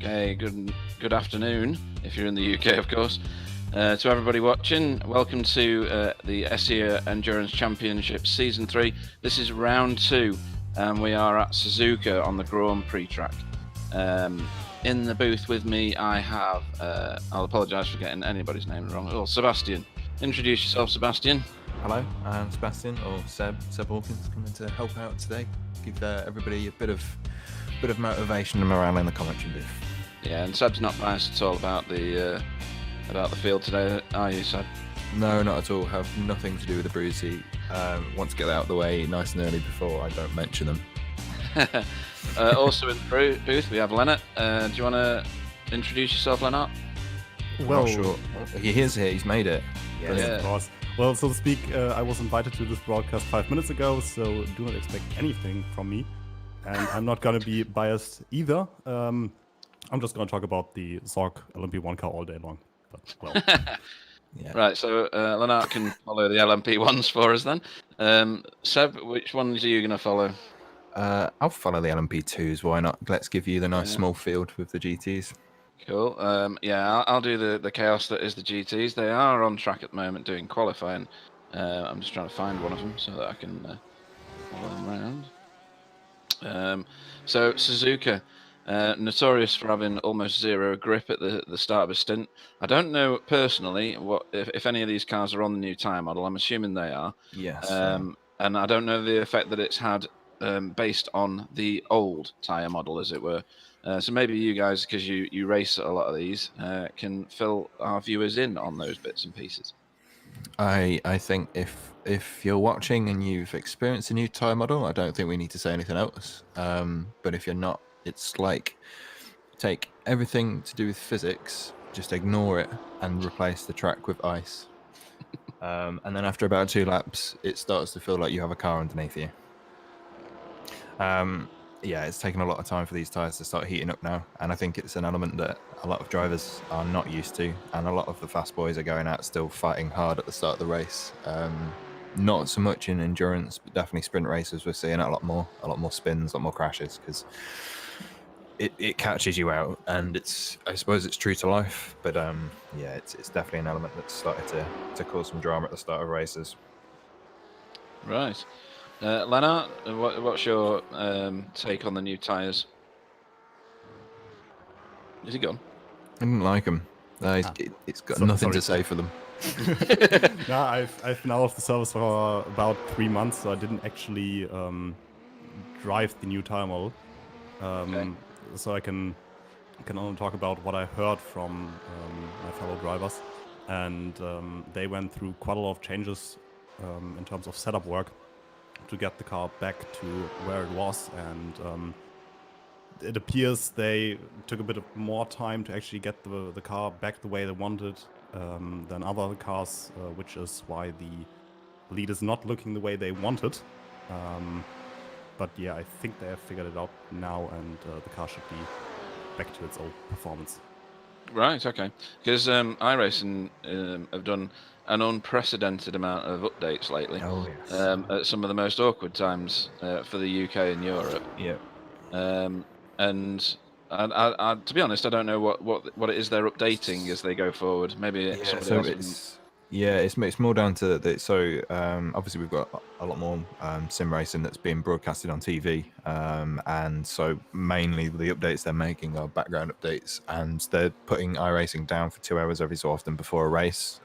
Okay, good afternoon, if you're in the UK, of course. To everybody watching, welcome to the Esia Endurance Championship Season 3. This is round 2, and we are at Suzuka on the Grand Prix track. In the booth with me, I have, I'll apologise for getting anybody's name wrong, Sebastian. Introduce yourself, Sebastian. Hello, I'm Sebastian, or Seb Hawkins, coming to help out today. Give everybody a bit of motivation and morale in the commentary booth. Yeah, and Seb's not biased at all about the field today, are you, Seb? No, not at all. Have nothing to do with the brews heat. Want to get that out of the way nice and early before I don't mention them. Also in the booth we have Lennart. Do you want to introduce yourself, Lennart? Well, not sure. He is here. He's made it. Yes, of course. Well, so to speak, I was invited to this broadcast 5 minutes ago, so do not expect anything from me. And I'm not going to be biased either. I'm just going to talk about the Zorg LMP1 car all day long. But, well. Yeah. Right, so Lennart can follow the LMP1s for us then. Seb, which ones are you going to follow? I'll follow the LMP2s. Why not? Let's give you the nice small field with the GTs. Cool. Yeah, I'll do the chaos that is the GTs. They are on track at the moment doing qualifying. I'm just trying to find one of them so that I can follow them around. So Suzuka, notorious for having almost zero grip at the start of a stint. I don't know personally if any of these cars are on the new tyre model. I'm assuming they are. Yes. And I don't know the effect that it's had based on the old tyre model, as it were. So maybe you guys, because you race a lot of these, can fill our viewers in on those bits and pieces. I think if you're watching and you've experienced a new tyre model, I don't think we need to say anything else. But if you're not, it's like take everything to do with physics, just ignore it and replace the track with ice. And then after about 2 laps, it starts to feel like you have a car underneath you. Yeah, it's taken a lot of time for these tyres to start heating up now, and I think it's an element that a lot of drivers are not used to, and a lot of the fast boys are going out still fighting hard at the start of the race. Not so much in endurance, but definitely sprint races. We're seeing a lot more spins, a lot more crashes, because it catches you out, and I suppose it's true to life. But yeah, it's definitely an element that's started to cause some drama at the start of races. Right. Lennart, what's your take on the new tyres? Is he gone? I didn't like them. It's got nothing to say for them. No, I've been out of the service for about 3 months, so I didn't actually drive the new tyre model. Okay. So I can only talk about what I heard from my fellow drivers. And they went through quite a lot of changes in terms of setup work to get the car back to where it was, and it appears they took a bit of more time to actually get the car back the way they wanted than other cars, which is why the lead is not looking the way they wanted. But yeah, I think they have figured it out now, and the car should be back to its old performance. Right, okay. Because iRacing have done an unprecedented amount of updates lately. Oh, yes. At some of the most awkward times for the UK and Europe. Yeah. And I, to be honest, I don't know what it is they're updating as they go forward. Maybe it's more down to that. So obviously we've got a lot more sim racing that's being broadcasted on TV, and so mainly the updates they're making are background updates, and they're putting iRacing down for 2 hours every so often before a race,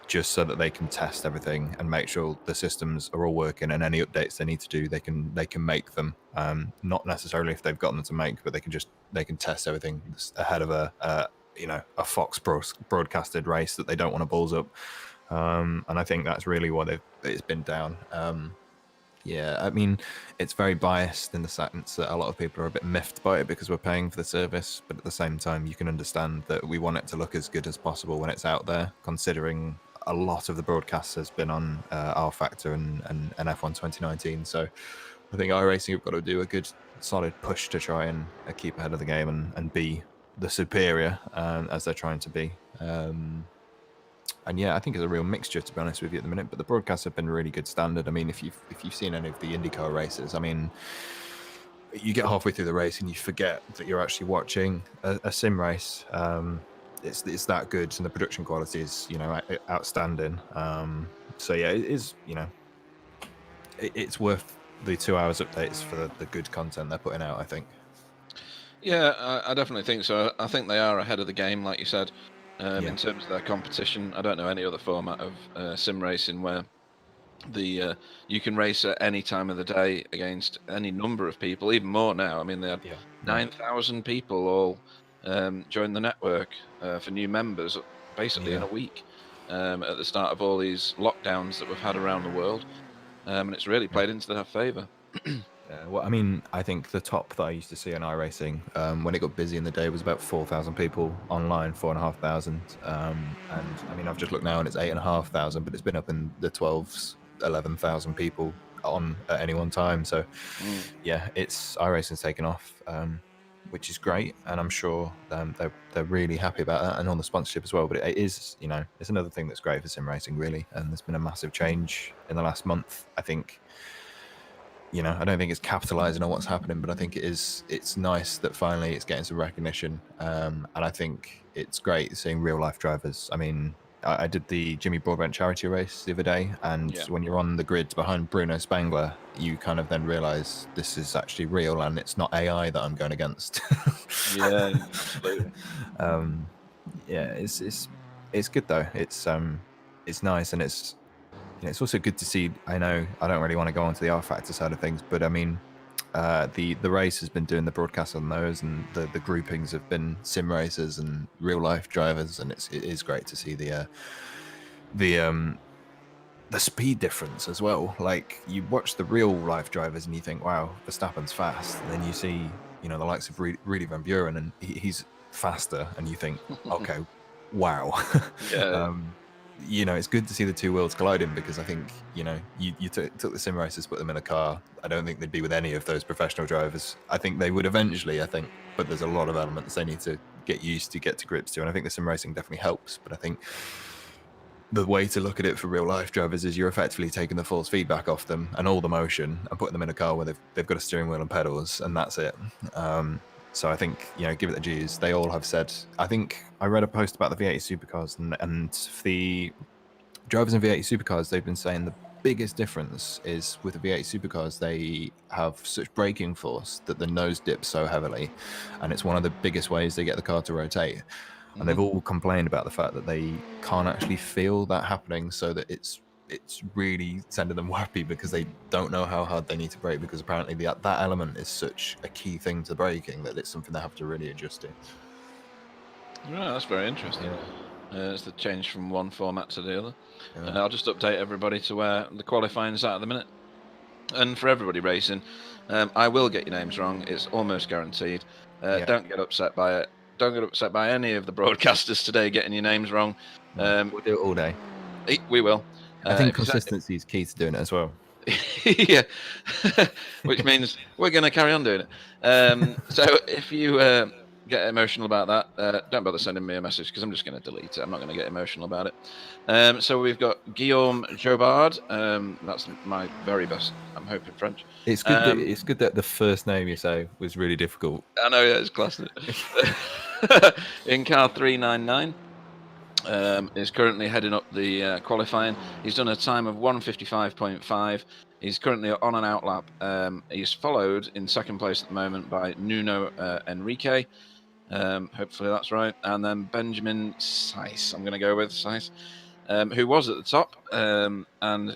just so that they can test everything and make sure the systems are all working, and any updates they need to do, they can make them. Not necessarily if they've got them to make, but they can test everything ahead of a Fox broadcasted race that they don't want to balls up. And I think that's really what it's been down. Yeah, I mean, it's very biased in the sense that a lot of people are a bit miffed by it because we're paying for the service, but at the same time, you can understand that we want it to look as good as possible when it's out there, considering a lot of the broadcasts has been on R Factor and F1 2019. So I think iRacing have got to do a good, solid push to try and keep ahead of the game and be the superior as they're trying to be. And yeah, I think it's a real mixture, to be honest with you, at the minute. But the broadcasts have been really good standard. I mean, if you've seen any of the IndyCar races, I mean, you get halfway through the race and you forget that you're actually watching a sim race. It's that good, and the production quality is, you know, outstanding. So yeah, it is, you know, it's worth the 2 hours updates for the good content they're putting out, I think. Yeah, I definitely think so. I think they are ahead of the game, like you said, Yeah. in terms of their competition. I don't know any other format of sim racing where you can race at any time of the day against any number of people, even more now. I mean, they had Yeah. 9,000 people all join the network for new members, basically in Yeah. a week, at the start of all these lockdowns that we've had around the world, and it's really played into their favour. Well, I mean, I think the top that I used to see on iRacing, when it got busy in the day, was about 4,000 people online, 4,500. And I mean, I've just looked now and it's 8,500, but it's been up in the 12s, 11,000 people on at any one time. So, yeah, it's iRacing's taken off, which is great, and I'm sure they're really happy about that, and on the sponsorship as well. But it is, you know, it's another thing that's great for sim racing, really. And there's been a massive change in the last month, I think. You know, I don't think it's capitalizing on what's happening, but I think it's nice that finally it's getting some recognition. And I think it's great seeing real life drivers. I mean, I did the Jimmy Broadbent charity race the other day, and Yeah. when you're on the grid behind Bruno Spangler, you kind of then realize this is actually real and it's not AI that I'm going against. Yeah, absolutely. Yeah, it's good though. It's nice, and it's, you know, it's also good to see. I know I don't really want to go on to the R Factor side of things, but I mean, the race has been doing the broadcast on those, and the groupings have been sim racers and real life drivers, and it is great to see the speed difference as well. Like, you watch the real life drivers and you think, wow, Verstappen's fast, and then you see, you know, the likes of Rudy Van Buren, and he's faster, and you think, okay, wow. Yeah. You know, it's good to see the two worlds colliding, because I think, you know, you took the sim racers, put them in a car. I don't think they'd be with any of those professional drivers. I think they would eventually, I think, but there's a lot of elements they need to get used to, get to grips to, and I think the sim racing definitely helps. But I think the way to look at it for real life drivers is you're effectively taking the force feedback off them and all the motion and putting them in a car where they've got a steering wheel and pedals, and that's it. So I think, you know, give it the dues. They all have said, I think I read a post about the V80 supercars, and the drivers in V80 supercars, they've been saying the biggest difference is with the V80 supercars, they have such braking force that the nose dips so heavily, and it's one of the biggest ways they get the car to rotate. And they've all complained about the fact that they can't actually feel that happening, so that it's really sending them happy, because they don't know how hard they need to brake, because apparently that element is such a key thing to braking that it's something they have to really adjust to. Right, that's very interesting. It's the change from one format to the other. Yeah. I'll just update everybody to where the qualifying is at the minute. And for everybody racing, I will get your names wrong. It's almost guaranteed. Yeah. Don't get upset by it. Don't get upset by any of the broadcasters today getting your names wrong. We'll do it all day. We will. I think consistency is key to doing it as well. Yeah, which means we're going to carry on doing it. So if you get emotional about that, don't bother sending me a message, because I'm just going to delete it. I'm not going to get emotional about it. So we've got Guillaume Jobard. That's my very best, I'm hoping, French. It's good. It's good that the first name you say was really difficult. I know, yeah, it's class. In car 399. Is currently heading up the qualifying. He's done a time of 1:55.5. He's currently on an outlap. He's followed in second place at the moment by Nuno Enrique. Hopefully that's right. And then Benjamin Seiss, I'm going to go with Seiss, who was at the top and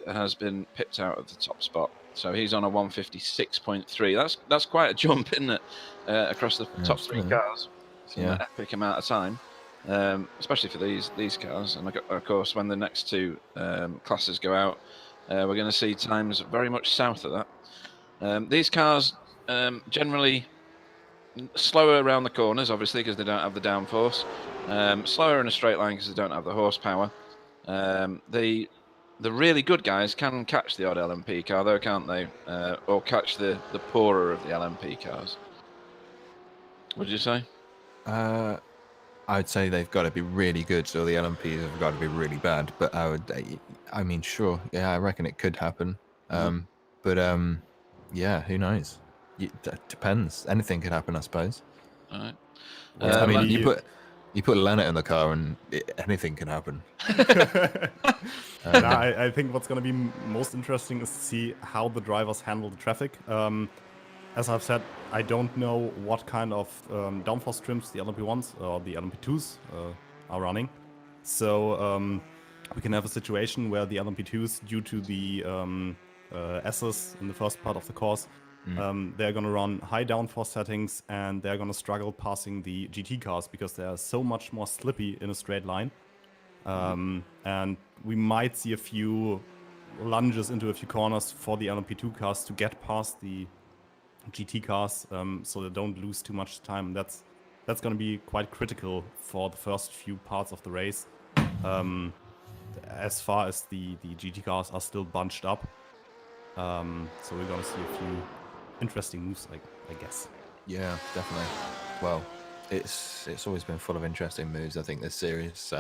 has been pipped out of the top spot. So he's on a 1:56.3. That's quite a jump, isn't it? Across the top three cars. It's an epic amount of time. Especially for these cars, and of course when the next two classes go out, we're going to see times very much south of that. These cars generally slower around the corners, obviously, because they don't have the downforce. Slower in a straight line because they don't have the horsepower. The really good guys can catch the odd LMP car, though, can't they? Or catch the poorer of the LMP cars. What did you say? I'd say they've got to be really good, so the LMPs have got to be really bad. But I mean, sure, yeah, I reckon it could happen. But yeah, who knows? That depends. Anything could happen, I suppose. All right. What's I gonna mean, be- you put Leonard in the car, and anything can happen. Nah, I think what's going to be most interesting is to see how the drivers handle the traffic. As I've said, I don't know what kind of downforce trims the LMP1s or the LMP2s are running. So we can have a situation where the LMP2s, due to the S's in the first part of the course, they're going to run high downforce settings, and they're going to struggle passing the GT cars because they are so much more slippy in a straight line. And we might see a few lunges into a few corners for the LMP2 cars to get past the GT cars, so they don't lose too much time. That's going to be quite critical for the first few parts of the race, as far as the GT cars are still bunched up. So we're going to see a few interesting moves, I guess. Yeah, definitely. Well, it's always been full of interesting moves. I think this series,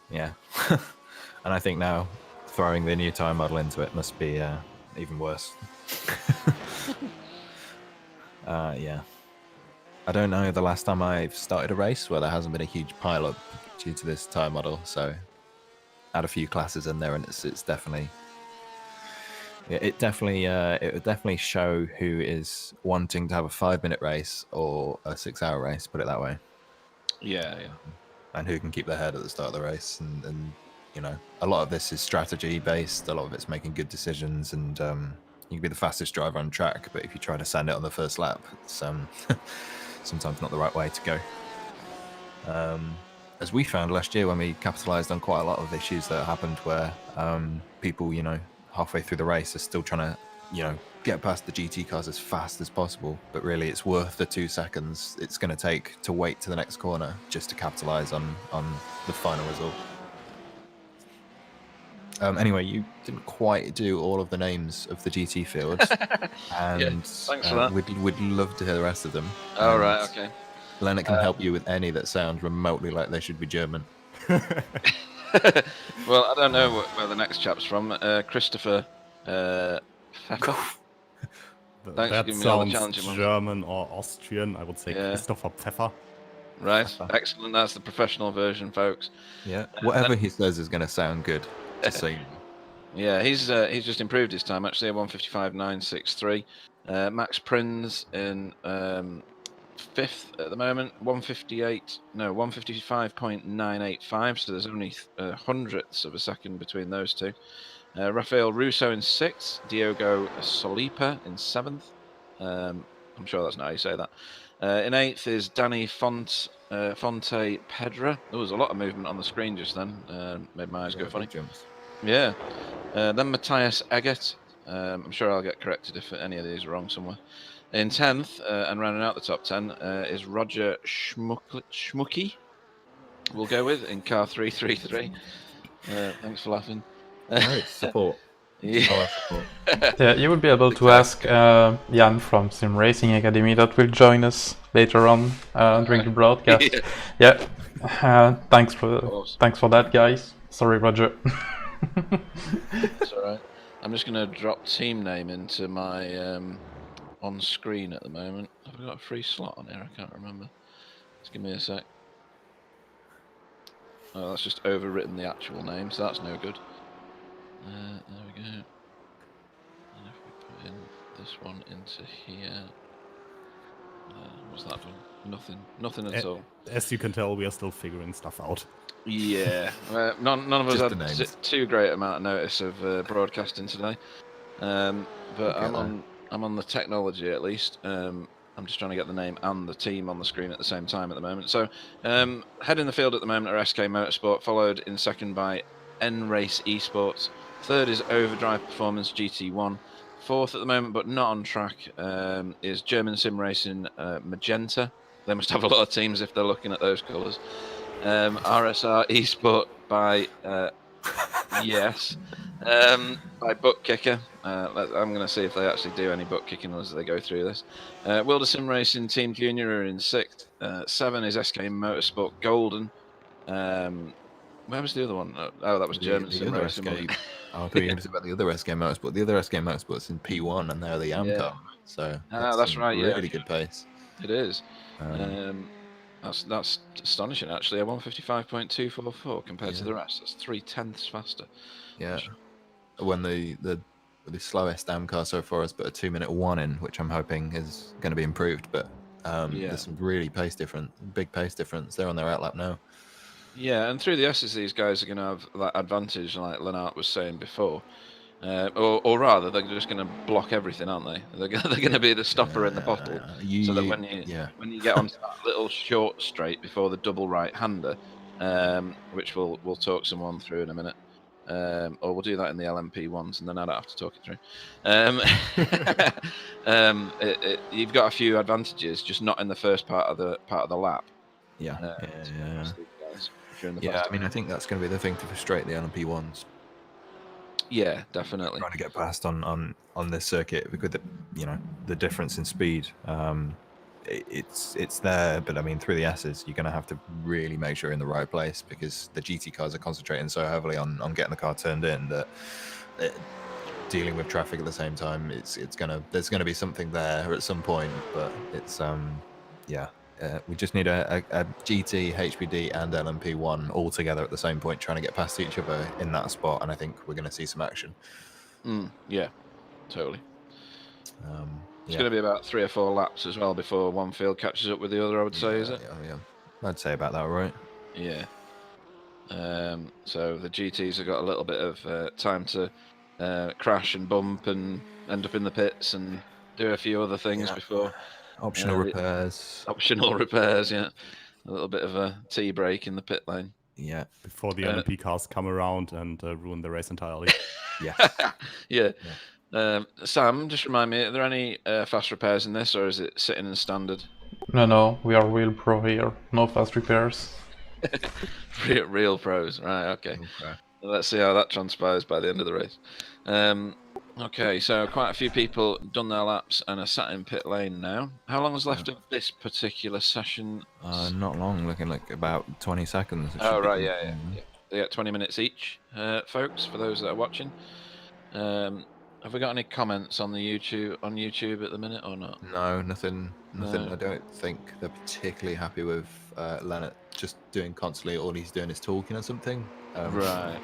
yeah, and I think now throwing the new time model into it must be even worse. Yeah, I don't know the last time I've started a race where there hasn't been a huge pile-up due to this time model. So add a few classes in there, and it's definitely. Yeah, it would definitely show who is wanting to have a 5-minute race or a 6-hour race, put it that way. Yeah. And who can keep their head at the start of the race. And you know, a lot of this is strategy based, a lot of it's making good decisions, and you can be the fastest driver on track, but if you try to sand it on the first lap, it's sometimes not the right way to go. As we found last year when we capitalized on quite a lot of issues that happened where people, you know, halfway through the race are still trying to, you know, get past the GT cars as fast as possible, but really it's worth the 2 seconds it's going to take to wait to the next corner just to capitalize on the final result. Anyway, you didn't quite do all of the names of the GT fields, and Yeah, thanks for that. we'd love to hear the rest of them. All right, okay. Leonard can help you with any that sound remotely like they should be German. Well, I don't know where the next chap's from. Christopher Pfeffer. Thanks for That giving me all the sounds challenging ones. German or Austrian. I would say Yeah. Christopher Pfeffer. Right, Pfeffer. excellent. That's the professional version, folks. Yeah, whatever he says is going to sound good. Just so you know. Yeah, he's just improved his time actually, 155.963. Max Prinz in 5th at the moment, 155.985. So there's only hundredths of a second between those two. Rafael Russo in 6th, Diogo Solipa in 7th. I'm sure that's not how you say that. In 8th is Danny Fonte Pedra. There was a lot of movement on the screen just then. Made my eyes go funny. Jumps. Yeah. Then Matthias Eggert. I'm sure I'll get corrected if any of these are wrong somewhere. In 10th, and rounding out the top 10, is Roger Schmucki. We'll go with in car 333. Thanks for laughing. No, it's support. Yeah. Yeah, you will be able to ask Jan from SimRacingAcademy that will join us later on during the broadcast. Yeah. Thanks for that, guys. Sorry, Roger. It's all right. I'm just going to drop team name into my on screen at the moment. Have I got a free slot on here? I can't remember. Just give me a sec. Oh, that's just overwritten the actual name, so that's no good. There we go. And if we put in this one into here, what's that for? Nothing at all. As you can tell, we are still figuring stuff out. Yeah, none of us Just had the names. too great amount of notice of broadcasting today, but Okay, I'm on the technology at least. I'm just trying to get the name and the team on the screen at the same time at the moment. So, head in the field at the moment are SK Motorsport, followed in second by N-Race Esports. Third is Overdrive Performance GT1. Fourth at the moment, but not on track, is German Sim Racing Magenta. They must have a lot of teams if they're looking at those colours. RSR Esport by yes, by Butt Kicker. I'm going to see if they actually do any butt kicking as they go through this. Wilder Sim Racing Team Junior are in 6th. 7 is SK Motorsport Golden. Where was the other one? Oh, that was German Sim Racing. I thought you were going to say about the other SK Motorsport. The other SK Motorsport's in P1, and they're the Amcar. So that's some right. really good pace. It is. That's astonishing, actually. A 155.244 compared to the rest. That's 0.3 faster. Yeah. When the slowest damn car so far has put a 2-minute 1 in, which I'm hoping is going to be improved. But there's some really big pace difference. They're on their outlap now. Yeah, and through the S's, these guys are going to have that advantage, like Lennart was saying before. Or rather, they're just going to block everything, aren't they? They're going to be the stopper in the bottle, so that when you get onto that little short straight before the double right-hander, which we'll talk someone through in a minute, or we'll do that in the LMP ones, and then I don't have to talk it through. You've got a few advantages, just not in the first part of the lap. Yeah. Yeah, I mean, I think that's going to be the thing to frustrate the LMP ones. Yeah, definitely. Trying to get past on this circuit because the difference in speed, it's there. But I mean, through the S's, you're going to have to really make sure you're in the right place because the GT cars are concentrating so heavily on getting the car turned in that dealing with traffic at the same time, there's gonna be something there at some point. But it's we just need a GT, HPD, and LMP1 all together at the same point, trying to get past each other in that spot, and I think we're going to see some action. Yeah, totally. It's going to be about 3 or 4 laps as well before one field catches up with the other, I would say, is it? Yeah. I'd say about that, right? Yeah. So the GTs have got a little bit of time to crash and bump and end up in the pits and do a few other things before. Optional repairs. Optional repairs, yeah. A little bit of a tea break in the pit lane. Yeah. Before the LMP cars come around and ruin the race entirely. Yeah. Sam, just remind me, are there any fast repairs in this, or is it sitting in standard? No, we are real pro here. No fast repairs. Real pros, right? Okay. Let's see how that transpires by the end of the race. Okay, so quite a few people done their laps and are sat in pit lane now. How long is left of this particular session? Not long, looking like about 20 seconds. Oh, right, yeah. They get 20 minutes each, folks, for those that are watching. Have we got any comments on YouTube at the minute or not? No, nothing. I don't think they're particularly happy with Lennart just doing constantly. All he's doing is talking or something. Right.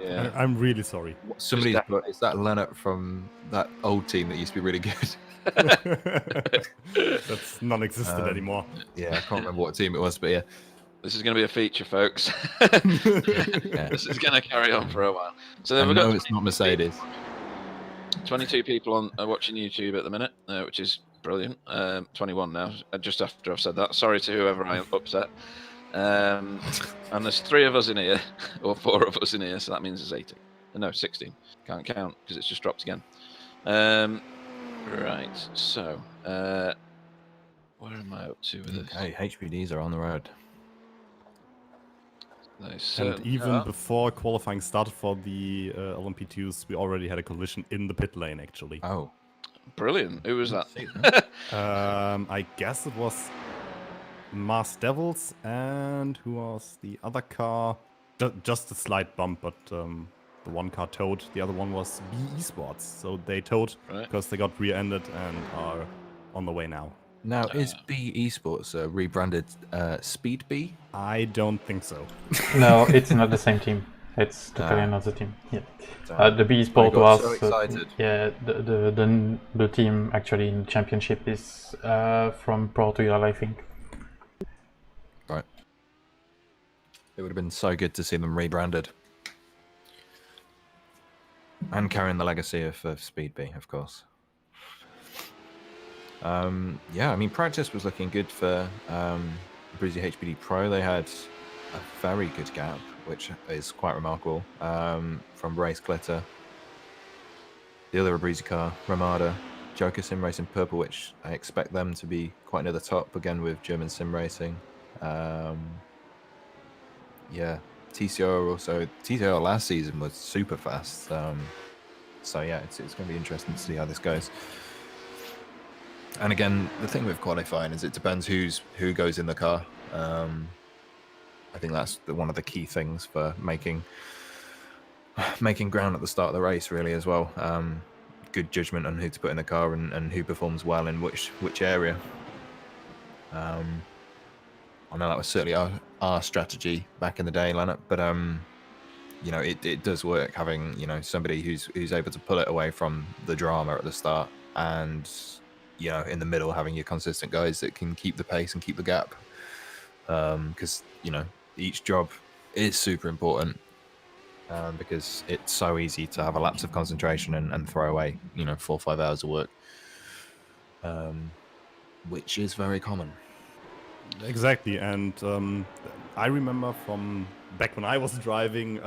Yeah. I'm really sorry. Somebody's put, is that Lennart from that old team that used to be really good? That's non-existent anymore. Yeah, I can't remember what team it was, but yeah. This is going to be a feature, folks. This is going to carry on for a while. So then it's not Mercedes. 22 people watching YouTube at the minute, which is brilliant. 21 now, just after I've said that. Sorry to whoever I upset. And there's 3 of us in here, or 4 of us in here, so that means there's 18. No, 16. Can't count because it's just dropped again. Right, so where am I up to with this? Okay, HPDs are on the road. And even before qualifying started for the LMP2s, we already had a collision in the pit lane, actually. Oh. Brilliant. Who was that? I guess it was Mars Devils, and who was the other car? Just a slight bump, but the one car towed. The other one was B Esports. So they towed because they got rear-ended and are on the way now. Now, is B Esports rebranded Speed B? I don't think so. No, it's not the same team. It's totally another team. Yeah. The B Sport was so excited. The team actually in championship is from Portugal, I think. Right. It would have been so good to see them rebranded and carrying the legacy of Speed B, of course. Yeah, I mean, practice was looking good for Breezy HPD Pro. They had a very good gap, which is quite remarkable, from Race Glitter. The other Breezy car, Ramada, Joker Sim Racing Purple, which I expect them to be quite near the top, again with German Sim Racing. Yeah, TCR also. TCR last season was super fast. So yeah, it's going to be interesting to see how this goes. And again, the thing with qualifying is it depends who goes in the car. I think that's one of the key things for making ground at the start of the race, really, as well. good judgment on who to put in the car and who performs well in which area. I know that was certainly our strategy back in the day, Leonard, but you know, it does work having, you know, somebody who's able to pull it away from the drama at the start, and, you know, in the middle having your consistent guys that can keep the pace and keep the gap, because, you know, each job is super important, because it's so easy to have a lapse of concentration and throw away, you know, 4 or 5 hours of work, which is very common. Exactly, and I remember from back when I was driving,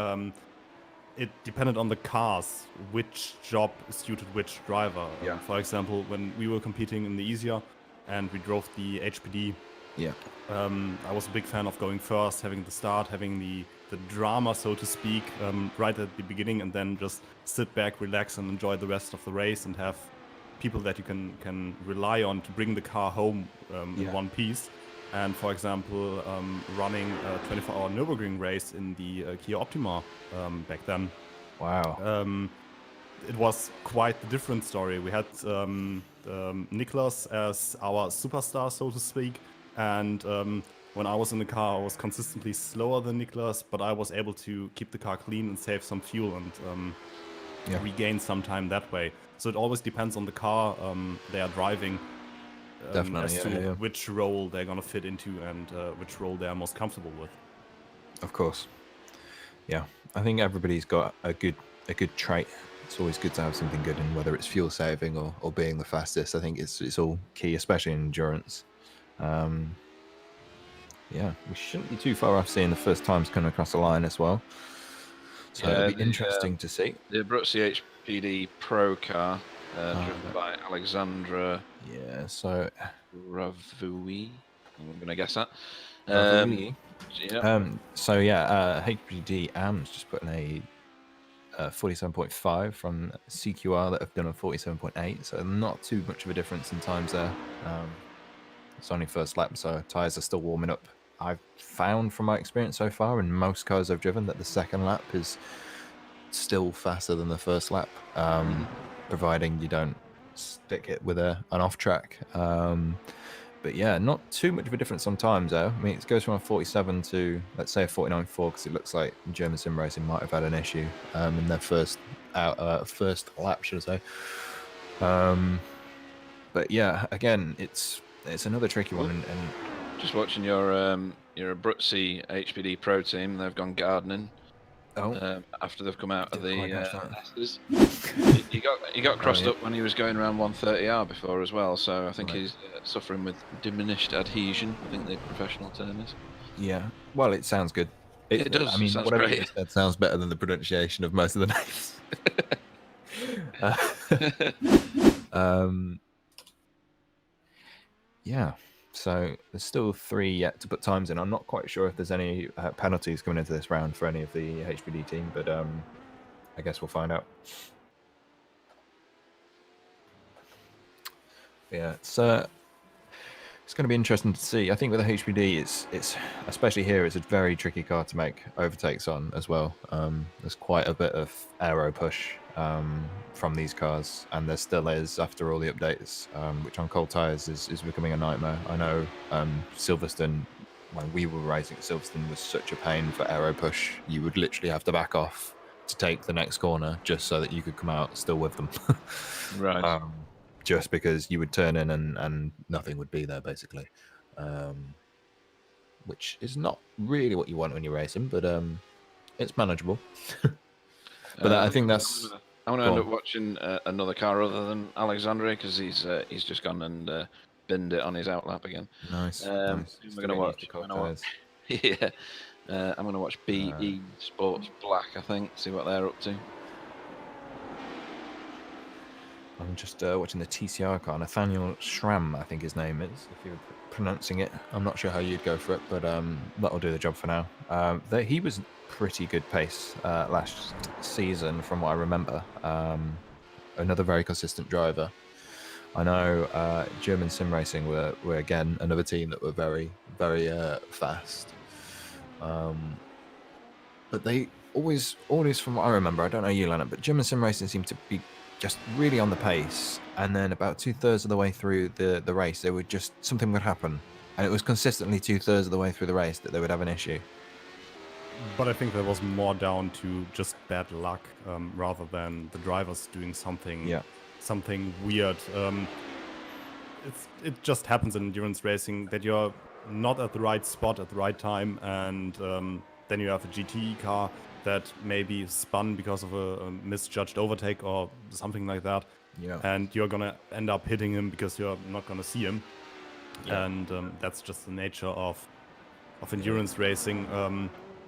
it depended on the cars, which job suited which driver. Yeah. For example, when we were competing in the Esia and we drove the HPD, Yeah. I was a big fan of going first, having the start, having the drama, so to speak, right at the beginning, and then just sit back, relax, and enjoy the rest of the race, and have people that you can rely on to bring the car home in one piece. And for example, running a 24-hour Nürburgring race in the Kia Optima back then. Wow. It was quite a different story. We had Niklas as our superstar, so to speak. And when I was in the car, I was consistently slower than Niklas, but I was able to keep the car clean and save some fuel and regain some time that way. So it always depends on the car they are driving. Definitely, as to which role they're going to fit into and which role they're most comfortable with. Of course. Yeah, I think everybody's got a good trait. It's always good to have something good, and whether it's fuel saving or being the fastest, I think it's all key, especially in endurance. Yeah, we shouldn't be too far off seeing the first times coming across the line as well. So it'll be interesting to see. The Abruzzi HPD Pro car, driven by Alexandra. Yeah, so Ravui. I'm gonna guess that. So yeah, HPD AM's just put in a 47.5 from CQR that have done a 47.8, so not too much of a difference in times there. It's only first lap, so tyres are still warming up. I've found from my experience so far in most cars I've driven that the second lap is still faster than the first lap, providing you don't stick it with an off track. But yeah, not too much of a difference on times though. I mean, it goes from a 47 to, let's say, a 49.4, because it looks like German Sim Racing might have had an issue in their first lap, should I say. But yeah, again, it's another tricky one. And just watching your Abruzzi HPD Pro team, they've gone gardening. After they've come out of the S's. he got crossed up when he was going around 130R before as well, so I think he's suffering with diminished adhesion, I think the professional term is. Yeah, well, it sounds good. It does. I mean, sounds whatever great. it is, that sounds better than the pronunciation of most of the names. Yeah. So there's still 3 yet to put times in. I'm not quite sure if there's any penalties coming into this round for any of the HPD team, but I guess we'll find out. Yeah, it's going to be interesting to see. I think with the HPD, it's especially here, it's a very tricky car to make overtakes on as well. There's quite a bit of aero push from these cars, and there still is after all the updates, which on cold tyres is becoming a nightmare. I know Silverstone, when we were racing at Silverstone, was such a pain for aero push. You would literally have to back off to take the next corner just so that you could come out still with them. Right. Just because you would turn in and nothing would be there, basically. Which is not really what you want when you're racing, but it's manageable. But I think that's... I'm going to end up watching another car other than Alexandre, because he's just gone and binned it on his outlap again. Nice. We're going to watch. Yeah, I'm going to watch BE Sports Black, I think, see what they're up to. I'm just watching the TCR car. Nathaniel Schramm, I think his name is, if you're pronouncing it. I'm not sure how you'd go for it, but that'll do the job for now. He was pretty good pace last season, from what I remember. Another very consistent driver. I know German Sim Racing were again another team that were very, very fast. But they always, from what I remember, I don't know you, Leonard, but German Sim Racing seemed to be just really on the pace, and then about 2/3 of the way through the race, something would happen, and it was consistently 2/3 of the way through the race that they would have an issue. But I think that was more down to just bad luck rather than the drivers doing something weird. It just happens in endurance racing that you're not at the right spot at the right time, and then you have a GT car that maybe spun because of a misjudged overtake or something like that. Yeah. And you're gonna end up hitting him because you're not gonna see him. Yeah. And that's just the nature of endurance racing.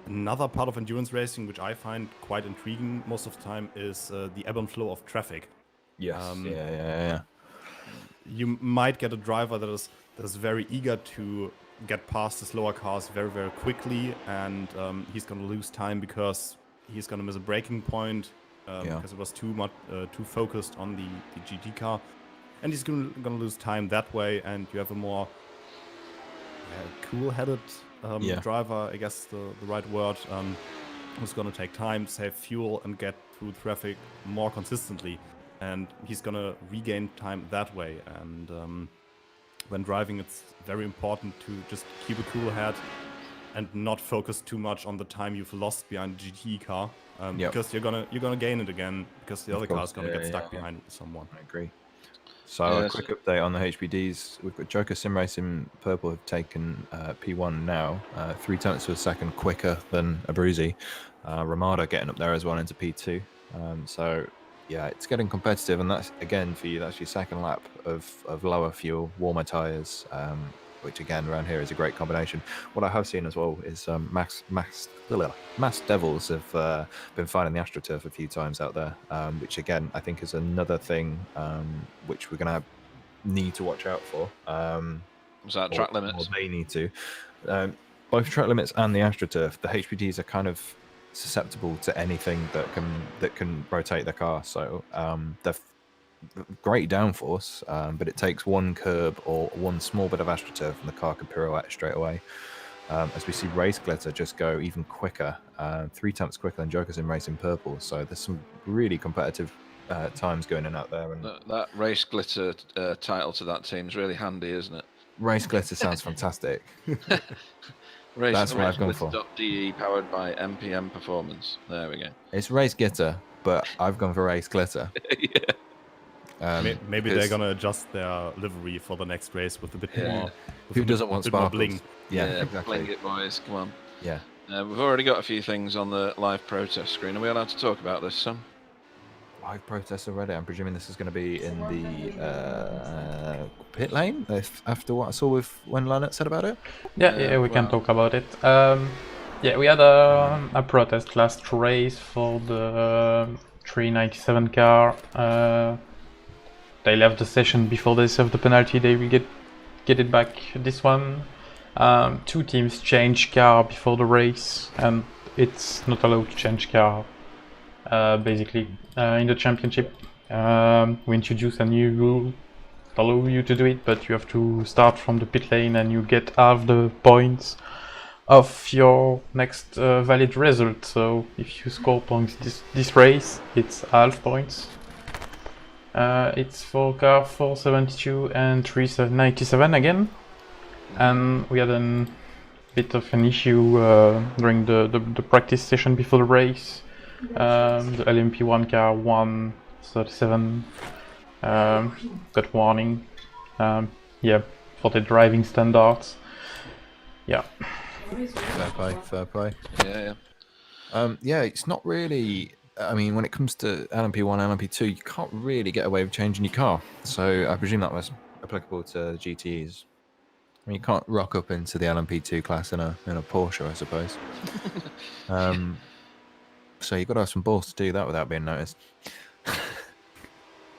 Another part of endurance racing, which I find quite intriguing most of the time, is the ebb and flow of traffic. Yes. Yeah. You might get a driver that is very eager to get past the slower cars very, very quickly, and he's going to lose time because he's going to miss a braking point because it was too focused on the GT car, and he's going to lose time that way. And you have a more cool-headed driver, I guess the right word, who's going to take time, save fuel, and get through traffic more consistently. And he's going to regain time that way. And when driving, it's very important to just keep a cool head and not focus too much on the time you've lost behind a GT car, because you're gonna gain it again because the other car is gonna get stuck behind someone. I agree. So a quick update on the HPDs. We've got Joker SimRacing Purple have taken P1 now, 0.3 of a second quicker than Abruzzi. Ramada getting up there as well into P2. So yeah, it's getting competitive, and that's again for you. That's your second lap of lower fuel, warmer tyres, which again around here is a great combination. What I have seen as well is Mass Devils have been finding the AstroTurf a few times out there, which again I think is another thing which we're going to need to watch out for. Was that track limits? Or they need to. Both track limits and the AstroTurf, the HPDs are kind of susceptible to anything that can rotate the car. So they're great downforce, but it takes one curb or one small bit of AstroTurf and the car can pirouette straight away. As we see Race Glitter just go even quicker, 3 times quicker than Joker SimRacing Purple. So there's some really competitive times going in out there. And that Race Glitter title to that team is really handy, isn't it? Race Glitter sounds fantastic. That's what I've gone for. .de powered by MPM Performance. There we go. It's Race Glitter, but I've gone for Race Glitter. Yeah. Maybe they're gonna adjust their livery for the next race with a bit more. Who doesn't want sparkles? Bling? Yeah, exactly. Bling it, boys. Come on. Yeah. We've already got a few things on the live protest screen. Are we allowed to talk about this, Sam? Live protest already. I'm presuming this is going to be in the pit lane after what I saw with when Lynette said about it. Yeah, we can talk about it. Yeah, we had a protest last race for the 397 car. They left the session before they served the penalty. They will get it back. This one, 2 teams changed car before the race, and it's not allowed to change car. Basically, in the championship, we introduced a new rule that allows you to do it, but you have to start from the pit lane and you get half the points of your next valid result. So if you score points this race, it's half points. It's for car 472 and 397 again, and we had a bit of an issue during the practice session before the race. The LMP1 car 137 got warning. Yeah, for the driving standards. Yeah. Fair play. Yeah. Yeah, it's not really. I mean, when it comes to LMP1 and LMP2, you can't really get away with changing your car. So I presume that was applicable to the GTEs. I mean, you can't rock up into the LMP2 class in a Porsche, I suppose. So you've got to have some balls to do that without being noticed.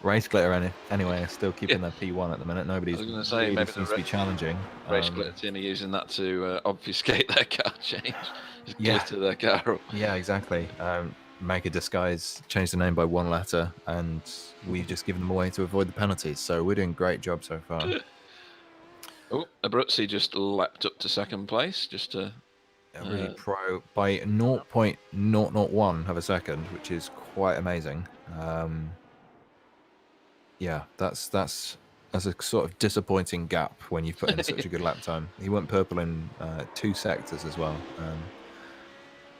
Race Glitter, anyway, is still keeping their P1 at the minute. Nobody's really maybe seems to be challenging. Race Glitter team are using that to obfuscate their car change. Just glitter their car up. Yeah, exactly. Make a disguise, change the name by 1 letter, and we've just given them away to avoid the penalties. So we're doing a great job so far. Oh, Abruzzi just leapt up to second place, just to... really pro by 0.001 of a second, which is quite amazing. Yeah, that's a sort of disappointing gap when you've put in such a good lap time. He went purple in 2 sectors as well.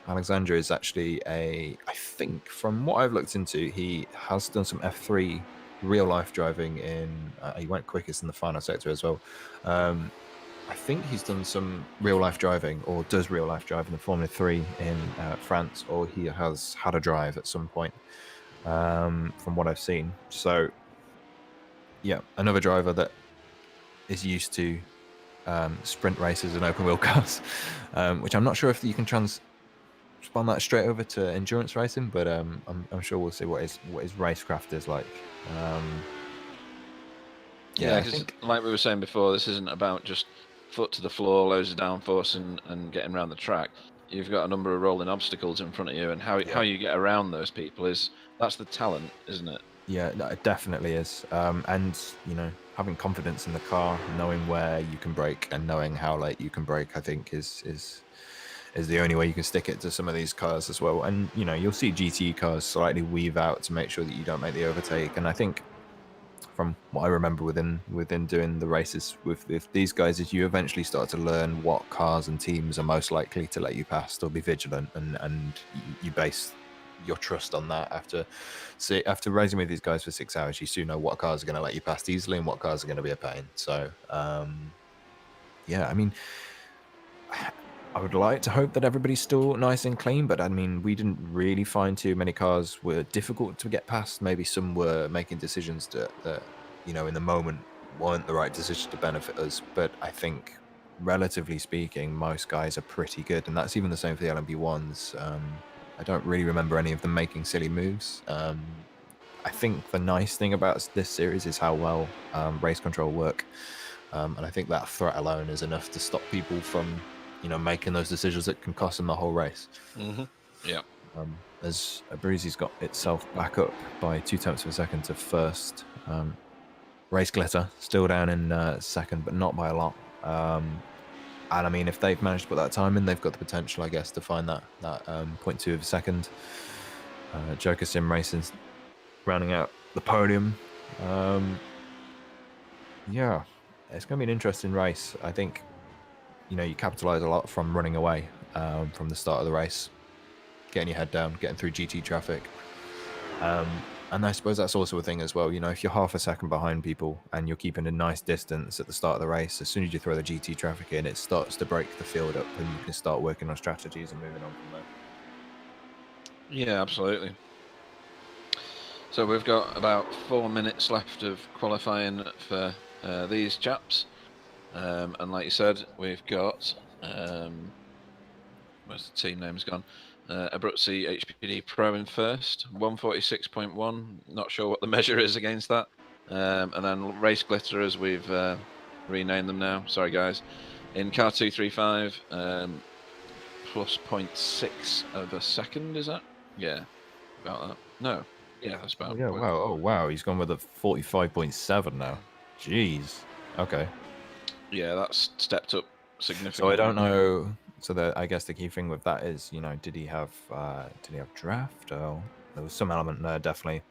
Alexander is actually I think from what I've looked into, he has done some F3 real life driving in, he went quickest in the final sector as well. I think he's done some real life driving, or does real life driving in Formula 3 in France, or he has had a drive at some point, from what I've seen. So, yeah, another driver that is used to sprint races and open wheel cars, which I'm not sure if you can spun that straight over to endurance racing, but I'm sure we'll see what his racecraft is like. Yeah, because like we were saying before, this isn't about just foot to the floor, loads of downforce and getting around the track. You've got a number of rolling obstacles in front of you, and how you get around those people that's the talent, isn't it? Yeah, no, it definitely is. And having confidence in the car, knowing where you can brake and knowing how late you can brake, I think is the only way you can stick it to some of these cars as well. And you'll see GT cars slightly weave out to make sure that you don't make the overtake. And I think from what I remember within doing the races with these guys, is you eventually start to learn what cars and teams are most likely to let you pass or be vigilant, and you base your trust on that. After racing with these guys for 6 hours, you soon know what cars are going to let you pass easily and what cars are going to be a pain. So yeah, I mean, I would like to hope that everybody's still nice and clean, but I mean, we didn't really find too many cars were difficult to get past. Maybe some were making decisions that in the moment weren't the right decision to benefit us. But I think, relatively speaking, most guys are pretty good, and that's even the same for the LMP1s. I don't really remember any of them making silly moves. I think the nice thing about this series is how well race control work, and I think that threat alone is enough to stop people from making those decisions that can cost them the whole race. Yeah. As Abruzzi's got itself back up by 0.2 of a second to first. Race Glitter still down in second, but not by a lot. And I mean, if they've managed to put that time in, they've got the potential, I guess, to find that 0.2 of a second. Joker Sim Racing's rounding out the podium. Yeah, it's going to be an interesting race. I think you capitalize a lot from running away from the start of the race, getting your head down, getting through GT traffic. And I suppose that's also a thing as well. If you're half a second behind people and you're keeping a nice distance at the start of the race, as soon as you throw the GT traffic in, it starts to break the field up and you can start working on strategies and moving on from there. Yeah, absolutely. So we've got about 4 minutes left of qualifying for these chaps. And like you said, we've got where's the team name's gone? Abruzzi HPD Pro in first, 146.1. Not sure what the measure is against that. And then Race Glitter, as we've renamed them now. Sorry, guys. In car 235, plus 0.6 of a second. Is that? Yeah, about that. No. Yeah, that's about. Oh, yeah. Wow. Oh, wow. He's gone with a 45.7 now. Jeez. Okay. Yeah, that's stepped up significantly. So I don't know. So I guess the key thing with that is, did he have draft? Oh, there was some element there, definitely.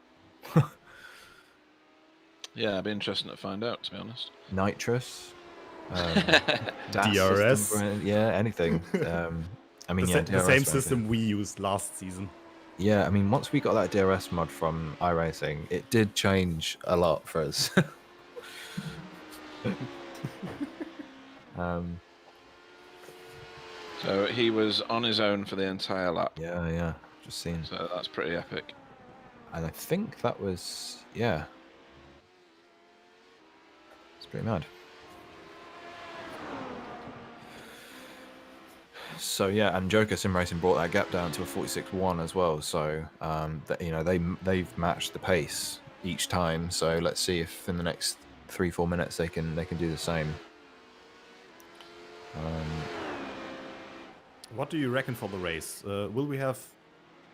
Yeah, it'd be interesting to find out, to be honest. Nitrous, DRS, system, yeah, anything. I mean, the same system we used last season. Yeah, I mean, once we got that DRS mod from iRacing, it did change a lot for us. So he was on his own for the entire lap. Yeah, just seen. So that's pretty epic. And I think that was, yeah. It's pretty mad. So yeah, and Joker Sim Racing brought that gap down to a 46.1 as well. So they've matched the pace each time. So let's see if in the next 3-4 minutes they can do the same. What do you reckon for the race? Will we have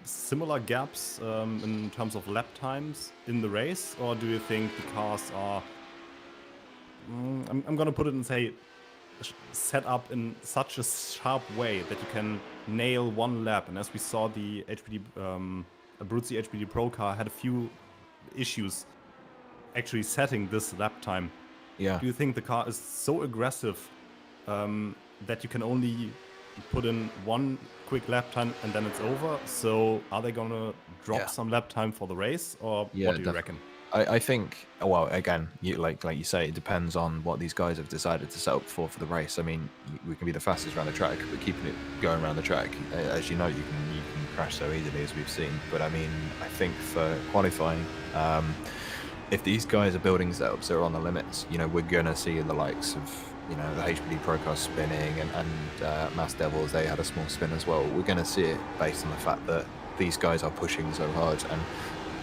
similar gaps in terms of lap times in the race, or do you think the cars are? I'm gonna put it and say, set up in such a sharp way that you can nail one lap. And as we saw, the HPD Abruzzi HPD Pro car had a few issues actually setting this lap time. Yeah. Do you think the car is so aggressive that you can only put in one quick lap time and then it's over? So are they gonna drop some lap time for the race, or what do you reckon? I think, well, again, like you say, it depends on what these guys have decided to set up for the race. I mean, we can be the fastest around the track, but keeping it going around the track, as you know, you can crash so easily, as we've seen. But I mean, I think for qualifying, if these guys are building setups that are on the limits, you know, we're gonna see the likes of, you know, the HPD Pro car spinning and Mass Devils, they had a small spin as well. We're gonna see it based on the fact that these guys are pushing so hard, and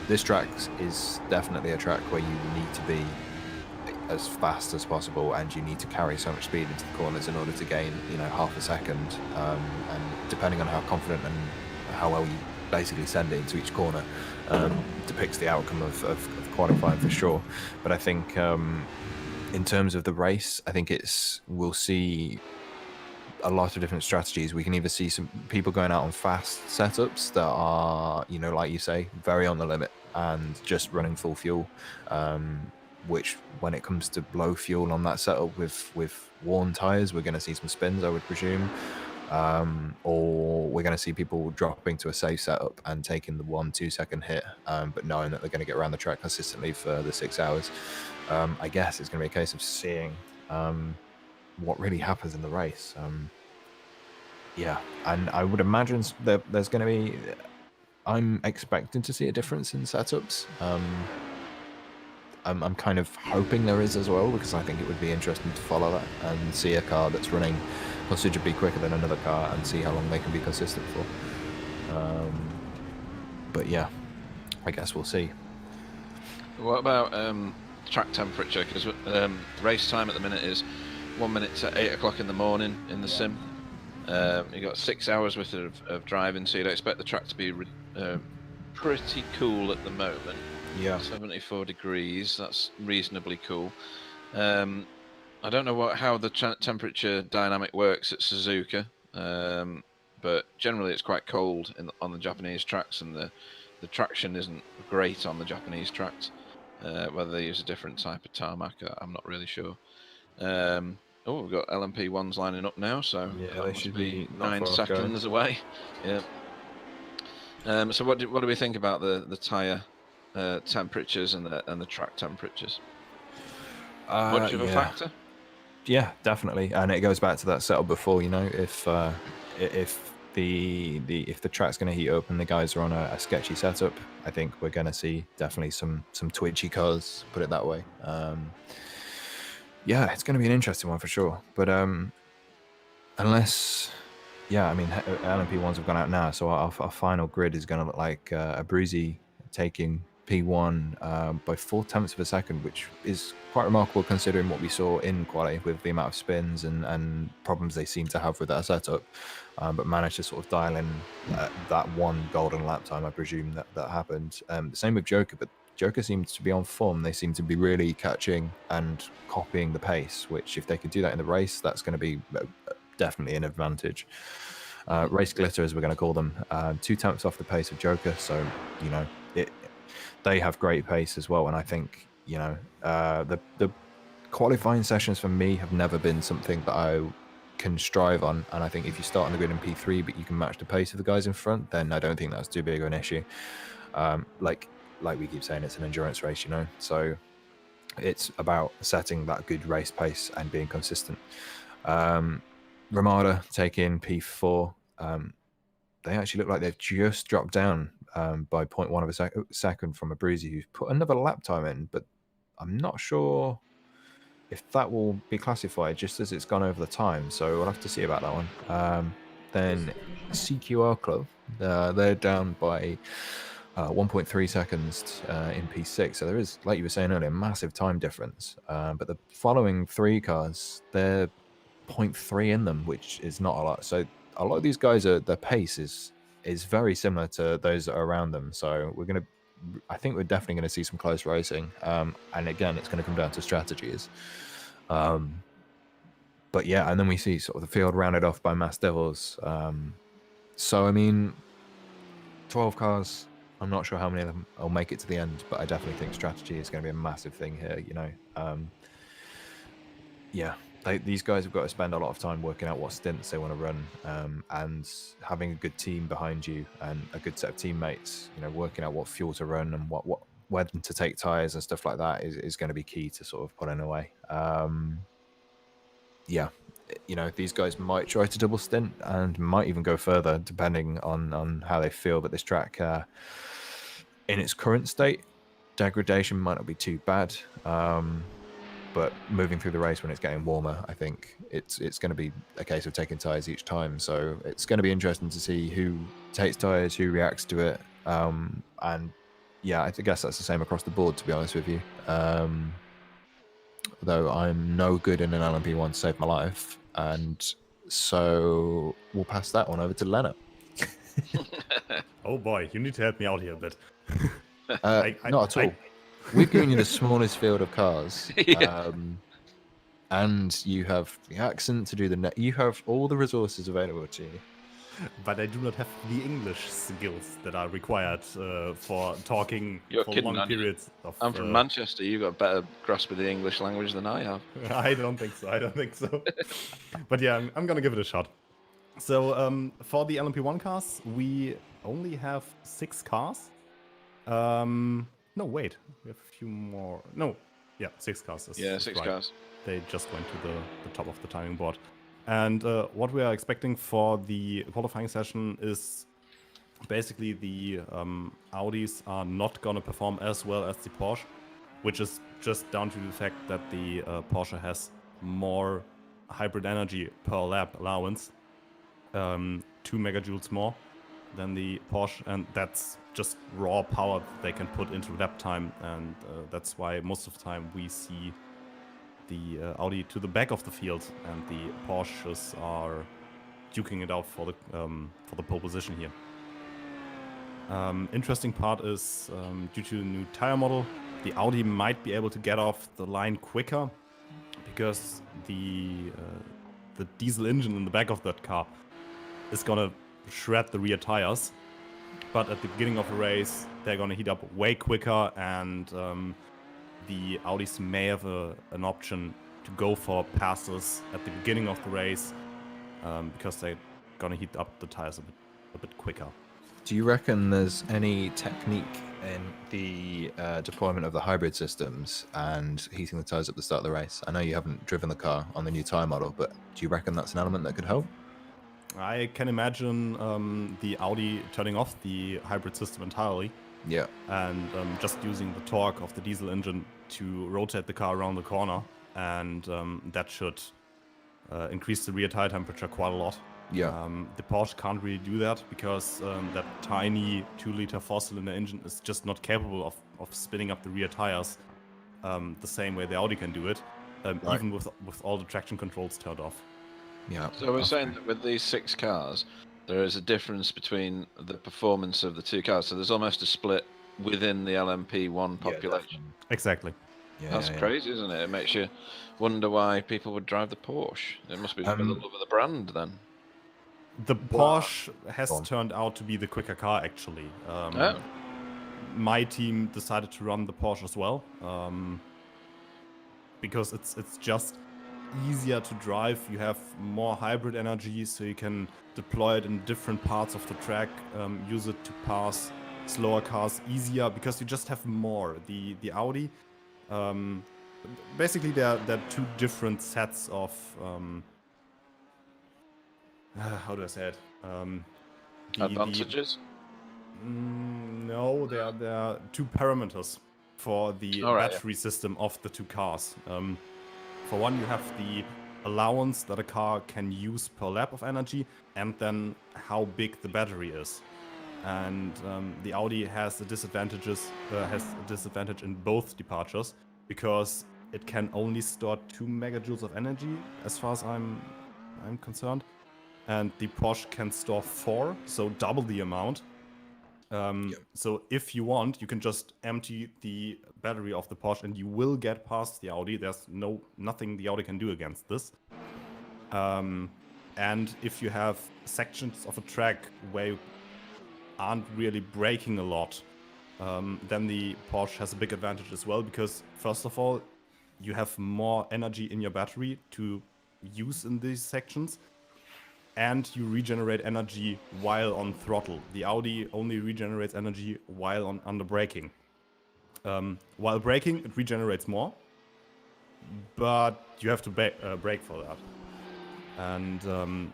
this track is definitely a track where you need to be as fast as possible, and you need to carry so much speed into the corners in order to gain, you know, half a second. And depending on how confident and how well you basically send it into each corner, depicts the outcome of qualifying for sure. But I think in terms of the race, I think we'll see a lot of different strategies. We can either see some people going out on fast setups that are, you know, like you say, very on the limit and just running full fuel, which when it comes to low fuel on that setup with worn tires, we're going to see some spins, I would presume, or we're going to see people dropping to a safe setup and taking the 1-2 second hit, but knowing that they're going to get around the track consistently for the 6 hours. I guess it's going to be a case of seeing what really happens in the race. Yeah, and I would imagine there's going to be, I'm expecting to see a difference in setups. I'm kind of hoping there is as well, because I think it would be interesting to follow that and see a car that's running considerably quicker than another car and see how long they can be consistent for. But yeah, I guess we'll see. What about track temperature? Because race time at the minute is 1 minute to 8 o'clock in the morning in the sim. You got 6 hours worth of driving, so you'd expect the track to be pretty cool at the moment. Yeah, 74 degrees. That's reasonably cool. I don't know how the temperature dynamic works at Suzuka, but generally it's quite cold on the Japanese tracks, and the traction isn't great on the Japanese tracks. Whether they use a different type of tarmac, I'm not really sure. Oh, we've got LMP1s lining up now, so yeah, they should be 9 seconds away. Yeah. So what do we think about the tyre temperatures and the track temperatures? Much of a factor? Yeah, definitely, and it goes back to that setup before. You know, if the track's going to heat up and the guys are on a sketchy setup, I think we're going to see definitely some twitchy cars, put it that way. Yeah, it's going to be an interesting one for sure. But unless, yeah, I mean, LMP1s have gone out now, so our final grid is going to look like a Bruzy taking P1 by 0.4 of a second, which is quite remarkable considering what we saw in quali with the amount of spins and problems they seem to have with that setup, but managed to sort of dial in that one golden lap time, I presume that happened. Same with Joker, but Joker seems to be on form. They seem to be really catching and copying the pace, which if they could do that in the race, that's going to be definitely an advantage. Race glitter, as we're going to call them, 0.2 off the pace of Joker, so, you know, they have great pace as well. And I think, you know, the qualifying sessions for me have never been something that I can strive on. And I think if you start on the grid in P3, but you can match the pace of the guys in front, then I don't think that's too big of an issue. Like we keep saying, it's an endurance race, you know, so it's about setting that good race pace and being consistent. Ramada taking P4. They actually look like they've just dropped down by 0.1 of a second from a Bruzy who's put another lap time in, but I'm not sure if that will be classified just as it's gone over the time, so we'll have to see about that one. Then CQR Club, they're down by 1.3 seconds in P6, so there is, like you were saying earlier, a massive time difference, but the following 3 cars, they're 0.3 in them, which is not a lot. So a lot of these guys, their pace is very similar to those that are around them. So I think we're definitely going to see some close racing. And again, it's going to come down to strategies. But yeah, and then we see sort of the field rounded off by Mass Devils. So I mean, 12 cars, 12 cars I'm not sure how many of them will make it to the end, but I definitely think strategy is going to be a massive thing here. Yeah, these guys have got to spend a lot of time working out what stints they want to run, and having a good team behind you and a good set of teammates. Working out what fuel to run and when to take tires and stuff like that is going to be key to sort of pulling away. Yeah, these guys might try to double stint and might even go further, depending on how they feel. But this track, in its current state, degradation might not be too bad. But moving through the race when it's getting warmer, I think it's going to be a case of taking tires each time. So it's going to be interesting to see who takes tires, who reacts to it. And yeah, I guess that's the same across the board, to be honest with you. Though I'm no good in an LMP1 to save my life. And so we'll pass that one over to Lennart. Oh boy, you need to help me out here a bit. Not at all. We've given you the smallest field of cars, and you have the accent to do you have all the resources available to you. But I do not have the English skills that are required for talking for long periods. I'm from Manchester. You've got a better grasp of the English language than I have. I don't think so. But yeah, I'm gonna give it a shot. So for the LMP1 cars, we only have 6 cars. No, wait. We have a few more. No. Yeah, 6 cars. Six right. cars. They just went to the top of the timing board. And what we are expecting for the qualifying session is basically the Audis are not going to perform as well as the Porsche, which is just down to the fact that the Porsche has more hybrid energy per lap allowance, 2 megajoules more than the Porsche, and that's just raw power they can put into lap time, and that's why most of the time we see the Audi to the back of the field, and the Porsches are duking it out for the pole position here. Interesting part is due to the new tire model, the Audi might be able to get off the line quicker because the diesel engine in the back of that car is gonna shred the rear tires, but at the beginning of the race they're gonna heat up way quicker, and the Audis may have an option to go for passes at the beginning of the race because they're gonna heat up the tires a bit quicker. Do you reckon there's any technique in the deployment of the hybrid systems and heating the tires at the start of the race? I know you haven't driven the car on the new tire model, but do you reckon that's an element that could help? I can imagine the Audi turning off the hybrid system entirely. Yeah. And just using the torque of the diesel engine to rotate the car around the corner, and that should increase the rear tire temperature quite a lot. Yeah. The Porsche can't really do that because that tiny 2-liter 4-cylinder engine is just not capable of spinning up the rear tires the same way the Audi can do it, Right. even with all the traction controls turned off. Yeah. So we're saying that with these 6 cars, there is a difference between the performance of the 2 cars. So there's almost a split within the LMP1 population. Exactly. Yeah, That's crazy, isn't it? It makes you wonder why people would drive the Porsche. It must be for the love of the brand, then. The Porsche has turned out to be the quicker car, actually. My team decided to run the Porsche as well, because it's just easier to drive. You have more hybrid energy, so you can deploy it in different parts of the track, use it to pass slower cars easier, because you just have more. The Audi, basically there are 2 different sets of how do I say it? Advantages? No, there are 2 parameters for the battery system of the 2 cars. For one, you have the allowance that a car can use per lap of energy, and then how big the battery is. And the Audi has a disadvantage in both departures, because it can only store 2 megajoules of energy, as far as I'm concerned, and the Porsche can store 4, so double the amount. So if you want, you can just empty the battery of the Porsche and you will get past the Audi. There's nothing the Audi can do against this. And if you have sections of a track where you aren't really braking a lot, then the Porsche has a big advantage as well, because first of all, you have more energy in your battery to use in these sections, and you regenerate energy while on throttle. The Audi only regenerates energy while under braking. While braking, it regenerates more, but you have to brake for that. And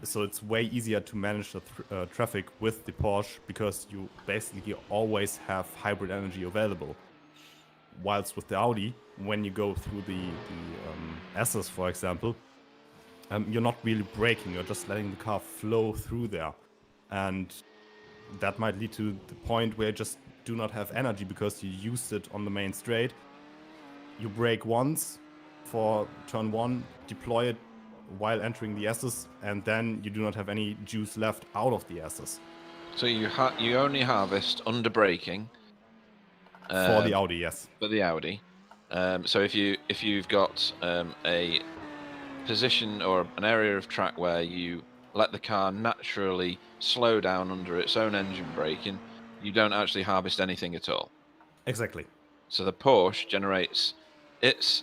so it's way easier to manage the traffic with the Porsche, because you basically always have hybrid energy available. Whilst with the Audi, when you go through the S's, for example, you're not really braking, you're just letting the car flow through there. And that might lead to the point where you just do not have energy because you used it on the main straight. You brake once for turn 1, deploy it while entering the S's, and then you do not have any juice left out of the S's. So you only harvest under braking for the Audi, yes. For the Audi. So if you've got a position or an area of track where you let the car naturally slow down under its own engine braking, you don't actually harvest anything at all. Exactly. So the Porsche generates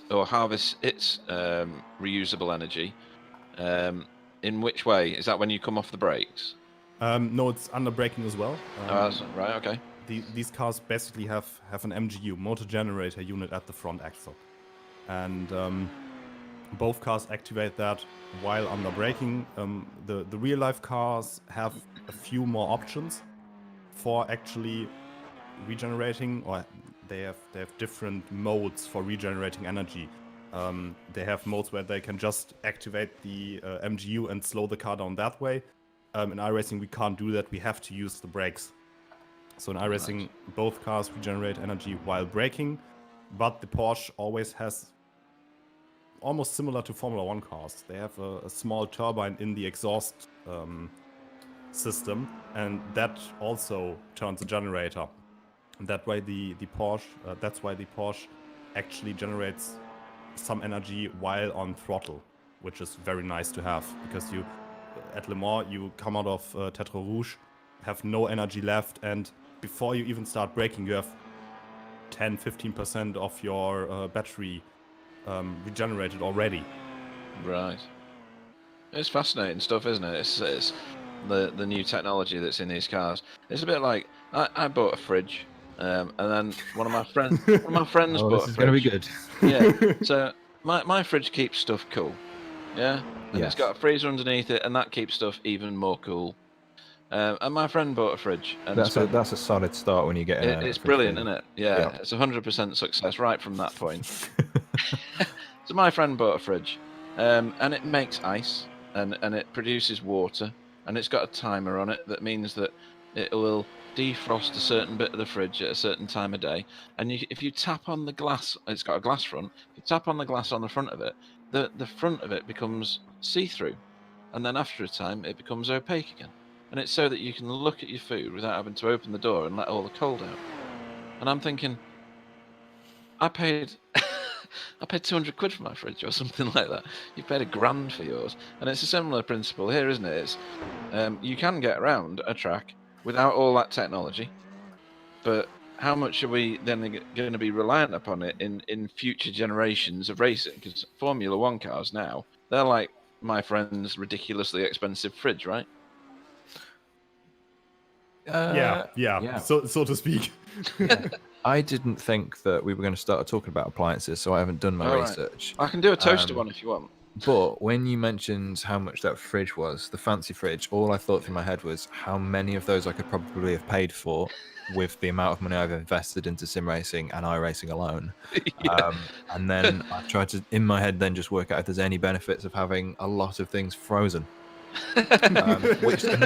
harvests its reusable energy. In which way? Is that when you come off the brakes? No, it's under braking as well. That's right. Okay. These cars basically have an MGU, motor generator unit, at the front axle, and both cars activate that while under braking. The real life cars have a few more options for actually regenerating, or they have different modes for regenerating energy. They have modes where they can just activate the MGU and slow the car down that way. In iRacing, we can't do that. We have to use the brakes. So in iRacing, both cars regenerate energy while braking, but the Porsche always has, almost similar to Formula 1 cars, they have a small turbine in the exhaust system, and that also turns a generator. And that way the Porsche, that's why the Porsche actually generates some energy while on throttle, which is very nice to have, because you at Le Mans you come out of Tetra Rouge, have no energy left, and before you even start braking, you have 10-15% of your battery regenerated already. Right. It's fascinating stuff, isn't it? It's the new technology that's in these cars. It's a bit like I bought a fridge. And then one of my friends Oh, bought this a is going to be fridge. good. Yeah. So my fridge keeps stuff cool. Yeah. And Yes. it's got a freezer underneath it, and that keeps stuff even more cool. And my friend bought a fridge. And That's a solid start when you get. It's brilliant, isn't it? Yeah. It's 100% success right from that point. So my friend bought a fridge, and it makes ice, and it produces water, and it's got a timer on it that means that it will defrost a certain bit of the fridge at a certain time of day. And if you tap on the glass, it's got a glass front. If you tap on the glass on the front of it, the front of it becomes see-through, and then after a time it becomes opaque again. And it's so that you can look at your food without having to open the door and let all the cold out. And I'm thinking, I paid 200 quid for my fridge or something like that. You paid £1,000 for yours. And it's a similar principle here, isn't it? It's, you can get around a track without all that technology, but how much are we then going to be reliant upon it in future generations of racing? Because Formula 1 cars now, they're like my friend's ridiculously expensive fridge, right? Yeah. So to speak. I didn't think that we were going to start talking about appliances, so I haven't done my research. I can do a toaster one if you want. But when you mentioned how much that fridge was, the fancy fridge, all I thought through my head was how many of those I could probably have paid for with the amount of money I've invested into sim racing and iRacing alone. And then I've tried to, in my head, then just work out if there's any benefits of having a lot of things frozen. Which in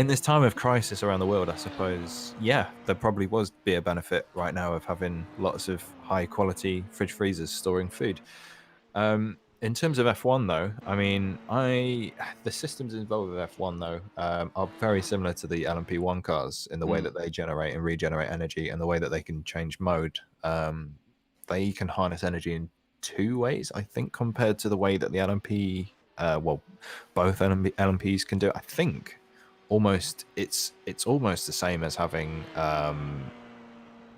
this time of crisis around the world, I suppose, yeah, there probably was be a benefit right now of having lots of high quality fridge freezers storing food. In terms of F1 though, I mean, the systems involved with F1 though are very similar to the LMP1 cars in the way that they generate and regenerate energy, and the way that they can change mode. They can harness energy in 2 ways, I think, compared to the way that the LMP, both LMPs can do it. I think almost it's almost the same as having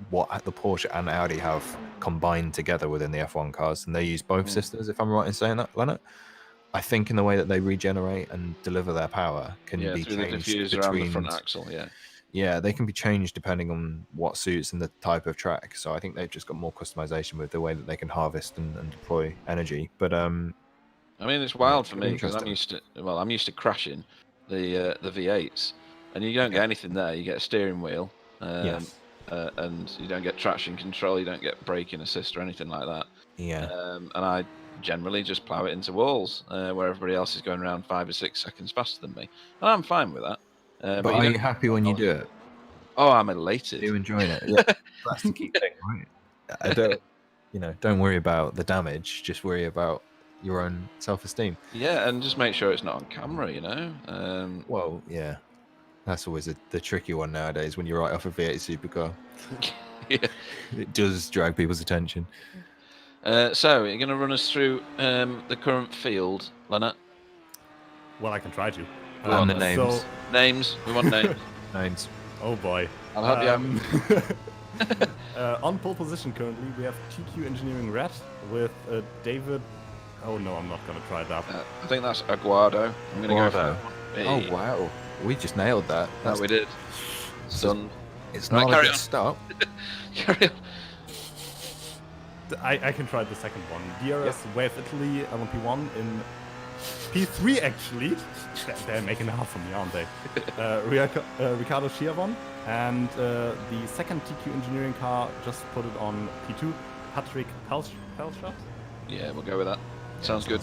what the Porsche and Audi have combined together within the F1 cars, and they use both systems. If I'm right in saying that, Leonard, I think in the way that they regenerate and deliver their power can be through the changed diffuser between and the front axle. Yeah, they can be changed depending on what suits and the type of track. So I think they've just got more customization with the way that they can harvest and deploy energy. But I mean, it's wild for me because I'm used to crashing the V8s, and you don't get anything there. You get a steering wheel, yes, and you don't get traction control. You don't get braking assist or anything like that. yeah. And I generally just plow it into walls where everybody else is going around 5 or 6 seconds faster than me, and I'm fine with that. But are you happy when you do it? Oh, I'm elated. Are you enjoying it? Yeah, that's the key thing, right? I don't worry about the damage. Just worry about your own self-esteem. Yeah, and just make sure it's not on camera. Well, yeah, that's always the tricky one nowadays when you're right off a V8 supercar. Yeah, it does drag people's attention. So, you're going to run us through the current field, Leonard? Well, I can try to. And the names. So... Names. We want names. Names. Oh boy. I'll help you out. On pole position currently, we have TQ Engineering Red with David. Oh no, I'm not going to try that. I think that's Aguado. I'm going to go for that. Oh wow, we just nailed that. That we did. Done. It's not a good start. Carry on. I can try the second one. DRS Wave Italy LMP1 in P3 actually. They're making it hard for me, aren't they? Ricardo Schiavon. And the second TQ Engineering car just put it on P2. Patrick Pelshot. Yeah, we'll go with that. Sounds good.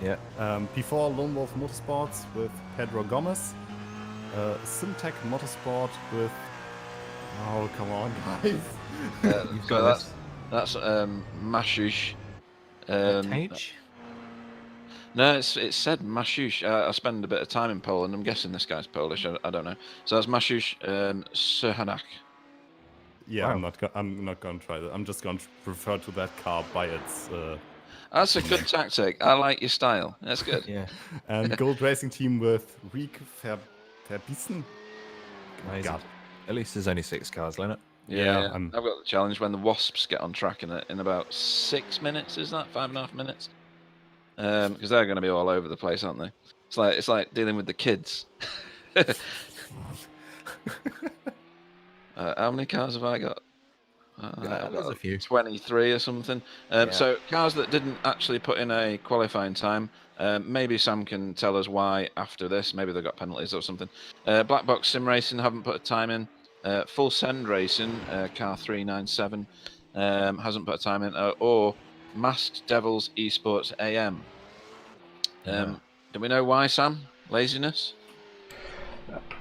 Yeah. P4 Lone Wolf Motorsports with Pedro Gomez. Simtech Motorsport with... Oh, come on, guys. You've got that's Mashush. H? No, it said Mashush. I spend a bit of time in Poland. I'm guessing this guy's Polish. I don't know. So that's Mashush Serhanak. Yeah, Wow. I'm not going to try that. I'm just going to refer to that car by its... That's a good tactic. I like your style. That's good. Yeah. And Gold Racing Team with Riek Verbiesen. God. At least there's only 6 cars, Leonard. Yeah, I've got the challenge when the Wasps get on track in about 6 minutes. Is that 5.5 minutes? Because they're going to be all over the place, aren't they? It's like dealing with the kids. How many cars have I got? There's a few. 23 or something. So cars that didn't actually put in a qualifying time. Maybe Sam can tell us why after this. Maybe they got penalties or something. Black Box Sim Racing haven't put a time in. Full Send Racing, car 397, hasn't put a time in. Or Masked Devils Esports AM. Do we know why, Sam? Laziness?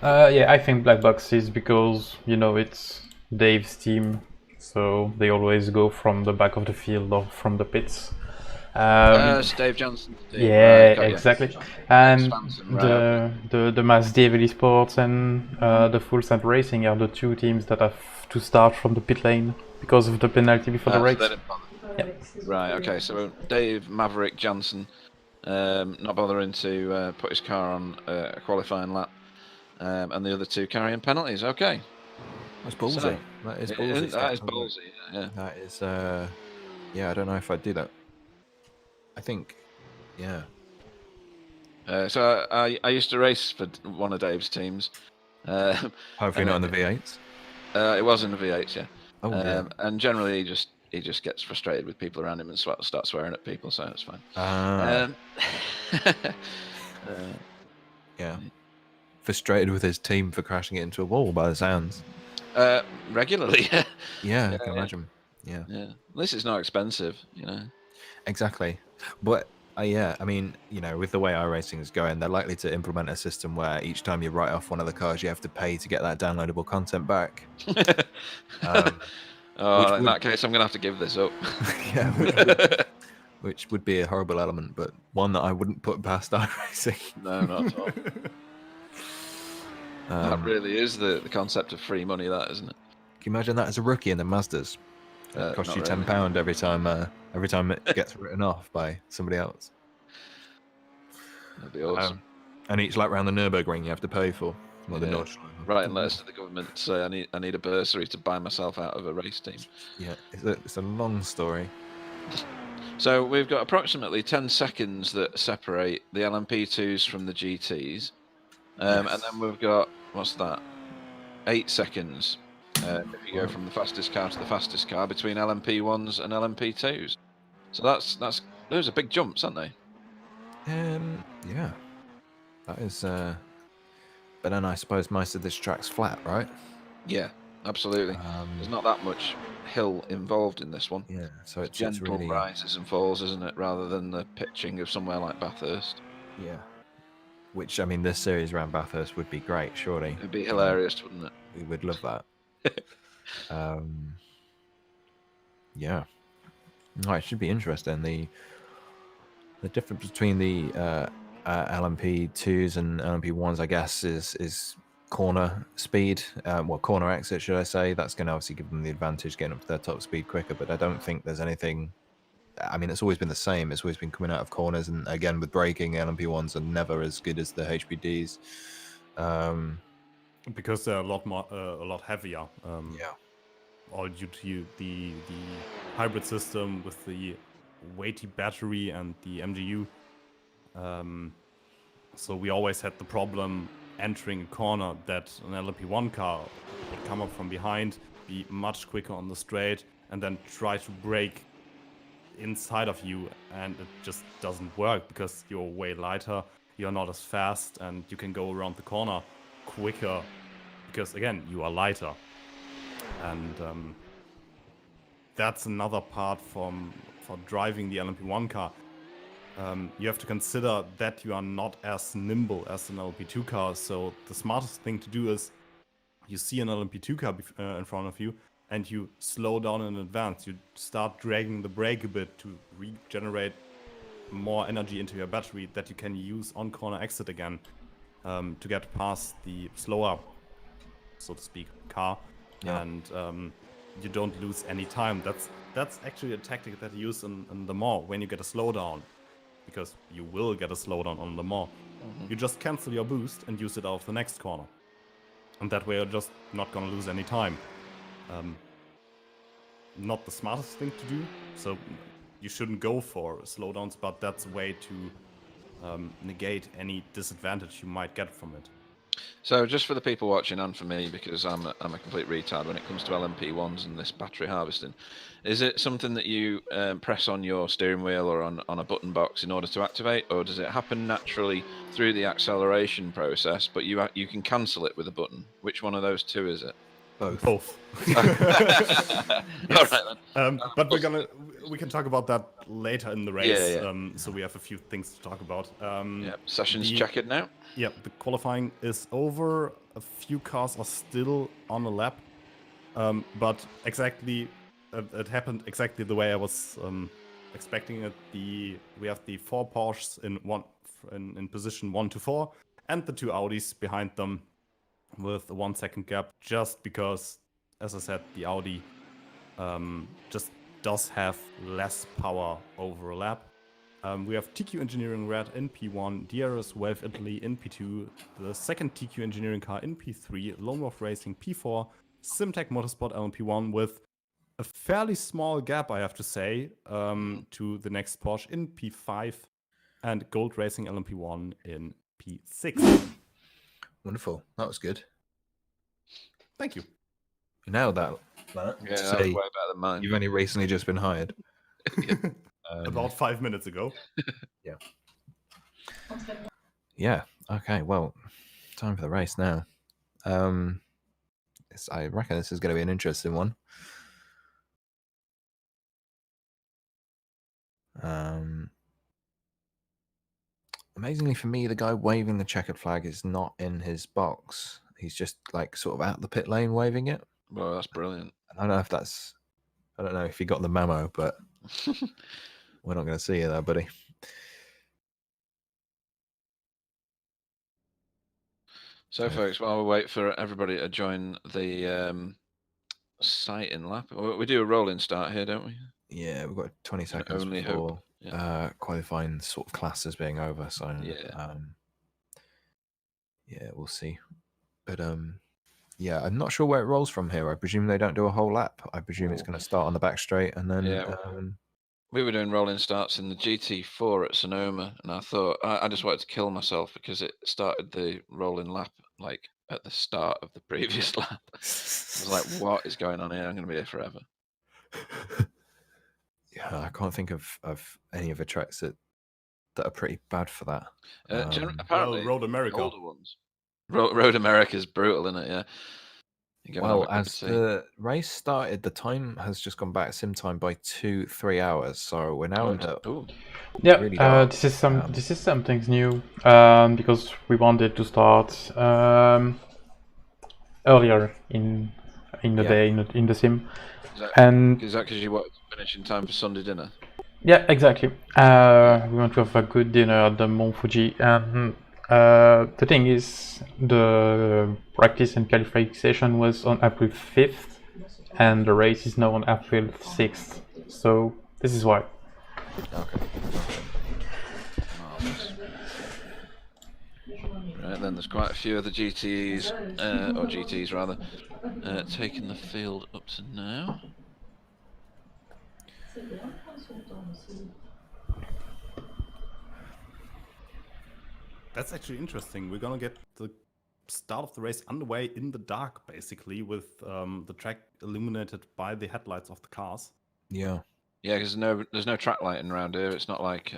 Yeah, I think Black Box is because, it's Dave's team, so they always go from the back of the field or from the pits. It's Dave Johnson. Yeah, exactly. And right. the Mass Devil Esports and the Full Send Racing are the 2 teams that have to start from the pit lane because of the penalty before the race. Yeah. Right, okay, so Dave Maverick Johnson not bothering to put his car on a qualifying lap, and the other 2 carrying penalties. Okay. That's ballsy. So, that is ballsy. That is ballsy, yeah. That is, I don't know if I'd do that. I think, yeah. So I used to race for one of Dave's teams. Hopefully not in the V8s. It was in the V8s, yeah. Oh, yeah. And generally he just gets frustrated with people around him and starts swearing at people, so it's fine. Yeah. Frustrated with his team for crashing it into a wall by the sounds. Regularly. Yeah, I can imagine. Yeah. At least it's not expensive, Exactly. But I mean, with the way iRacing is going, they're likely to implement a system where each time you write off one of the cars, you have to pay to get that downloadable content back. In that case, I'm going to have to give this up. Yeah, which would be a horrible element, but one that I wouldn't put past iRacing. No, not at all. That really is the concept of free money, that, isn't it? Can you imagine that as a rookie in the Mazdas? It costs you £10 every time it gets written off by somebody else. That'd be awesome. And each lap round the Nürburgring you have to pay for. Well, the Nordschleife. Writing letters to the government to say I need a bursary to buy myself out of a race team. Yeah, it's a long story. So we've got approximately 10 seconds that separate the LMP2s from the GTs. And then we've got, what's that? 8 seconds if you go from the fastest car to the fastest car between LMP1s and LMP2s. So those are big jumps, aren't they? Yeah. That is but then I suppose most of this track's flat, right? Yeah, absolutely. There's not that much hill involved in this one. Yeah, so it's gentle really rises and falls, isn't it, rather than the pitching of somewhere like Bathurst. Yeah. Which, I mean, this series around Bathurst would be great, surely. It'd be hilarious, wouldn't it? We would love that. Yeah. Oh, it should be interesting. The difference between the LMP2s and LMP1s, I guess, is corner speed. Well, corner exit, should I say. That's going to obviously give them the advantage getting up to their top speed quicker, but I don't think there's anything... I mean, it's always been the same. It's always been coming out of corners, and again, with braking, LMP1s are never as good as the HPDs. Because they're a lot heavier. Yeah. All due to the hybrid system with the weighty battery and the MGU. So we always had the problem entering a corner that an LMP1 car would come up from behind, be much quicker on the straight, and then try to brake inside of you, and it just doesn't work because you're way lighter, you're not as fast, and you can go around the corner quicker because, again, you are lighter. And that's another part for driving the LMP1 car. You have to consider that you are not as nimble as an LMP2 car, so the smartest thing to do is you see an LMP2 car in front of you, and you slow down in advance. You start dragging the brake a bit to regenerate more energy into your battery that you can use on corner exit again to get past the slower, so to speak, car. Yeah. And you don't lose any time. That's actually a tactic that you use in Le Mans when you get a slowdown, because you will get a slowdown on Le Mans. You just cancel your boost and use it out of the next corner. And that way you're just not going to lose any time. Not the smartest thing to do, so you shouldn't go for slowdowns, but that's a way to negate any disadvantage you might get from it. So just for the people watching and for me, because I'm a complete retard when it comes to LMP1s and this battery harvesting, is it something that you press on your steering wheel or on a button box in order to activate, or does it happen naturally through the acceleration process, but you can cancel it with a button? Which one of those two is it? Both. All right then. But we can talk about that later in the race. Yeah. So we have a few things to talk about. Session's checkered now. Yeah, the qualifying is over. A few cars are still on a lap, but exactly it happened exactly the way I was expecting it. We have the 4 Porsches in position 1 to 4, and the 2 Audis behind them, with a 1 second gap, just because, as I said, the Audi just does have less power over a lap. We have TQ Engineering Red in P1, DRS Wave Italy in P2, the second TQ Engineering car in P3, Lone Wolf Racing P4, Simtech Motorsport LMP1 with a fairly small gap, I have to say, to the next Porsche in P5, and Gold Racing LMP1 in P6. Wonderful. That was good. Thank you. You nailed that. Yeah, that was way better than mine. You've only recently just been hired. About 5 minutes ago. Yeah. Yeah. Okay. Well, time for the race now. I reckon this is going to be an interesting one. Amazingly for me, the guy waving the checkered flag is not in his box. He's just like sort of out the pit lane waving it. Well, that's brilliant. I don't know if he got the memo, but we're not going to see you there, buddy. So, folks, while we wait for everybody to join the sighting lap, we do a rolling start here, don't we? Yeah, we've got 20 seconds Only before hope. qualifying sort of classes being over. So, yeah, we'll see. But yeah, I'm not sure where it rolls from here. I presume they don't do a whole lap. I presume it's going to start on the back straight and then. Yeah. We were doing rolling starts in the GT4 at Sonoma, and I thought I just wanted to kill myself because it started the rolling lap like at the start of the previous lap. I was like, "What is going on here? I'm going to be here forever." Yeah, I can't think of any of the tracks that are pretty bad for that. Apparently, Road America. Older ones. Road America is brutal, isn't it? Yeah. Well, as the race started, the time has just gone back sim time by 2-3 hours. So we're now into yeah. really dark. This is something new because we wanted to start earlier in the day in the sim. Is that because you want to finish in time for Sunday dinner? Yeah, exactly. We want to have a good dinner at the Mont Fuji, and the thing is, the practice and qualifying session was on April 5th, and the race is now on April 6th. So this is why. Okay. Right, then there's quite a few of the GTs, or GTs rather, taking the field up to now. That's actually interesting. We're gonna get the start of the race underway in the dark, basically, with the track illuminated by the headlights of the cars. Yeah. Yeah, because there's no track lighting around here. It's not like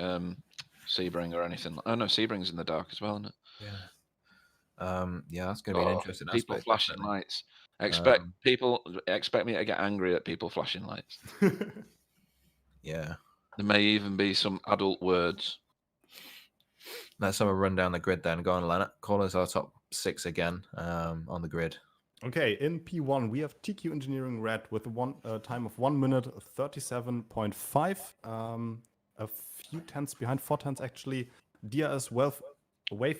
Sebring or anything. Oh no, Sebring's in the dark as well, isn't it? Yeah. Yeah, that's going to be an interesting people aspect. Flashing lights. Expect me to get angry at people flashing lights. Yeah. There may even be some adult words. Let's have a run down the grid then. Go on, Lennart. Call us our top 6 again on the grid. Okay, in P1 we have TQ Engineering Red with a time of 1 minute 37.5. A few tenths behind, 4 tenths actually. DRS Wave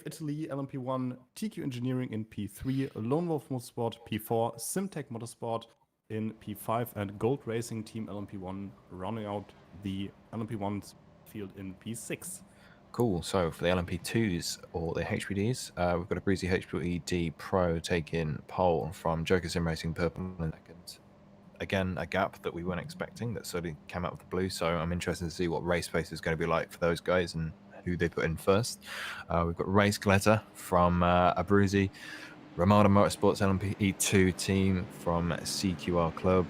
Italy LMP1, TQ Engineering in P3, Lone Wolf Motorsport P4, Simtech Motorsport in P5, and Gold Racing Team LMP1 rounding out the LMP1's field in P6. Cool. So for the LMP2s or the HPDs, we've got a Breezy HPD Pro taking pole from Joker Sim Racing Purple in second. Again, a gap that we weren't expecting that sort of came out of the blue. So I'm interested to see what race pace is going to be like for those guys and who they put in first. We've got Race Glitter from Abruzzi, Ramada Motorsports LMP2 team from CQR Club,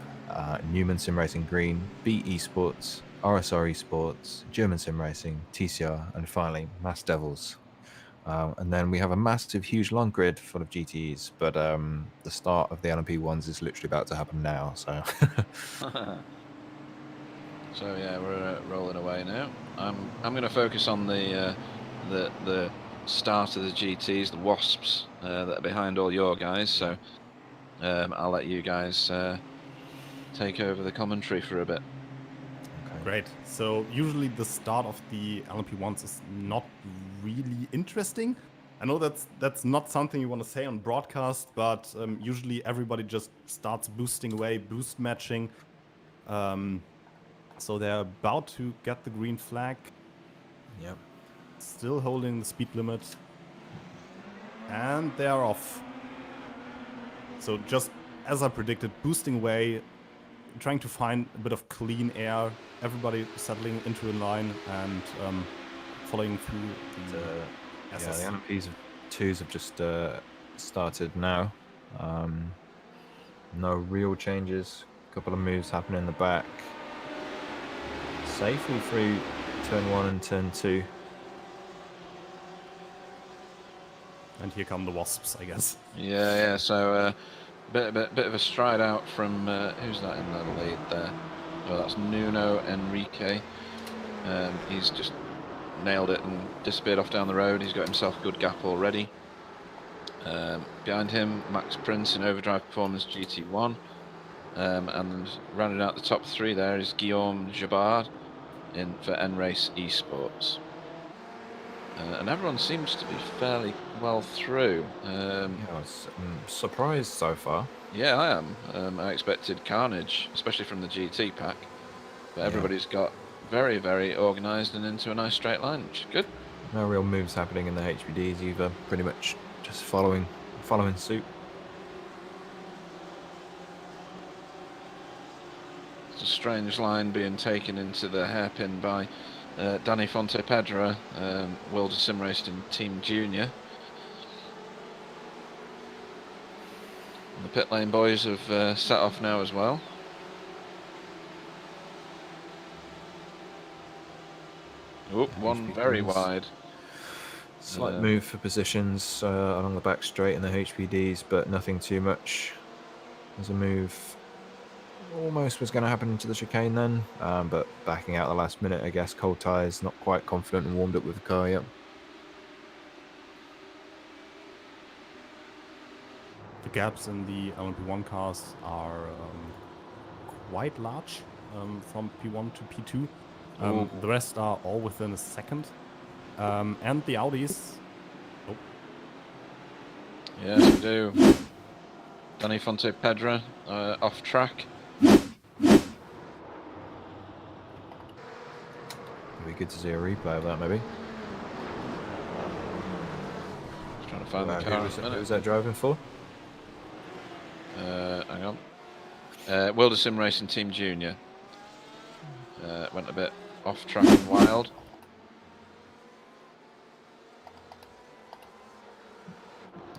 Newman Sim Racing Green, B Esports, RSR Esports, German Sim Racing, TCR, and finally Mass Devils. And then we have a massive, huge long grid full of GTEs, but the start of the LMP1s is literally about to happen now. So, so yeah, we're rolling away now. I'm going to focus on the start of the GTs, the Wasps that are behind all your guys. So I'll let you guys take over the commentary for a bit. Great. So usually the start of the LMP1s is not really interesting. I know that's not something you want to say on broadcast, but usually everybody just starts boosting away, boost matching. So they're about to get the green flag. Yep. Still holding the speed limit. And they are off. So just as I predicted, boosting away, trying to find a bit of clean air, everybody settling into a line and following through the SS. Yeah, the LMP2s have just started now. No real changes. A couple of moves happening in the back. Safely through turn 1 and turn 2. And here come the Wasps, I guess. Yeah. So bit of a stride out from who's that in the lead there? Oh, that's Nuno Enrique. He's just nailed it and disappeared off down the road. He's got himself a good gap already. Behind him, Max Prince in Overdrive Performance GT1. And rounding out the top 3 there is Guillaume Jabard for N-Race Esports. And everyone seems to be fairly well through. Yeah, I was surprised so far. Yeah, I am. I expected carnage, especially from the GT pack. But everybody's got very, very organised and into a nice straight line, which is good. No real moves happening in the HPDs either. Pretty much just following following suit. It's a strange line being taken into the hairpin by Danny Fontepedra, World of Sim Racing Team Junior. The pit lane boys have set off now as well. Oop, one very wide. Slight move for positions along the back straight in the HPDs, but nothing too much. There's a move almost was going to happen into the chicane then, but backing out the last minute, I guess. Cold tyres, not quite confident and warmed up with the car yet. The gaps in the LMP1 cars are quite large from P1 to P2. The rest are all within a second. And the Audis... Oh. Yes, we do. Danny Fontepedra off track. It'd be good to see a replay of that, maybe. Just trying to find the car. Who was that driving for? Hang on. World of Sim Racing Team Junior. Went a bit off track and wild.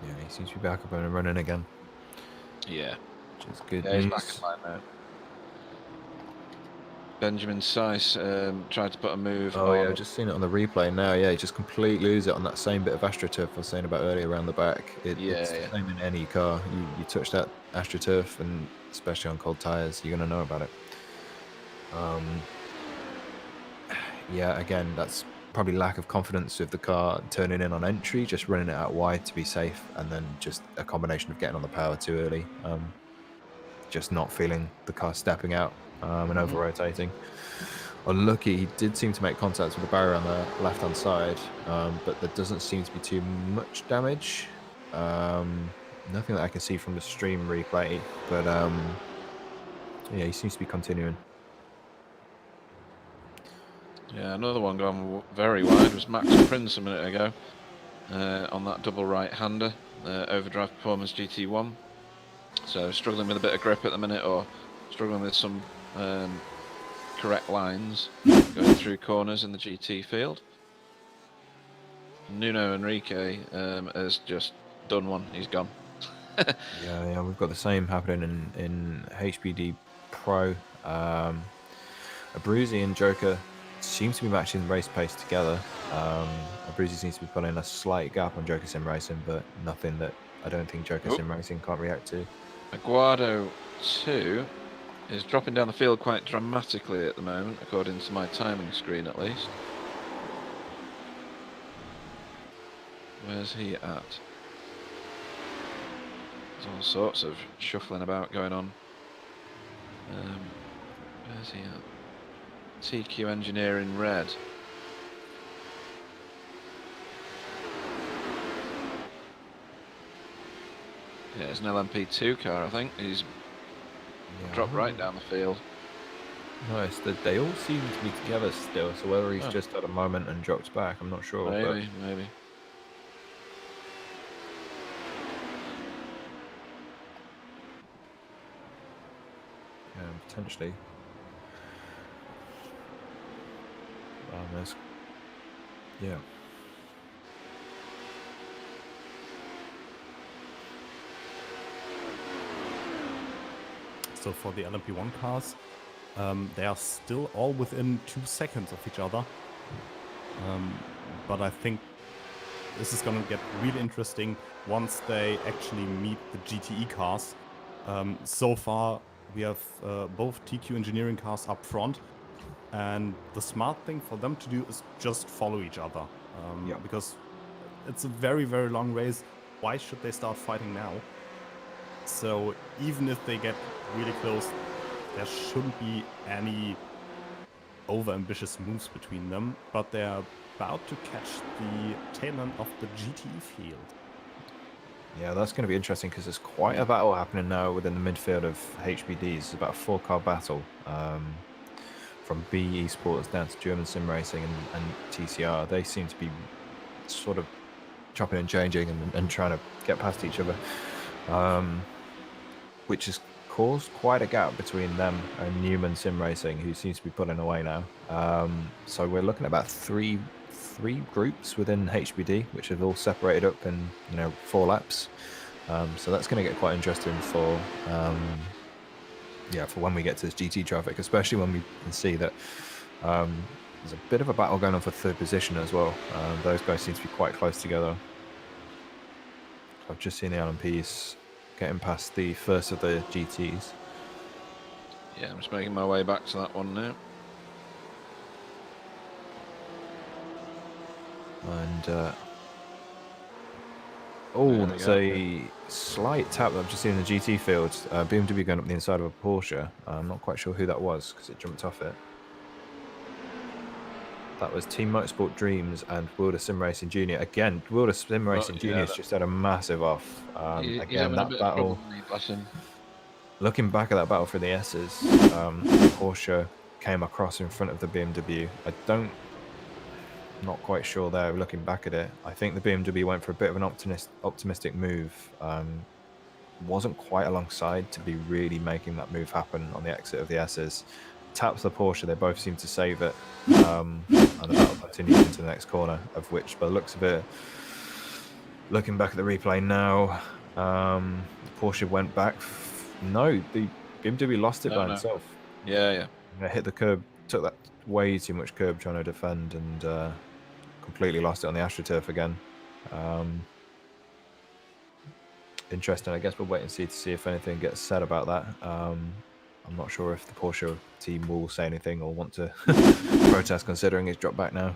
Yeah, he seems to be back up and running again. Yeah. Which is good He's news. back in line now. Benjamin Seiss tried to put a move Oh on. yeah, I've just seen it on the replay now. Yeah, he just completely lose it on that same bit of AstroTurf I was saying about earlier around the back. It's the same in any car. You touch that AstroTurf, and especially on cold tyres, you're going to know about it. Yeah, again, that's probably lack of confidence with the car turning in on entry, just running it out wide to be safe, and then just a combination of getting on the power too early. Just not feeling the car stepping out and over-rotating. Unlucky, he did seem to make contact with the barrier on the left-hand side, but there doesn't seem to be too much damage. Nothing that I can see from the stream replay, but yeah, he seems to be continuing. Yeah, another one gone very wide was Max Prince a minute ago on that double right-hander, Overdrive Performance GT1. So struggling with a bit of grip at the minute, or struggling with some correct lines going through corners in the GT field. Nuno Enrique has just done one. He's gone. Yeah, we've got the same happening in HPD Pro. Abruzzi and Joker seems to be matching race pace together. Abruzzi seems to be putting a slight gap on Joker Sim Racing, but nothing that I don't think Joker Sim Racing can't react to. Aguado 2 is dropping down the field quite dramatically at the moment, according to my timing screen at least. Where's he at? There's all sorts of shuffling about going on. Where's he at? TQ Engineering red. Yeah, it's an LMP2 car, I think. He's dropped right down the field. Nice. They all seem to be together still, so whether he's just had a moment and dropped back, I'm not sure. Maybe. Yeah, potentially. Yeah. So for the LMP1 cars, they are still all within 2 seconds of each other. But I think this is going to get really interesting once they actually meet the GTE cars. So far, we have both TQ Engineering cars up front. And the smart thing for them to do is just follow each other. Because it's a very, very long race. Why should they start fighting now? So even if they get really close, there shouldn't be any over-ambitious moves between them. But they're about to catch the tail end of the GTE field. Yeah, that's going to be interesting because there's quite a battle happening now within the midfield of HBDs. It's about a 4-car battle. From B Esports down to German Sim Racing and TCR, they seem to be sort of chopping and changing and trying to get past each other, which has caused quite a gap between them and Newman Sim Racing, who seems to be pulling away now. So we're looking at about three groups within HBD, which have all separated up in 4 laps. So that's going to get quite interesting for when we get to this GT traffic, especially when we can see that there's a bit of a battle going on for 3rd position as well. Those guys seem to be quite close together. I've just seen the LMPs getting past the first of the GTs. Yeah, I'm just making my way back to that one now. And There it's we a slight tap that I've just seen in the GT fields. BMW going up the inside of a Porsche. I'm not quite sure who that was because it jumped off it. That was Team Motorsport Dreams and Wilder Sim Racing Jr. Again, Wilder Sim Racing Jr. has just had a massive off. Again, that battle. Looking back at that battle for the S's, Porsche came across in front of the BMW. Not quite sure there. Looking back at it, I think the BMW went for a bit of an optimistic move. Wasn't quite alongside to be really making that move happen on the exit of the S's. Taps the Porsche, they both seem to save it, and the battle continues into the next corner, of which, by the looks of it, looking back at the replay now, Porsche went back. No, the BMW lost it by himself. Yeah. Hit the curb, took that way too much curb trying to defend, and completely lost it on the AstroTurf again. Interesting. I guess we'll wait and see to see if anything gets said about that. I'm not sure if the Porsche team will say anything or want to protest, considering he's dropped back now.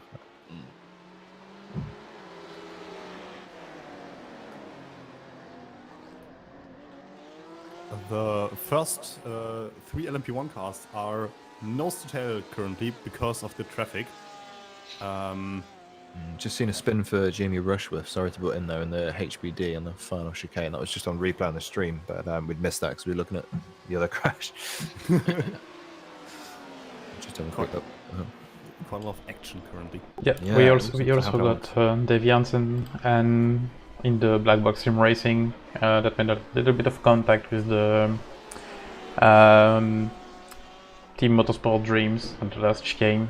The first 3 LMP1 cars are nose to tail currently because of the traffic. Just seen a spin for Jamie Rushworth, sorry to put in there, in the HBD on the final chicane. That was just on replay on the stream, but we'd missed that because we were looking at the other crash. Just have a quick look. Quite a lot of action currently. Yeah, we also got Dave Jansen and in the Black Box Sim Racing that made a little bit of contact with the Team Motorsport Dreams at the last chicane.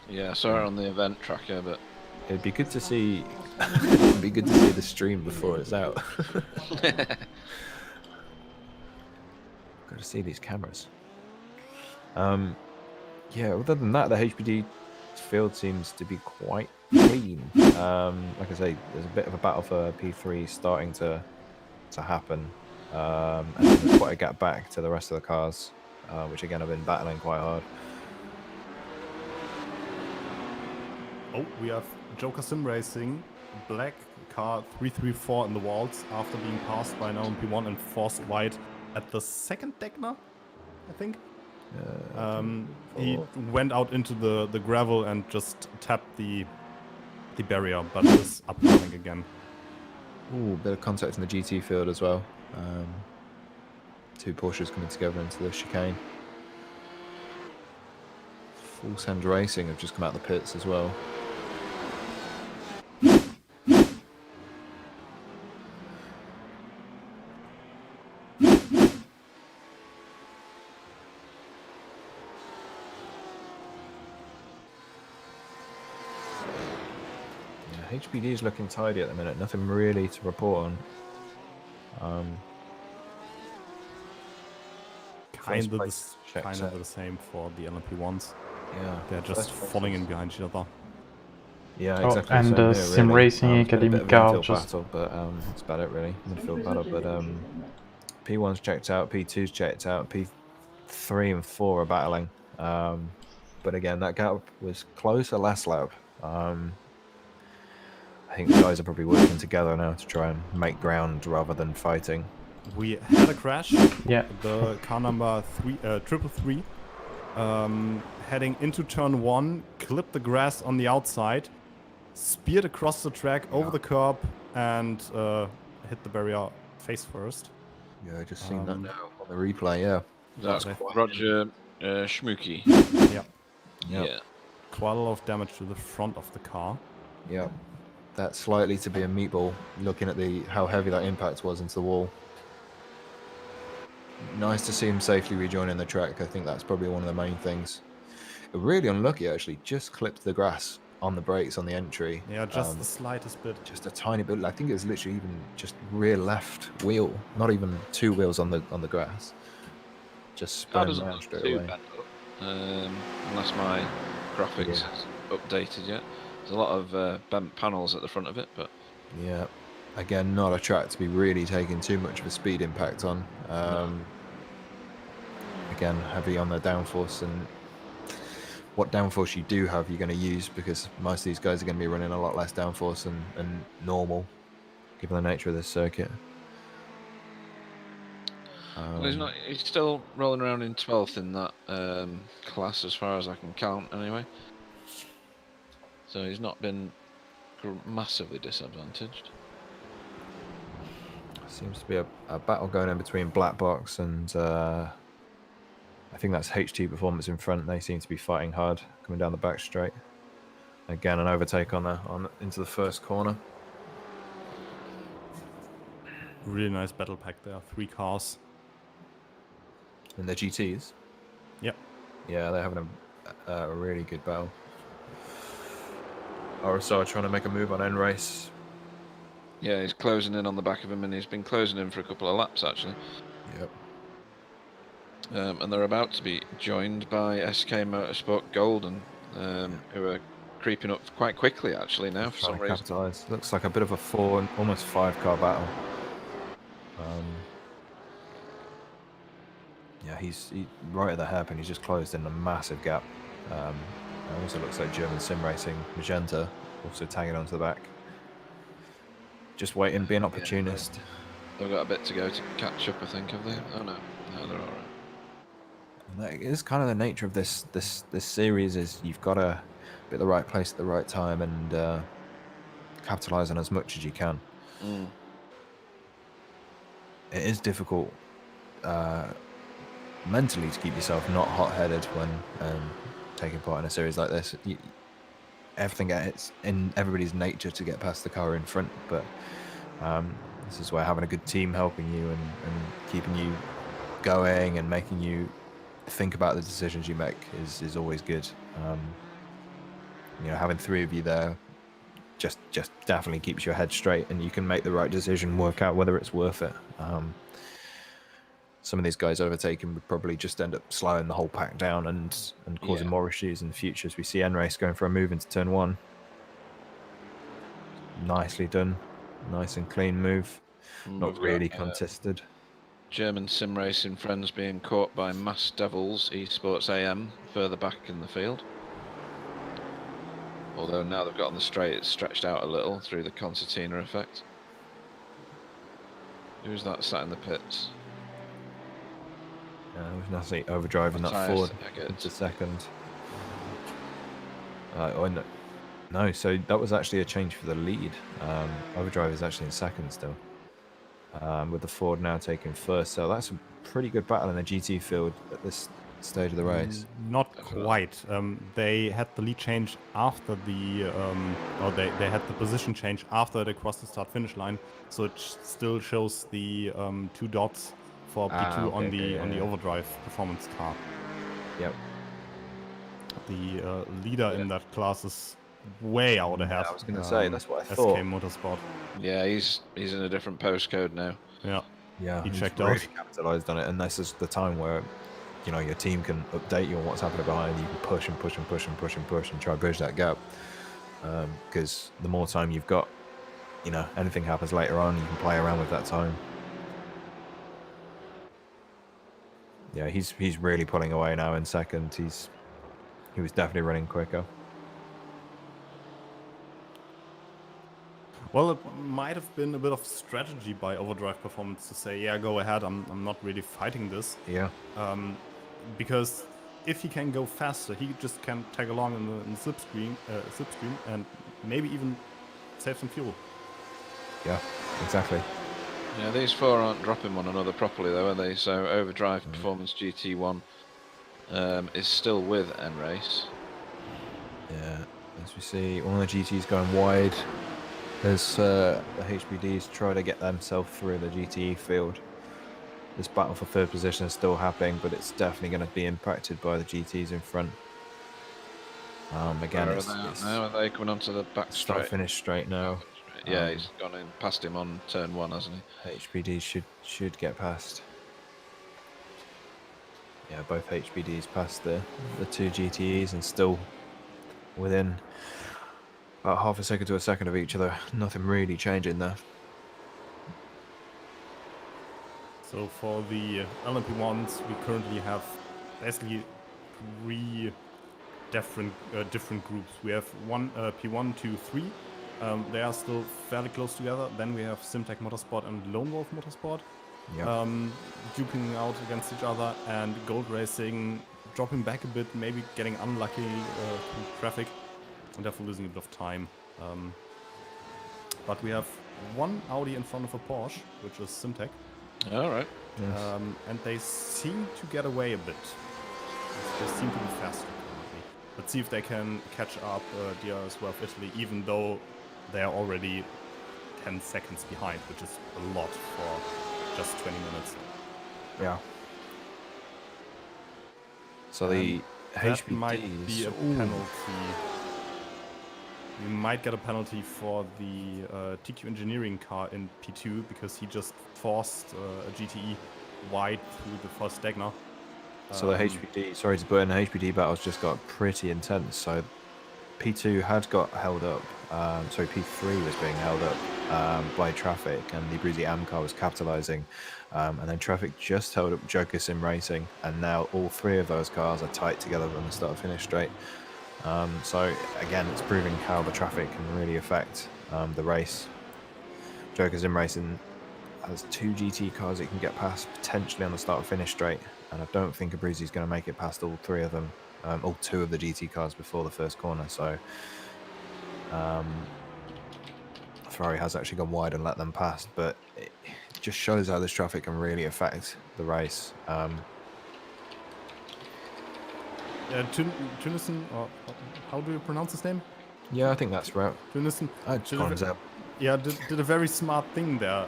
Yeah, I saw it on the event tracker, but it'd be good to see. It'd be good to see the stream before it's out. Got to see these cameras. Yeah. Other than that, the HBD field seems to be quite clean. Like I say, there's a bit of a battle for P3 starting to happen, and there's quite a gap back to the rest of the cars, which again have been battling quite hard. Oh, we have Joker Sim Racing, black car 334 in the walls after being passed by an LMP1 and forced wide at the second Degner, I think. He went out into the gravel and just tapped the barrier, but is up and running again. Ooh, bit of contact in the GT field as well. 2 Porsches coming together into the chicane. Full Sand Racing have just come out of the pits as well. HBD is looking tidy at the minute. Nothing really to report on. Kind of the same for the LMP1s. Yeah, they're just falling in behind each other. Yeah, exactly. And the Sim Racing Academy car just battle, but that's about it really. Midfield battle, but P1's checked out, P2's checked out, P3 and 4 are battling. But again, that gap was closer last lap. I think the guys are probably working together now to try and make ground rather than fighting. We had a crash. Yeah. The car number 333 heading into turn 1, clipped the grass on the outside, speared across the track over the curb, and hit the barrier face first. Yeah, I just seen that now on the replay. Yeah. That's Roger Schmooky. Yeah. Quite a lot of damage to the front of the car. Yeah. that slightly to be a meatball, looking at how heavy that impact was into the wall. Nice to see him safely rejoining the track. I think that's probably one of the main things. Really unlucky, actually. Just clipped the grass on the brakes on the entry. Yeah, just the slightest bit. Just a tiny bit. I think it was literally even just rear left wheel, not even 2 wheels on the grass. Just spun him around straight away. Unless my graphics is updated yet. There's a lot of bent panels at the front of it, but yeah, again, not a track to be really taking too much of a speed impact on. Again, heavy on the downforce, and what downforce you do have, you're going to use, because most of these guys are going to be running a lot less downforce than normal, given the nature of this circuit. well, he's still rolling around in 12th in that class, as far as I can count, anyway. So he's not been massively disadvantaged. Seems to be a battle going in between Black Box and I think that's HT Performance in front. They seem to be fighting hard coming down the back straight. Again, an overtake into the first corner. Really nice battle pack there. 3 cars. And the GTs. Yep. Yeah, they're having a really good battle. RSR trying to make a move on end race. Yeah, he's closing in on the back of him, and he's been closing in for a couple of laps, actually. Yep. And they're about to be joined by SK Motorsport Golden, who are creeping up quite quickly, actually, now, for some reason. Capitalize. Looks like a bit of a 4, almost 5 car battle. Yeah, he's right at the hairpin. He's just closed in a massive gap. It also looks like German Sim Racing Magenta also tagging onto the back. Just waiting, be an opportunist. They've got a bit to go to catch up, I think, have they? Oh no, no, they're all right. That is kind of the nature of this series. Is you've got to be at the right place at the right time and capitalize on as much as you can. It is difficult mentally to keep yourself not hot-headed when taking part in a series like this. It's in everybody's nature to get past the car in front, but this is where having a good team helping you and keeping you going and making you think about the decisions you make is always good. Having 3 of you there just definitely keeps your head straight, and you can make the right decision, work out whether it's worth it. Some of these guys overtaking would probably just end up slowing the whole pack down and causing more issues in the future. As we see N-Race going for a move into turn 1. Nicely done. Nice and clean move. Not really contested. German Sim Racing friends being caught by Mass Devils Esports AM further back in the field. Although now they've got on the straight, it's stretched out a little through the concertina effect. Who's that sat in the pits? We've now seen overdriving that forward into second. No, so that was actually a change for the lead. Overdrive is actually in second still. With the Ford now taking first. So that's a pretty good battle in the GT field at this stage of the race. Not quite. They had the lead change after the, they had the position change after they crossed the start-finish line. So it still shows the 2 dots for P2 on the overdrive performance car. Yep. The leader in that class is way out ahead. I was going to say, that's what I thought. SK Motorsport. Yeah, he's in a different postcode now. Yeah, he checked really out. Capitalized on it, and this is the time where your team can update you on what's happening behind. You can push and push and push and push and push and try to bridge that gap. Because the more time you've got, anything happens later on, you can play around with that time. Yeah, he's really pulling away now in second. He was definitely running quicker. Well, it might have been a bit of strategy by Overdrive Performance to say, yeah, go ahead, I'm not really fighting this. Yeah. Because if he can go faster, he just can tag along in the slipstream and maybe even save some fuel. Yeah, exactly. Yeah, these 4 aren't dropping one another properly though, are they? So Overdrive Performance GT1 is still with N-Race. Yeah, as we see, one of the GTs going wide. There's the HBDs try to get themselves through the GTE field. This battle for third position is still happening, but it's definitely going to be impacted by the GTs in front. Again, Where are it's they at now? Are they coming onto the back start straight? finish straight now. Yeah, he's gone in past him on turn 1, hasn't he? HBDs should get past. Yeah, both HBDs past the 2 GTEs and still within about half a second to a second of each other. Nothing really changing there. So for the LMP1s, we currently have basically 3 different groups. We have one P1, 2, 3. They are still fairly close together. Then we have Simtech Motorsport and Lone Wolf Motorsport, Yep. duking out against each other, and Gold Racing dropping back a bit, maybe getting unlucky through traffic, and therefore losing a bit of time. But we have one Audi in front of a Porsche, which is Simtech. All right. Yes. And they seem to get away a bit. They seem to be faster currently. Let's see if they can catch up DRS of Italy, even though they are already 10 seconds behind, which is a lot for just 20 minutes. Yeah. So the That HBDs might be a penalty. We might get a penalty for the TQ Engineering car in P2 because he just forced a GTE wide through the first Stegner. So the HBD, sorry to put in, the HBD battles just got pretty intense. So P2 had got held up. Sorry, P3 was being held up by traffic, and the Breezy Am car was capitalizing. And then traffic just held up Joker Sim Racing, and now all 3 of those cars are tight together from the start finish straight. So again, it's proving how the traffic can really affect the race. Joker Sim Racing has 2 GT cars it can get past potentially on the start finish straight, and I don't think Abrizi's going to make it past all 3 of them, all 2 of the GT cars before the first corner. So Ferrari has actually gone wide and let them past, but it just shows how this traffic can really affect the race. Tunison, or how do you pronounce his name? Yeah, I think that's right. Tunison. Yeah, did a very smart thing there.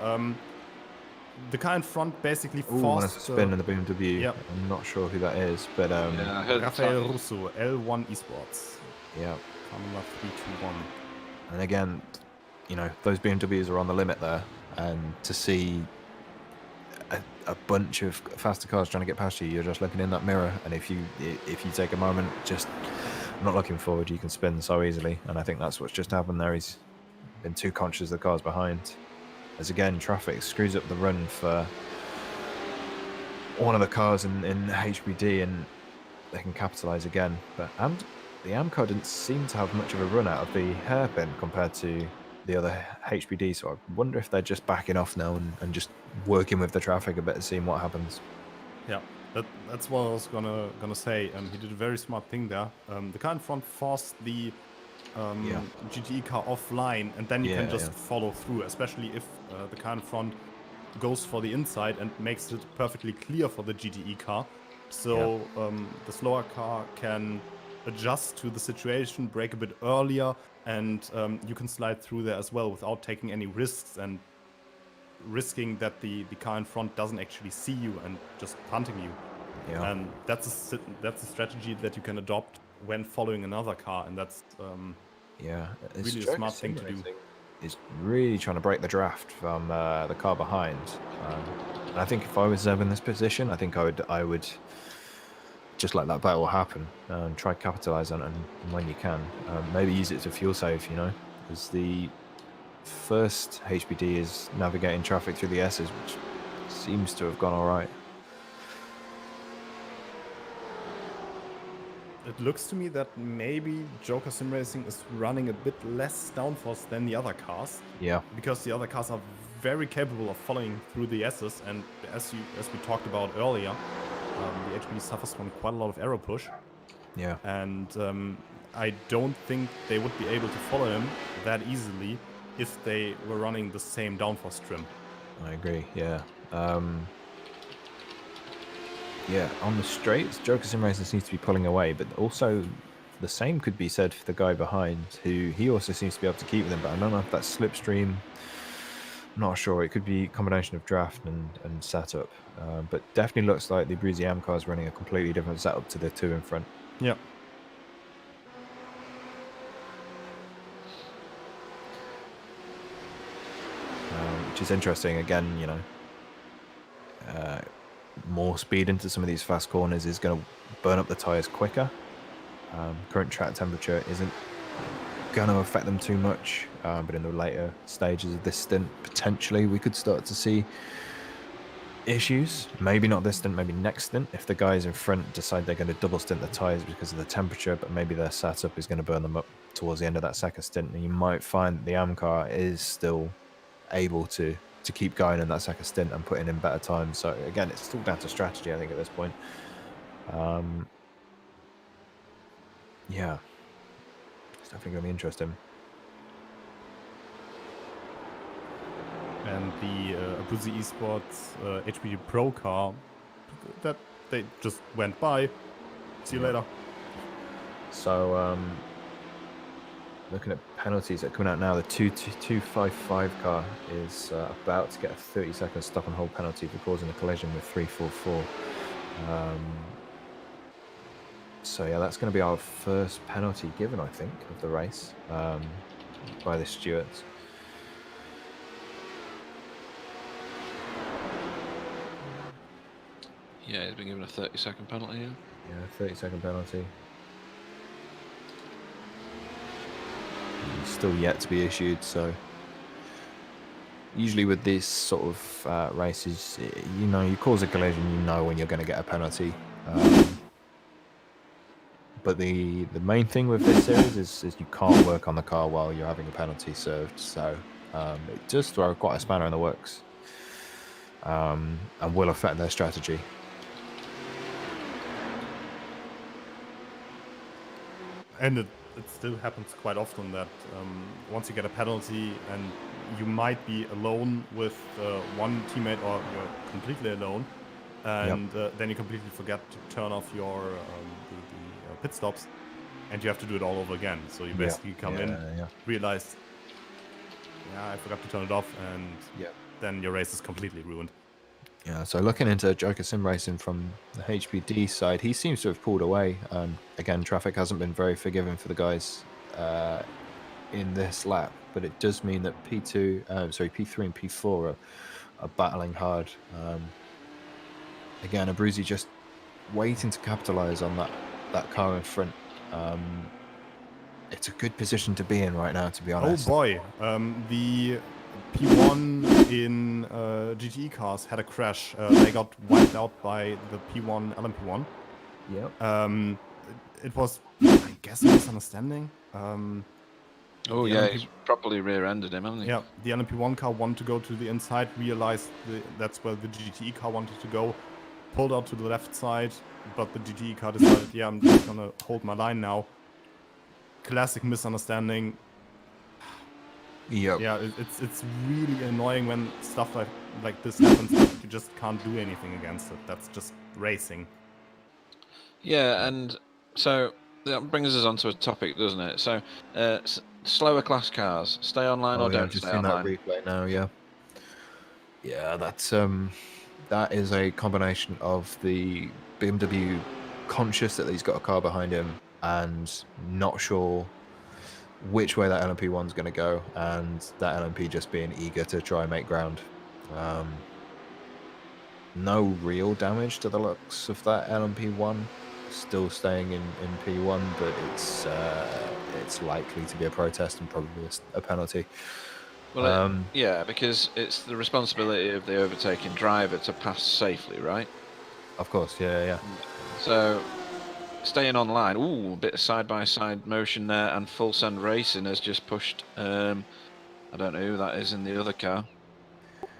The car in front basically wanted to forced spin in the BMW. yeah. I'm not sure who that is, but Yeah, I heard Rafael Russo, L1 Esports. yeah. Car number 321. And again, you know, those BMWs are on the limit there, and to see a bunch of faster cars trying to get past you, you're just looking in that mirror, and if you take a moment, just not looking forward, you can spin so easily. And I think that's what's just happened there. He's been too conscious of the cars behind, as again traffic screws up the run for one of the cars in HBD, and they can capitalize again. But the Amcar didn't seem to have much of a run out of the hairpin compared to the other HBD, so I wonder if they're just backing off now and just working with the traffic a bit and seeing what happens. Yeah, that's what I was gonna say. He did a very smart thing there. The car in front forced the GTE car offline, and then you can just follow through, especially if the car in front goes for the inside and makes it perfectly clear for the GTE car. So the slower car can adjust to the situation, brake a bit earlier, and you can slide through there as well without taking any risks and risking that the car in front doesn't actually see you and just punting you. Yeah. And that's a strategy that you can adopt when following another car, and that's really a smart thing to do. Is really trying to break the draft from the car behind. And I think if I was in this position, I think I would just let that battle happen and try to capitalize on it, and when you can, maybe use it to fuel save, you know, because the first HBD is navigating traffic through the S's, which seems to have gone all right. It looks to me that maybe Joker Sim Racing is running a bit less downforce than the other cars. Yeah. Because the other cars are very capable of following through the S's, and as we talked about earlier, the HBD suffers from quite a lot of aero push. Yeah. And I don't think they would be able to follow him that easily if they were running the same downforce trim. I agree, yeah. Yeah, on the straights, Joker Sim Racing seems to be pulling away, but also the same could be said for the guy behind, who he also seems to be able to keep with him, but I don't know if that's slipstream. Not sure. It could be a combination of draft and setup, but definitely looks like the Abruzzi Am car is running a completely different setup to the two in front. Yeah. Which is interesting. Again, you know, more speed into some of these fast corners is going to burn up the tyres quicker. Current track temperature isn't going to affect them too much, but in the later stages of this stint, potentially we could start to see issues. Maybe not this stint, maybe next stint, if the guys in front decide they're going to double stint the tyres because of the temperature, but maybe their setup is going to burn them up towards the end of that second stint, and you might find that the Am car is still able to keep going in that second stint and putting in better times. So again, it's still down to strategy, I think, at this point. Yeah, it's definitely going to be interesting. And the Abruzzi Esports HPG Pro car, that they just went by. See you later. So looking at penalties that are coming out now, the 255 car is about to get a 30-second stop and hold penalty for causing a collision with 344. So yeah, that's going to be our first penalty given, I think, of the race by the stewards. Yeah, he's been given a 30-second penalty here. Yeah, 30-second penalty. Still yet to be issued, so usually with these sort of races, you know, you cause a collision, you know when you're going to get a penalty. But the main thing with this series is you can't work on the car while you're having a penalty served, so it does throw quite a spanner in the works, and will affect their strategy. And it still happens quite often that once you get a penalty and you might be alone with one teammate, or you're completely alone, and then you completely forget to turn off your the pit stops, and you have to do it all over again. So you basically come in, realize, I forgot to turn it off, and then your race is completely ruined. Yeah, so looking into Joker Sim Racing from the HPD side, he seems to have pulled away. Again, traffic hasn't been very forgiving for the guys in this lap, but it does mean that P3 and P4 are battling hard. Again, Abruzzi just waiting to capitalise on that car in front. It's a good position to be in right now, to be honest. Oh boy, the P1 in GTE cars had a crash. They got wiped out by the P1 LMP1. Yep. It was, I guess, a misunderstanding. He's properly rear-ended him, hasn't he? Yeah, the LMP1 car wanted to go to the inside, realized that's where the GTE car wanted to go, pulled out to the left side, but the GTE car decided, I'm just gonna hold my line now. Classic misunderstanding. Yep. Yeah, it's really annoying when stuff like this happens, but you just can't do anything against it. That's just racing. Yeah, and so that brings us on to a topic, doesn't it? So, slower class cars, stay online or don't stay online? I've just seen that replay now, yeah. Yeah, that is a combination of the BMW conscious that he's got a car behind him and not sure which way that LMP1's going to go, and that LMP just being eager to try and make ground. No real damage to the looks of that LMP1, still staying in P1, but it's likely to be a protest and probably a penalty. Well, because it's the responsibility of the overtaking driver to pass safely, right? Of course, yeah. So, staying online, a bit of side-by-side motion there, and Full Send Racing has just pushed, I don't know who that is in the other car.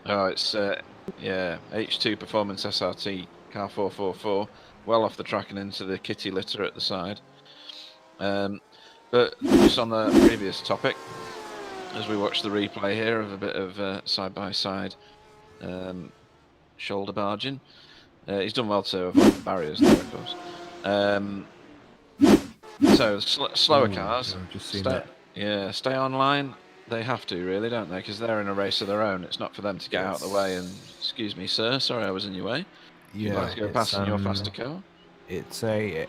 Oh, it's, H2 Performance SRT, car 444, well off the track and into the kitty litter at the side. But just on the previous topic, as we watch the replay here of a bit of side-by-side shoulder barging, he's done well to avoid the barriers there, of course. So slower Ooh, cars, I've just seen that. stay online. They have to, really, don't they? Because they're in a race of their own. It's not for them to get out of the way and, excuse me, sir, sorry I was in your way. If you'd like to go past in your faster car. It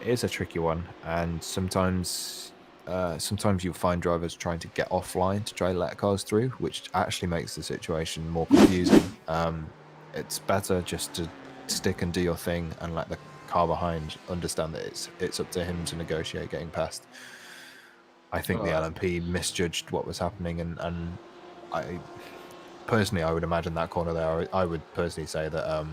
is a tricky one, and sometimes you'll find drivers trying to get offline to try to let cars through, which actually makes the situation more confusing. It's better just to stick and do your thing and let the car behind understand that it's up to him to negotiate getting past. I think the LMP misjudged what was happening, and I personally, I would imagine that corner there, I would personally say that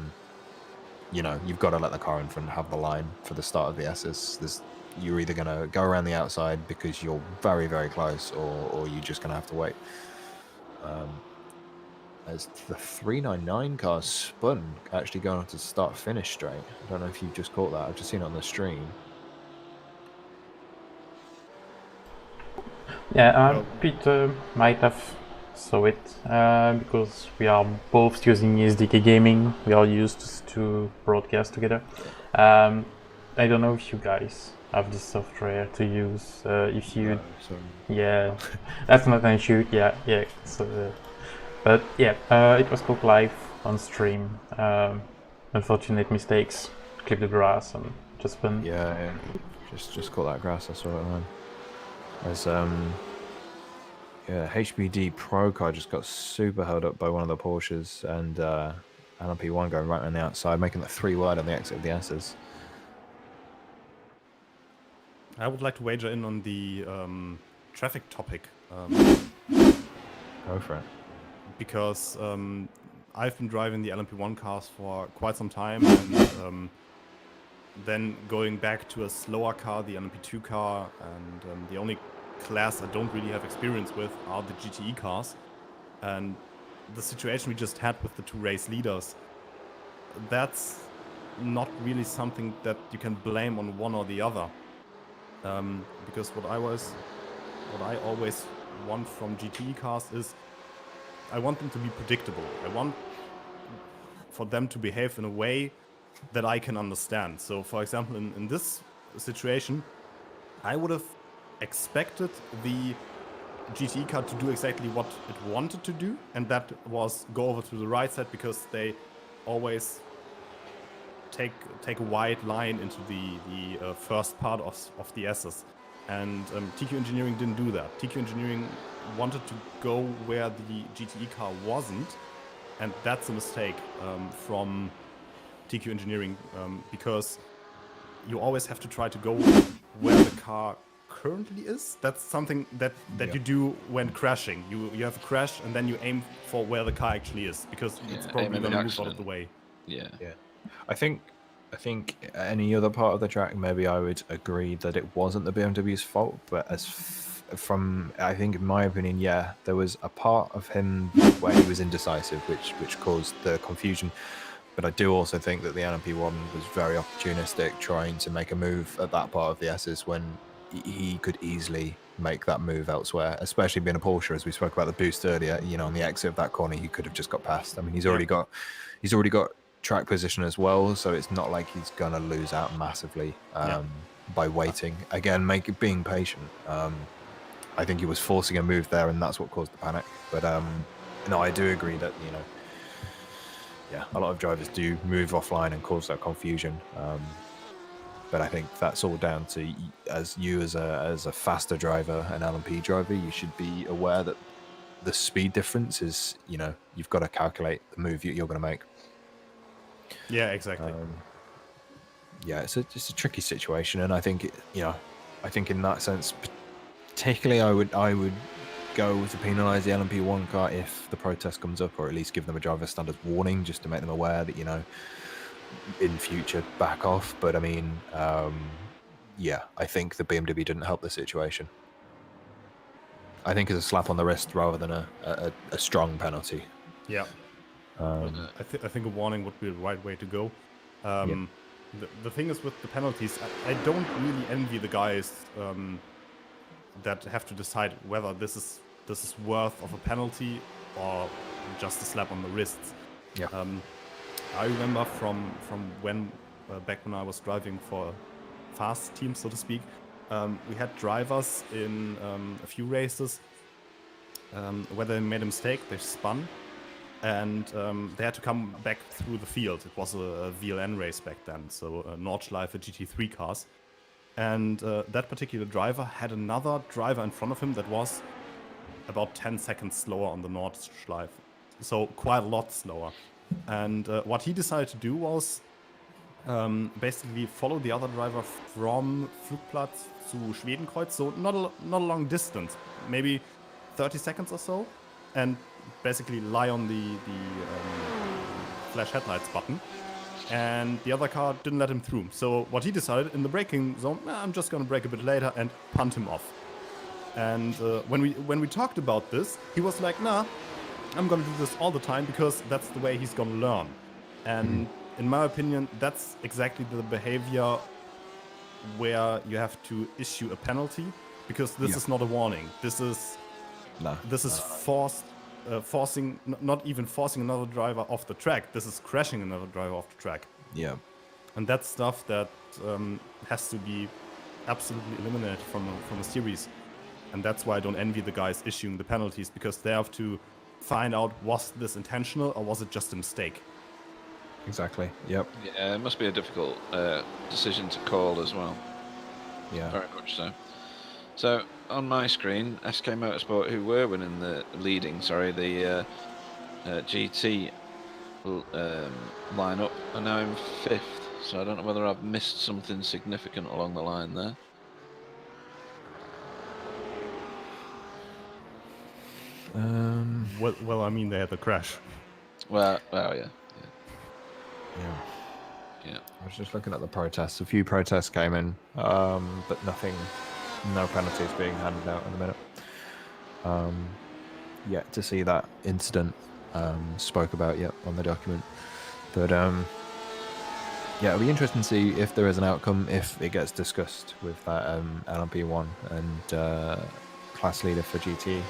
you've got to let the car in front have the line for the start of the S's. You're either going to go around the outside because you're very, very close, or you're just going to have to wait. As the 399 car spun, actually going on to start-finish straight. I don't know if you've just caught that. I've just seen it on the stream. Yeah, Peter might have saw it because we are both using SDK Gaming. We are used to broadcast together. I don't know if you guys have this software to use. If you, yeah, that's not an issue. Yeah. So, but yeah, it was caught live on stream. Unfortunate mistakes. Clip the grass and just spin. Yeah. Just caught that grass. I saw it online. As HBD Pro car just got super held up by one of the Porsches, and LMP1 going right on the outside, making it 3 wide on the exit of the S's. I would like to wager in on the traffic topic. Go for it. Because I've been driving the LMP1 cars for quite some time, and then going back to a slower car, the LMP2 car, and the only class I don't really have experience with are the GTE cars. And the situation we just had with the 2 race leaders, that's not really something that you can blame on one or the other. Because what I always want from GTE cars is I want them to be predictable. I want for them to behave in a way that I can understand. So, for example, in this situation, I would have expected the GTE car to do exactly what it wanted to do, and that was go over to the right side, because they always take a wide line into the first part of the S's. And TQ Engineering didn't do that. TQ Engineering wanted to go where the GTE car wasn't, and that's a mistake from TQ Engineering, because you always have to try to go where the car currently is. That's something that you do when crashing. You have a crash and then you aim for where the car actually is, because it's probably going to move out of the way. Yeah. I think any other part of the track, maybe I would agree that it wasn't the BMW's fault, but I think in my opinion, there was a part of him where he was indecisive, which caused the confusion. But I do also think that the LMP1 was very opportunistic, trying to make a move at that part of the S's when he could easily make that move elsewhere, especially being a Porsche, as we spoke about the boost earlier. On the exit of that corner, he could have just got past. I mean, he's already got track position as well, so it's not like he's gonna lose out massively by waiting. Again, being patient. I think he was forcing a move there, and that's what caused the panic. But no, I do agree that a lot of drivers do move offline and cause that confusion. But I think that's all down to as a faster driver, an LMP driver, you should be aware that the speed difference is, you've got to calculate the move you're going to make. Yeah, exactly. It's a tricky situation, and I think in that sense, particularly, I would go to penalise the LMP1 car if the protest comes up, or at least give them a driver standard warning just to make them aware that in future back off. But I mean, I think the BMW didn't help the situation. I think it's a slap on the wrist rather than a strong penalty. Yeah. I think a warning would be the right way to go. The thing is with the penalties, I don't really envy the guys that have to decide whether this is worth of a penalty or just a slap on the wrists. Yeah. I remember from when back when I was driving for a fast team, so to speak, we had drivers in a few races where they made a mistake, they spun, and they had to come back through the field. It was a VLN race back then, so Nordschleife GT3 cars. And that particular driver had another driver in front of him that was about 10 seconds slower on the Nordschleife. So quite a lot slower. And what he decided to do was basically follow the other driver from Flugplatz to Schwedenkreuz, so not a long distance, maybe 30 seconds or so, and basically lie on the flash headlights button. And the other car didn't let him through. So what he decided in the braking zone, I'm just going to brake a bit later and punt him off. And when we talked about this, he was like, nah, I'm going to do this all the time because that's the way he's going to learn. And in my opinion, that's exactly the behavior where you have to issue a penalty, because this is not a warning. This is forcing, not even forcing another driver off the track. This is crashing another driver off the track. Yeah. And that's stuff that has to be absolutely eliminated from a series. And that's why I don't envy the guys issuing the penalties, because they have to find out, was this intentional or was it just a mistake? Exactly. Yep. Yeah, it must be a difficult decision to call as well. Yeah. Very much so. So on my screen, SK Motorsport, who were winning the GT lineup, are now in 5th. So I don't know whether I've missed something significant along the line there. Well, I mean, they had the crash. Well, yeah. I was just looking at the protests. A few protests came in, but no penalties being handed out at the minute. Yet to see that incident spoke about yet on the document. But it'll be interesting to see if there is an outcome, if it gets discussed with that LMP1 and class leader for GT.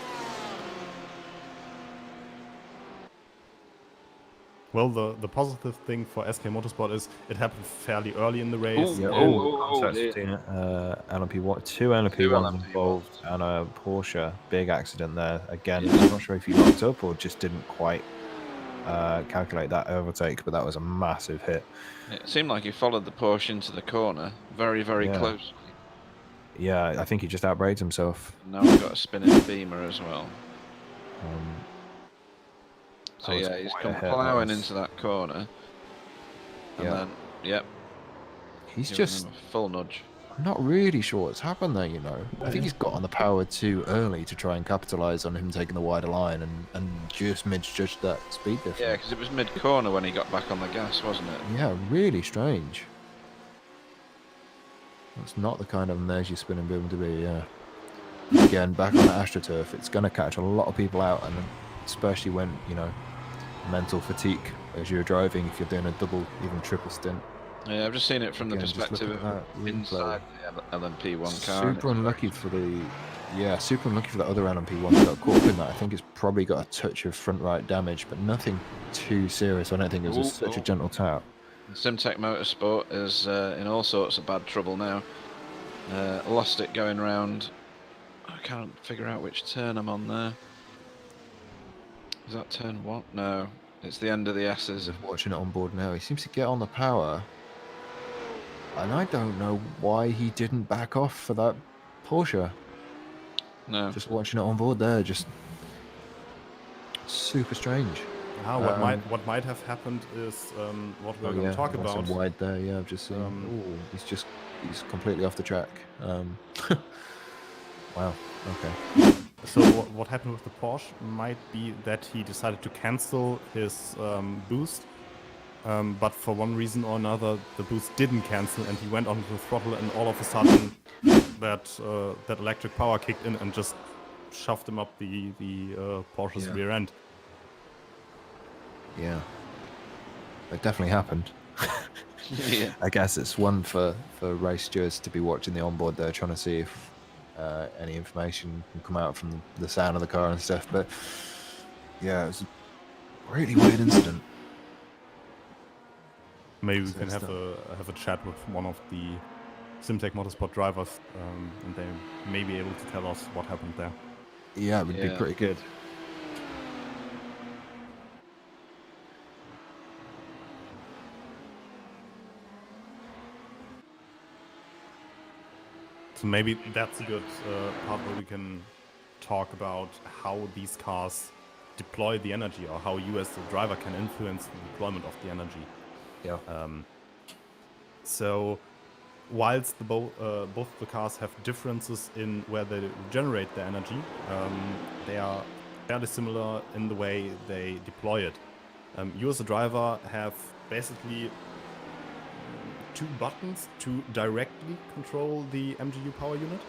Well, the positive thing for SK Motorsport is it happened fairly early in the race. LMP1, two LMP1s involved and a Porsche. Big accident there. Again, I'm not sure if he locked up or just didn't quite calculate that overtake, but that was a massive hit. It seemed like he followed the Porsche into the corner very, very close. Yeah, I think he just outbraked himself. Now we've got a spinning Beamer as well. So yeah, he's come ploughing into that corner. And then, he's just a full nudge. I'm not really sure what's happened there, you know. I think he's got on the power too early to try and capitalise on him taking the wider line and just misjudged that speed difference. Yeah, because it was mid-corner when he got back on the gas, wasn't it? Yeah, really strange. That's not the kind of inertia spinning boom to be, Again, back on the AstroTurf, it's going to catch a lot of people out, and especially when, mental fatigue as you're driving, if you're doing a double, even triple stint. Yeah, I've just seen it from the perspective of inside the LMP1 car. Super unlucky for the other LMP1 that got caught up in that. I think it's probably got a touch of front right damage, but nothing too serious. I don't think it was such a gentle tap. SimTech Motorsport is in all sorts of bad trouble now. Lost it going round. I can't figure out which turn I'm on there. Is that turn what? No, it's the end of the S's. Watching it on board now, he seems to get on the power, and I don't know why he didn't back off for that Porsche. No. Just watching it on board there, just super strange. What might have happened is what we're going to talk about. Some wide there, yeah. I've just seen. He's completely off the track. Wow. Okay. So what happened with the Porsche might be that he decided to cancel his boost, but for one reason or another, the boost didn't cancel, and he went onto the throttle, and all of a sudden, that electric power kicked in and just shoved him up the Porsche's rear end. Yeah, it definitely happened. Yeah. I guess it's one for race stewards to be watching the onboard there, trying to see if any information can come out from the sound of the car and stuff. But yeah, it was a really weird incident. Maybe we can have a chat with one of the SimTech Motorsport drivers, and they may be able to tell us what happened there. Yeah, it would be pretty good. So maybe that's a good part where we can talk about how these cars deploy the energy, or how you as the driver can influence the deployment of the energy. Yeah. So whilst both the cars have differences in where they generate their energy, they are fairly similar in the way they deploy it. You as a driver have basically two buttons to directly control the MGU power unit.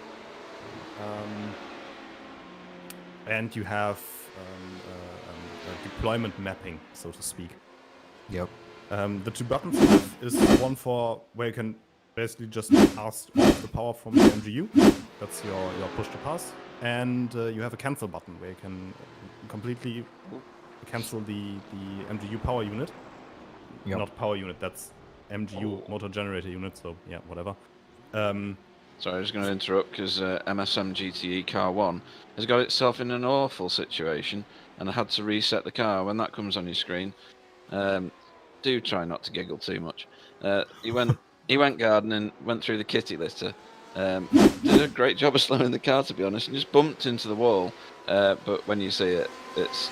And you have a deployment mapping, so to speak. Yep. The two buttons you have is one for where you can basically just ask off the power from the MGU. That's your push to pass. And you have a cancel button where you can completely cancel the MGU power unit. Yep. Not power unit, that's MGU motor generator unit, so yeah, whatever. Sorry, I was going to interrupt because MSM GTE Car 1 has got itself in an awful situation, and I had to reset the car. When that comes on your screen, do try not to giggle too much. He went gardening, went through the kitty litter, did a great job of slowing the car, to be honest, and just bumped into the wall. But when you see it, it's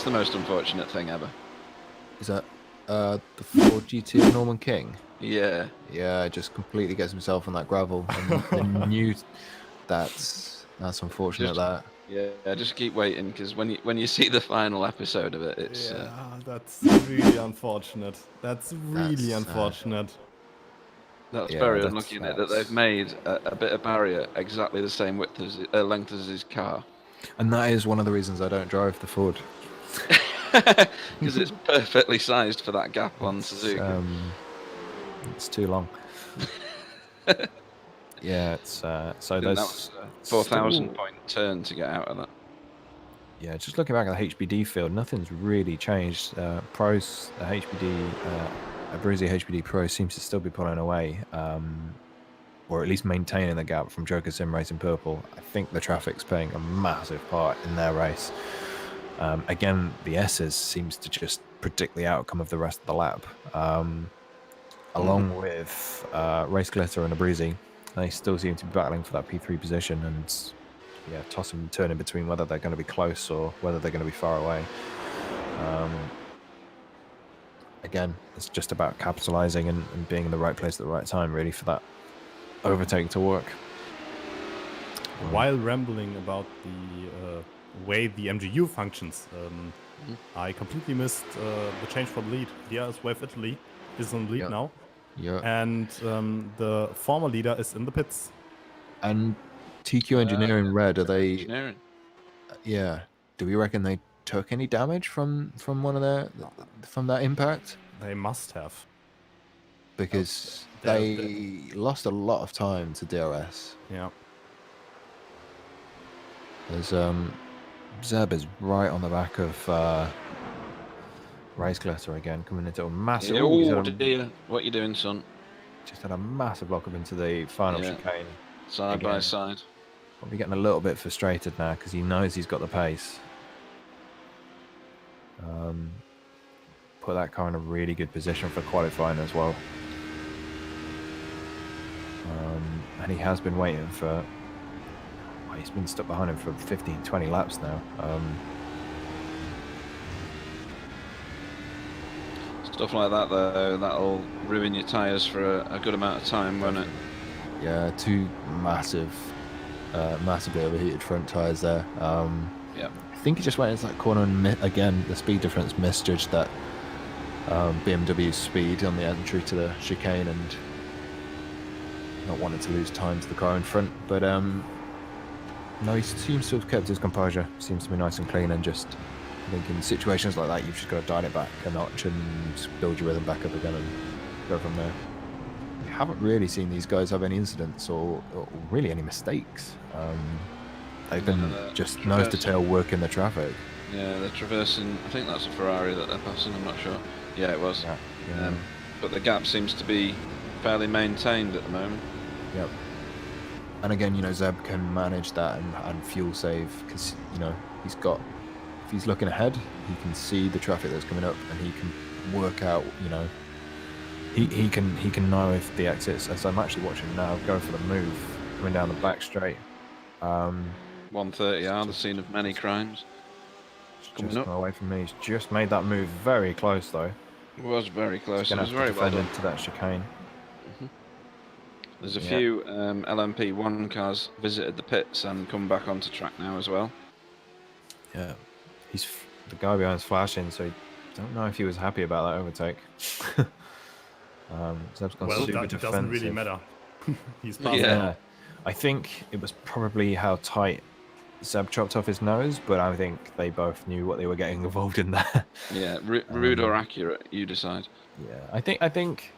the most unfortunate thing ever. Is that the Ford GT of Norman King? Yeah. Yeah, just completely gets himself on that gravel. And I knew that's unfortunate. Yeah, just keep waiting, because when you see the final episode of it, it's that's really unfortunate. That's really unfortunate. That's very unlucky, isn't it, that they've made a bit of barrier exactly the same length as his car. And that is one of the reasons I don't drive the Ford. Because it's perfectly sized for that gap on Suzuka. It's too long. Yeah, it's so that was a 4,000 point turn to get out of that. Yeah, just looking back at the HBD field, nothing's really changed. Pros, the HBD, Abruzzi HBD Pro seems to still be pulling away, or at least maintaining the gap from Joker Sim Racing Purple. I think the traffic's playing a massive part in their race. Again, the S's seems to just predict the outcome of the rest of the lap. Along with Race Glitter and Abruzzi, they still seem to be battling for that P3 position, and yeah, tossing and turning between whether they're going to be close or whether they're going to be far away. Again, it's just about capitalizing and being in the right place at the right time, really, for that overtake to work. While rambling about the way the MGU functions, I completely missed the change for the lead. Diaz Wave Italy is on the lead now. Yeah. And the former leader is in the pits. And TQ Engineering Red, are they? Engineering. Yeah. Do we reckon they took any damage from that impact? They must have, because they lost a lot of time to DRS. Yeah. There's Zeb is right on the back of Race Glitter again, coming into a massive. Oh dear! What you doing, son? Just had a massive lock up into the final chicane. Side by side. Probably getting a little bit frustrated now because he knows he's got the pace. Put that car in a really good position for qualifying as well. And he has been waiting for... Well, he's been stuck behind him for 15, 20 laps now. Stuff like that, though, that'll ruin your tyres for a good amount of time, won't it? Yeah, two massively overheated front tyres there. Yeah. I think he just went into that corner and again, the speed difference misjudged that BMW's speed on the entry to the chicane and not wanting to lose time to the car in front. But no, he seems to have kept his composure. Seems to be nice and clean, and just I think in situations like that, you've just got to dial it back a notch and build your rhythm back up again and go from there. We haven't really seen these guys have any incidents or really any mistakes. They've been just nose to tail working the traffic. Yeah, they're traversing. I think that's a Ferrari that they're passing. I'm not sure. Yeah, it was. Yeah. But the gap seems to be fairly maintained at the moment. Yep. And again, you know, Zeb can manage that and fuel save because, you know, he's got, if he's looking ahead, he can see the traffic that's coming up and he can work out, you know, he can know if the exits, as I'm actually watching now, go for the move, coming down the back straight. 130R, the scene of many crimes. Just gone away from me. He's just made that move very close, though. It was very close. It was very well done. into that chicane. There's a few LMP1 cars visited the pits and come back onto track now as well. Yeah, he's the guy behind's flashing, so I don't know if he was happy about that overtake. Zeb's gone super defensive. Doesn't really matter. He's passed. Yeah, I think it was probably how tight Zeb chopped off his nose, but I think they both knew what they were getting involved in there. Yeah, rude or accurate, you decide. Yeah, I think,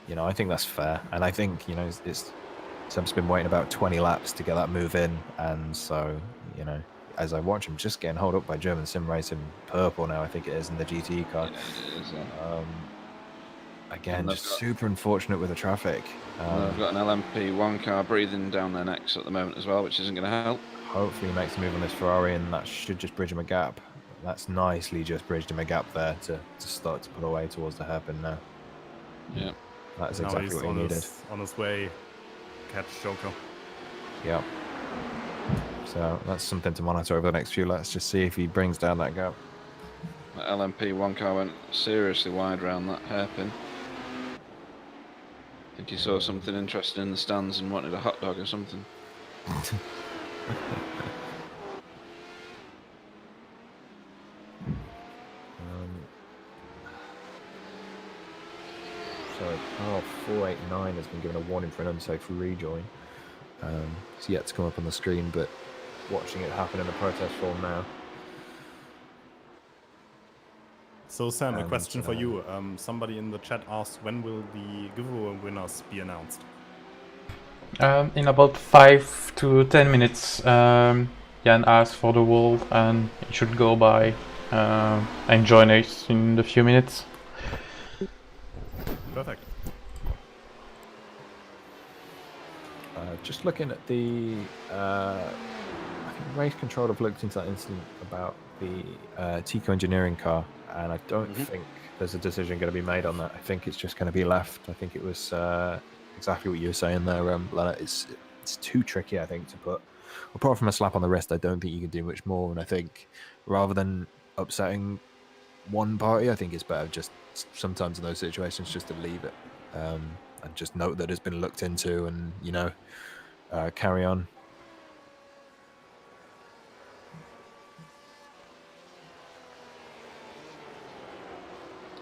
you know, I think that's fair, and I think, you know, Zeb's been waiting about 20 laps to get that move in, and so, you know, as I watch him just getting held up by German Sim Racing Purple now, I think it is, in the GTE car. Yeah, it is, again, just super unfortunate with the traffic. I've got an LMP1 car breathing down their necks at the moment as well, which isn't going to help. Hopefully he makes a move on this Ferrari, and that should just bridge him a gap. That's nicely just bridged him a gap there to start to pull away towards the hairpin now. Yeah. That's exactly what he needed. On his way, catch Joker. Yeah. So that's something to monitor over the next few laps, just see if he brings down that gap. The LMP1 car went seriously wide around that hairpin. I think he saw something interesting in the stands and wanted a hot dog or something. So car 489 has been given a warning for an unsafe rejoin. It's yet to come up on the screen, but watching it happen in a protest form now. So Sam, a question for you. Somebody in the chat asked, when will the giveaway winners be announced? In about 5 to 10 minutes, Jan asked for the wall, and it should go by and join us in a few minutes. Perfect. Just looking at the, I think Race Control have looked into that incident about the Tico Engineering car, and I don't think there's a decision going to be made on that. I think it's just going to be left. I think it was exactly what you were saying there, Leonard. It's too tricky, I think, to put. Apart from a slap on the wrist, I don't think you can do much more. And I think rather than upsetting one party, I think it's better just sometimes in those situations just to leave it and just note that it's been looked into, and you know, carry on.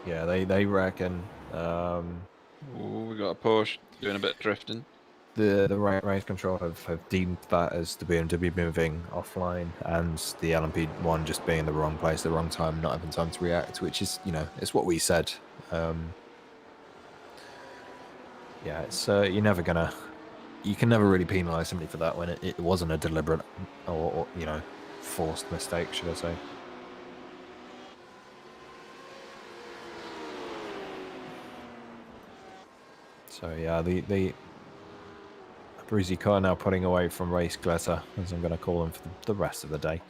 Yeah, they reckon. Ooh, we got a Porsche doing a bit of drifting. The race control have deemed that as the BMW moving offline, and the LMP1 just being in the wrong place, the wrong time, not having time to react, which is, you know, it's what we said. Yeah, it's you're never gonna, you can never really penalise somebody for that when it wasn't a deliberate or you know, forced mistake, should I say. So yeah, the Bruzy car now putting away from Race Glitter, as I'm going to call him for the rest of the day.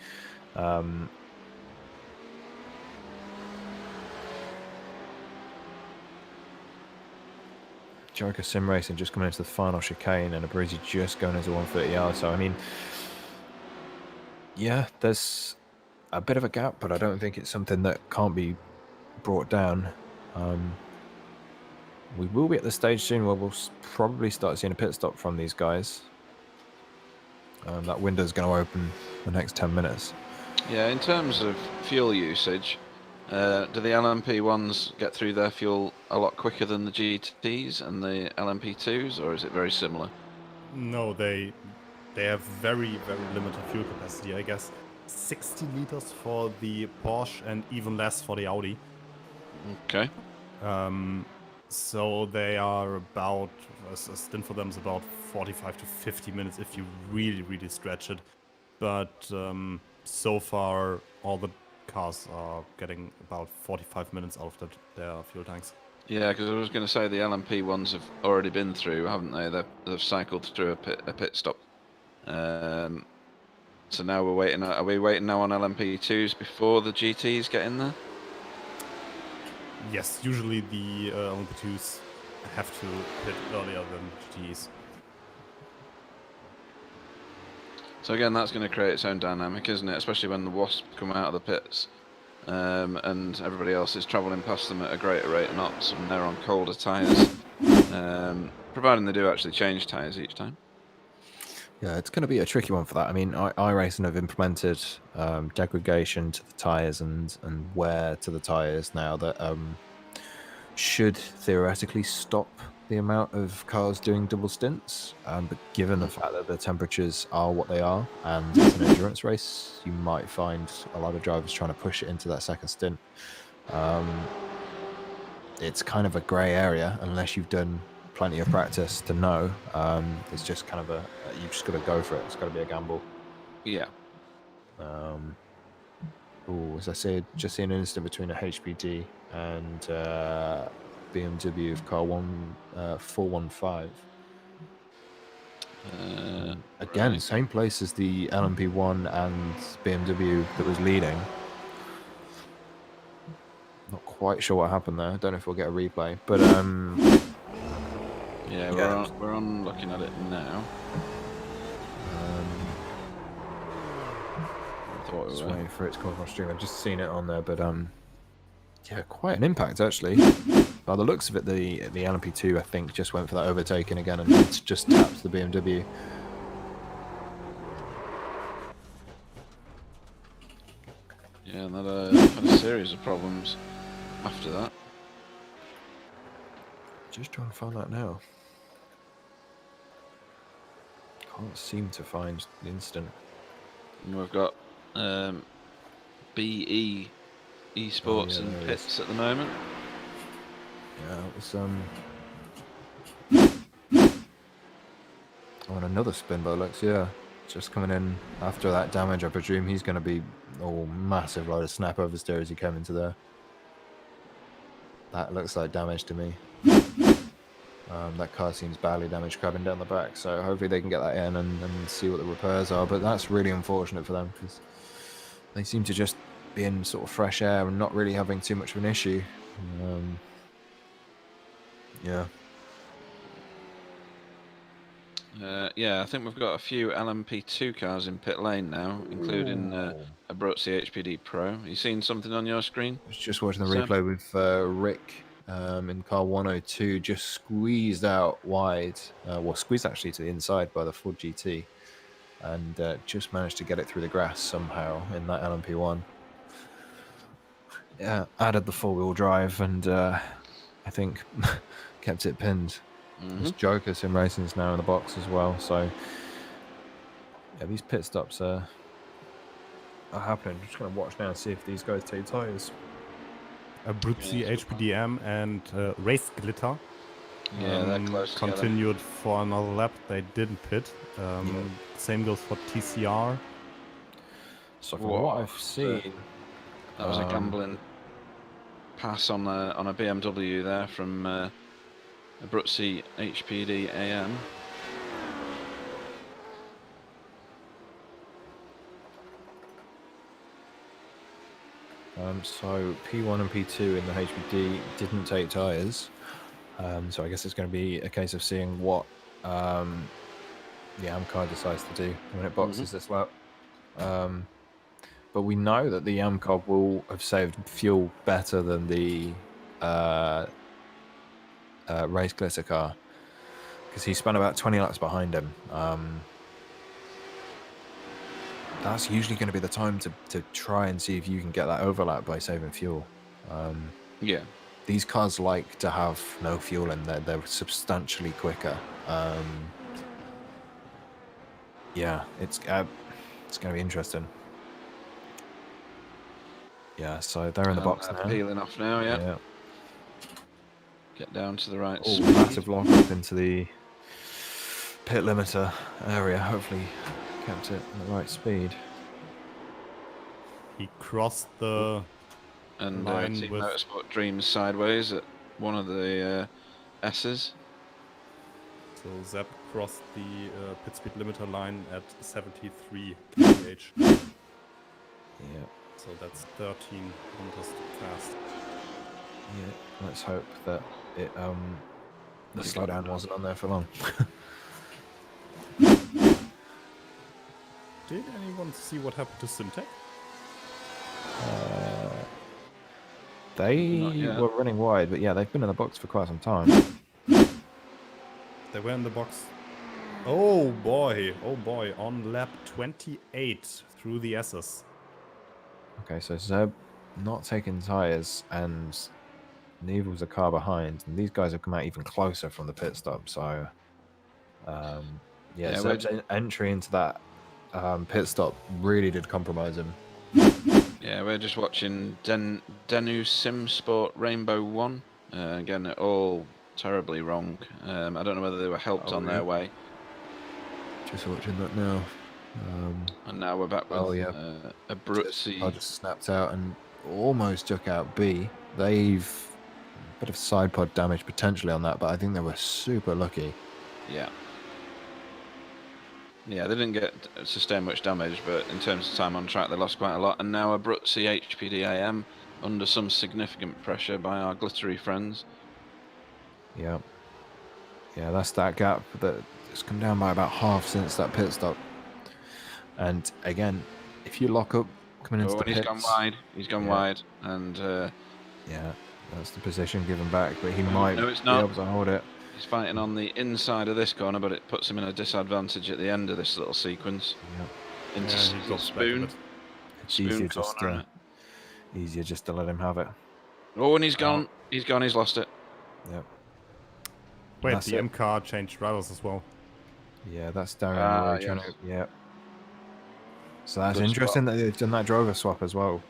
Joker Sim Racing just coming into the final chicane, and a Bruzy just going into 130R. So I mean, yeah, there's a bit of a gap, but I don't think it's something that can't be brought down. We will be at the stage soon where we'll probably start seeing a pit stop from these guys. That window's going to open the next 10 minutes. Yeah, in terms of fuel usage, do the LMP1s get through their fuel a lot quicker than the GTs and the LMP2s, or is it very similar? No, they have very, very limited fuel capacity, I guess. 60 liters for the Porsche and even less for the Audi. Okay. So they are about, a stint for them is about 45 to 50 minutes if you really, really stretch it. But so far, all the cars are getting about 45 minutes out of their fuel tanks. Yeah, because I was going to say the LMP ones have already been through, haven't they? They've cycled through a pit stop. So now we're waiting. Are we waiting now on LMP2s before the GTs get in there? Yes, usually the LMP2s have to hit earlier than GTs. So again, that's going to create its own dynamic, isn't it? Especially when the Wasp come out of the pits, and everybody else is travelling past them at a greater rate of knots, and they're on colder tyres. Providing they do actually change tyres each time. Yeah, it's going to be a tricky one for that. I mean, iRacing have implemented degradation to the tyres and wear to the tyres now that should theoretically stop the amount of cars doing double stints. But given the fact that the temperatures are what they are and it's an endurance race, you might find a lot of drivers trying to push it into that second stint. It's kind of a grey area unless you've done plenty of practice to know. It's just kind of you've just got to go for it. It's got to be a gamble. Yeah. As I said, just seen an incident between a HPD and BMW of car 415. Again, right. Same place as the LMP1 and BMW that was leading. Not quite sure what happened there. I don't know if we'll get a replay, but yeah, we're on looking at it now. Just waiting for it to come across stream. I've just seen it on there, but yeah, quite an impact actually. By the looks of it, the LMP2 I think just went for that overtaking again, and it's just tapped the BMW. Yeah, and that had a series of problems after that. Just trying to find that now. Can't seem to find the incident. And we've got BE Esports in pits at the moment. Yeah, it was on another spin by the looks. Yeah, just coming in after that damage. I presume he's going to be massive load of snap oversteer as he came into there. That looks like damage to me. That car seems badly damaged crabbing down the back, so hopefully they can get that in and see what the repairs are. But that's really unfortunate for them because they seem to just be in sort of fresh air and not really having too much of an issue. Yeah. Yeah, I think we've got a few LMP2 cars in pit lane now, including a Abruzzi HPD Pro. You seen something on your screen? I was just watching the replay with Rick in car 102, just squeezed out wide, squeezed actually to the inside by the Ford GT, and just managed to get it through the grass somehow in that LMP1. Yeah, added the four-wheel drive and I think kept it pinned. This Joker SimRacing is now in the box as well, so yeah, these pit stops are happening. Just going to watch now and see if these guys take tyres. Abruzzi, HPDM, and Race Glitter. Yeah, they're close together. Continued for another lap. They didn't pit. Same goes for TCR. So from what I've seen, that was a gambling pass on a BMW there from Abruzzi HPD AM. So P1 and P2 in the HPD didn't take tyres. So I guess it's going to be a case of seeing what the AM car decides to do when it boxes this lap. But we know that the AM car will have saved fuel better than the Race Glitter car, because he spent about 20 laps behind him. That's usually going to be the time to try and see if you can get that overlap by saving fuel. Yeah. These cars like to have no fuel in there. They're substantially quicker. Yeah, it's going to be interesting. Yeah, so they're in the box now. Peeling off now, yeah. Get down to the right Oh, speed. massive lock up into the pit limiter area. Hopefully kept it at the right speed. He crossed the and line Team with Motorsport Dreams sideways at one of the S's. So Zeb crossed the pit speed limiter line at 73 kph. Yeah. So that's 13 kilometers too fast. Yeah. Let's hope that it the You got slowdown it. wasn't on there for long. Did anyone see what happened to Simtech? They Not yet. were running wide, but yeah, they've been in the box for quite some time. They were in the box. Oh boy, on lap 28 through the S's. Okay, so Zeb not taking tyres, and Nevil's a car behind, and these guys have come out even closer from the pit stop. So, Yeah, Zeb's entry into that pit stop really did compromise him. Yeah, we're just watching Denu Sim Sport Rainbow 1. Again, all terribly wrong. I don't know whether they were helped on their way. Just watching that now. And now we're back with a Brutzi. I just snapped out and almost took out B. They've a bit of side pod damage potentially on that, but I think they were super lucky. Yeah. Yeah, they didn't sustain much damage, but in terms of time on track, they lost quite a lot. And now a Brutzi HPD AM under some significant pressure by our glittery friends. Yeah. Yeah, that's that gap that has come down by about half since that pit stop. And again, if you lock up coming into the pits... he's gone wide. He's gone wide. And... yeah, that's the position given back, but he might it's be not. able to hold it. He's fighting on the inside of this corner, but it puts him in a disadvantage at the end of this little sequence. Yep. Into Spoon. It's easier just to let him have it. Oh, and he's gone. He's gone. He's lost it. Yep. Wait, the M car changed drivers as well. Yeah, that's Darren. Yes. Yeah. So that's interesting that they've done that driver swap as well.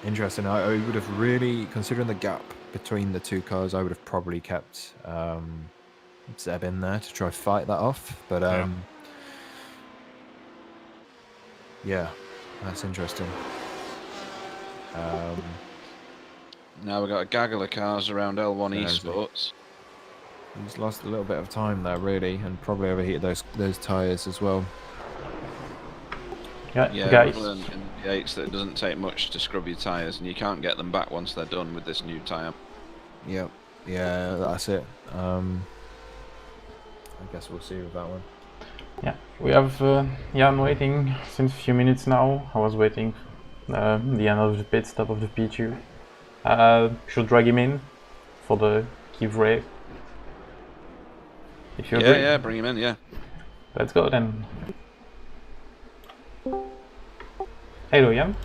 Interesting. I would have really, considering the gap between the two cars, I would have probably kept Zeb in there to try fight that off. But yeah, that's interesting. Now we've got a gaggle of cars around L1 Esports. He's lost a little bit of time there, really, and probably overheated those tyres as well. Yeah, guys. We've learned in the 8s that it doesn't take much to scrub your tyres, and you can't get them back once they're done with this new tyre. Yep. Yeah, that's it. I guess we'll see with that one. Yeah, we have Jan waiting since a few minutes now. I was waiting the end of the pit stop of the P2. Should drag him in for the give race. If you agree. Yeah, bring him in, yeah. Let's go then. Hello, Jan.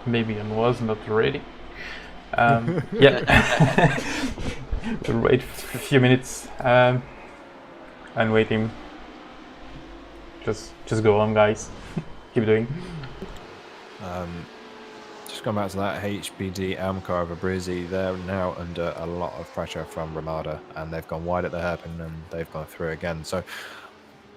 Maybe Jan was not ready. Yeah. We'll wait a few minutes and wait him. Just go on, guys. Keep doing. Just going back to that HBD car of a Brizzy, they're now under a lot of pressure from Ramada, and they've gone wide at the hairpin and they've gone through again. So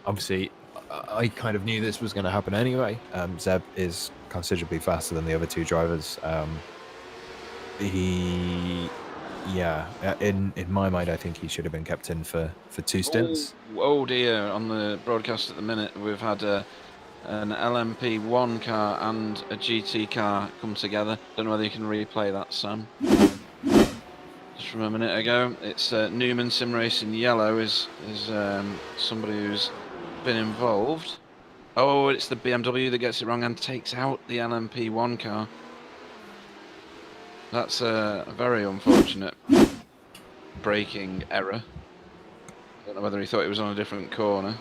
obviously I kind of knew this was going to happen anyway. Zeb is considerably faster than the other two drivers. In my mind, I think he should have been kept in for two stints. Oh dear, on the broadcast at the minute, we've had an LMP1 car and a GT car come together. Don't know whether you can replay that, Sam. Just from a minute ago. It's Newman SimRacing Yellow is somebody who's been involved. Oh, it's the BMW that gets it wrong and takes out the LMP1 car. That's a very unfortunate braking error. Don't know whether he thought it was on a different corner.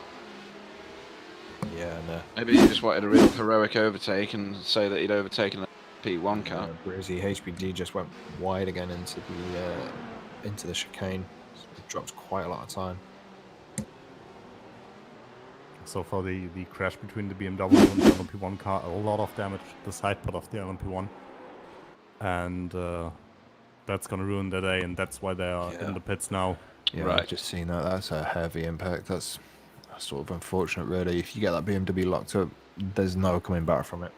Yeah, no. Maybe he just wanted a real heroic overtake and say that he'd overtaken a P1 car. Brizzy HBD just went wide again into the chicane. It drops quite a lot of time. So for the crash between the BMW and the LMP1 car, a lot of damage to the side pod of the LMP1. And that's going to ruin their day, and that's why they are in the pits now. Yeah, right. I've just seen that. That's a heavy impact. That's sort of unfortunate, really. If you get that BMW locked up, there's no coming back from it.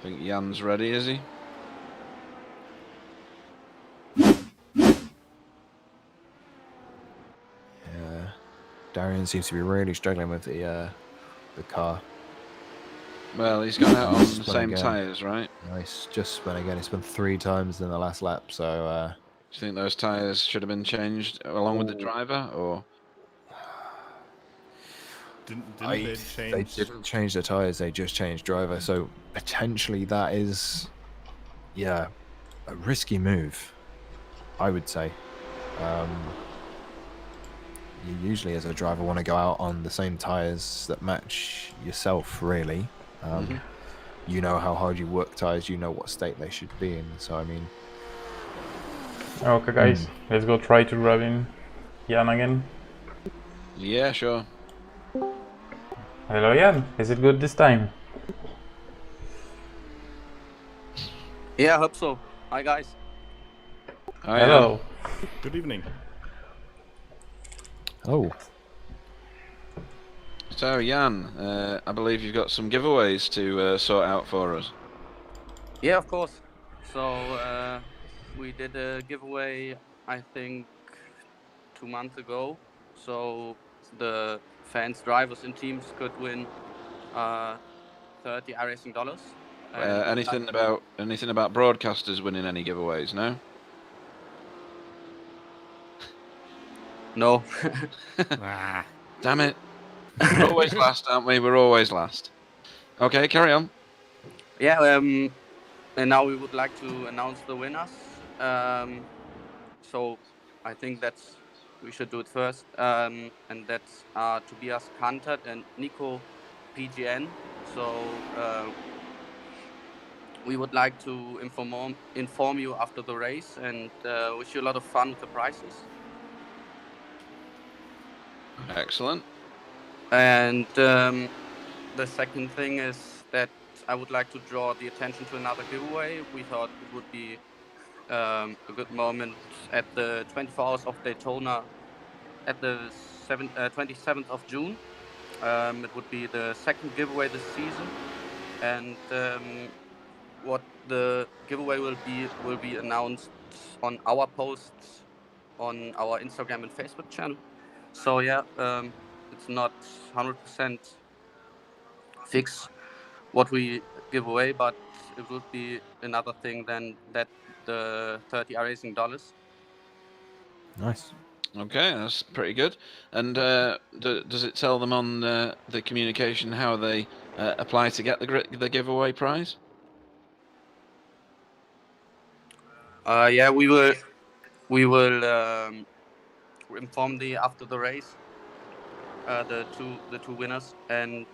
I think Jan's ready, is he? Yeah. Darian seems to be really struggling with the car. Well, he's gone out on the Spun same again. tyres, right? Nice. Just spun again. He spun 3 times in the last lap. So Do you think those tyres should have been changed along with the driver, or? Didn't they they change? didn't change the tires. They just changed driver. So potentially that is, yeah, a risky move, I would say. You usually, as a driver, want to go out on the same tires that match yourself, really. You know how hard you work tires, you know what state they should be in. So, I mean... Okay, guys, let's go try to grab in Jan again. Yeah, sure. Hello, Jan. Is it good this time? Yeah, I hope so. Hi, guys. Hi, Hello. Good evening. Oh, So, Jan, I believe you've got some giveaways to sort out for us. Yeah, of course. So we did a giveaway, I think, 2 months ago. So the fans, drivers, and teams could win 30 iRacing dollars. Anything about broadcasters winning any giveaways? No. No. Ah, Damn it! We're always last, aren't we? We're always last. Okay, carry on. Yeah. And now we would like to announce the winners. So I think we should do it first. And that's Tobias Kantert and Nico PGN. So we would like to inform you after the race and wish you a lot of fun with the prizes. Excellent. And the second thing is that I would like to draw the attention to another giveaway. We thought it would be a good moment at the 24 Hours of Daytona at the 27th of June. It would be the second giveaway this season. And what the giveaway will be announced on our posts on our Instagram and Facebook channel. So yeah, it's not 100% fixed what we give away, but it would be another thing than that the 30 iRacing dollars. nice. Okay, that's pretty good. And does it tell them on the communication how they apply to get the giveaway prize? Yeah, we will inform after the race the two winners, and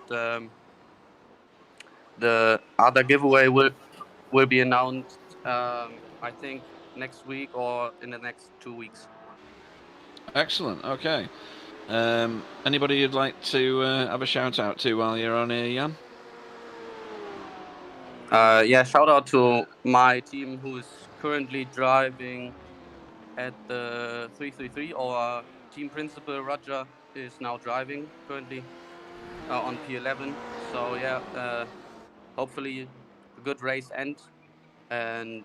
the other giveaway will be announced I think next week or in the next 2 weeks. Excellent. Okay. Anybody you'd like to have a shout out to while you're on here, Jan? Yeah, shout out to my team who's currently driving at the 333. Our team principal Roger is now driving currently on P11. So yeah, hopefully a good race end, and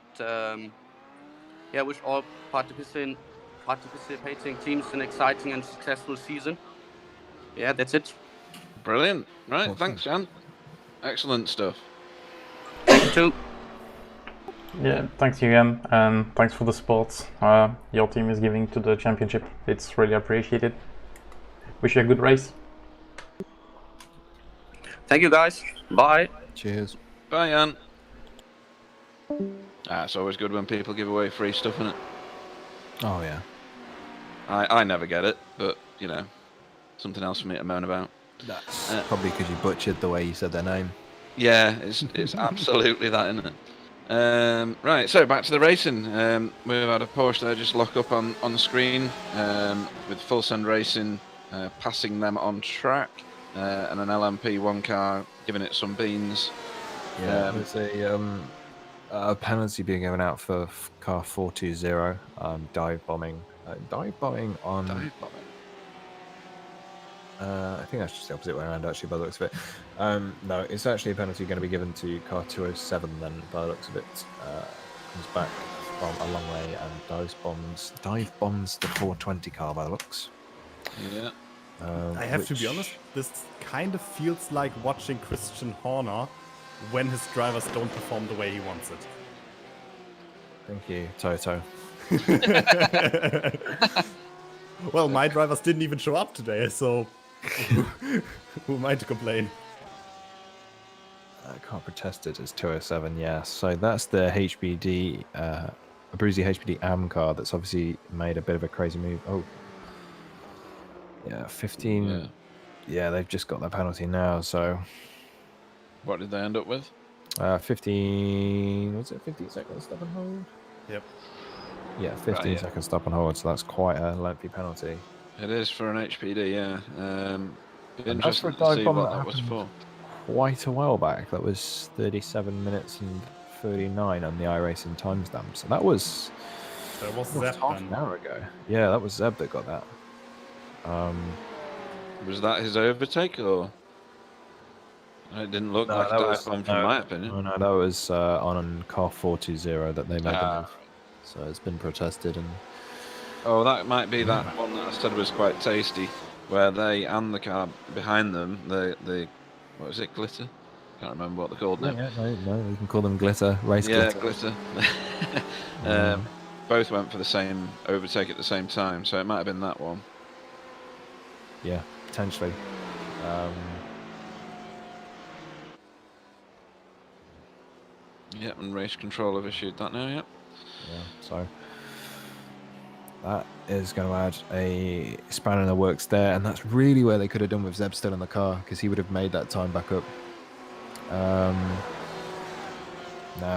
yeah, wish all participating teams an exciting and successful season. Yeah, that's it. Brilliant. Right. Awesome. Thanks, Jan. Excellent stuff. Thank you too. Yeah, thanks again, and thanks for the support your team is giving to the championship. It's really appreciated. Wish you a good race. Thank you, guys. Bye. Cheers. Bye, Jan. It's always good when people give away free stuff, isn't it? Oh, yeah. I never get it, but, you know, something else for me to moan about. That's probably because you butchered the way you said their name. Yeah, it's absolutely that, isn't it? Right, so back to the racing. We've had a Porsche there just lock up on the screen with Full Send Racing passing them on track and an LMP one car giving it some beans. Yeah, there's a penalty being given out for car 420, dive bombing on I think that's just the opposite way around, actually, by the looks of it. No, it's actually a penalty going to be given to car 207, then, by the looks of it. Comes back from a long way and dive bombs the 420 car, by the looks. Yeah. I have to be honest, this kind of feels like watching Christian Horner when his drivers don't perform the way he wants it. Thank you, Toto. Well, my drivers didn't even show up today, so who am I to complain? Car protested as 207, yeah. So that's the HBD, Abruzzi HBD AM car that's obviously made a bit of a crazy move. Oh, yeah, 15. Yeah. Yeah, they've just got that penalty now, so. What did they end up with? 15, was it 15 seconds stop and hold? Yep. Yeah, 15 seconds stop and hold, so that's quite a lengthy penalty. It is for an HPD, yeah. Interesting Interesting to see what that was for. Quite a while back. That was 37 minutes and 39 on the iRacing timestamp. So that was Zeb half an hour ago. Yeah, that was Zeb that got that. Was that his overtake, or? It didn't look like a dive bomb from my opinion. No, that was on car 420 that they made the move. So it's been protested and. Oh, that might be that one that I said was quite tasty, where they and the car behind them, the what was it, glitter? Can't remember what they're called now. No, we can call them glitter, race glitter. Yeah, glitter. Both went for the same overtake at the same time, so it might have been that one. Yeah, potentially. Yep, and race control have issued that now, yep. Yeah, so that is going to add a spanner in the works there, and that's really where they could have done with Zeb still in the car, because he would have made that time back up. Now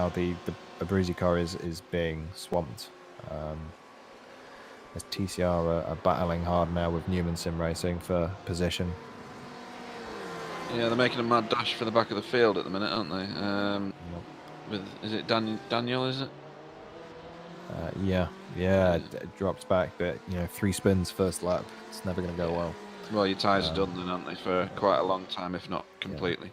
the Abruzzi car is being swamped. As TCR are battling hard now with Newman Sim Racing for position. Yeah, they're making a mad dash for the back of the field at the minute, aren't they? Is it Daniel, is it? Yeah, it drops back, but 3 spins first lap. It's never going to go well. Well, your tyres are done then, aren't they, for quite a long time, if not completely.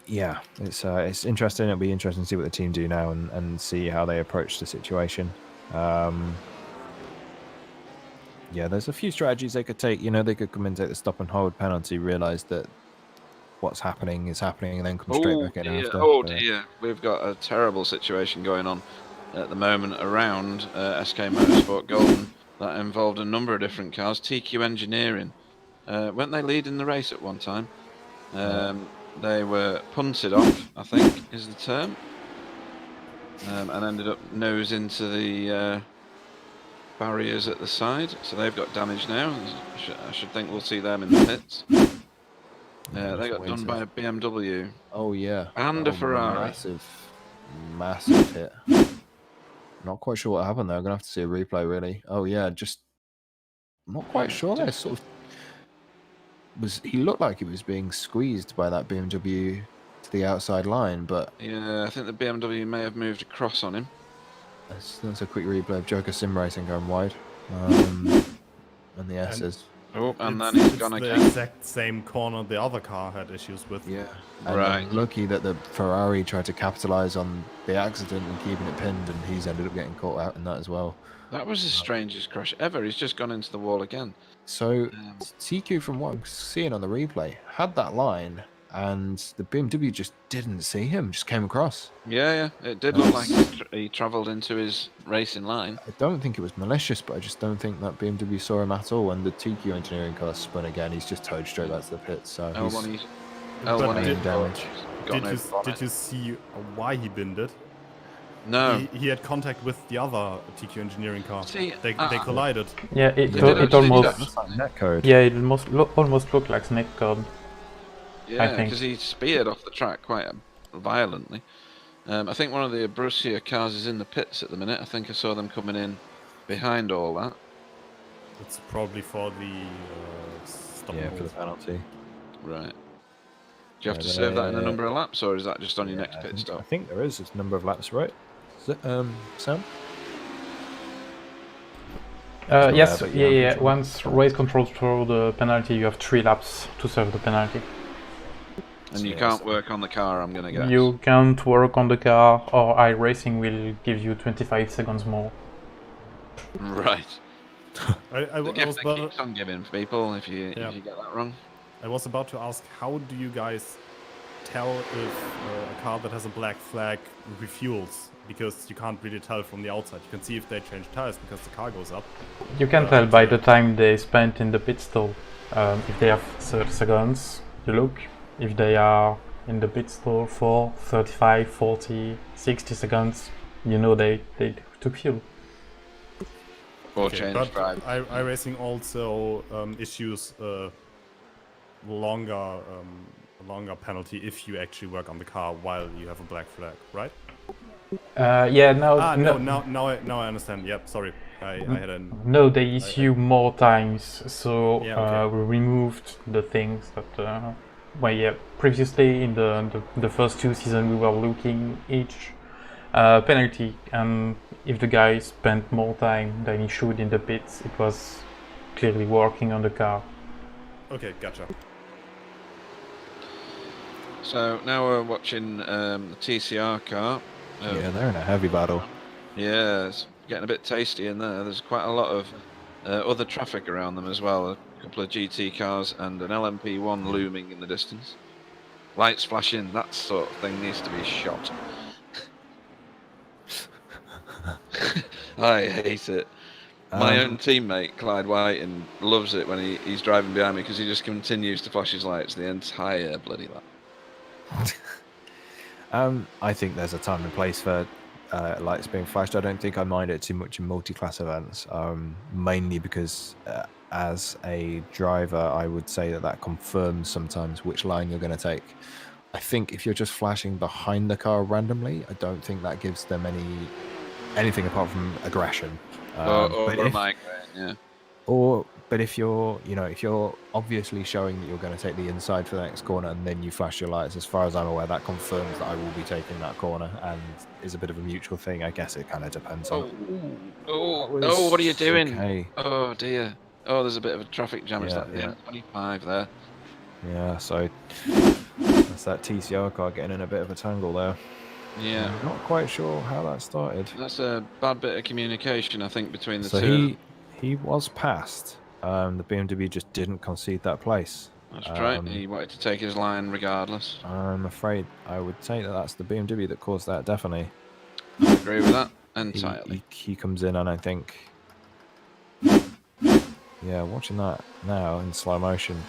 It's interesting. It'll be interesting to see what the team do now and see how they approach the situation. There's a few strategies they could take. They could come and take the stop and hold penalty, realise that what's happening is happening, and then come straight back in after. Oh dear, we've got a terrible situation going on at the moment around SK Motorsport Golden that involved a number of different cars. TQ Engineering, weren't they leading the race at one time? They were punted off, I think is the term, and ended up nose into the barriers at the side, so they've got damage now. I should think we'll see them in the pits. They got done by a BMW. Oh yeah, and a Ferrari. Massive hit. Not quite sure what happened there. I'm gonna have to see a replay, really. Oh yeah, just not quite sure. There sort of he looked like he was being squeezed by that BMW to the outside line, but yeah, I think the BMW may have moved across on him. That's a quick replay of Joker Sim Racing going wide, and the S's. And then he's gone again. The exact same corner the other car had issues with. Yeah, and lucky that the Ferrari tried to capitalise on the accident and keeping it pinned, and he's ended up getting caught out in that as well. That was the strangest crash ever. He's just gone into the wall again. So TQ, from what I'm seeing on the replay, had that line, and the BMW just didn't see him, just came across. Yeah, it did look like he travelled into his racing line. I don't think it was malicious, but I just don't think that BMW saw him at all. And the TQ Engineering car spun again. He's just towed straight back to the pits. So L1 damage. Did you see why he binned it? No. He had contact with the other TQ Engineering car. They collided. Yeah, it almost. Netcode. Yeah, it almost looked like snake code. Yeah, because he speared off the track quite violently. I think one of the Abruzzi cars is in the pits at the minute. I think I saw them coming in behind all that. It's probably for the stop and for the penalty. Right. Do you have to serve that in a number of laps, or is that just on your next pit stop? I think there is a number of laps, right? Is it, Sam? not yes, there, but yeah, I'm yeah. pretty sure. Once race control throw the penalty, you have 3 laps to serve the penalty. And you Yes. can't work on the car, I'm gonna guess. You can't work on the car, or iRacing will give you 25 seconds more. Right. I The gift was that about, keeps on giving people if you Yeah. if you get that wrong. I was about to ask, how do you guys tell if a car that has a black flag refuels? Because you can't really tell from the outside. You can see if they change tires because the car goes up. You can tell by the time they spent in the pit stall. If they have 30 seconds, you look. If they are in the pit stall for 35, 40, 60 seconds, you know they took fuel. Or change but drive. iRacing also issues longer penalty if you actually work on the car while you have a black flag, right? Yeah, no, Now I understand. Yep, sorry. I had a No, they issue more times. So Yeah, okay. we removed the things that. Well, yeah. Previously, in the first 2 seasons, we were looking each penalty, and if the guy spent more time than he should in the pits, it was clearly working on the car. Okay, gotcha. So now we're watching the TCR car. Yeah, they're in a heavy battle. Yeah, it's getting a bit tasty in there. There's quite a lot of other traffic around them as well. A couple of GT cars and an LMP1 looming in the distance. Lights flashing, that sort of thing needs to be shot. I hate it. My own teammate, Clyde Whiting, loves it when he's driving behind me because he just continues to flash his lights the entire bloody lap. I think there's a time and place for lights being flashed. I don't think I mind it too much in multi-class events, mainly because as a driver, I would say that confirms sometimes which line you're going to take. I think if you're just flashing behind the car randomly, I don't think that gives them anything apart from aggression. Or a migraine, yeah. But if you're obviously showing that you're going to take the inside for the next corner and then you flash your lights, as far as I'm aware, that confirms that I will be taking that corner and is a bit of a mutual thing. I guess it kind of depends on. What are you doing? Okay. Oh dear. Oh, there's a bit of a traffic jam. It's Yeah, like the yeah. M25 there. Yeah, so that's that TCR car getting in a bit of a tangle there. Yeah. I'm not quite sure how that started. That's a bad bit of communication, I think, between the So two. he was passed. The BMW just didn't concede that place. That's right. He wanted to take his line regardless. I'm afraid I would say that that's the BMW that caused that, definitely. I agree with that entirely. He comes in, and I think... Yeah, watching that now in slow motion.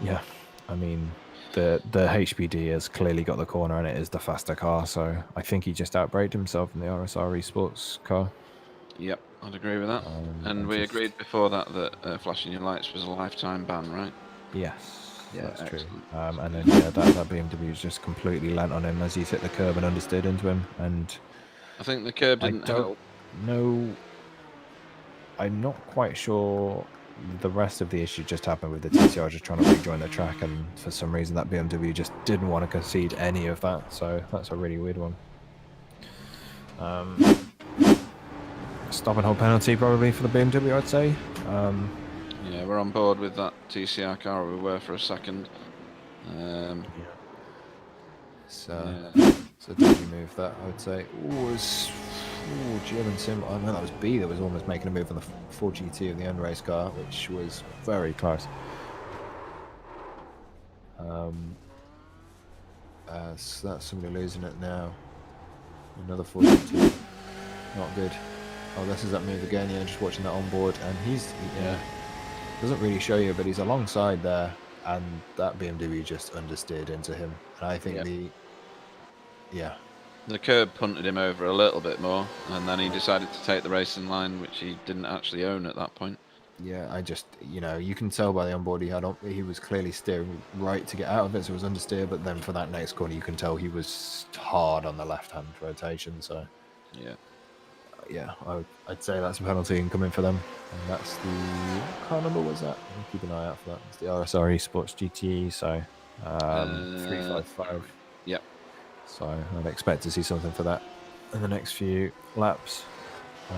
Yeah, I mean, the HPD has clearly got the corner, and it is the faster car, so I think he just outbraked himself in the RSR Esports car. Yep, I'd agree with that. And we agreed before that flashing your lights was a lifetime ban, right? Yes, Yeah, that's true. excellent. And then yeah, that BMW was just completely lent on him as he's hit the curb and understeered into him. And I think the curb didn't help. No, I'm not quite sure. The rest of the issue just happened with the TCR just trying to rejoin the track, and for some reason that BMW just didn't want to concede any of that. So that's a really weird one. Stop and hold penalty probably for the BMW, I'd say. Yeah, we're on board with that TCR car. We were for a second. It's a dodgy move that, I would say. German Sim. I know that was B that was almost making a move on the 4GT of the end race car, which was very close. So that's somebody losing it now. Another 4GT. Not good. Oh, this is that move again. Yeah, just watching that on board, and doesn't really show you, but he's alongside there, and that BMW just understeered into him. And I think the curb punted him over a little bit more, and then he decided to take the racing line, which he didn't actually own at that point. Yeah, I just, you can tell by the onboard he had on, he was clearly steering right to get out of it, so it was understeer, but then for that next corner, you can tell he was hard on the left-hand rotation, so... Yeah, I'd say that's a penalty incoming for them. And that's the... What car number was that? I'll keep an eye out for that. It's the RSR Esports GTE, so... 355. Yep. So I'd expect to see something for that in the next few laps.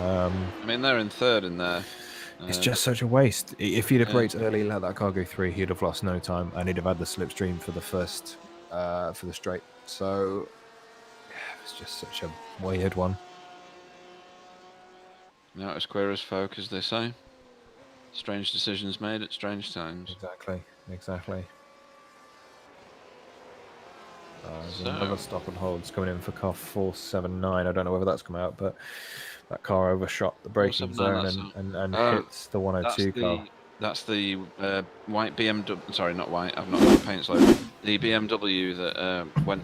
Um, I mean, they're in third in there. It's just such a waste. If he'd have Yeah. braked early, let that car go through, he'd have lost no time, and he'd have had the slipstream for the first, for the straight. So, yeah, it's just such a weird one. Not as queer as folk, as they say. Strange decisions made at strange times. Exactly. There's So- another stop and holds coming in for car 479. I don't know whether that's come out, but that car overshot the braking 479, zone and Oh, hits the 102 car. That's the white BMW. Sorry, not white. I've not got the paint slope. The BMW that went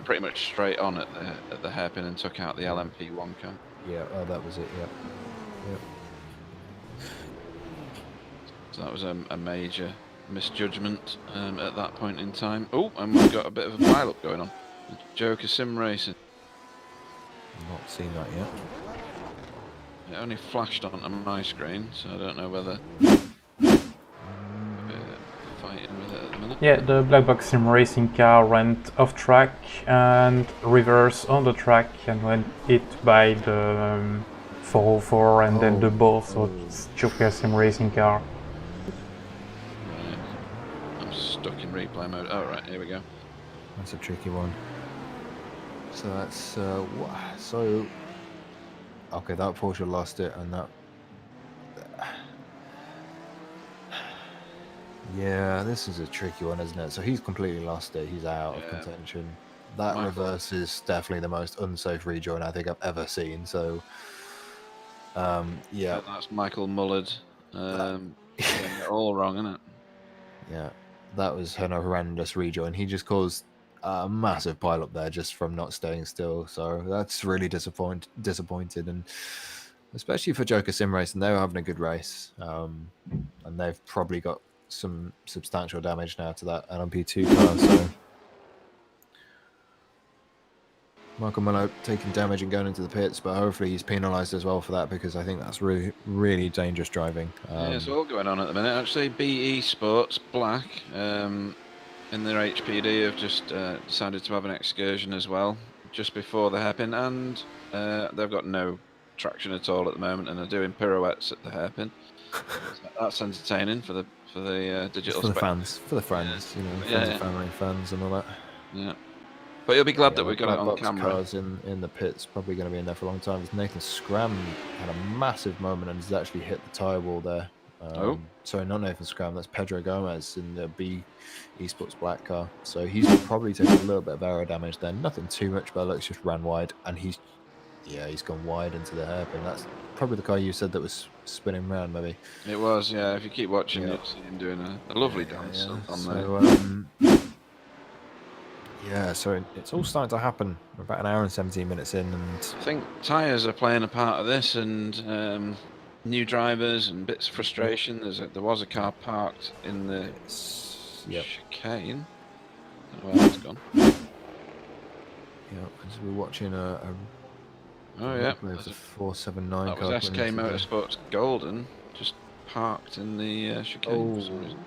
pretty much straight on at the hairpin and took out the LMP1 car. Yeah, that was it. Yep. So that was a major misjudgment at that point in time. Oh, and we've got a bit of a pile-up going on. Joker Sim Racing. Not seen that yet. It only flashed onto my screen, so I don't know whether fighting with it at the minute. Yeah, the black box sim racing car went off track and reverse on the track and went hit by the 404 and then the ball, so it's Joker sim racing car. Right. I'm stuck in replay mode. Oh, right, here we go. That's a tricky one. So that's so. Okay, that Porsche lost it, and that. Yeah, this is a tricky one, isn't it? So he's completely lost it. He's out of contention. That reverse is definitely the most unsafe rejoin I think I've ever seen. So, yeah. That's Michael Mullard. Getting it all wrong, isn't it? Yeah, that was an horrendous rejoin. He just caused a massive pile up there just from not staying still. So that's really disappointed, and especially for Joker Sim Racing, they were having a good race, and they've probably got some substantial damage now to that LMP2 car. So Michael Muller taking damage and going into the pits, but hopefully he's penalised as well for that, because I think that's really, really dangerous driving. Yeah, it's all going on at the minute. Actually, BE Sports Black in their HPD have just decided to have an excursion as well, just before the hairpin, and they've got no traction at all at the moment, and they're doing pirouettes at the hairpin. So that's entertaining for the digital. For the fans, you know, friends and family, fans, and all that. Yeah. But you'll be glad that we got it on camera. Cars in the pits, probably going to be in there for a long time. Nathan Scram had a massive moment and has actually hit the tyre wall there. Sorry, not Nathan Scram, that's Pedro Gomez in the B Esports Black car. So he's probably taken a little bit of aero damage there. Nothing too much, but it looks just ran wide. And he's gone wide into the hairpin. That's probably the car you said that was spinning around, maybe. It was, yeah. If you keep watching, you'll see him doing a lovely dance on there. Yeah, so it's all starting to happen. We're about an hour and 17 minutes in, and I think tyres are playing a part of this, and new drivers and bits of frustration. There was a car parked in the chicane. I don't know where that's gone. Yeah, as we're watching a there's a 479 that car. was SK Motorsports Golden, just parked in the chicane for some reason.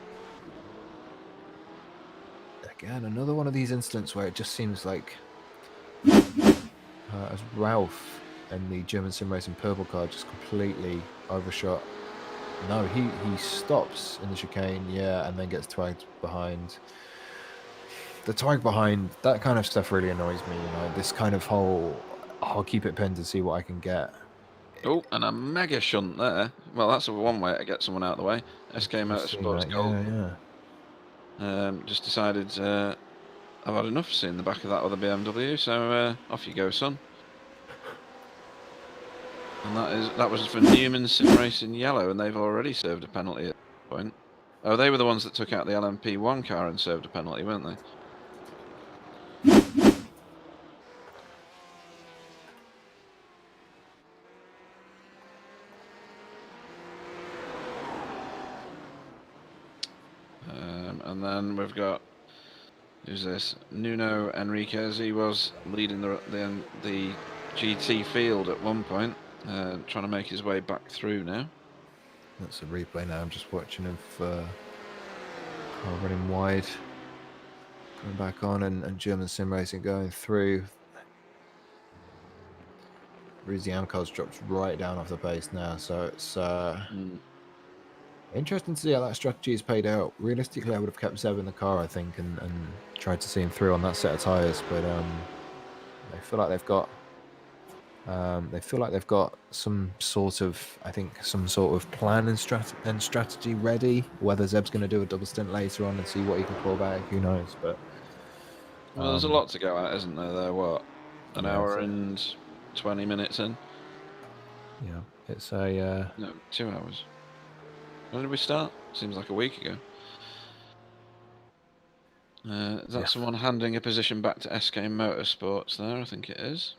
Again, another one of these incidents where it just seems like as Ralph and the German Sim Racing purple car just completely overshot. No, he stops in the chicane, and then gets twagged behind. The twag behind, that kind of stuff really annoys me, you know, this kind of whole, I'll keep it pinned to see what I can get. Oh, and a mega shunt there. Well, that's one way to get someone out of the way. SK Motorsports Golden. Just decided I've had enough seeing the back of that other BMW, so off you go, son. And that was for Newman Sim Racing Yellow, and they've already served a penalty at that point. Oh, they were the ones that took out the LMP1 car and served a penalty, weren't they? And then we've got, who's this? Nuno Enriquez. He was leading the GT field at one point, trying to make his way back through now. That's a replay now. I'm just watching of car running wide, going back on, and German Sim Racing going through. Whereas the Amcar's dropped right down off the pace now, so it's interesting to see how that strategy is paid out. Realistically, I would have kept Zeb in the car, I think, and tried to see him through on that set of tyres, but they feel like they've got some sort of, I think, some sort of plan and strategy ready. Whether Zeb's going to do a double stint later on and see what he can pull back, who knows? But well, there's a lot to go at, isn't there? There, what, an hour so, and 20 minutes in? Yeah, it's a no, 2 hours. When did we start? Seems like a week ago. Is that someone handing a position back to SK Motorsports there? I think it is.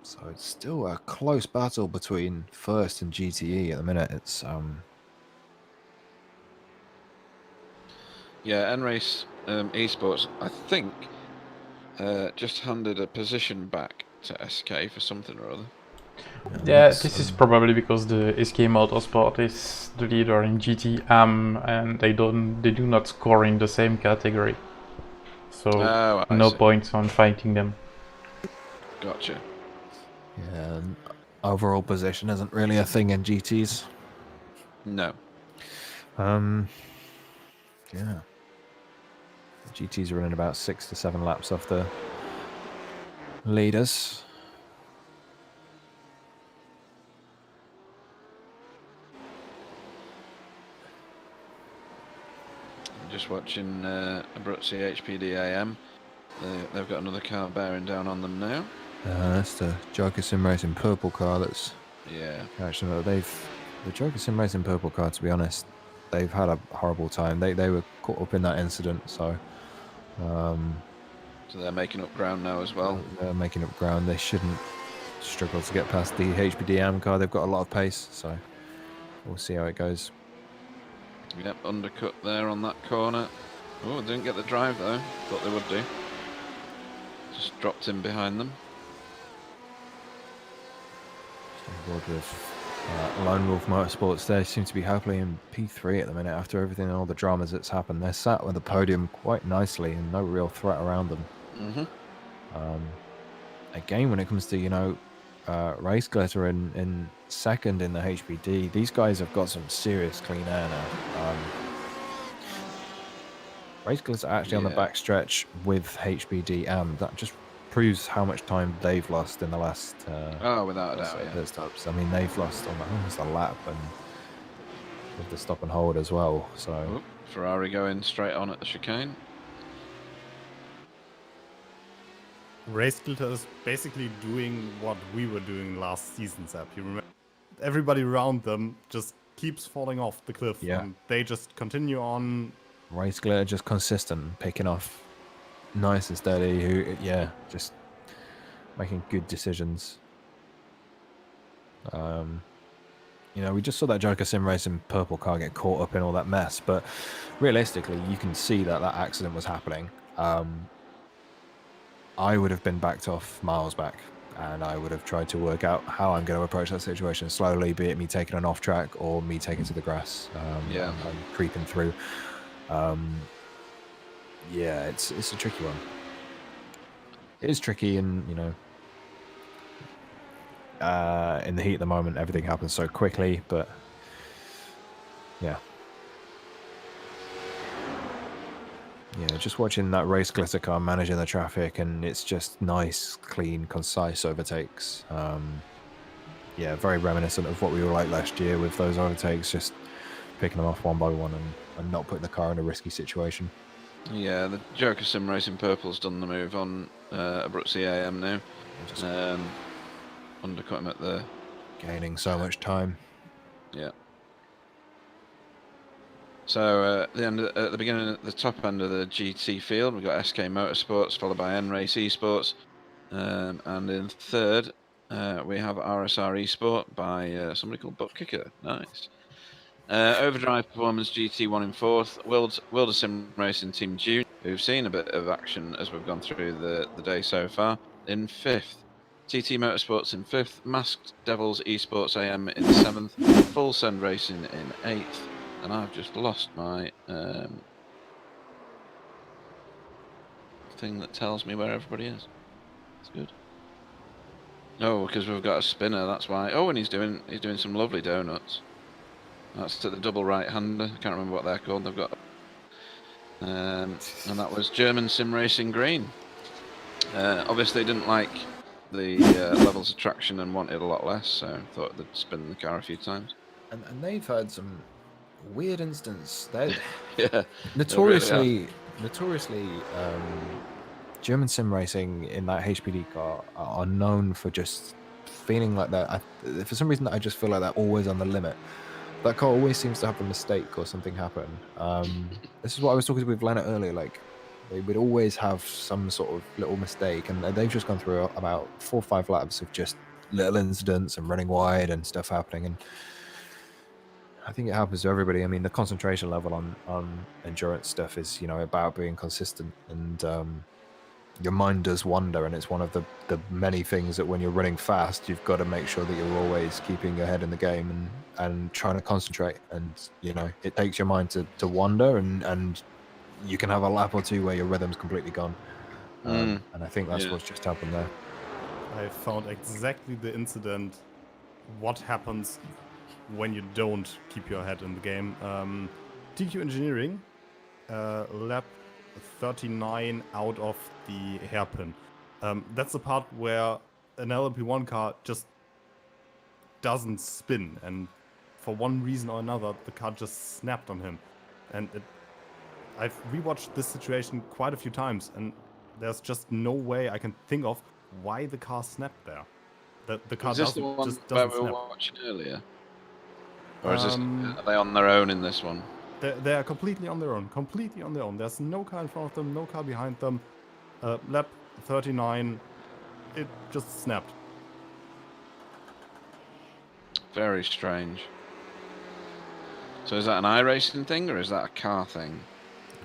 So it's still a close battle between First and GTE at the minute. It's yeah, N-Race Esports, I think, just handed a position back to SK for something or other. Yeah, this is probably because the SK Motorsport is the leader in GT and they do not score in the same category, so no points on fighting them. Gotcha. Yeah, overall position isn't really a thing in GTs. No. Yeah. GTs are running about 6 to 7 laps off the leaders. Just watching Abruzzi HPD AM. They've got another car bearing down on them now. That's the Joker Sim Racing purple car that's catching up. The Joker Sim Racing purple car, to be honest, they've had a horrible time. They were caught up in that incident, so so they're making up ground now as well. They're making up ground. They shouldn't struggle to get past the HPD AM car. They've got a lot of pace, so we'll see how it goes. Yep, undercut there on that corner. Oh, didn't get the drive though. Thought they would do. Just dropped in behind them. Board with Lone Wolf Motorsports. They seem to be happily in P3 at the minute after everything and all the dramas that's happened. They're sat with the podium quite nicely and no real threat around them. Again, when it comes to race glitter in second in the HPD, these guys have got some serious clean air now. Race glitter actually on the back stretch with HPD, and that just proves how much time they've lost in the last without a doubt, stops. I mean, they've lost almost a lap, and with the stop and hold as well. So Ferrari going straight on at the chicane. Race Glitter is basically doing what we were doing last season, Zap. You remember? Everybody around them just keeps falling off the cliff, and they just continue on. Race Glitter just consistent, picking off nice and steady, just making good decisions. We just saw that Joker Sim Racing purple car get caught up in all that mess, but realistically, you can see that accident was happening. I would have been backed off miles back, and I would have tried to work out how I'm going to approach that situation slowly, be it me taking an off track or me taking to the grass and creeping through. It's a tricky one. It is tricky, and in the heat at the moment, everything happens so quickly, but just watching that race glitter car managing the traffic, and it's just nice, clean, concise overtakes. Very reminiscent of what we were like last year with those overtakes, just picking them off one by one and not putting the car in a risky situation. Yeah, the Joker Sim Racing Purple's done the move on Abruzzi AM now. Undercut him at the... Gaining so much time. Yeah. So at the beginning, at the top end of the GT field, we've got SK Motorsports, followed by N-Race Esports. And in third, we have RSR Esport by somebody called Butt Kicker. Nice. Overdrive Performance GT1 in fourth. World of Sim Racing Team June, who've seen a bit of action as we've gone through the day so far, in fifth. TT Motorsports in fifth. Masked Devils Esports AM in seventh. Full Send Racing in eighth. And I've just lost my thing that tells me where everybody is. That's good. Oh, because we've got a spinner, that's why. Oh, and he's doing some lovely donuts. That's to the double right-hander. I can't remember what they're called. They've got, and that was German Sim Racing Green. Obviously, didn't like the levels of traction and wanted a lot less, so thought they'd spin the car a few times. And they've had some weird instance. They Yeah, notoriously, German sim racing in that HPD car are known for just feeling like that. For some reason, I just feel like they're always on the limit. That car always seems to have a mistake or something happen. This is what I was talking with Lena earlier. Like, they would always have some sort of little mistake, and they've just gone through about 4 or 5 laps of just little incidents and running wide and stuff happening. And I think it happens to everybody. I mean, the concentration level on endurance stuff is, about being consistent, and your mind does wander, and it's one of the many things that when you're running fast, you've got to make sure that you're always keeping your head in the game and trying to concentrate. And it takes your mind to wander, and you can have a lap or two where your rhythm's completely gone. And I think that's what's just happened there. I found exactly the incident. What happens when you don't keep your head in the game? TQ Engineering, lap 39 out of the hairpin. That's the part where an LMP1 car just doesn't spin, and for one reason or another, the car just snapped on him. And I've rewatched this situation quite a few times, and there's just no way I can think of why the car snapped there. The car is this the one just where doesn't we were snap. watching earlier? Or is are they on their own in this one? They are completely on their own. Completely on their own. There's no car in front of them, no car behind them. Lap 39, it just snapped. Very strange. So is that an iRacing thing, or is that a car thing?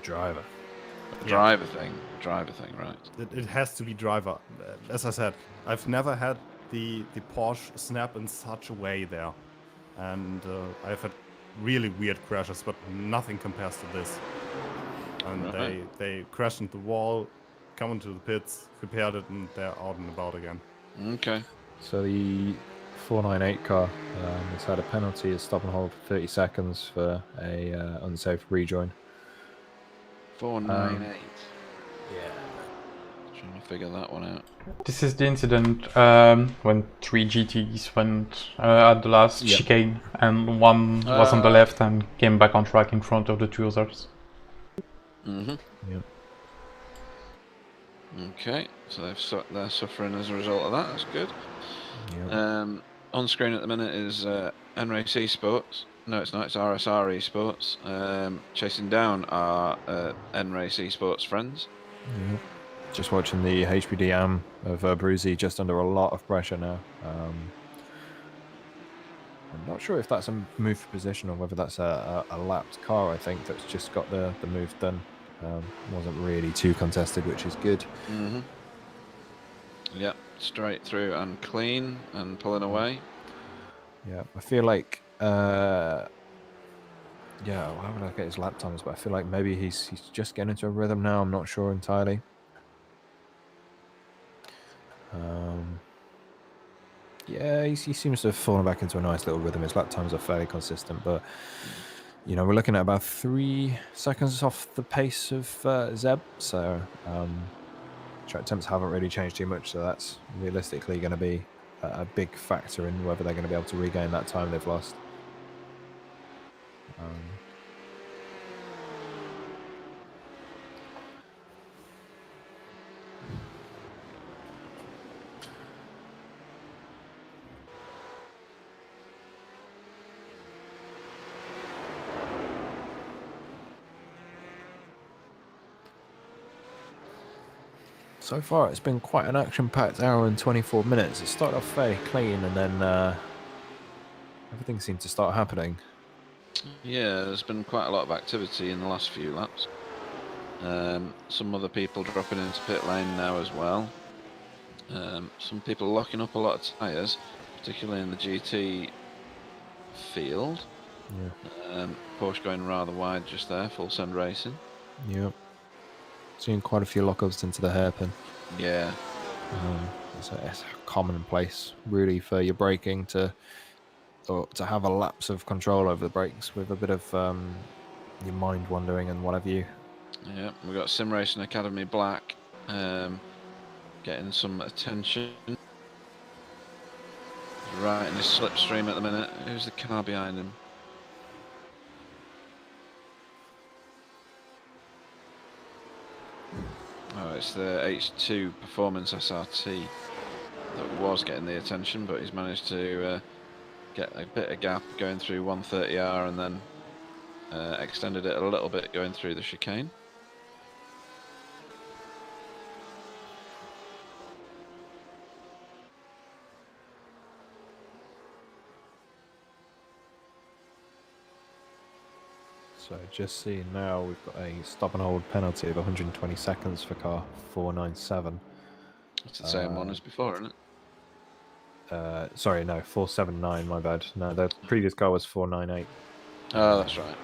Driver. A driver thing. A driver thing, right. It has to be driver. As I said, I've never had the Porsche snap in such a way there. And I've had really weird crashes, but nothing compares to this. And they crashed into the wall, come into the pits, repaired it, and they're out and about again. Okay. So the 498 car has had a penalty of stop and hold for 30 seconds for a unsafe rejoin. 498. Trying to figure that one out. This is the incident when 3 GTs went at the last chicane, and one was on the left and came back on track in front of the 2 others. Mm-hmm. Yep. Okay, so they're suffering as a result of that. That's good. Yep. On screen at the minute is NRAC Esports. No, it's not. It's RSR Esports. Chasing down our NRAC Esports friends. Yep. Just watching the HPD AM of Bruzy just under a lot of pressure now. I'm not sure if that's a move for position or whether that's a lapped car, I think, that's just got the move done. Wasn't really too contested, which is good. Mm-hmm. Yep, straight through and clean and pulling away. Yeah, I feel like... how would I get his lap times? But I feel like maybe he's just getting into a rhythm now. I'm not sure entirely. He seems to have fallen back into a nice little rhythm. His lap times are fairly consistent, but we're looking at about 3 seconds off the pace of Zeb. So track temps haven't really changed too much. So that's realistically going to be a big factor in whether they're going to be able to regain that time they've lost. So far, it's been quite an action-packed hour and 24 minutes. It started off very clean, and then everything seemed to start happening. Yeah, there's been quite a lot of activity in the last few laps. Some other people dropping into pit lane now as well. Some people locking up a lot of tyres, particularly in the GT field. Yeah. Porsche going rather wide just there, full send racing. Yep. Seen quite a few lockups into the hairpin. Yeah. It's a commonplace, really, for your braking to have a lapse of control over the brakes with a bit of your mind wandering and whatever you. Yeah, we've got SimRacingAcademy Black getting some attention. Right in his slipstream at the minute. Who's the car behind him? Oh, it's the H2 Performance SRT that was getting the attention, but he's managed to get a bit of gap going through 130R and then extended it a little bit going through the chicane. So just seeing now, we've got a stop and hold penalty of 120 seconds for car 497. It's the same one as before, isn't it? Sorry, no, 479, my bad. No, the previous car was 498. Oh, that's right.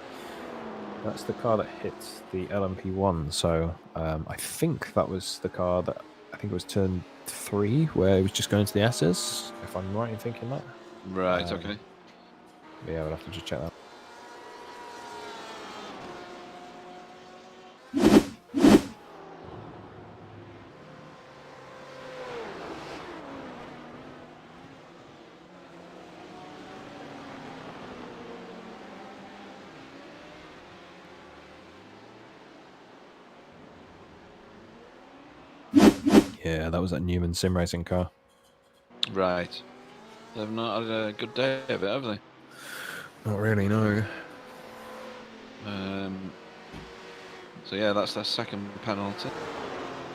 That's the car that hits the LMP1, so I think that was the car that, I think it was turn 3, where it was just going to the S's, if I'm right in thinking that. Right, okay. Yeah, we'll have to just check that. Yeah, that was that Newman sim racing car. Right. They've not had a good day of it, have they? Not really, no. So yeah, that's their second penalty.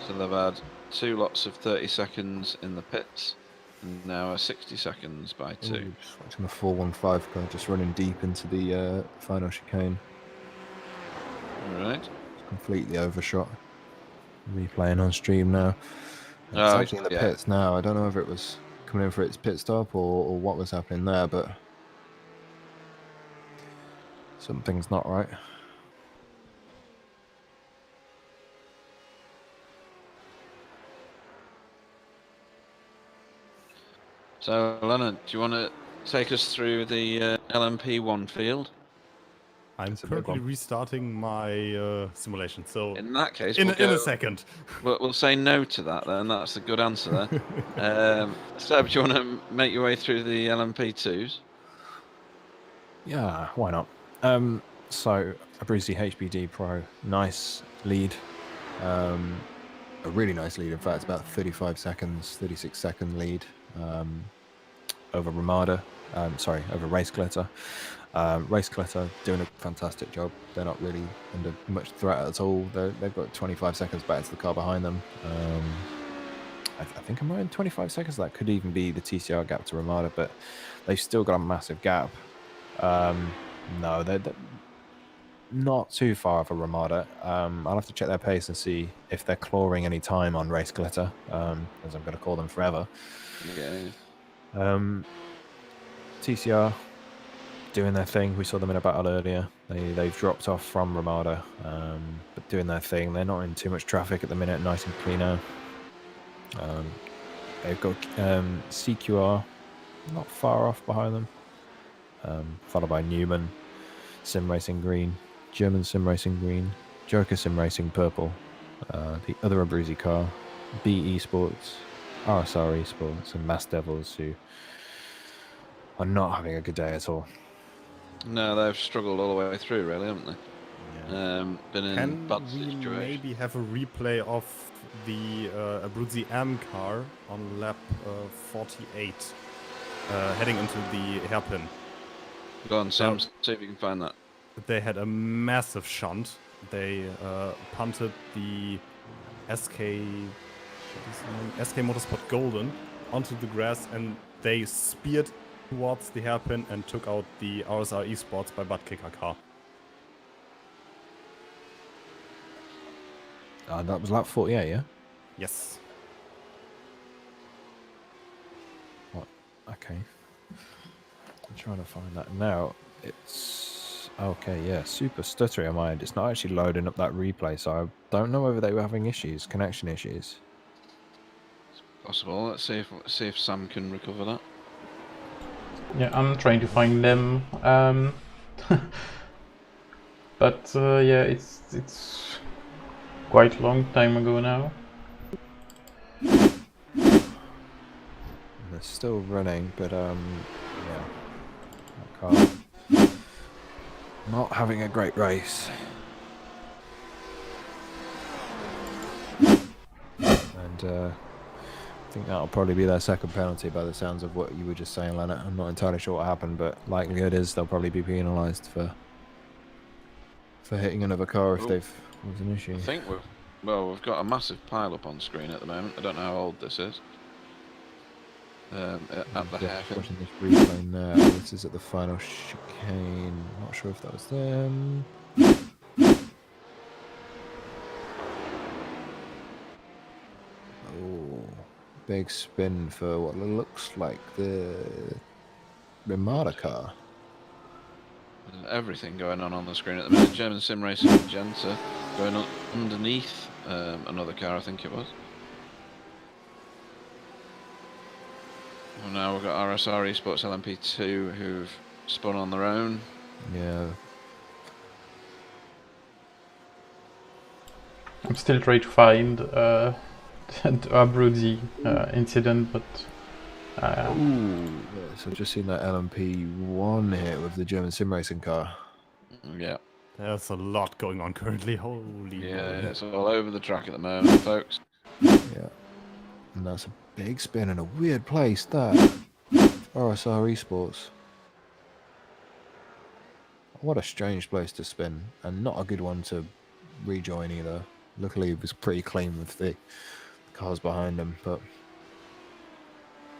So they've had 2 lots of 30 seconds in the pits, and now 60 seconds by 2. Ooh, just watching the 415 car just running deep into the final chicane. Right. It's completely overshot. Replaying on stream now. It's Oh, actually in the pits now. I don't know if it was coming in for its pit stop or what was happening there, but something's not right. So Leonard, do you want to take us through the LMP1 field? I'm currently restarting my simulation, so In that case, in a second. We'll say no to that then. That's a good answer there. Seb, do you want to make your way through the LMP2s? Yeah, why not? So Abruzzi HBD Pro, nice lead. A really nice lead, in fact, about 35 seconds, 36-second lead over Ramada. Over Race Glitter. Race Glitter doing a fantastic job. They're not really under much threat at all. They've got 25 seconds back to the car behind them. I think I'm right in 25 seconds. That could even be the TCR gap to Ramada, but they've still got a massive gap. No, they're not too far off a Ramada. I'll have to check their pace and see if they're clawing any time on Race Glitter, as I'm going to call them forever. Yeah. TCR doing their thing. We saw them in a battle earlier. They've dropped off from Ramada, but doing their thing. They're not in too much traffic at the minute. Nice and clean now. They've got CQR not far off behind them, followed by Newman, Sim Racing Green, German Sim Racing Green, Joker Sim Racing Purple, the other Abruzzi car, B Esports, RSR Esports, and Mass Devils, who are not having a good day at all. No, they've struggled all the way through, really, haven't they? Yeah. Been in bad situations. Can we maybe have a replay of the Abruzzi AM car on lap 48, heading into the hairpin? Go on, Sam, see if you can find that. They had a massive shunt. They punted the SK Motorsport Golden onto the grass, and they speared towards the hairpin and took out the RSR Esports by butt kicker car. That was lap 48, yeah? Yes. What? Okay. I'm trying to find that now. It's Okay, yeah, super stuttery on my end. It's not actually loading up that replay, so I don't know whether they were having issues, connection issues. Possible. Let's see if Sam can recover that. Yeah, I'm trying to find them. But yeah, it's quite a long time ago now. They're still running, but yeah, that car not having a great race. And I think that'll probably be their second penalty by the sounds of what you were just saying, Leonard. I'm not entirely sure what happened, but likelihood is they'll probably be penalised for hitting another car if there's an issue. I think we've got a massive pile up on screen at the moment. I don't know how old this is. At the hairpin. Watching this replay now. This is at the final chicane. Not sure if that was them. Oh, big spin for what looks like the Ramada car. Everything going on the screen at the minute. German sim racing Magenta going on underneath another car, I think it was. Well, now we've got RSR Esports LMP2 who've spun on their own. Yeah. I'm still trying to find the Abruzzi incident, but Ooh, yeah, so I've just seen that LMP1 hit with the German sim racing car. Yeah. There's a lot going on currently. Holy Yeah, moly. it's all over the track at the moment, folks. Yeah. And that's a big spin in a weird place, that. RSR Esports. What a strange place to spin, and not a good one to rejoin either. Luckily, it was pretty clean with the cars behind him, but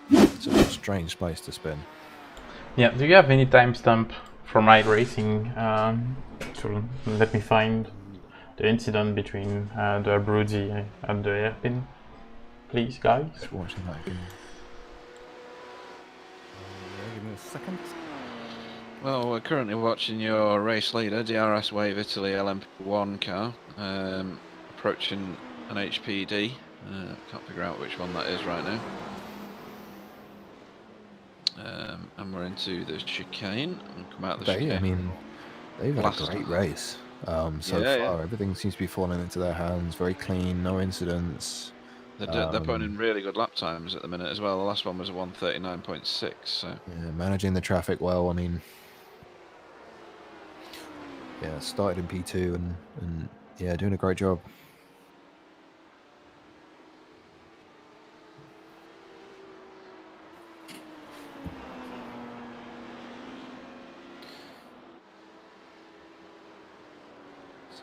it's a strange place to spin. yeah, do you have any timestamp from iRacing to let me find the incident between the Abruzzi and the hairpin, please, guys? Just watching that again. Give me a second. Well, we're currently watching your race leader, DRS Wave Italy LMP1 car, approaching an HPD. Can't figure out which one that is right now. And we're into the chicane and come out the chicane. I mean, they've had a great race so far. Yeah. Everything seems to be falling into their hands. Very clean, no incidents. They're putting in really good lap times at the minute as well. The last one was a 1:39.6. So yeah, managing the traffic well. I mean, yeah, started in P2 and yeah, doing a great job.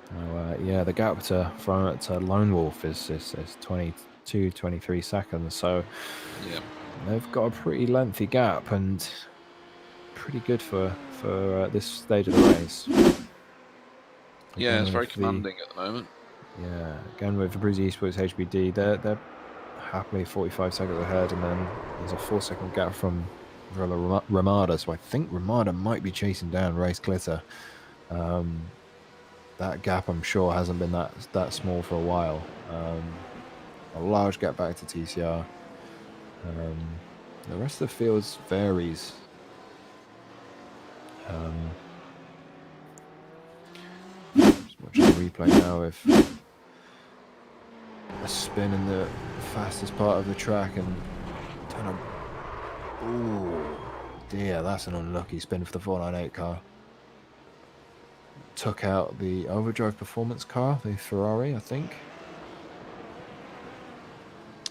So, yeah, the gap to Lone Wolf is 22, 23 seconds. So yeah, they've got a pretty lengthy gap and pretty good for this stage of the race. Yeah, Again, it's very with commanding at the moment. Yeah, again with Abruzzi Esports HBD, they're happily 45 seconds ahead, and then there's a 4-second gap from Ramada. So I think Ramada might be chasing down Race Glitter. That gap, I'm sure, hasn't been that small for a while. A large gap back to TCR. The rest of the fields varies. Just watching the replay now with a spin in the fastest part of the track and turn up. Ooh, dear, that's an unlucky spin for the 498 car. Took out the overdrive performance car, the Ferrari, I think.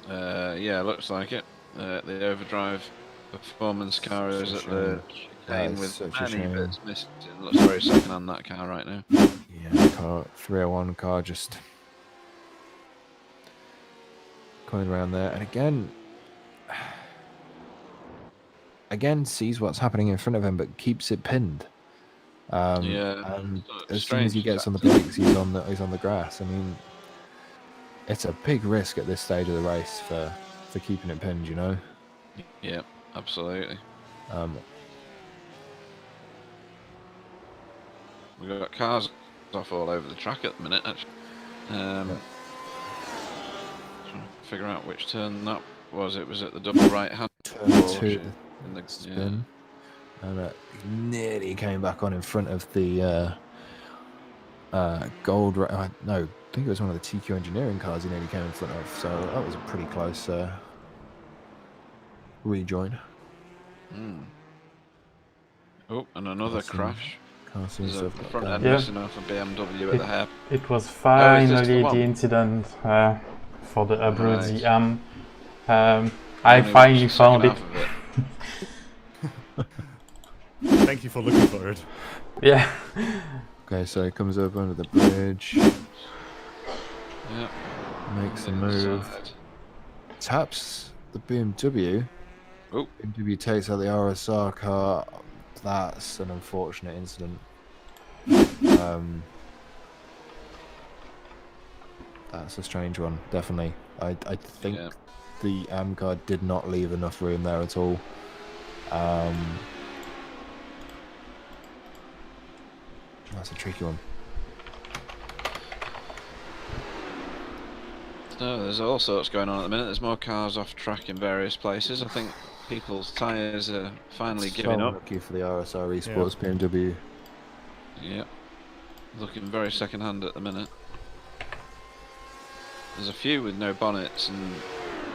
Yeah, looks like it. The overdrive performance car is at the chicane with many bits missing. Looks very second on that car right now. Yeah, car 301 car just coming around there, and again sees what's happening in front of him, but keeps it pinned. Yeah, and as soon as he gets on the brakes, he's on the grass. I mean, it's a big risk at this stage of the race for keeping it pinned, you know. Yeah, absolutely. We've got cars off all over the track at the minute, actually. Trying to figure out which turn that was. It was at the double right hand. Turn 2 in the spin. And nearly came back on in front of the gold. No, I think it was one of the TQ Engineering cars he nearly came in front of. So that was a pretty close rejoin. Oh, and another crash. There's the front end Yeah. missing off a BMW at the hair. It was finally the the incident for the Abruzzi Right. I Only finally watched the second found it. half of it. Thank you for looking for it. Yeah. Okay, so he comes up under the bridge, Yeah. makes a On the move, inside. taps the BMW. Oh. BMW takes out the RSR car. That's an unfortunate incident. That's a strange one, definitely. I think Yeah. the AM car did not leave enough room there at all. That's a tricky one. No, there's all sorts going on at the minute. There's more cars off track in various places. I think people's tyres are finally giving up. Lucky for the RSR Esports BMW. Yeah. Looking very second hand at the minute. There's a few with no bonnets and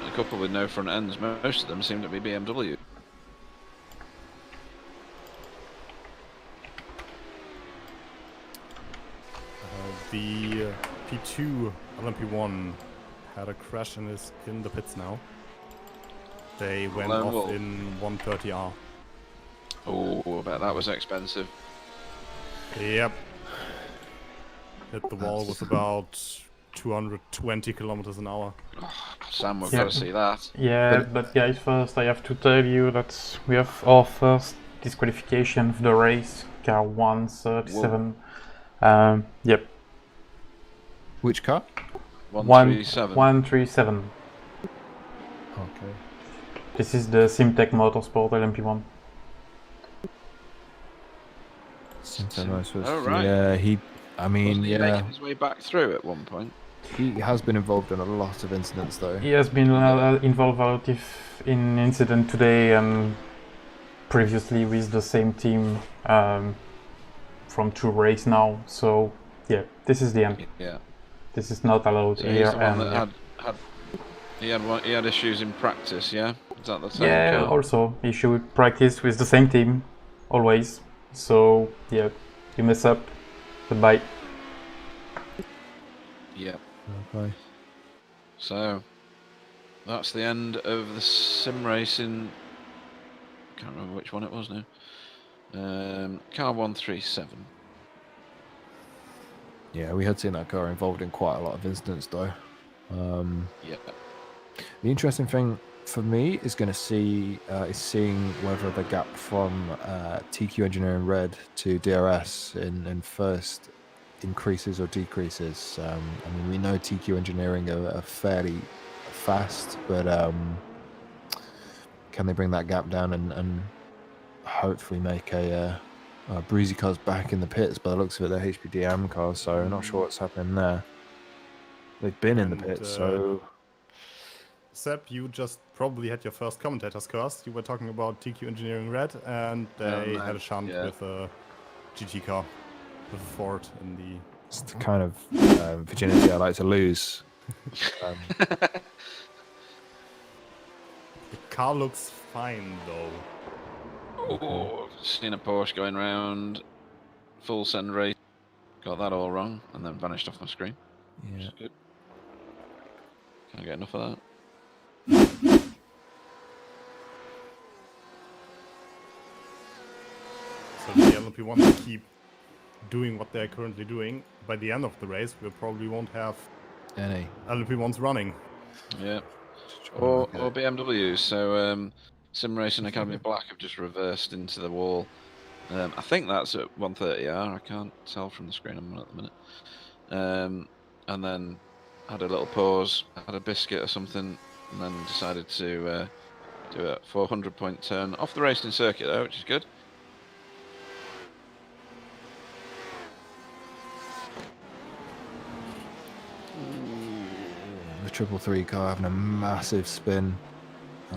a couple with no front ends. Most of them seem to be BMW. The P2 LMP1 had a crash and is in the pits now. They went Lone off Wolf. in 130R. Oh, I bet that was expensive. Yep. Hit the wall with about 220 kilometers an hour. Sam, we've Yeah. got to see that. Yeah, but guys, first I have to tell you that we have our first disqualification of the race, car 137. Yep, Which car? 137. 137. Okay. This is the SimTech Motorsport LMP1. Oh, right. Yeah, I mean, Wasn't he yeah, making his way back through at one point? he has been involved in a lot of incidents though. He has been involved a lot in incident today and previously with the same team from 2 races now. So yeah, this is the end. Yeah. This is not allowed So here. he's the one And that he had issues in practice, yeah? Is that the same yeah, car? also he should practice with the same team always. So yeah, you mess up, goodbye. Yeah. Okay. So that's the end of the sim racing. Can't remember which one it was now. Car 137. Yeah, we had seen that car involved in quite a lot of incidents though. Yeah. The interesting thing for me is going to see is seeing whether the gap from TQ Engineering Red to DRS in first increases or decreases. I mean, we know TQ Engineering are fairly fast, but can they bring that gap down and hopefully make Breezy cars back in the pits? By the looks of it, they're HPDM cars, so I'm not sure what's happening there. They've been in the And, pits, so Seb, you just probably had your first commentator's curse. You were talking about TQ Engineering Red, and they had a shunt with a GT car, with a Ford in the... it's the kind of virginity I like to lose. The car looks fine, though. Oh, seen a Porsche going round. Full send race. Got that all wrong and then vanished off my screen. Which Yeah. is good. Can't get enough of that. So the LMP1 will keep doing what they're currently doing. By the end of the race, we probably won't have Any. LMP1s running. Yeah. Or BMWs. So SimRacingAcademy Black have just reversed into the wall. I think that's at 130R. I can't tell from the screen I'm on at the minute. And then had a little pause, had a biscuit or something, and then decided to do a 400-point turn off the racing circuit though, which is good. triple three car having a massive spin.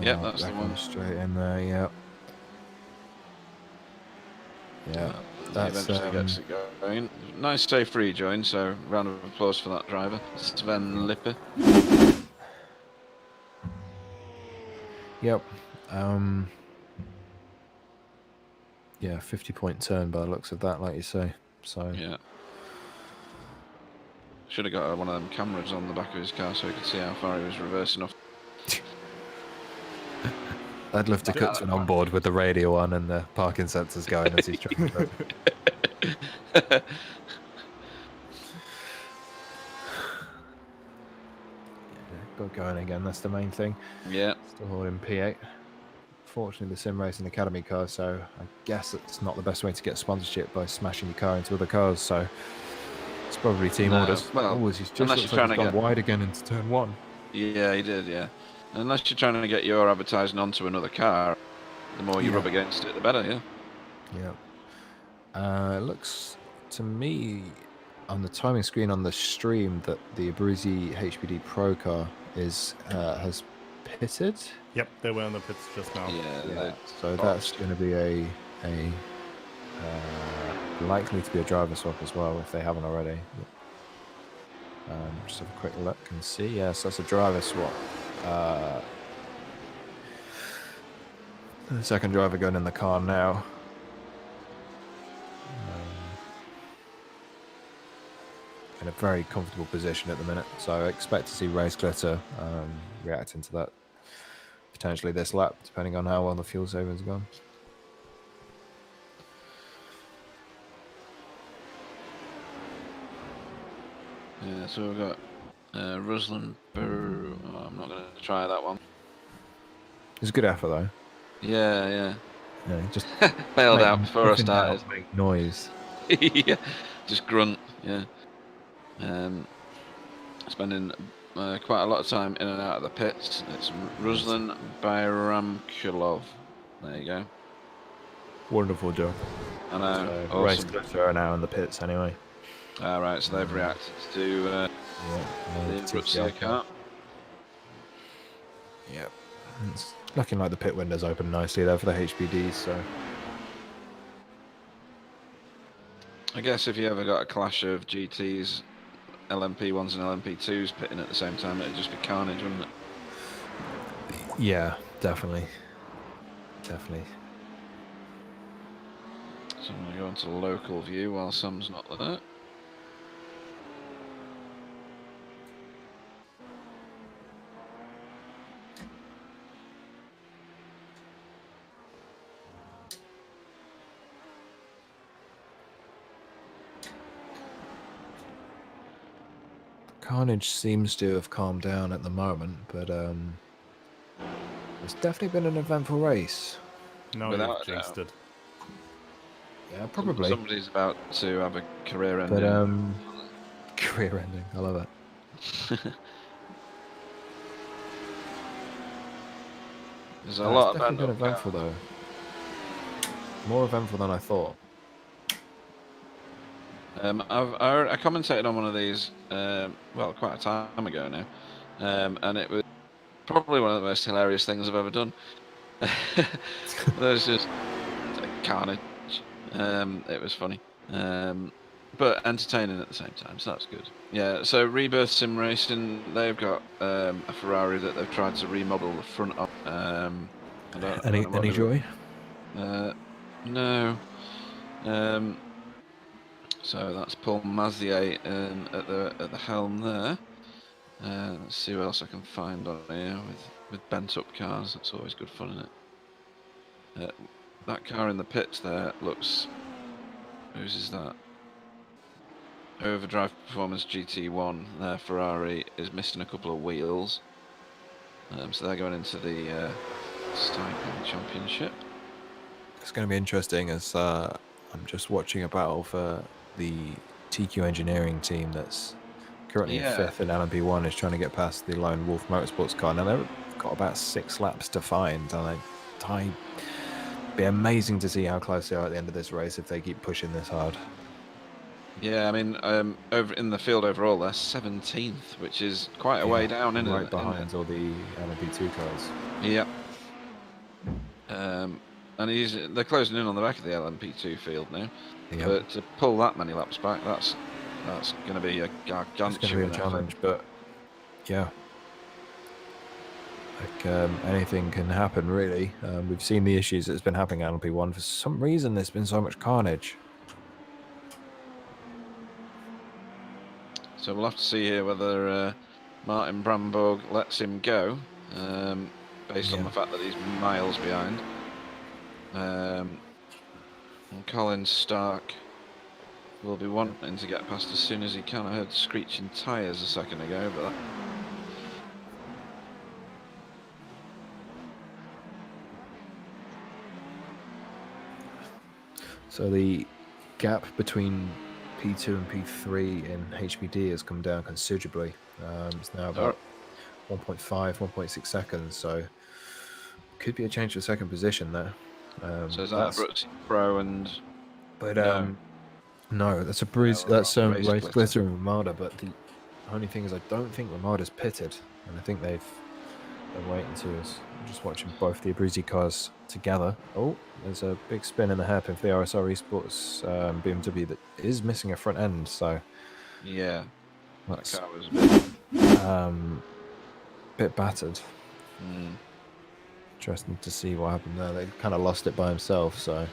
Yep, that's the back one. straight in there. Yep. Yeah, that's Eventually gets it going. Nice safe rejoin, so round of applause for that driver, Sven Lippe. Yep. Yeah, 50-point turn by the looks of that, like you say. So Yeah. Should have got one of them cameras on the back of his car so he could see how far he was reversing off. I'd love to cut to an onboard with the radio on and the parking sensors going as he's trying to. Got going again. That's the main thing. Yeah. Still holding P8. Fortunately, the SimRacingAcademy car, so I guess it's not the best way to get sponsorship by smashing your car into other cars. So it's probably team orders. Well, he's just unless looks you're like trying he's to gone wide again into turn 1. Yeah, he did. Yeah. Unless you're trying to get your advertising onto another car, the more you rub against it, the better. Yeah. Yeah. It looks to me on the timing screen on the stream that the Abruzzi HPD Pro car is has pitted. Yep, they were in the pits just now. Yeah. So that's going to be a likely to be a driver swap as well if they haven't already. Just have a quick look and see. Yes, that's a driver swap. The second driver going in the car now. In a very comfortable position at the minute, so I expect to see Race Glitter reacting to that potentially this lap, depending on how well the fuel savings gone. Yeah, so we've got Ruslan Burr. Oh, I'm not going to try that one. It's a good effort though. Yeah. Yeah, just bailed out before I started. Make noise. Yeah, just grunt. Yeah. Spending quite a lot of time in and out of the pits. It's Ruslan Bayramkulov. There you go. Wonderful job. I know. So Race Glitter are now in the pits anyway. Alright, so they've reacted to the Abruzzi car. Yep. It's looking like the pit window's open nicely there for the HPDs, so. I guess if you ever got a clash of GTs, LMP1s and LMP2s pitting at the same time, it'd just be carnage, wouldn't it? Yeah, definitely. Definitely. So I'm going to go into local view while Sam's not there. Carnage seems to have calmed down at the moment, but it's definitely been an eventful race. No, Without you jinxed it. Yeah, probably. Somebody's about to have a career ending. But career ending, I love it. There's a lot It's of definitely been eventful though. More eventful than I thought. I commentated on one of these, well, quite a time ago now, and it was probably one of the most hilarious things I've ever done. There's just carnage. It was funny, but entertaining at the same time, so that's good. Yeah, so Rebirth Sim Racing, they've got a Ferrari that they've tried to remodel the front of. Any joy? No. So that's Paul Mazier at the helm there. Let's see what else I can find on here with bent up cars. That's always good fun, isn't it? That car in the pits there looks. Whose is that? Overdrive Performance GT1. Their Ferrari is missing a couple of wheels. So they're going into the Stipend Championship. It's going to be interesting as I'm just watching a battle for the TQ Engineering team that's currently in 5th in LMP1 is trying to get past the Lone Wolf Motorsports car. Now they've got about 6 laps to find, and it'd be amazing to see how close they are at the end of this race if they keep pushing this hard. Yeah, I mean, over in the field overall, they're 17th, which is quite a way down, isn't it? Right behind all the LMP2 cars. Yeah. And they're closing in on the back of the LMP2 field now. Yep. But to pull that many laps back, that's going to be a gargantuan It's going to be a challenge, but yeah. Like anything can happen, really. We've seen the issues that's been happening at LMP1. For some reason, there's been so much carnage. So we'll have to see here whether Martin Bramborg lets him go, based on the fact that he's miles behind. And Colin Stark will be wanting to get past as soon as he can. I heard screeching tyres a second ago, but So the gap between P2 and P3 in HBD has come down considerably. It's now about 1.5, 1.6 seconds, so could be a change for second position there. so is that Brooks Pro and... But no, that's a Breeze. That's Race Glitter and Ramada. But the only thing is, I don't think Ramada's pitted, and I think they're waiting to us. I'm just watching both the Abruzzi cars together. Oh, there's a big spin in the hairpin for the RSR Esports BMW that is missing a front end. So yeah, that's that car was a bit battered. Mm. Interesting to see what happened there. They kind of lost it by himself. So.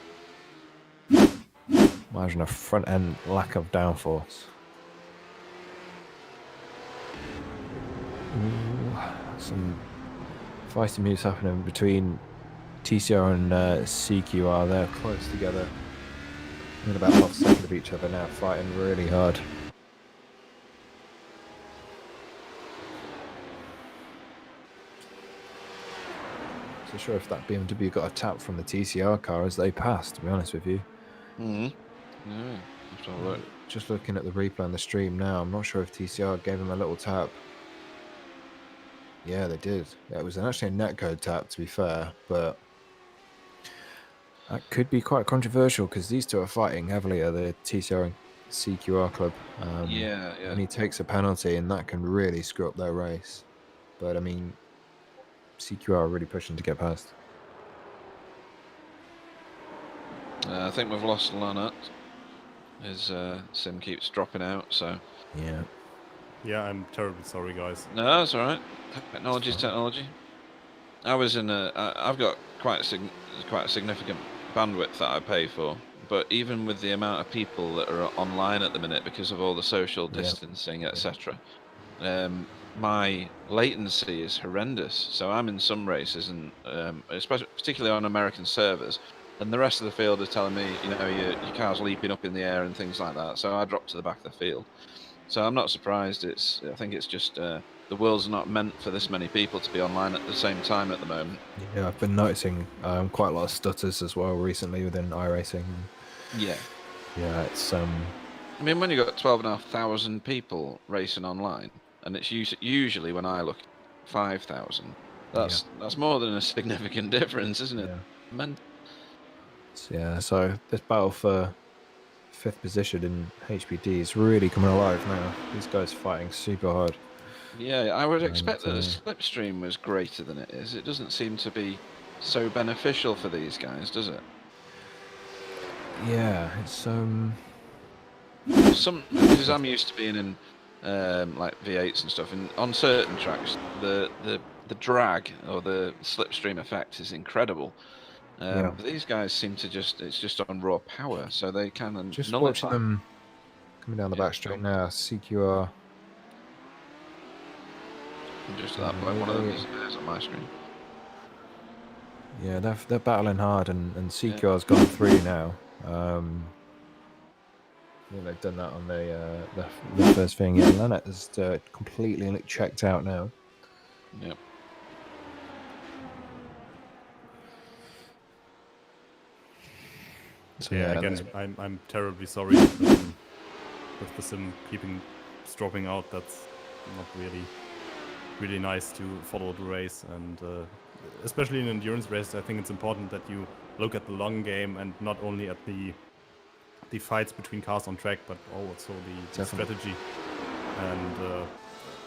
Imagine a front end lack of downforce. Ooh, some feisty moves happening between TCR and CQR. They're close together. Within about half a second of each other now, fighting really hard. So sure if that BMW got a tap from the TCR car as they passed, to be honest with you. Mm-hmm. Yeah, let's have a look. Just looking at the replay on the stream now, I'm not sure if TCR gave him a little tap. Yeah, they did. Yeah, it was actually a netcode tap, to be fair, but that could be quite controversial because these two are fighting heavily at the TCR and CQR club. Yeah. And he takes a penalty, and that can really screw up their race. But I mean, CQR are really pushing to get past. I think we've lost Lannert. His sim keeps dropping out, so... Yeah. Yeah, I'm terribly sorry, guys. No, that's all right. Technology's technology. I was in I've got quite a significant bandwidth that I pay for, but even with the amount of people that are online at the minute because of all the social distancing, etc., my latency is horrendous. So I'm in some races, and especially particularly on American servers, and the rest of the field are telling me, you know, your car's leaping up in the air and things like that. So I drop to the back of the field. So I'm not surprised. I think it's just the world's not meant for this many people to be online at the same time at the moment. Yeah, I've been noticing quite a lot of stutters as well recently within iRacing. Yeah. Yeah, it's I mean, when you've got 12,500 people racing online, and it's usually when I look 5,000, that's more than a significant difference, isn't it? Yeah. Yeah, so this battle for 5th position in HBD is really coming alive now. These guys fighting super hard. Yeah, I would expect that the slipstream was greater than it is. It doesn't seem to be so beneficial for these guys, does it? Yeah, it's because I'm used to being in like V8s and stuff, and on certain tracks the drag or the slipstream effect is incredible. But these guys seem to it's just on raw power, so they can just nullify. watching them coming down the back straight now. CQR. Just at that point, one of them is on my screen. Yeah, they're battling hard, and CQR's gone 3 now. I think they've done that on the first thing. Yeah, Lannert is completely checked out now. Yep. So yeah, again, I'm terribly sorry with the sim keeping dropping out. That's not really nice to follow the race, and especially in endurance race, I think it's important that you look at the long game and not only at the the fights between cars on track, but also the strategy. And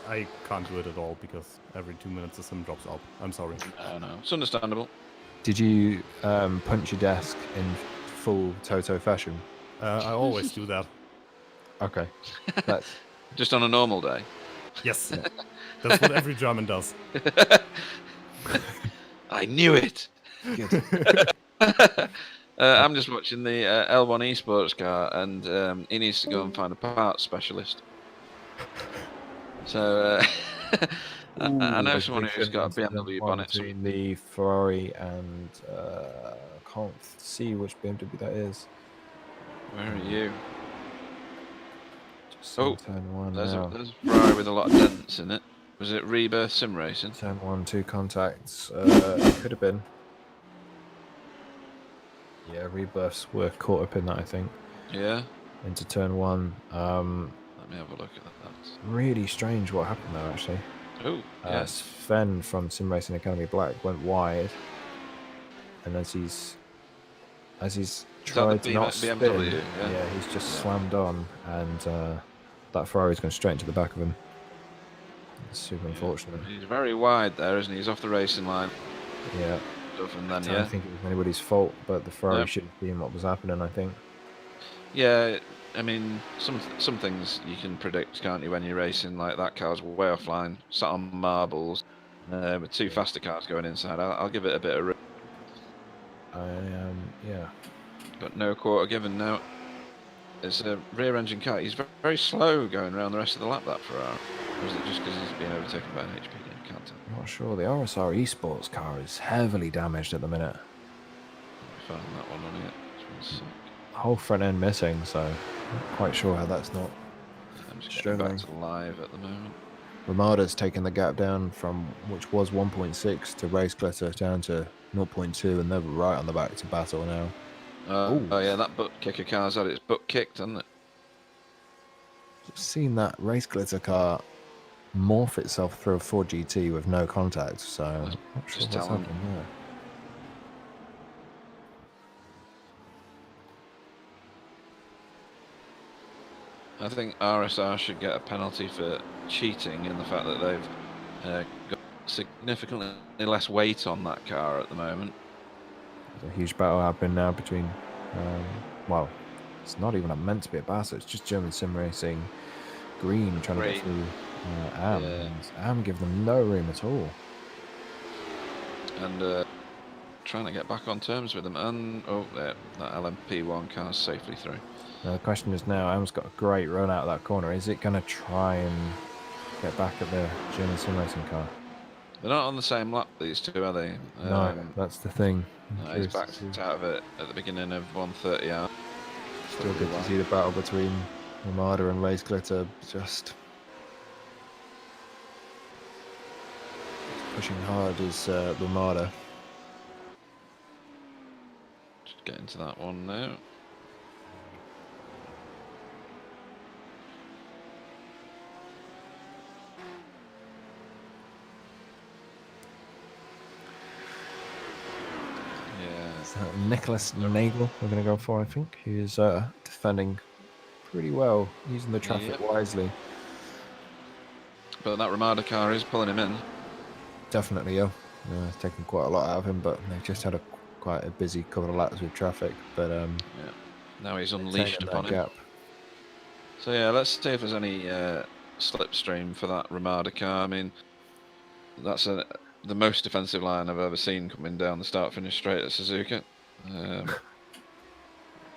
I can't do it at all because every 2 minutes the sim drops out. I'm sorry. No, it's understandable. Did you punch your desk in full Toto fashion? I always do that. Okay. That's just on a normal day. Yes. That's what every German does. I knew it. good. I'm just watching the L1 esports car, and he needs to go and find a parts specialist. So I know someone who's got a BMW bonnet. Between the Ferrari and can't see which BMW that is. Where are you? Just turn one there's now. a Ferrari with a lot of dents in it. Was it Rebirth Sim Racing? Turn 1, 2 contacts. It could have been. Yeah, Rebirths were caught up in that, I think. Yeah. Into turn 1. Let me have a look at that. Really strange what happened there, actually. Oh, yes. Sven from SimRacingAcademy Black went wide, and as he's tried to not spin, BMW, yeah, he's just slammed on, and that Ferrari's gone straight into the back of him. It's super unfortunate. He's very wide there, isn't he? He's off the racing line. Yeah. And then, I don't think it was anybody's fault, but the Ferrari should have seen what was happening, I think. Yeah, I mean, some things you can predict, can't you, when you're racing? Like that car's way offline, sat on marbles, with two faster cars going inside. I'll give it a bit of room. Yeah. But no quarter given now. It's a rear-engine car. He's very slow going around the rest of the lap, that Ferrari. Or is it just because he's being overtaken by an HP? I can't tell. I'm not sure. The RSR Esports car is heavily damaged at the minute. I found that one on it. The whole front end missing, so I'm not quite sure how that's not. I'm just getting back to live at the moment. Ramada's taken the gap down from which was 1.6 to Race Glitter down to 0.2, and they're right on the back to battle now. Oh yeah, that butt kicker car's had its butt kicked, hasn't it? I've seen that Race Glitter car morph itself through a Ford GT with no contact, so I'm not sure what's happening there. I think RSR should get a penalty for cheating in the fact that they've got significantly less weight on that car at the moment. There's a huge battle happening now between, well, it's not even meant to be a battle, it's just German Sim Racing Green trying to get through Am. Yeah. And Am give them no room at all. And trying to get back on terms with them. And, that LMP1 car's safely through. Now the question is now, Am's got a great run out of that corner. Is it going to try and get back at the German Sim Racing car? They're not on the same lap, these two, are they? No, that's the thing. He's backed out of it at the beginning of 130 hours. Still good to see the battle between Ramada and Race Glitter. Just pushing hard is Ramada. Just get into that one now. Nicholas Nagel we're going to go for, I think, who's defending pretty well, using the traffic wisely. But that Ramada car is pulling him in. Definitely, yeah. It's taken quite a lot out of him, but they've just had quite a busy couple of laps with traffic. But now he's unleashed upon him. Gap. So yeah, let's see if there's any slipstream for that Ramada car. I mean, that's the most defensive line I've ever seen coming down the start-finish straight at Suzuka.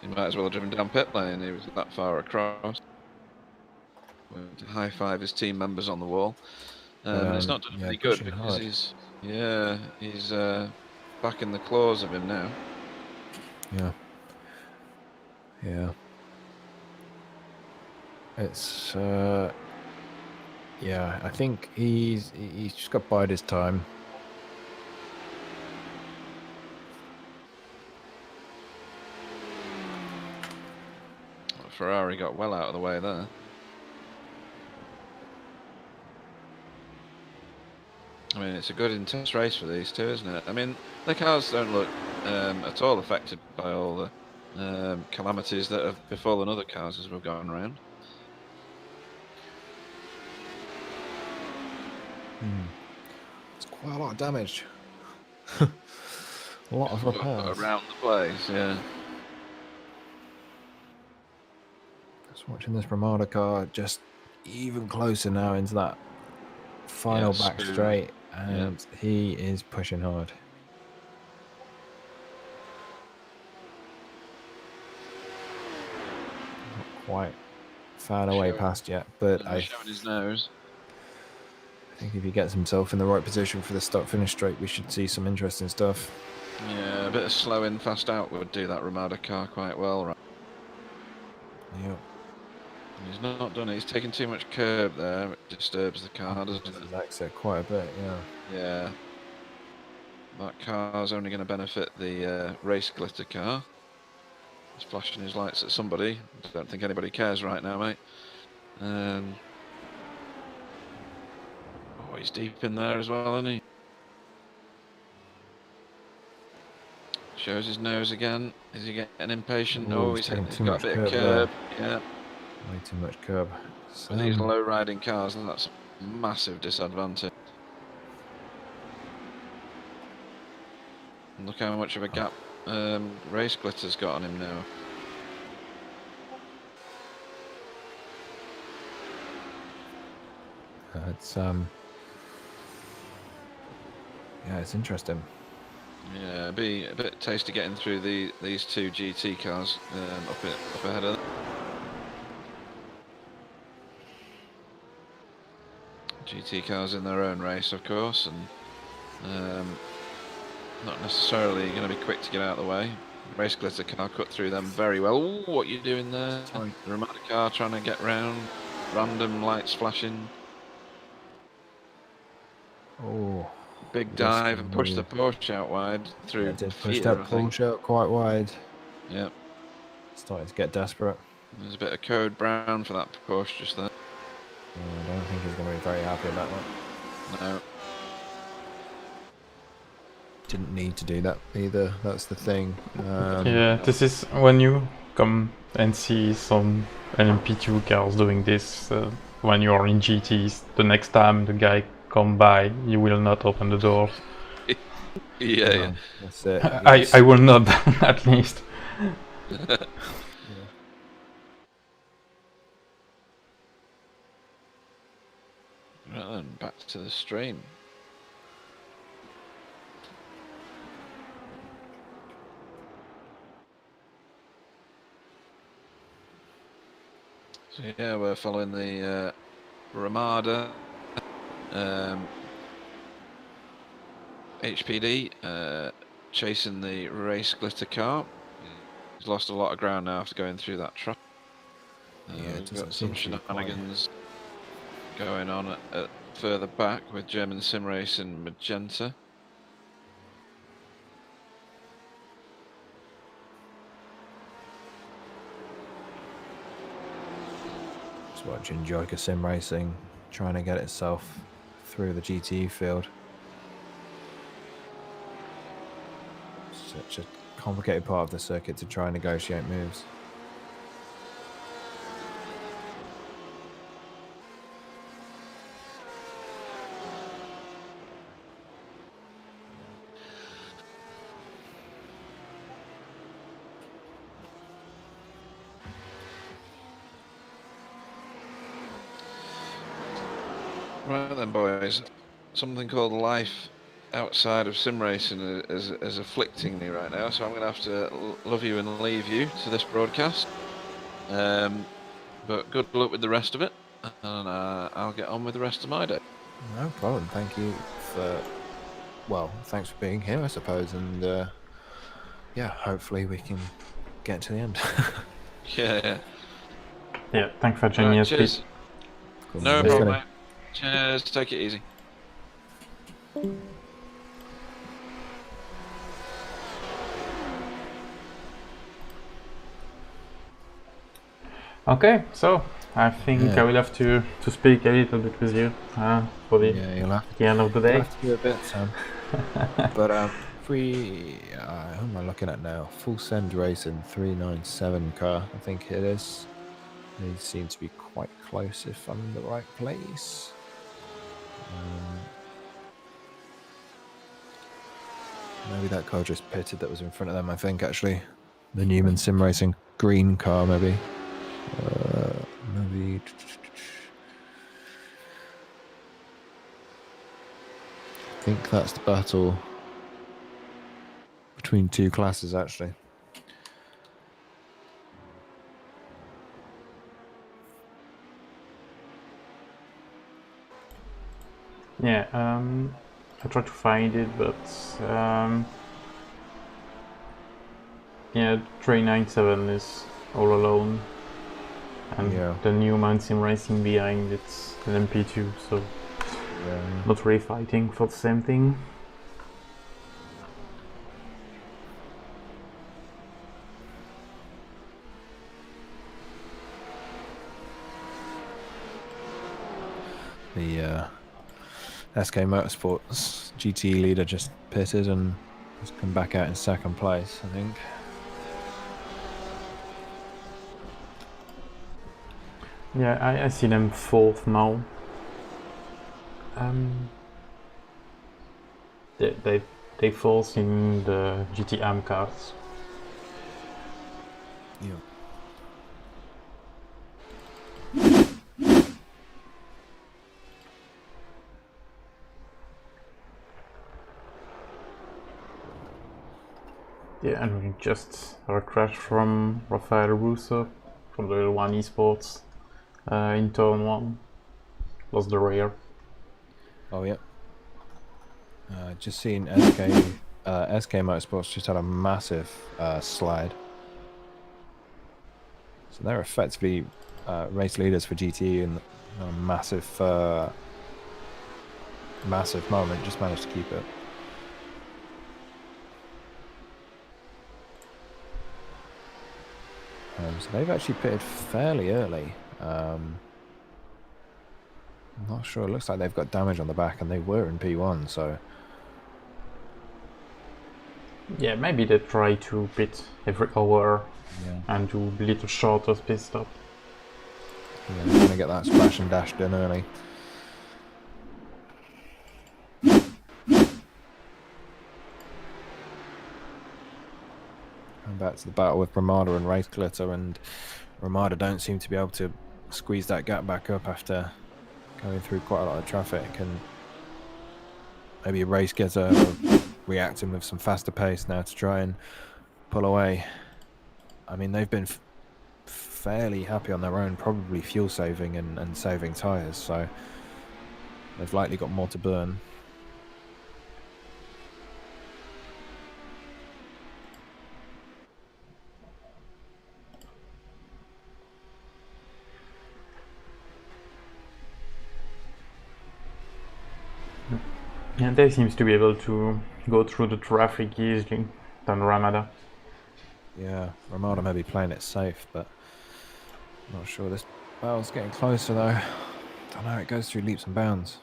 He might as well have driven down pit lane. He was that far across. Went to high-five his team members on the wall. It's not done any good because he's back in the claws of him now. Yeah. It's I think he's just got to bide his time. Ferrari got well out of the way there. I mean, it's a good intense race for these two, isn't it? I mean, the cars don't look at all affected by all the calamities that have befallen other cars as we've gone around. It's quite a lot of damage. A lot of repairs. Around the place, yeah. Just watching this Ramada car just even closer now into that final back straight, and he is pushing hard. Not quite far away past yet, but I showing his nose. think if he gets himself in the right position for the start-finish straight, we should see some interesting stuff. Yeah, a bit of slow in, fast out would do that Ramada car quite well, right? Yeah. He's not done it. He's taking too much curb there. It disturbs the car, doesn't it? His exit quite a bit, yeah. Yeah. That car's only going to benefit the race glitter car. He's flashing his lights at somebody. I don't think anybody cares right now, mate. Oh, he's deep in there as well, isn't he? Shows his nose again. Is he getting impatient? Ooh, No, he's he's taking got a bit of curb. there. Yeah. Way too much curb. For these low riding cars, that's a massive disadvantage. And look how much of a gap race glitter's got on him now. It's yeah, it's interesting. Yeah, it'd be a bit tasty getting through these two GT cars up ahead of them. GT cars in their own race, of course, and not necessarily going to be quick to get out of the way. Race glitter car cut through them very well. Ooh, what are you doing there? Sorry. The Ramada car trying to get round. Random lights flashing. Oh, Big dive and push the Porsche out wide through. yeah, did push that Porsche out quite wide. Yep. Starting to get desperate. There's a bit of code brown for that Porsche just there. I don't think he's going to be very happy about that. No. Didn't need to do that either. That's the thing. Yeah, this is when you come and see some LMP2 cars doing this. When you are in GTs, the next time the guy come by, you will not open the door. Yeah. That's it. I will not, at least. Right then, back to the stream. So yeah, we're following the Ramada HPD, chasing the race glitter car. He's lost a lot of ground now after going through that trap. Yeah, it we've got doesn't some seem to be quite- shenanigans going on at further back with German SimRacing Magenta. Just watching Joker Sim Racing trying to get itself through the GT field. Such a complicated part of the circuit to try and negotiate moves. Right then, boys. Something called life outside of sim racing is afflicting me right now, so I'm going to have to love you and leave you to this broadcast. But good luck with the rest of it, and I'll get on with the rest of my day. No problem. Thank you for, well, thanks for being here, I suppose, and yeah, hopefully we can get to the end. Yeah. Yeah, thanks for joining us, Cheers. Pete. Cool. No Let's problem, go. mate. Cheers. Take it easy. Okay, so I think Yeah. I will have to speak a little bit with you for the Yeah, you'll have the end of the to, day. do a bit, Sam. But Who am I looking at now? Full Send Racing 397 car, I think it is. They seem to be quite close if I'm in the right place. Maybe that car just pitted that was in front of them, I think, actually. The Newman Sim Racing green car, maybe. Maybe. I think that's the battle between two classes, actually. Yeah, I tried to find it, but yeah, 397 is all alone, and the Newman Sim Racing behind it's an MP2, so not really fighting for the same thing. The SK Motorsports GT leader just pitted and has come back out in second place, I think. Yeah, I see them fourth now. They fourth in the GT cars. Yeah. Yeah, and we just had a crash from Rafael Russo from the One Esports in turn 1. Lost the rear. Oh, yeah. Just seen SK Motorsports just had a massive slide. So they're effectively race leaders for GT in a massive moment. Just managed to keep it. So they've actually pitted fairly early. I'm not sure. It looks like they've got damage on the back, and they were in P1. So yeah, maybe they try to pit every hour and do little shorter pit stop. Yeah, they're gonna get that splash and dash done early. And back to the battle with Ramada and Race Glitter, and Ramada don't seem to be able to squeeze that gap back up after going through quite a lot of traffic, and maybe Race Glitter reacting with some faster pace now to try and pull away. I mean, they've been fairly happy on their own, probably fuel saving and saving tyres, so they've likely got more to burn. And they seems to be able to go through the traffic easily than Ramada. Yeah, Ramada may be playing it safe, but I'm not sure. This battle's getting closer though. Don't know, it goes through leaps and bounds.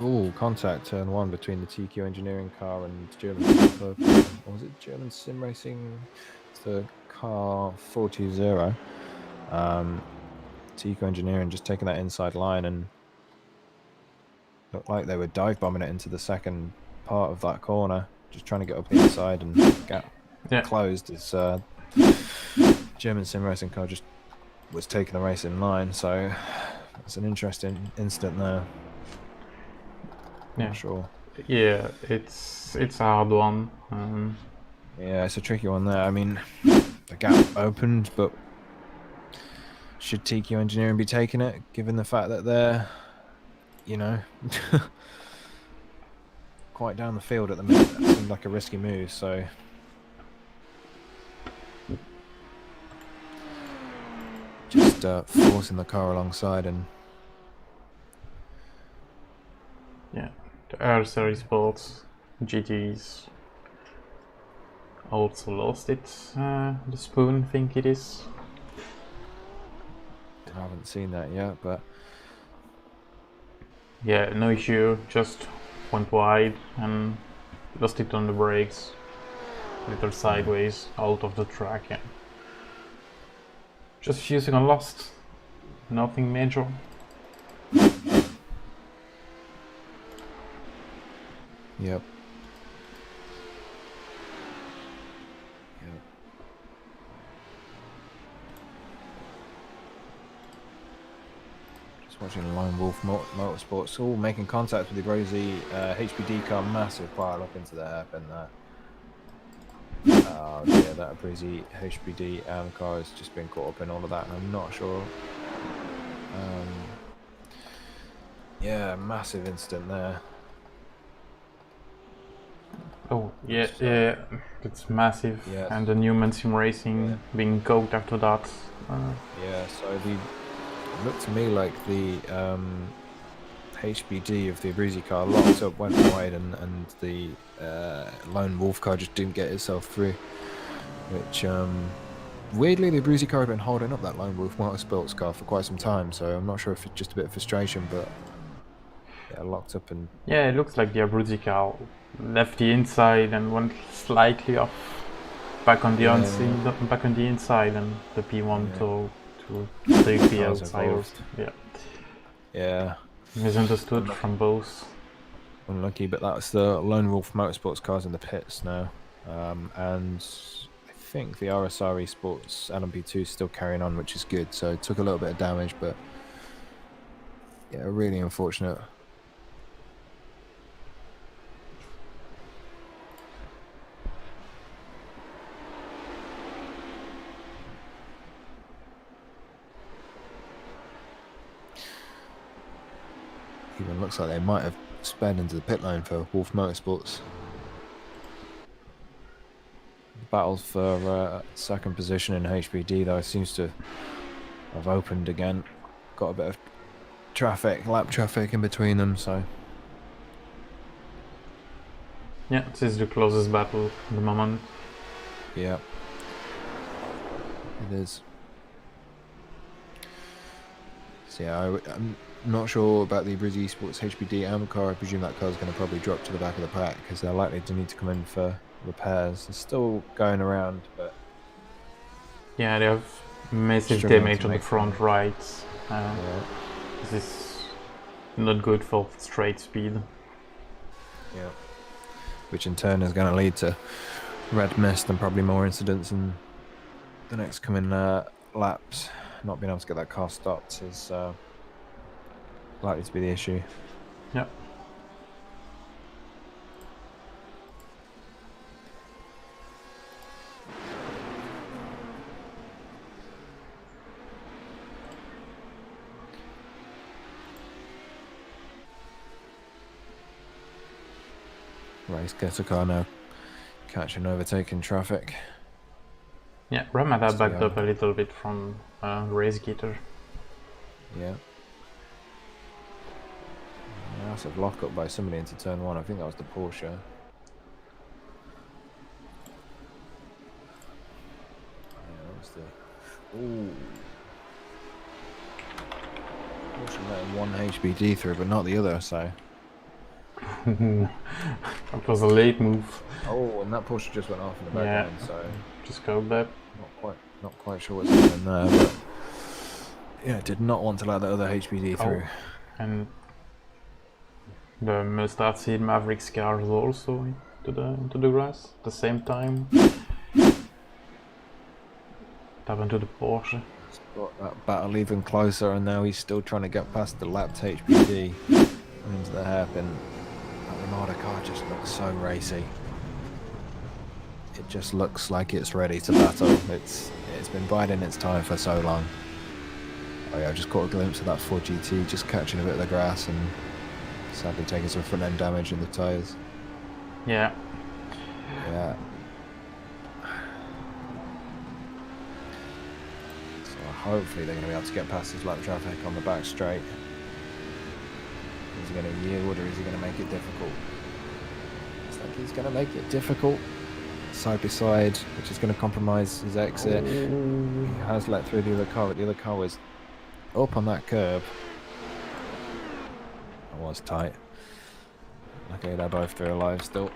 Ooh, contact turn 1 between the TQ Engineering car and German. Or was it German Sim Racing? It's the car 420. TQ Engineering just taking that inside line and looked like they were dive bombing it into the second part of that corner, just trying to get up the inside and get closed. As German Sim Racing car just was taking the race in line, so it's an interesting incident there. Yeah, Not sure. Yeah, it's a hard one. Yeah, it's a tricky one there. I mean, the gap opened, but should TQ Engineering be taking it, given the fact that they're, you know, quite down the field at the minute. That seemed like a risky move, so... Just forcing the car alongside and... Yeah, the R Series sports, GTs also lost it. The spoon, I think it is. I haven't seen that yet, but... Yeah, no issue, just went wide and lost it on the brakes. Little sideways, out of the track, yeah. Just a few seconds lost, nothing major. Yep. Just watching Lone Wolf Motorsports, all making contact with the Rosie HPD car, massive pile up into the hairpin there. Oh yeah, that Breezy HPD car has just been caught up in all of that, and I'm not sure. Yeah, massive incident there. Oh, yeah, yeah, it's massive. Yes. And the Newman SimRacing being caught after that. Yeah, so it looked to me like the HBD of the Breezy car locked up, went wide, and the Lone Wolf car just didn't get itself through. Which, weirdly, the Breezy car had been holding up that Lone Wolf Motorsports car for quite some time, so I'm not sure if it's just a bit of frustration, but yeah, locked up and... Yeah, it looks like the Abruzzi car left the inside and went slightly off, back on the back on the inside, and the P1 to take the outsiders. Yeah. Yeah. Misunderstood from both. Unlucky, but that's the Lone Wolf Motorsports cars in the pits now, and I think the RSR Sports LMP2 is still carrying on, which is good. So it took a little bit of damage, but yeah, really unfortunate. Even looks like they might have sped into the pit lane for Wolf Motorsports. Battles for second position in HPD though seems to have opened again. Got a bit of traffic, lap traffic in between them, so... Yeah, this is the closest battle at the moment. Yeah. It is. So yeah, I'm not sure about the Abruzzi Sports HPD Armour car. I presume that car's going to probably drop to the back of the pack because they're likely to need to come in for repairs. It's still going around, but... Yeah, they have massive damage on the front right. This is not good for straight speed. Yeah. Which in turn is going to lead to red mist and probably more incidents in the next coming laps. Not being able to get that car stopped is likely to be the issue. Yep. Race Getter car now catching overtaking traffic. Yeah, Ramada backed up a little bit from Race Getter. Yeah. Massive lock up by somebody into turn one. I think that was the Porsche. Yeah, that was the... Ooh. Porsche letting one HBD through, but not the other, so... That was a late move. Oh, and that Porsche just went off in the background, so... Just go back. Not quite sure what's happening there, but... Yeah, did not want to let the other HBD through. And the Mustard Seed Mavericks cars also into the grass at the same time. Happened to the Porsche. It's got that battle even closer, and now he's still trying to get past the lapped HBD into the hairpin. That Ramada car just looks so racy. It just looks like it's ready to battle. It's been biding its time for so long. Oh yeah, I just caught a glimpse of that Ford GT just catching a bit of the grass and sadly taking some front end damage in the tyres. Yeah. Yeah. So hopefully they're going to be able to get past this lap traffic on the back straight. Is he going to yield or is he going to make it difficult? Looks like he's going to make it difficult. Side by side, which is going to compromise his exit. He has let through the other car, but the other car was up on that curb. That was tight. Luckily they're both through alive still.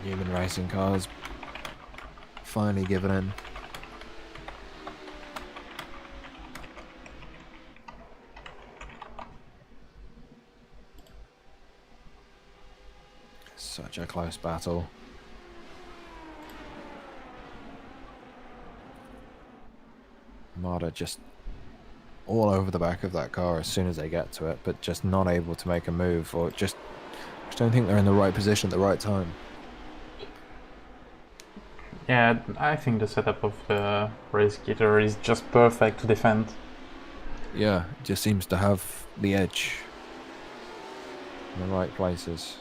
Human racing cars finally giving in. Such a close battle. Armada just all over the back of that car as soon as they get to it, but just not able to make a move, or just don't think they're in the right position at the right time. Yeah, I think the setup of the race gator is just perfect to defend. Yeah, it just seems to have the edge in the right places.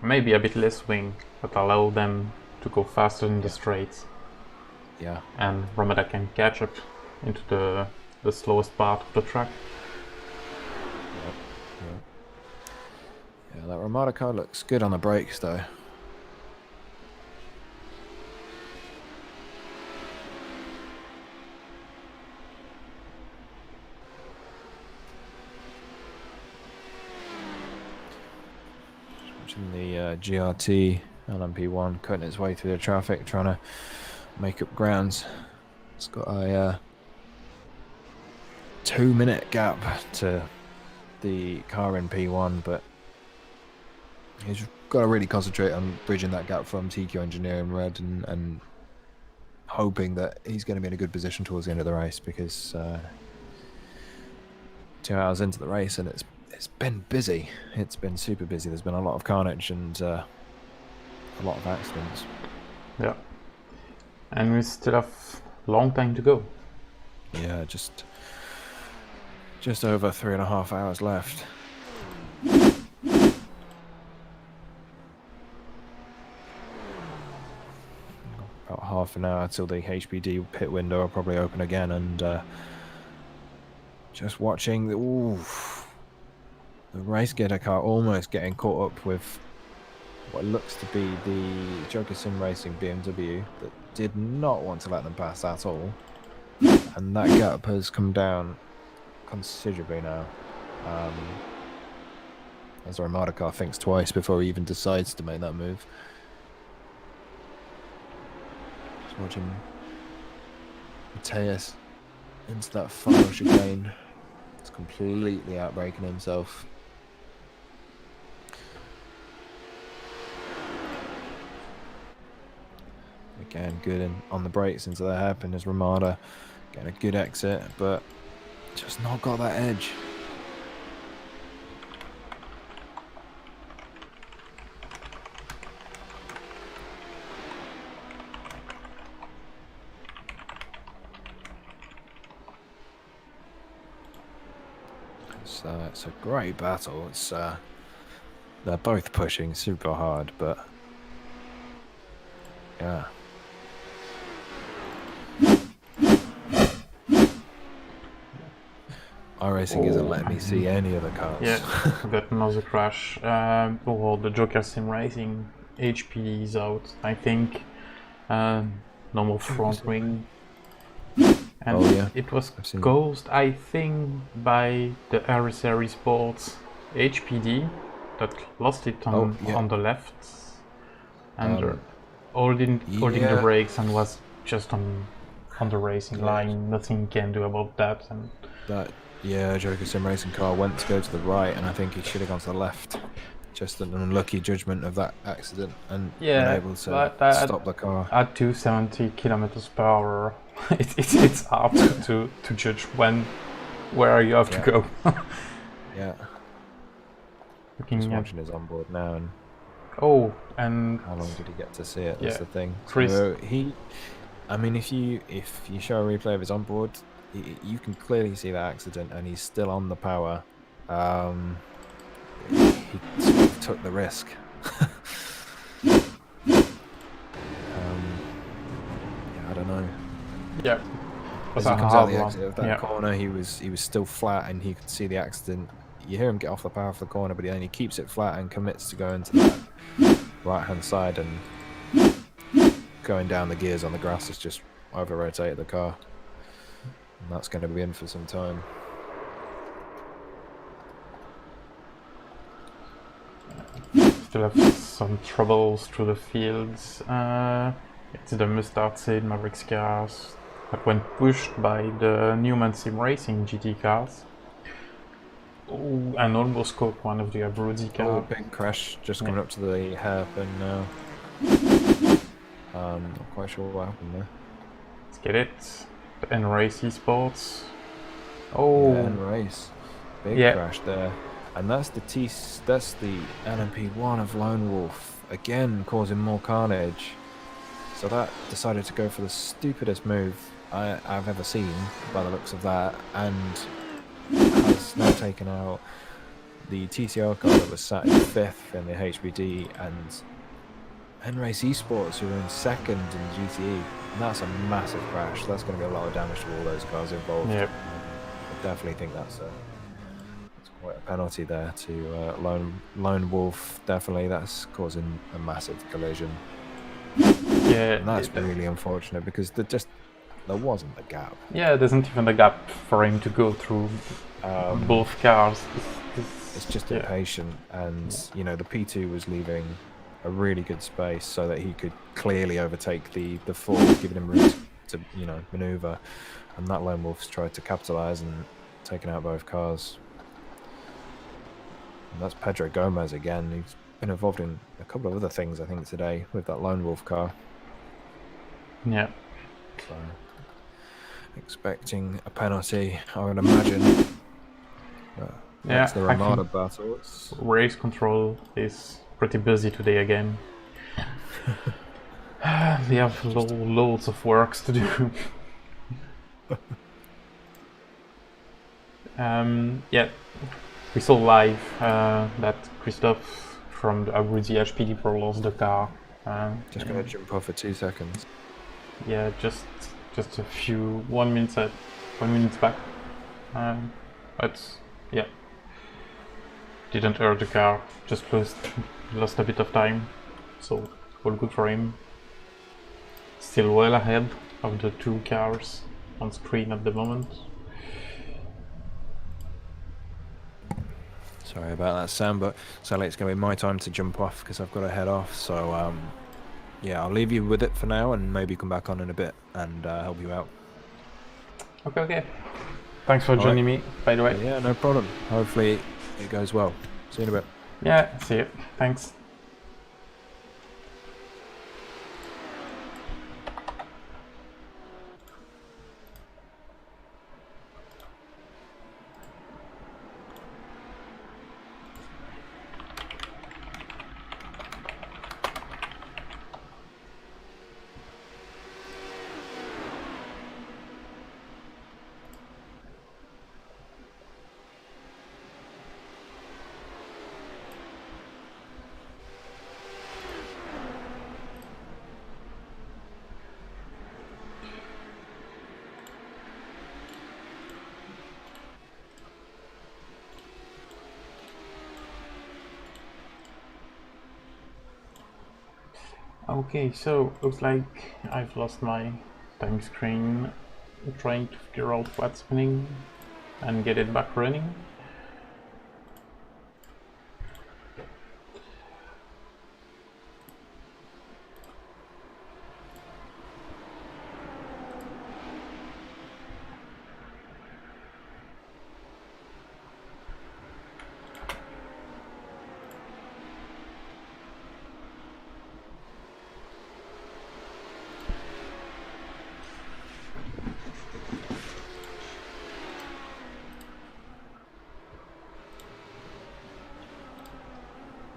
Maybe a bit less wing, but allow them to go faster in the straights. Yeah. And Ramada can catch up into the slowest part of the track. Yeah, that Ramada car looks good on the brakes though. Watching the GRT LMP1 cutting its way through the traffic, trying to make up grounds. It's got a 2-minute gap to the car in P1, but he's got to really concentrate on bridging that gap from TQ Engineering Red and hoping that he's going to be in a good position towards the end of the race, because 2 hours into the race and it's been busy. It's been super busy. There's been a lot of carnage and a lot of accidents. Yeah. And we still have a long time to go. Yeah, just over 3.5 hours left. About half an hour till the HPD pit window will probably open again, and just watching the race gator car almost getting caught up with what looks to be the Joker Sim Racing BMW that did not want to let them pass at all, and that gap has come down considerably now. As the Ramada car thinks twice before he even decides to make that move. Just watching Mateus into that final chicane. It's completely outbraking himself. Again, good on the brakes into the hairpin as Ramada getting a good exit, but just not got that edge. It's a great battle. It's they're both pushing super hard, but yeah. iRacing isn't letting me see any other cars. Yeah, got another crash. Well, the Joker Sim Racing HPD is out, I think. Normal front wing. And it was caused, I think, by the RSR Sports HPD that lost it on the left, and holding the brakes and was just on the racing line. Nothing can do about that. And Joker Sim Racing car went to go to the right, and I think he should have gone to the left. Just an unlucky judgment of that accident, and unable to stop the car. At 270 kilometers per hour, it's hard to judge where you have to go. Yeah. Just watching his onboard now, and and how long did he get to see it? Yeah. That's the thing. Chris, so I mean, if you show a replay of his onboard, you can clearly see that accident, and he's still on the power. he sort of took the risk. I don't know. Yeah. As he comes out the exit of that corner, he was still flat, and he could see the accident. You hear him get off the power of the corner, but then he keeps it flat and commits to going to that right-hand side, and going down the gears on the grass has just over-rotated the car. And that's going to be in for some time. Still have some troubles through the fields. It's the Mustard Seed Mavericks cars that went pushed by the Newman Sim Racing GT cars. Ooh, and almost caught one of the Abruzzi cars. Oh, big crash just coming up to the hairpin now. Not quite sure what happened there. Let's get it. The N-Race Esports. Oh, yeah, N-Race. Big crash there. And that's the LMP1 of Lone Wolf, again causing more carnage. So that decided to go for the stupidest move I've ever seen, by the looks of that, and has now taken out the TCR car that was sat in 5th in the HBD, and N-Race Esports, who are in 2nd in GTE, and that's a massive crash. That's going to be a lot of damage to all those cars involved. Yep. I definitely think that's quite a penalty there to Lone Wolf. Definitely, that's causing a massive collision. Yeah, and that's really unfortunate, because there wasn't a gap. Yeah, there isn't even a gap for him to go through both cars. It's just impatient, and you know, the P2 was leaving a really good space so that he could clearly overtake the Ford, giving him room to maneuver, and that Lone Wolf's tried to capitalise and taken out both cars. And that's Pedro Gomez again. He's been involved in a couple of other things, I think, today with that Lone Wolf car. Yeah. So, expecting a penalty, I would imagine. That's the Ramada battle. Race control is pretty busy today again. They have loads of works to do. Yeah, we saw live that Christophe from the Abruzzi HPD Pro lost the car. Just gonna jump off for 2 seconds. Yeah, just a few 1 minute back. But yeah, didn't hurt the car. Just lost a bit of time. So all good for him. Still well ahead of the 2 cars on screen at the moment. Sorry about that, Sam, but sadly it's going to be my time to jump off because I've got to head off. So, yeah, I'll leave you with it for now and maybe come back on in a bit and help you out. Okay. Thanks for joining me, by the way. Yeah, no problem. Hopefully it goes well. See you in a bit. Yeah, see you. Thanks. Okay, so looks like I've lost my time screen. I'm trying to figure out what's happening and get it back running.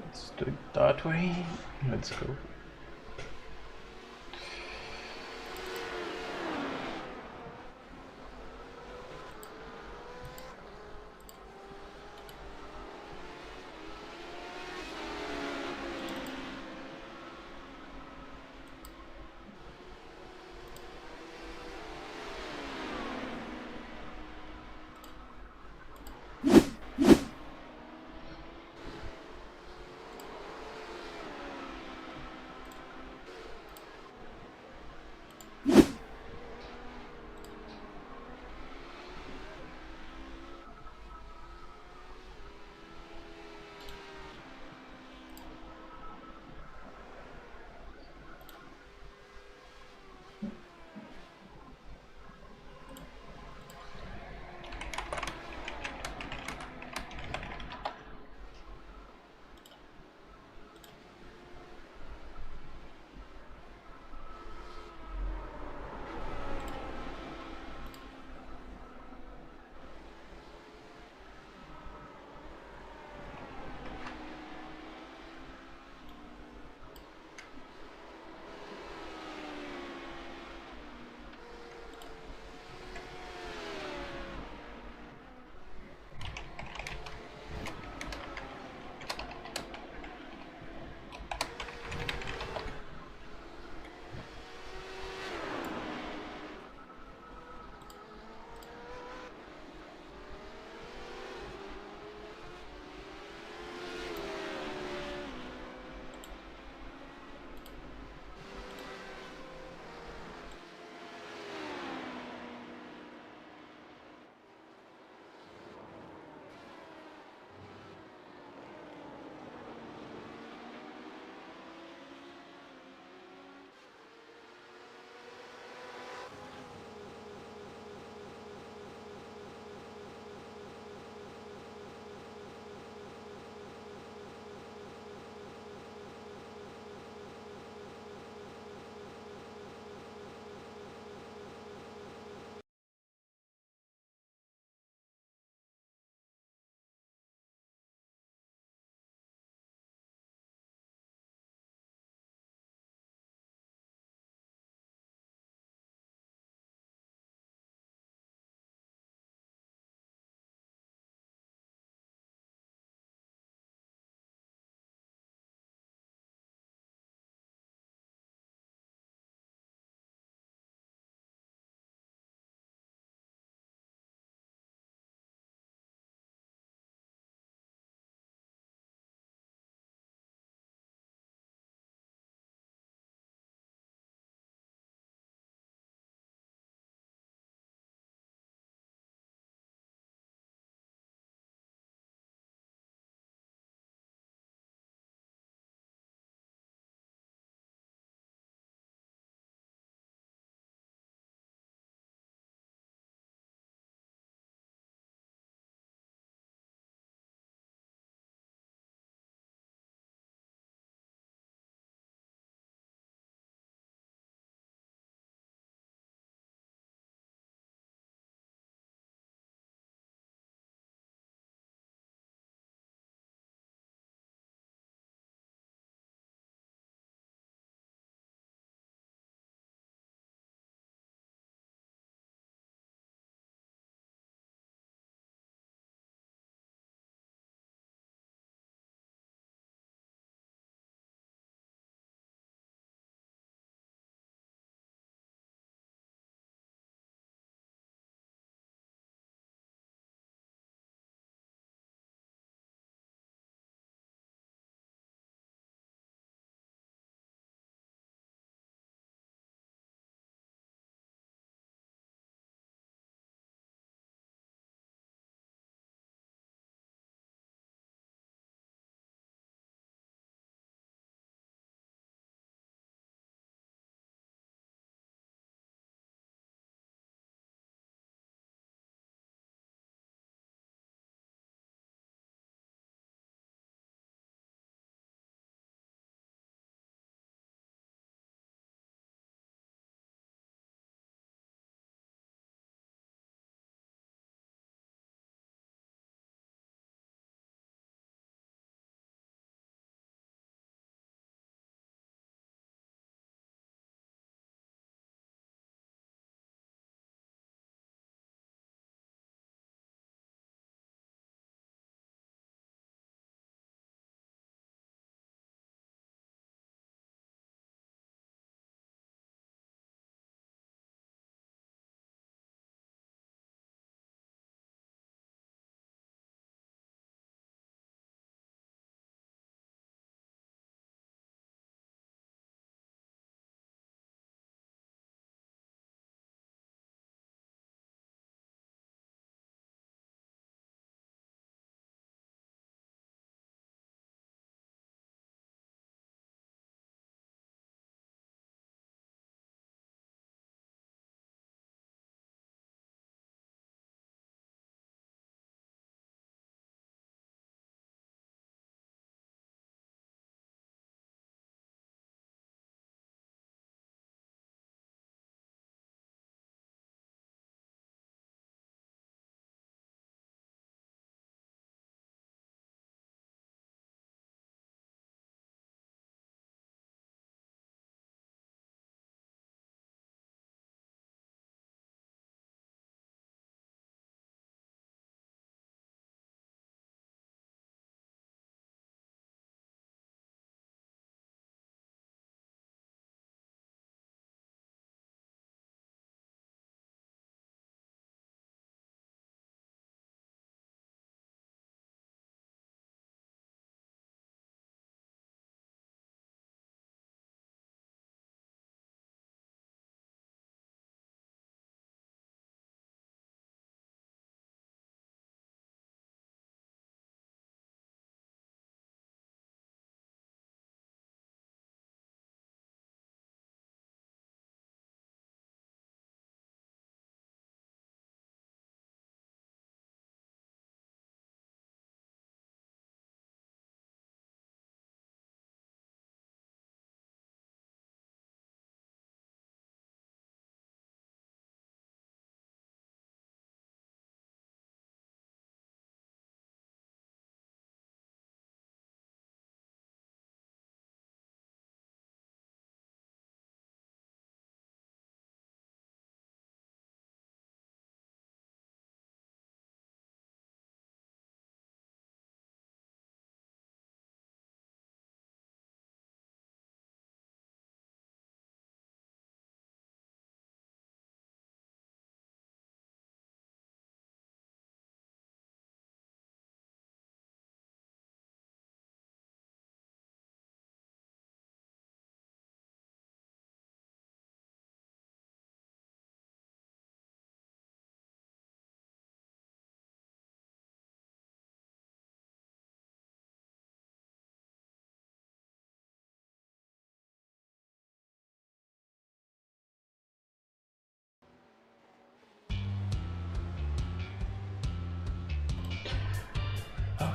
Let's do it that way. Let's go.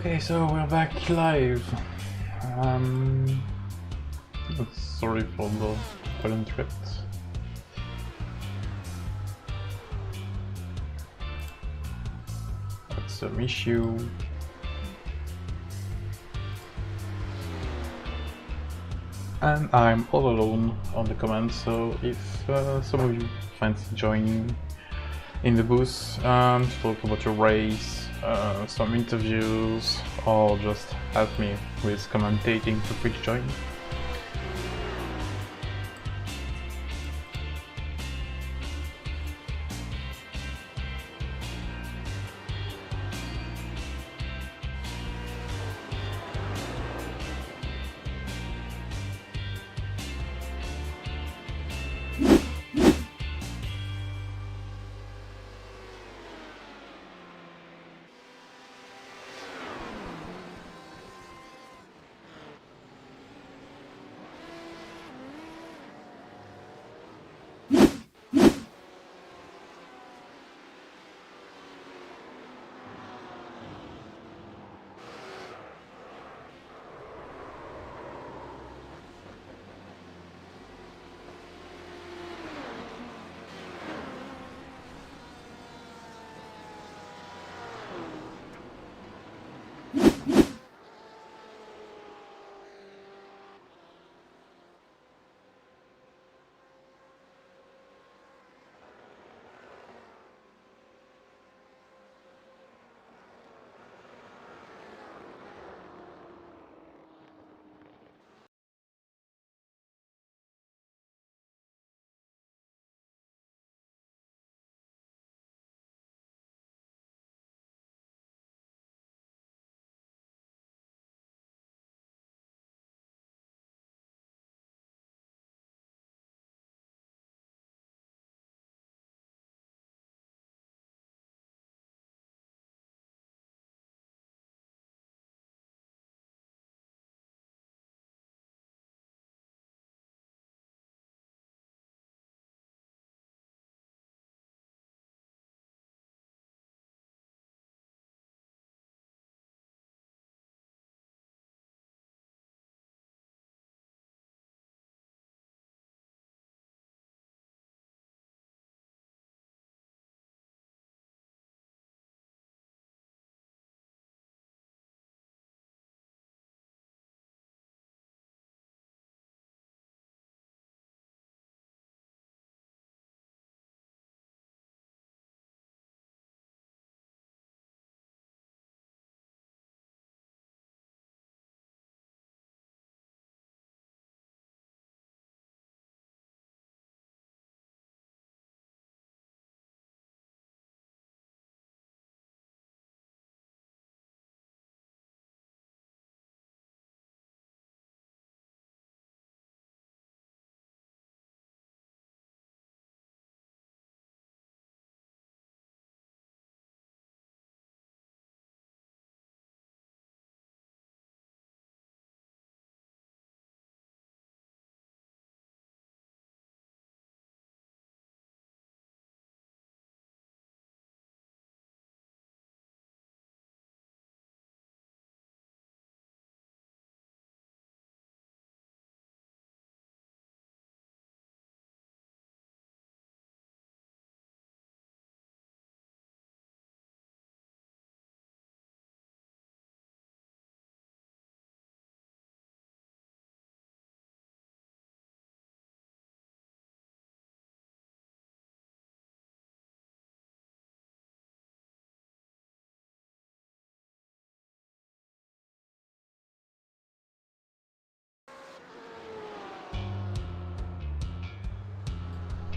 Okay, so we're back live. Sorry for the violent threat. That's some issue. And I'm all alone on the command, so if some of you fancy joining in the booth to talk about your race, some interviews, or just help me with commentating, feel free to join.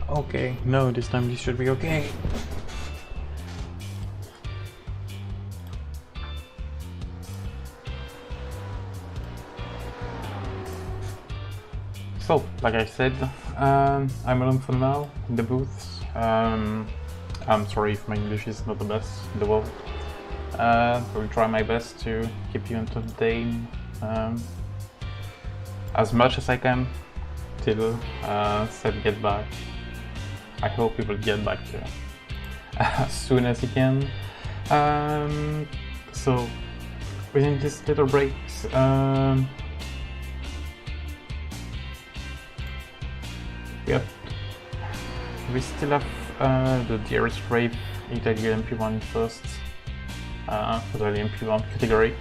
Okay, no, this time this should be okay. So, like I said, I'm alone for now in the booth. I'm sorry if my English is not the best in the world. I will try my best to keep you entertained as much as I can till Seth get back. I hope he will get back to as soon as he can. So within these little breaks, yep, we still have the DRS Brave Italy LMP1 first for the LMP1 category,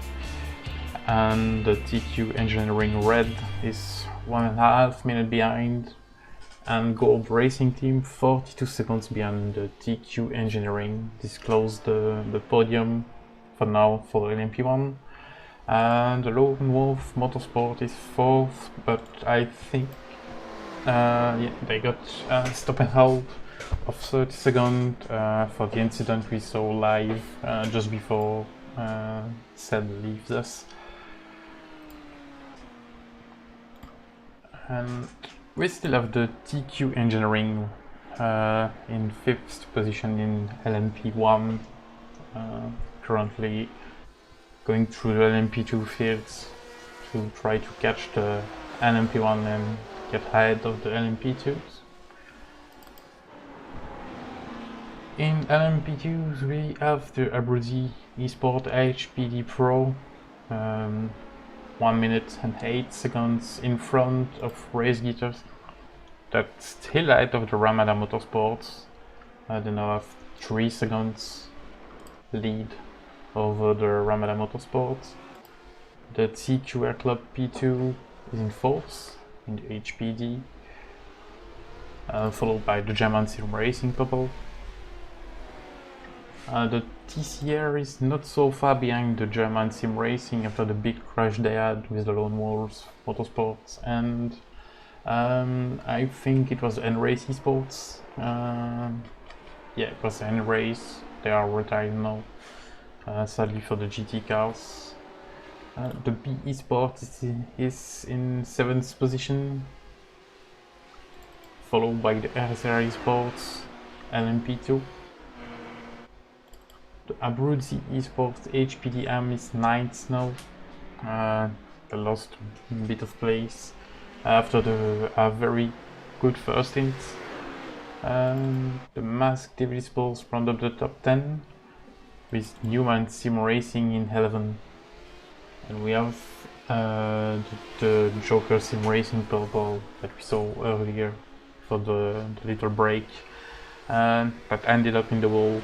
and the TQ Engineering Red is 1.5 minutes behind, and Gold Racing Team 42 seconds behind the TQ Engineering. This closed the podium for now for the LMP1, and the Lone Wolf Motorsport is 4th, but I think yeah, they got stop and hold of 30 seconds for the incident we saw live just before Sed leaves us. And we still have the TQ Engineering in 5th position in LMP1, currently going through the LMP2 fields to try to catch the LMP1 and get ahead of the LMP2s. In LMP2s we have the Abruzzi Esport HPD Pro, 1 minute and 8 seconds in front of Race Getters. That's still ahead of the Ramada Motorsports. They now have 3 seconds lead over the Ramada Motorsports. The TQR Club P2 is in 4th in the HPD, followed by the German Sim Racing couple. The TCR is not so far behind the German Sim Racing after the big crash they had with the Lone Wolves Motorsports, and I think it was N-Race Esports. Yeah, it was N-Race. They are retired now, sadly for the GT cars. The B Esport is in 7th position, followed by the RSR Esports LMP2. The Abruzzi Esports HPDM is 9th now. They lost a bit of place after a very good first hit. The Mask Devil Sports round up the top 10 with Newman Sim Racing in 11th. And we have the Joker Sim Racing purple that we saw earlier for the little break, but ended up in the wall,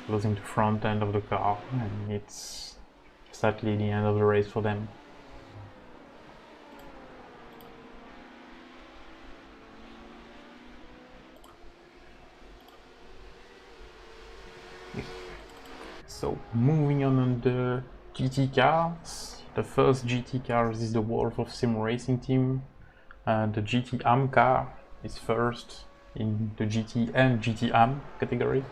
losing the front end of the car, and it's sadly the end of the race for them. So moving on the GT cars. The first GT car is the Wolf of Sim Racing Team. The GT Am car is first in the GT and GT Am category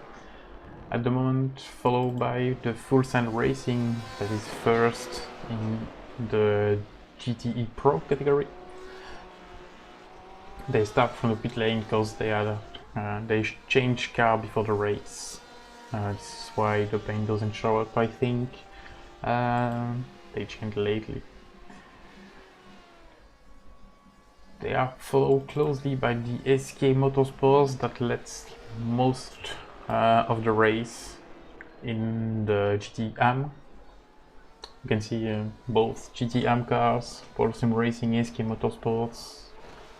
at the moment, followed by the Full Send Racing that is first in the GTE Pro category. They start from the pit lane because they had they changed car before the race. This is why the paint doesn't show up, I think. They changed lately. They are followed closely by the SK Motorsports that lets most of the race in the GT Am. You can see both GT Am cars, Paul Sim Racing, SK Motorsports,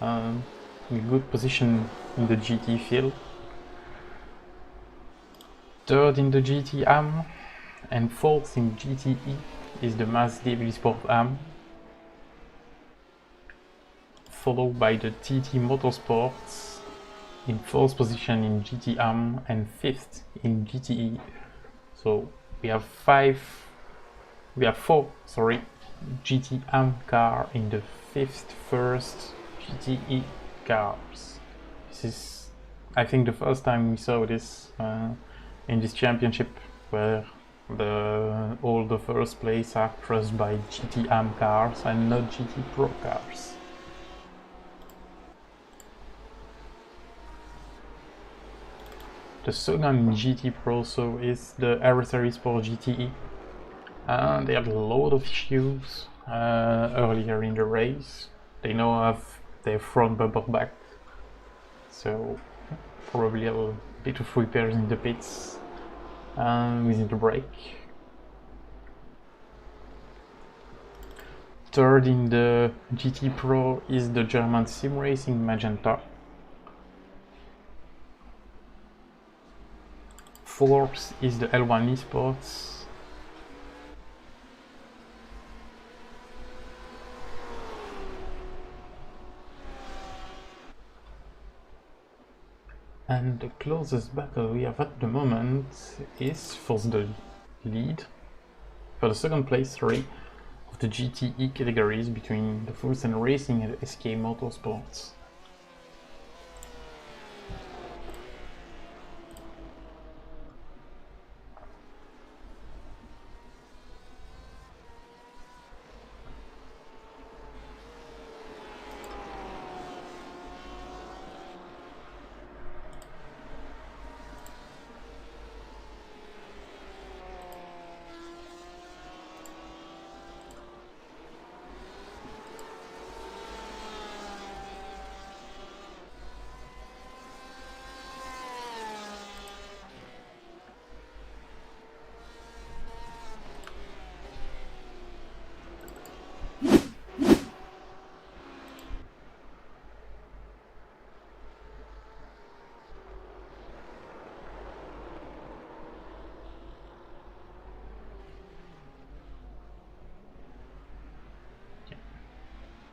in good position in the GT field. Third in the GT Am and 4th in GTE is the Mass Devil Sport Am, followed by the TT Motorsports in 4th position in GT Am and 5th in GTE. So we have 4 GT Am car in the 5th first GTE cars. This is, I think, the first time we saw this in this championship, where all the first place are crossed by GT Am cars and not GT Pro cars. The second GT Pro so is the RSR Sport GTE. They had a lot of issues earlier in the race. They now have their front bumper back, so probably a bit of repairs in the pits within the break. Third in the GT Pro is the German Sim Racing Magenta. Fourth is the L1 Esports. And the closest battle we have at the moment is for the lead, for the second place, sorry, of the GTE categories between the Full Sail Racing and the SK Motorsports.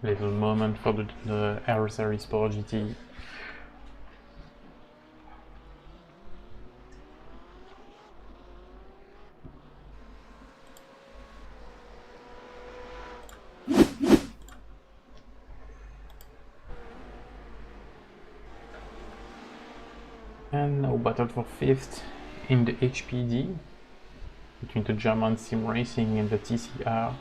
Little moment for the Aero Series Sport GT. And now battle for 5th in the HPD between the German Sim Racing and the TCR.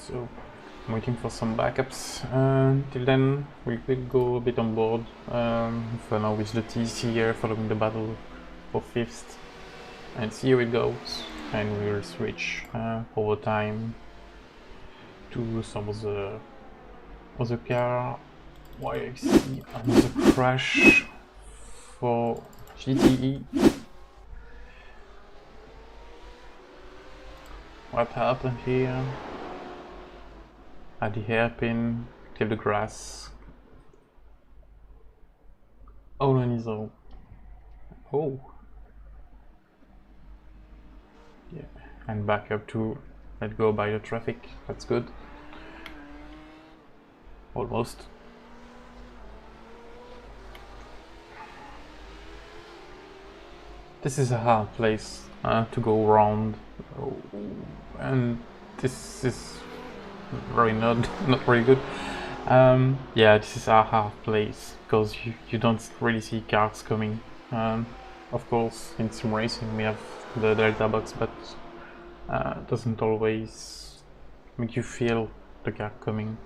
So I'm waiting for some backups. Till then, we will go a bit on board. For now, with the TC here following the battle for 5th, and see how it goes. And we will switch over time to some of the other car. Why I see another crash for GTE. What happened here? At the hairpin, till the grass. Oh, and he's all. Oh. Yeah. and back up to let go by the traffic. That's good. Almost. This is a hard place to go around, and this is very not very good. Yeah, this is a hard place because you don't really see cars coming. Of course, in sim racing we have the delta box, but it doesn't always make you feel the car coming.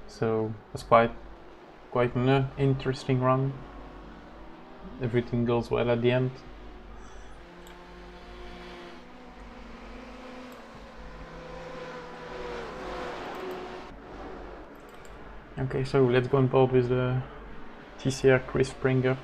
So it's quite an interesting run. Everything goes well at the end. Okay, so let's go on board with the TCR Chris Springer.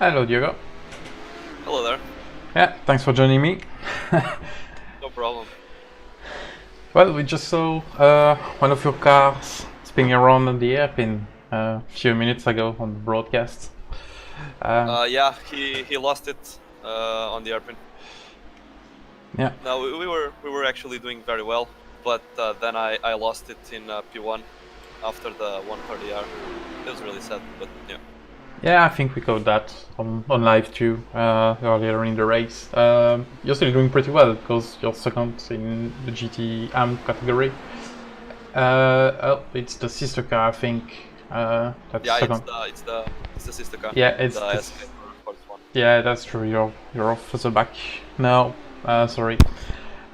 Hello, Diego. Hello there. Yeah, thanks for joining me. No problem. Well, we just saw one of your cars spinning around on the airpin a few minutes ago on the broadcast. Yeah, he lost it on the airpin. Yeah. No, we were actually doing very well, but then I lost it in P1 after the 130R. It was really sad, but yeah. Yeah, I think we got that on live too earlier in the race. You're still doing pretty well because you're second in the GT AM category. Oh, it's the sister car, I think. That's Yeah, second. it's the sister car. Yeah, it's the the SK Sports one. Yeah, that's true. You're off the back now. Sorry.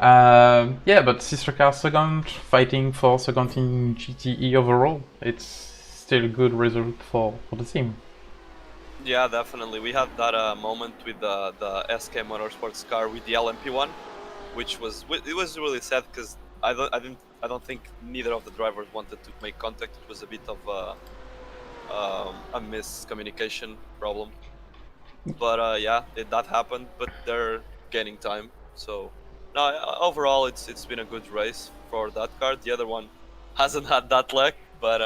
Yeah, but sister car second, fighting for second in GTE overall. It's still a good result for the team. Yeah, definitely. We had that moment with the SK Motorsports car with the LMP1, which was really sad because I don't think neither of the drivers wanted to make contact. It was a bit of a miscommunication problem. But yeah, that happened. But they're gaining time. So no, overall it's been a good race for that car. The other one hasn't had that luck, but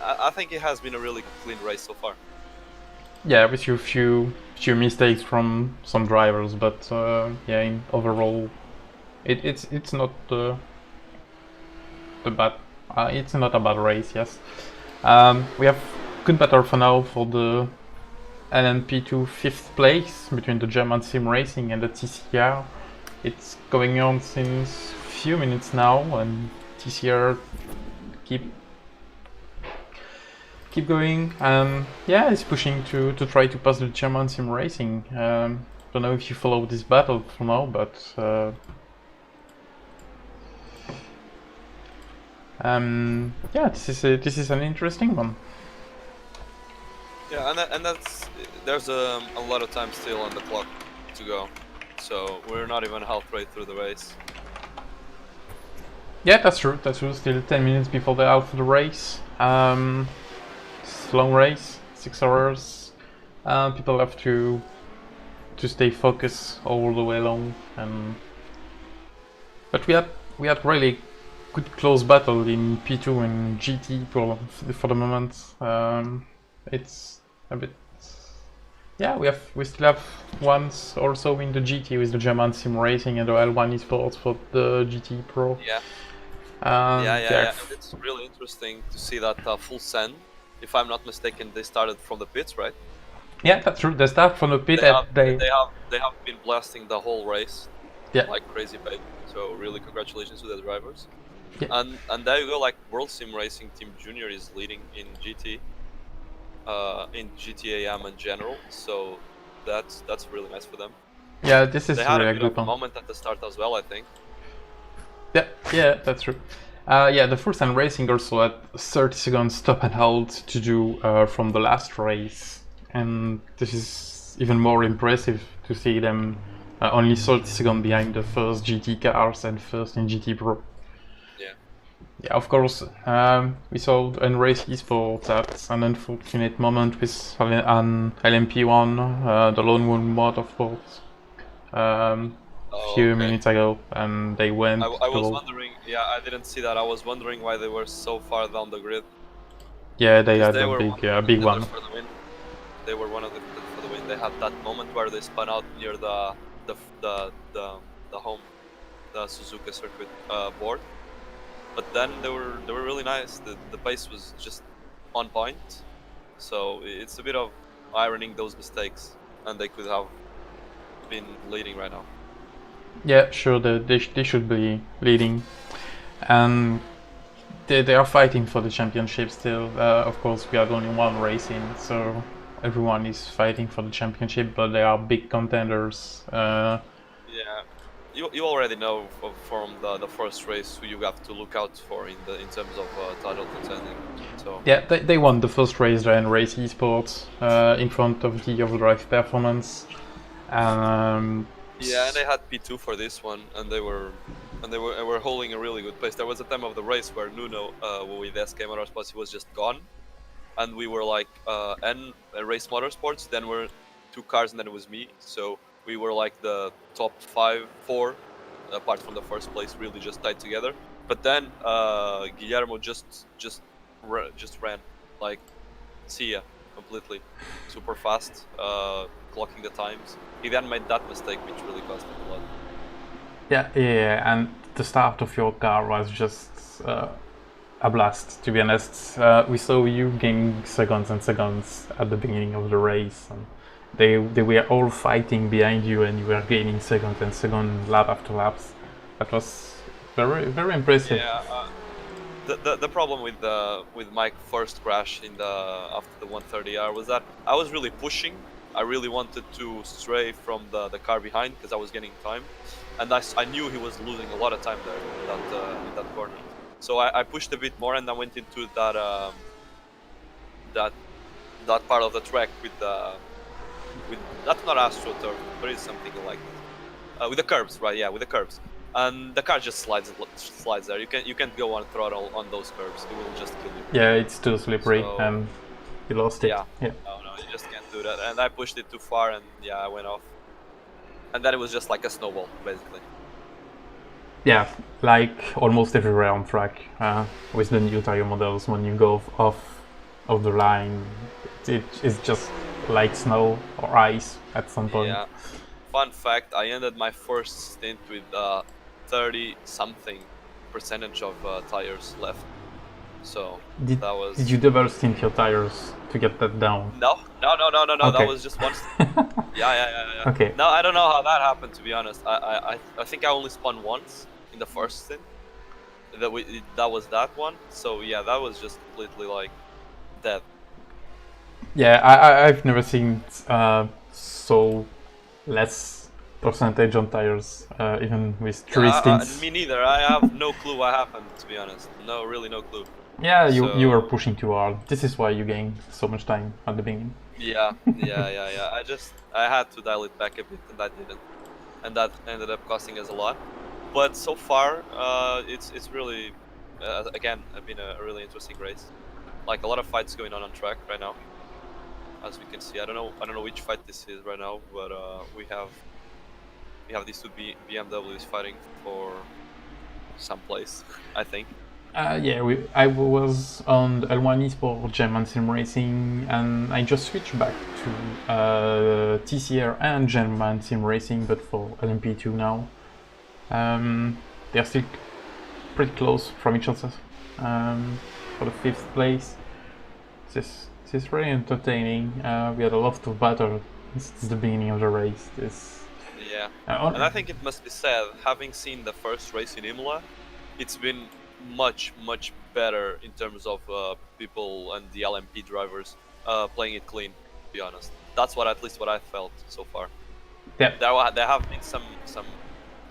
I think it has been a really clean race so far. yeah, with a few mistakes from some drivers, but yeah, in overall, it's not the bad. It's not a bad race. Yes, we have good battle for now for the LMP2 5th place between the German Sim Racing and the TCR. It's going on since a few minutes now, and TCR keep going. Yeah, it's pushing to try to pass the German Sim Racing. Don't know if you follow this battle for now, but yeah, this is an interesting one. Yeah, and there's a lot of time still on the clock to go, so we're not even halfway through the race. Yeah, that's true. That's true. Still 10 minutes before the out of the race. It's a long race, 6 hours. People have to stay focused all the way along. But we had really good close battle in P2 and GT for the moment. It's a bit. Yeah, we still have ones also in the GT with the German Sim Racing and the L1 Esports for the GT Pro. Yeah. Yeah. And it's really interesting to see that full send. If I'm not mistaken, they started from the pits, right? Yeah, that's true. They start from the pit. They have been blasting the whole race, yeah, like crazy bait. So really, congratulations to the drivers. Yeah. And there you go. Like World Sim Racing Team Junior is leading in GT, in GTAM in general. So that's really nice for them. Yeah, this is they had really a bit good of a one. moment at the start as well, I think. Yeah, that's true. Yeah, the Full Send Racing also had 30 seconds stop and hold to do from the last race, and this is even more impressive to see them only 30 seconds behind the first GT cars and first in GT Pro. Yeah. Yeah, of course, we saw in Race Esports that's an unfortunate moment with an LMP1, the Lone Wolf Motorsports. Few minutes ago, and they went. I was wondering. Yeah, I didn't see that. I was wondering why they were so far down the grid. Yeah, they had a big one. For the win. They were one of the for the win. They had that moment where they spun out near the home, the Suzuka circuit board. But then they were really nice. The pace was just on point. So it's a bit of ironing those mistakes, and they could have been leading right now. Yeah, sure, they should be leading, and they are fighting for the championship still. Of course, we have only one race in, so everyone is fighting for the championship, but they are big contenders. Yeah, you already know from the first race who you have to look out for in terms of title contending. So yeah, they won the first race there in Race Esports in front of the Overdrive Performance. Yeah, and they had P2 for this one, and they were holding a really good pace. There was a time of the race where Nuno with SK Motorsports, he was just gone, and we were like and Race Motorsports. Then were 2 cars, and then it was me. So we were like the top 4, apart from the first place, really just tied together. But then Guillermo just ran like Esia completely, super fast, clocking the times. He then made that mistake, which really cost him a lot. Yeah, and the start of your car was just a blast, to be honest. We saw you gaining seconds and seconds at the beginning of the race, and they were all fighting behind you, and you were gaining seconds and seconds, lap after laps. That was very, very impressive. Yeah. The problem with my first crash after the 130R was that I was really pushing. I really wanted to stray from the car behind because I was getting time, and I knew he was losing a lot of time there in that corner. So I pushed a bit more, and I went into that part of the track with that's not AstroTurf, but it's something like that. With the curbs, right? Yeah, with the curbs. And the car just slides there. You can't go on throttle on those curves. It will just kill you. Yeah, it's too slippery, and you lost it. Yeah. No, you just can't do that. And I pushed it too far, and yeah, I went off. And then it was just like a snowball, basically. Yeah, like almost everywhere on track with the new tire models. When you go off the line, it's just like snow or ice at some point. Yeah. Fun fact: I ended my first stint with 30-something% of tires left. So Did that was. you double stint your tires to get that down? No. Okay. That was just one. Yeah. Okay. No, I don't know how that happened, to be honest. I think I only spun once in the first stint. That was that one. So yeah, that was just completely like dead. Yeah, I've never seen so less percentage on tires, even with 3 stints. Me neither. I have no clue what happened, to be honest. No, really no clue. Yeah, you So- were pushing too hard. This is why you gained so much time at the beginning. Yeah. I had to dial it back a bit, and I didn't, and that ended up costing us a lot. But so far, it's really, again, been a really interesting race. Like a lot of fights going on track right now, as we can see. I don't know which fight this is right now, but we have these two BMWs fighting for some place, I think. Yeah, I was on the L1 Esport Gem and Sim Racing, and I just switched back to TCR and Gem and Sim Racing, but for LMP2 now. They're still pretty close from each other for the 5th place. This is really entertaining. We had a lot of battle since the beginning of the race. Yeah, and I think it must be said, having seen the first race in Imola, it's been much better in terms of people and the LMP drivers playing it clean, to be honest. That's at least what I felt so far. Yeah. There have been some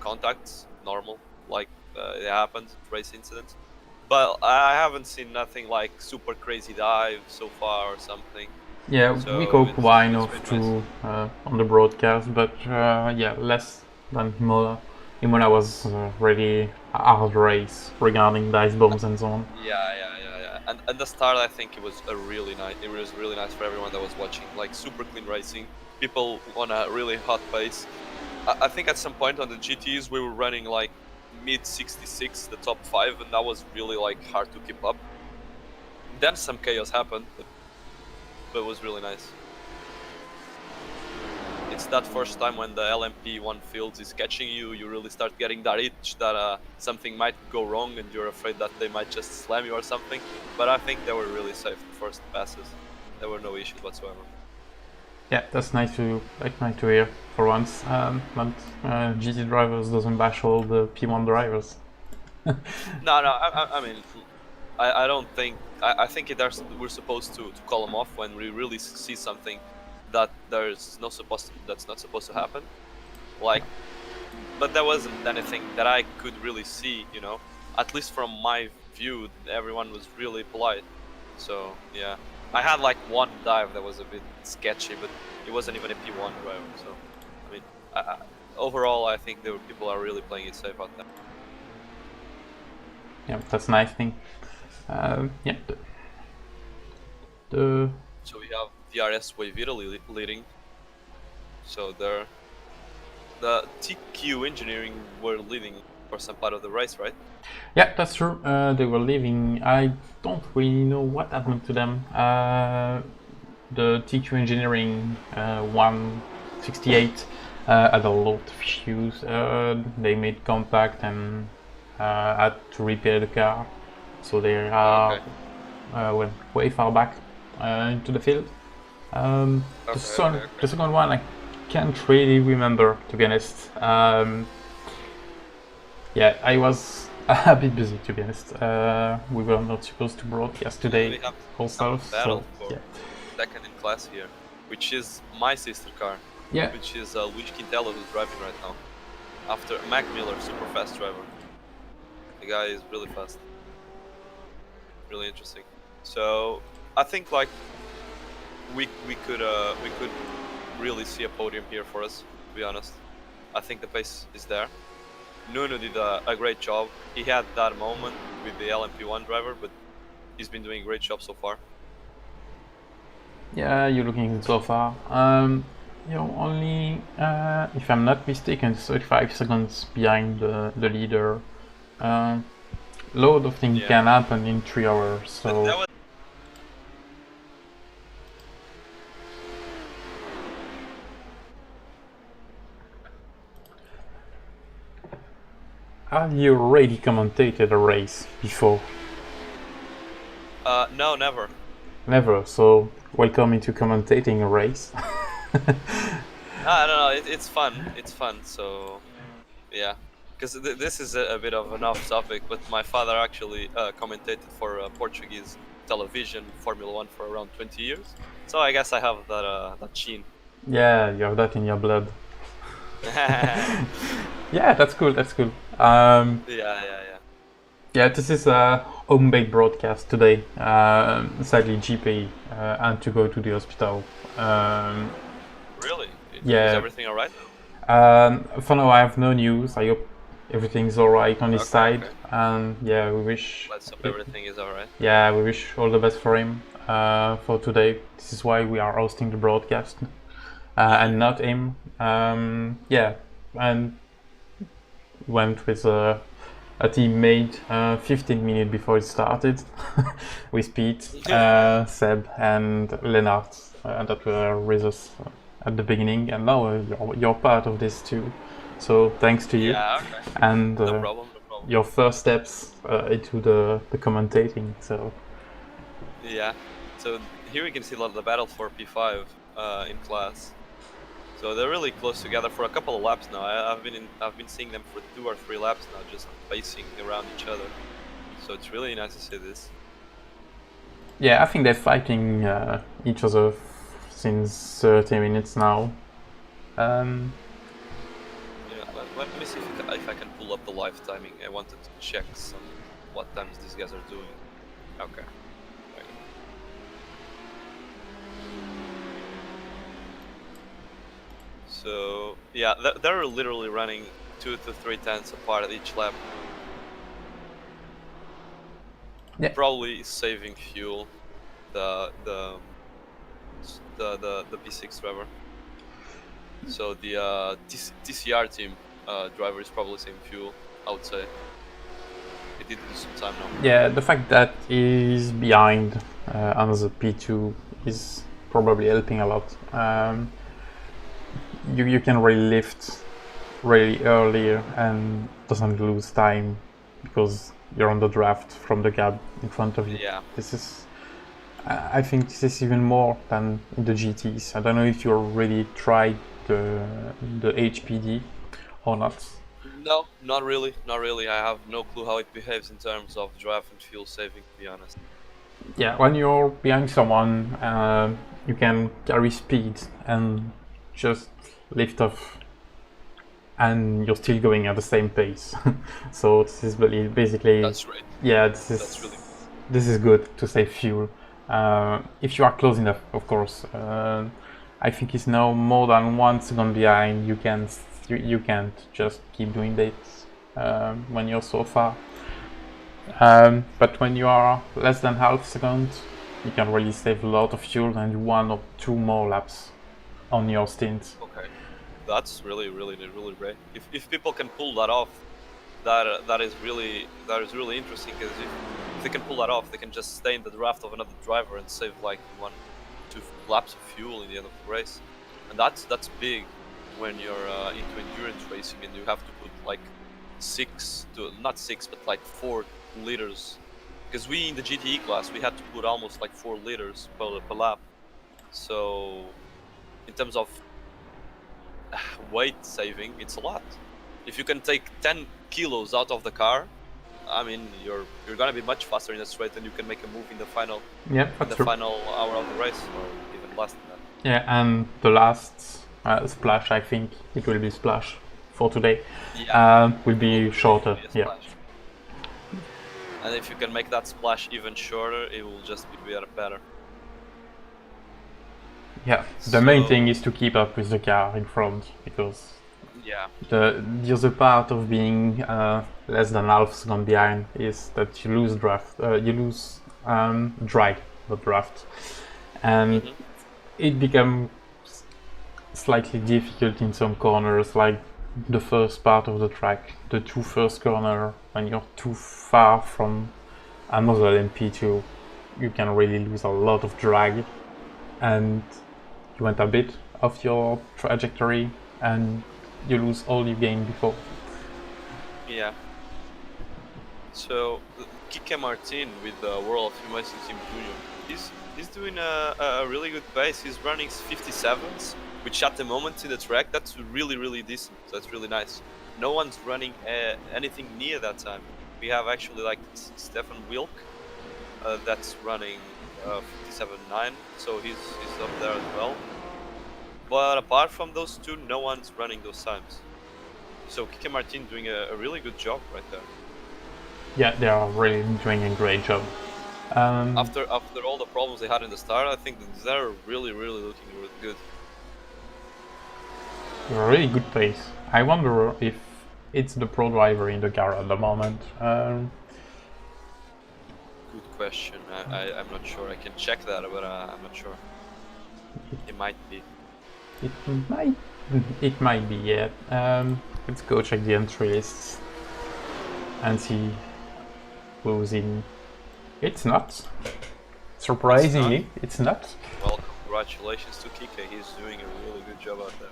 contacts, normal, like it happened, race incidents, but I haven't seen nothing like super crazy dive so far or something. Yeah, So we caught one it's or been two on the broadcast, but yeah, less than Imola. Imola was really a hard race regarding dice bombs and so on. Yeah. And the start, I think it was really nice for everyone that was watching. Like super clean racing, people on a really hot pace. I think at some point on the GTs we were running like mid 66, the top 5, and that was really like hard to keep up. Then some chaos happened, but it was really nice. It's that first time when the LMP1 field is catching you, you really start getting that itch that something might go wrong and you're afraid that they might just slam you or something. But I think they were really safe the first passes. There were no issues whatsoever. Yeah, that's nice to hear for once. But GT drivers doesn't bash all the P1 drivers. No, I mean, I don't think. I think we're supposed to call them off when we really see something that that's not supposed to happen. Like, but there wasn't anything that I could really see, you know. At least from my view, everyone was really polite. So yeah, I had like one dive that was a bit sketchy, but it wasn't even a P1 driver. So I mean, overall, I think people are really playing it safe out there. Yeah, that's a nice thing. Yeah. So we have DRS Wave Italy leading. So the TQ Engineering were leading for some part of the race, right? Yeah, that's true. They were leaving. I don't really know what happened to them. The TQ Engineering 168 had a lot of issues. They made contact and had to repair the car, so they went way far back into the field. The second one I can't really remember, to be honest. Yeah, I was a bit busy, to be honest. We were not supposed to broadcast today also, so yeah. Second in class here, which is my sister car. Yeah. Which is Luis Quintela, who's driving right now. After Mac Miller, super fast driver. The guy is really fast. Really interesting. So I think like we could really see a podium here for us, to be honest. I think the pace is there. Nuno did a great job. He had that moment with the LMP1 driver, but he's been doing a great job so far. Yeah, you're looking good so far. You're only, if I'm not mistaken, 35 seconds behind the leader. Load of things can happen in 3 hours, so... Have you already commentated a race before? No, never. Never, so welcome into commentating a race. I don't know. It's fun. It's fun. So, yeah. Because this is a bit of an off topic, but my father actually commentated for Portuguese television Formula One for around 20 years. So I guess I have that gene. Yeah, you have that in your blood. Yeah, that's cool. That's cool. Yeah. Yeah, this is a home-based broadcast today. Sadly, GP had to go to the hospital. Really? Yeah. Is everything alright? For now, I have no news. I hope everything's alright on his Okay, side. okay. And yeah, we wish. Let's hope everything is alright. Yeah, we wish all the best for him for today. This is why we are hosting the broadcast and not him. Yeah, and went with a teammate 15 minutes before it started with Pete, Seb, and Lennart that were with us at the beginning, and now you're part of this too. So thanks to you. Yeah, okay. And No problem. your first steps into the commentating. So Yeah. So here we can see a lot of the battle for P5 in class. So they're really close together for a couple of laps now. I've been seeing them for 2 or 3 laps now, just pacing around each other. So it's really nice to see this. yeah, I think they're fighting each other since 30 minutes now. Yeah. Let me see if I can pull up the live timing. I wanted to check what times these guys are doing. Okay. Right. So yeah, they're literally running 2 to 3 tenths apart at each lap. Yeah. Probably saving fuel. The P6 driver. So the TCR team driver is probably saving fuel, I would say. It did lose some time now. Yeah, the fact that he's behind on the P2 is probably helping a lot. You can really lift really early and doesn't lose time because you're on the draft from the gap in front of you. Yeah. This is, I think this is even more than in the GTs. I don't know if you already tried the HPD or not. No, not really. Not really. I have no clue how it behaves in terms of draft and fuel saving, to be honest. Yeah, when you're behind someone, you can carry speed and just lift off, and you're still going at the same pace. So this is basically. That's right. Yeah, That's really. this is good to save fuel. If you are close enough, of course. I think it's now more than 1 second behind. You can't just keep doing that when you're so far. But when you are less than half second, you can really save a lot of fuel and 1 or 2 more laps on your stint. Okay, that's really great. If people can pull that off, that is really interesting. Because if they can pull that off, they can just stay in the draft of another driver and save like 1-2 laps of fuel in the end of the race, and that's big when you're into endurance racing and you have to put like 4 liters. Because we in the GTE class we had to put almost like 4 liters per lap. So in terms of weight saving, it's a lot. If you can take 10 kilos out of the car, I mean, you're gonna be much faster in the straight, and you can make a move in the final final hour of the race, or even less than that. Yeah, and the last splash, I think it will be splash for today. Yeah, will be shorter. Be a Yeah. splash. And if you can make that splash even shorter, it will just be better. Yeah. The main So- thing is to keep up with the car in front, because Yeah. the other part of being less than half second behind is that you lose draft. You lose drag, not draft, and it becomes slightly difficult in some corners, like the first part of the track, the 2 first corner. When you're too far from another MP2, you can really lose a lot of drag, and you went a bit off your trajectory, and you lose all you gained before. Yeah. So Kike Martin with the World of SimRacing Team Junior, he's doing a really good pace. He's running 57s, which at the moment in the track, that's really decent. So that's really nice. No one's running anything near that time. We have actually like Stefan Wilk, that's running 57.9, so he's up there as well. But apart from those two, no one's running those times. So Kike Martin doing a really good job right there. Yeah, they are really doing a great job. After all the problems they had in the start, I think they're really looking really good. A really good pace. I wonder if it's the pro driver in the car at the moment. Good question. I'm not sure. I can check that, but I'm not sure. It might be. It might be, yeah. Let's go check the entry lists and see who's in. It's not. Surprisingly, it's not. Well, congratulations to Kike. He's doing a really good job out there.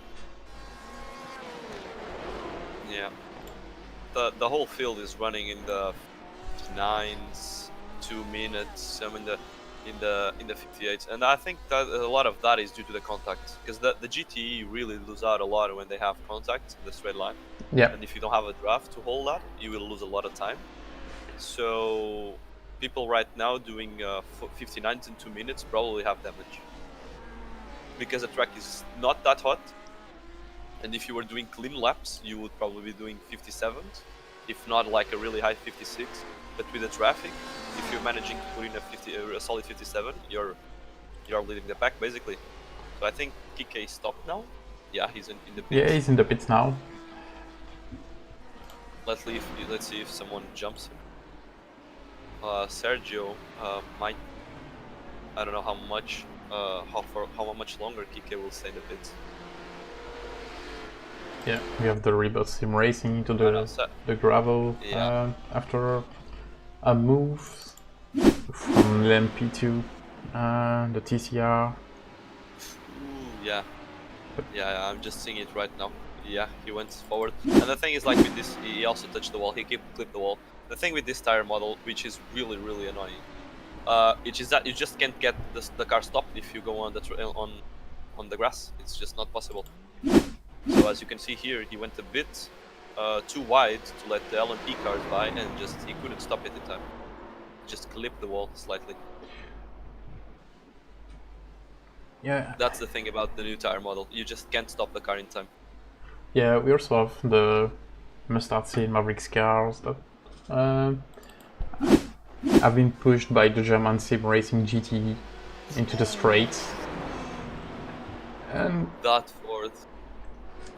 Yeah. The whole field is running in the 9s, 2 minutes, some in the 58s, and I think that a lot of that is due to the contact, because the GTE really lose out a lot when they have contact in the straight line. Yeah. And if you don't have a draft to hold that, you will lose a lot of time. So people right now doing 59s in 2 minutes probably have damage, because the track is not that hot. And if you were doing clean laps, you would probably be doing 57s, if not like a really high 56. But with the traffic, if you're managing to put in a solid 57, you're leading the pack basically. So I think Kike stopped now. Yeah, he's in the pits. Yeah, he's in the pits now. Let's see if someone jumps him. Sergio might. I don't know how much much longer Kike will stay in the pits. Yeah, we have the Rebirth Sim Racing into the gravel after a move from LMP2, the TCR. Yeah, I'm just seeing it right now. Yeah, he went forward. And the thing is, like with this, he also touched the wall. He clipped the wall. The thing with this tire model, which is really annoying, it is that you just can't get the car stopped if you go on the grass. It's just not possible. So as you can see here, he went a bit too wide to let the LMP cars by, and he couldn't stop it in time. Just clipped the wall slightly. Yeah. That's the thing about the new tire model. You just can't stop the car in time. Yeah, we also have the Mustard Seed Mavericks cars that have been pushed by the German Sim Racing GT into the straights. And that fourth.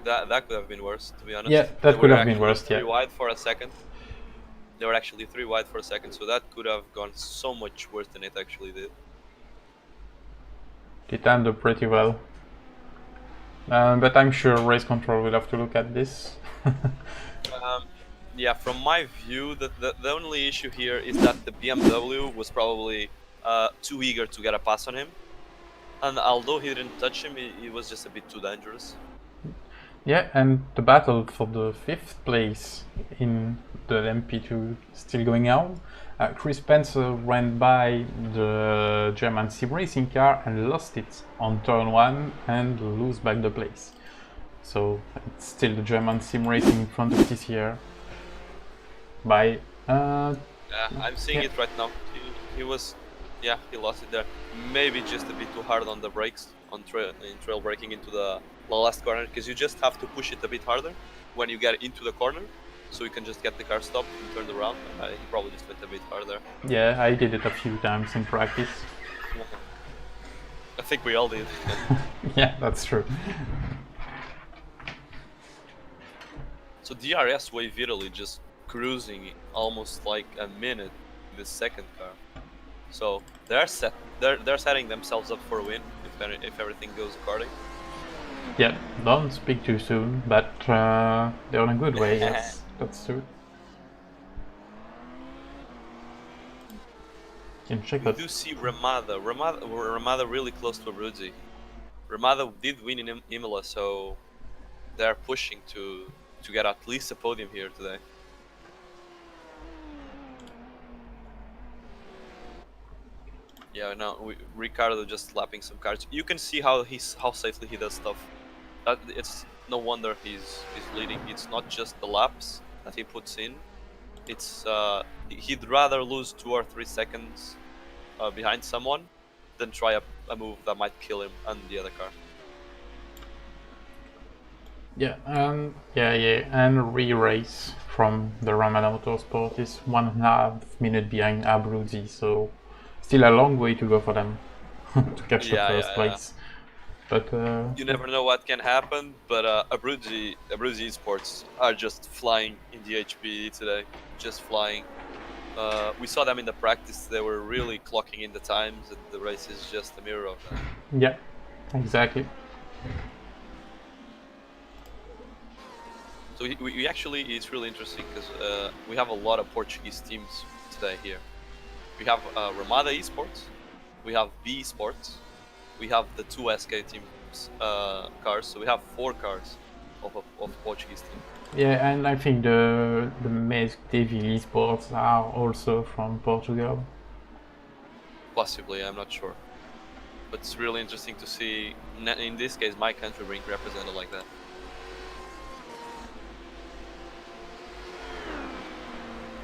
That could have been worse, to be honest. Yeah, that could have been worse, yeah. 3 wide for a second. They were actually 3 wide for a second, so that could have gone so much worse than it actually did. It ended pretty well. But I'm sure race control will have to look at this. Yeah, from my view, the only issue here is that the BMW was probably too eager to get a pass on him. And although he didn't touch him, he was just a bit too dangerous. Yeah, and the battle for the 5th place in the LMP2 still going on. Chris Spencer ran by the German Sim Racing car and lost it on turn 1 and lose back the place. So it's still the German Sim Racing in front of TCR by... I'm seeing it right now. He lost it there. Maybe just a bit too hard on the brakes, in trail braking into the last corner, because you just have to push it a bit harder when you get into the corner, so you can just get the car stopped and turned around. He probably just went a bit harder. Yeah, I did it a few times in practice. I think we all did. Yeah, that's true. So DRS way virtually just cruising almost like a minute in the second car. So they're setting themselves up for a win if everything goes according. Yeah, don't speak too soon, but they're on a good way, yes, that's true. You can check We that. do see Ramada really close to Abruzzi. Ramada did win in Imola, so they're pushing to get at least a podium here today. Yeah, no, Ricardo just slapping some cards. You can see how safely he does stuff. That it's no wonder he's leading. It's not just the laps that he puts in. It's he'd rather lose 2 or 3 seconds behind someone than try a move that might kill him and the other car. Yeah, and re-race from the Raman Autosport is 1.5 minutes behind Abruzzi, so still a long way to go for them to catch the first place. But you never know what can happen. But Abruzzi Esports are just flying in the HPE today, just flying. We saw them in the practice; they were really clocking in the times, and the race is just a mirror of that. Yeah, exactly. So we actually, it's really interesting because we have a lot of Portuguese teams today here. We have Ramada Esports, we have B Esports, we have the 2 SK teams cars, so we have 4 cars of Portuguese teams. Yeah, and I think the MESC Devil Esports are also from Portugal. Possibly, I'm not sure. But it's really interesting to see, in this case, my country being represented like that.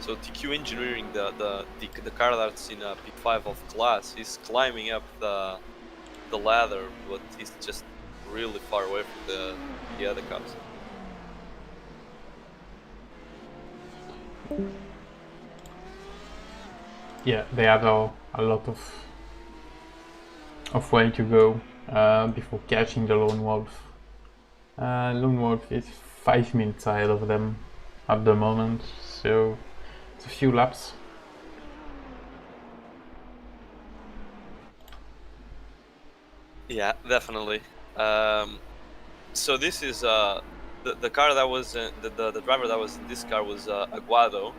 So TQ Engineering, the car that's in P5 of class, he's climbing up the ladder, but he's just really far away from the other cars. Yeah, they have a lot of way to go before catching the Lone Wolf. Lone Wolf is 5 minutes ahead of them at the moment, so it's a few laps. Yeah, definitely. So this is the car that was the driver that was in this car was Aguado.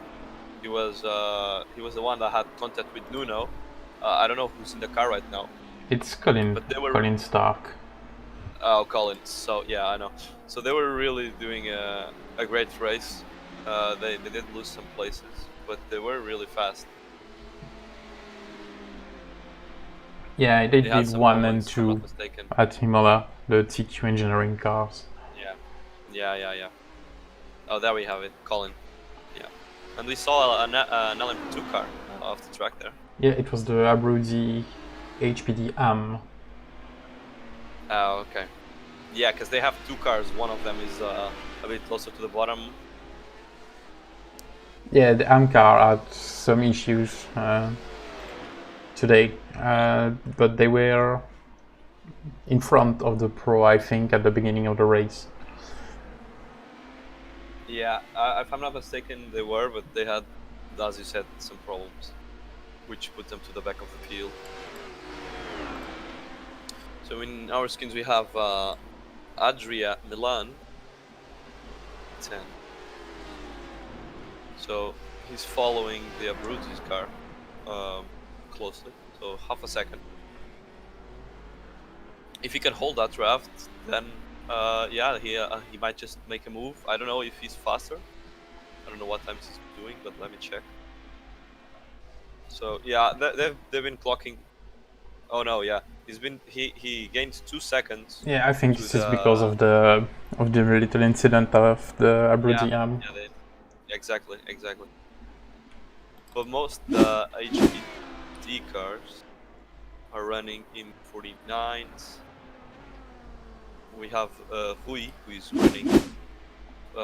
He was the one that had contact with Nuno. I don't know who's in the car right now. It's Colin. Colin Stark. Oh, Colin. So yeah, I know. So they were really doing a great race. They did lose some places, but they were really fast. Yeah, they did 1 and 2 at Imola, the TQ Engineering cars. Yeah. Oh, there we have it, Colin. Yeah, and we saw an LMP2 car off the track there. Yeah, it was the Abruzzi HPD AM. Oh, okay. Yeah, because they have 2 cars. One of them is a bit closer to the bottom. Yeah, the AM car had some issues today, but they were in front of the Pro, I think, at the beginning of the race. Yeah, if I'm not mistaken, they were, but they had, as you said, some problems, which put them to the back of the field. So in our skins we have Adria Milan 10. So he's following the Abruzzi's car closely, so half a second. If he can hold that draft, then yeah, he might just make a move. I don't know if he's faster. I don't know what times he's doing, but let me check. So yeah, they've been clocking. Oh no, yeah, he gained 2 seconds. Yeah, I think this is because of the little incident of the Abruzzi AM. Yeah, exactly. But most HPD cars are running in 49s. We have Rui, who is running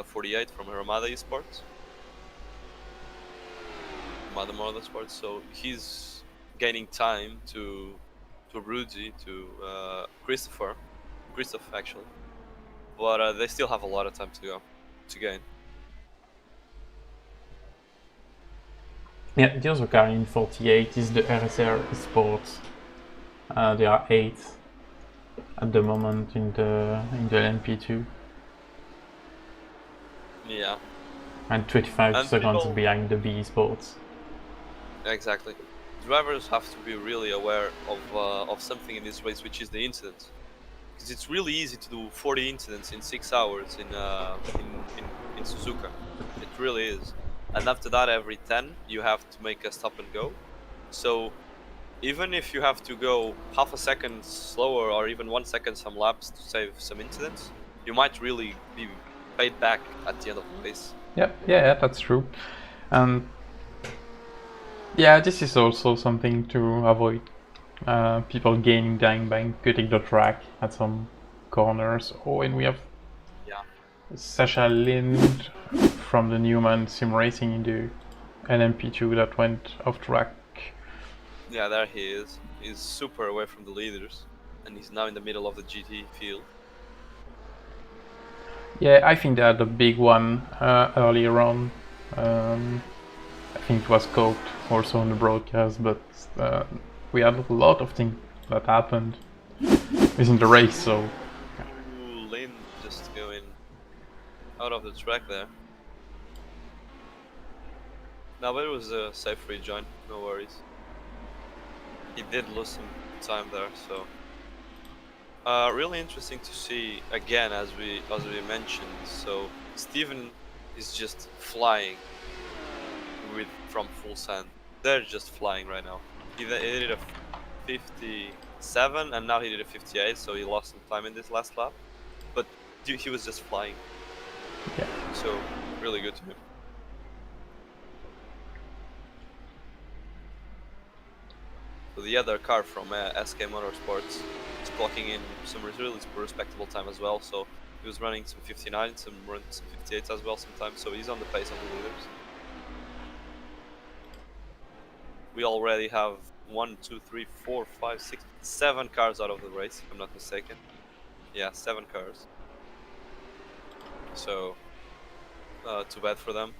48 from Ramada Esports, Ramada Motorsports. So he's gaining time to Abruzzi, to Christoph actually. But they still have a lot of time to gain. Yeah, the other car in 48 is the RSR Esports. They are 8th at the moment in the LMP2. Yeah. And 25 seconds behind the B Esports. Exactly. Drivers have to be really aware of something in this race, which is the incidents. Because it's really easy to do 40 incidents in 6 hours in Suzuka. It really is. And after that, every 10 you have to make a stop and go. So even if you have to go half a second slower or even 1 second some laps to save some incidents, you might really be paid back at the end of the race. Yeah, that's true. And yeah, this is also something to avoid. People gaining time by cutting the track at some corners. Oh, and we have Sasha Lind from the Newman Sim Racing in the LMP2 that went off track. Yeah, there he is. He's super away from the leaders, and he's now in the middle of the GT field. Yeah, I think they had a big one earlier on. I think it was scoped also on the broadcast, but we had a lot of things that happened within the race, so... Ooh, Lin just going out of the track there. No, but it was a safe rejoin, no worries. He did lose some time there, so... really interesting to see, again, as we mentioned. So Steven is just flying from full sand. They're just flying right now. He did a 57 and now he did a 58, so he lost some time in this last lap. But he was just flying. Yeah. So really good to him. So the other car from SK Motorsports is clocking in some really respectable time as well. So he was running some 59, some 58 as well sometimes. So he's on the pace of the leaders. We already have 1, 2, 3, 4, 5, 6, 7 cars out of the race, if I'm not mistaken. Yeah, 7 cars. So too bad for them.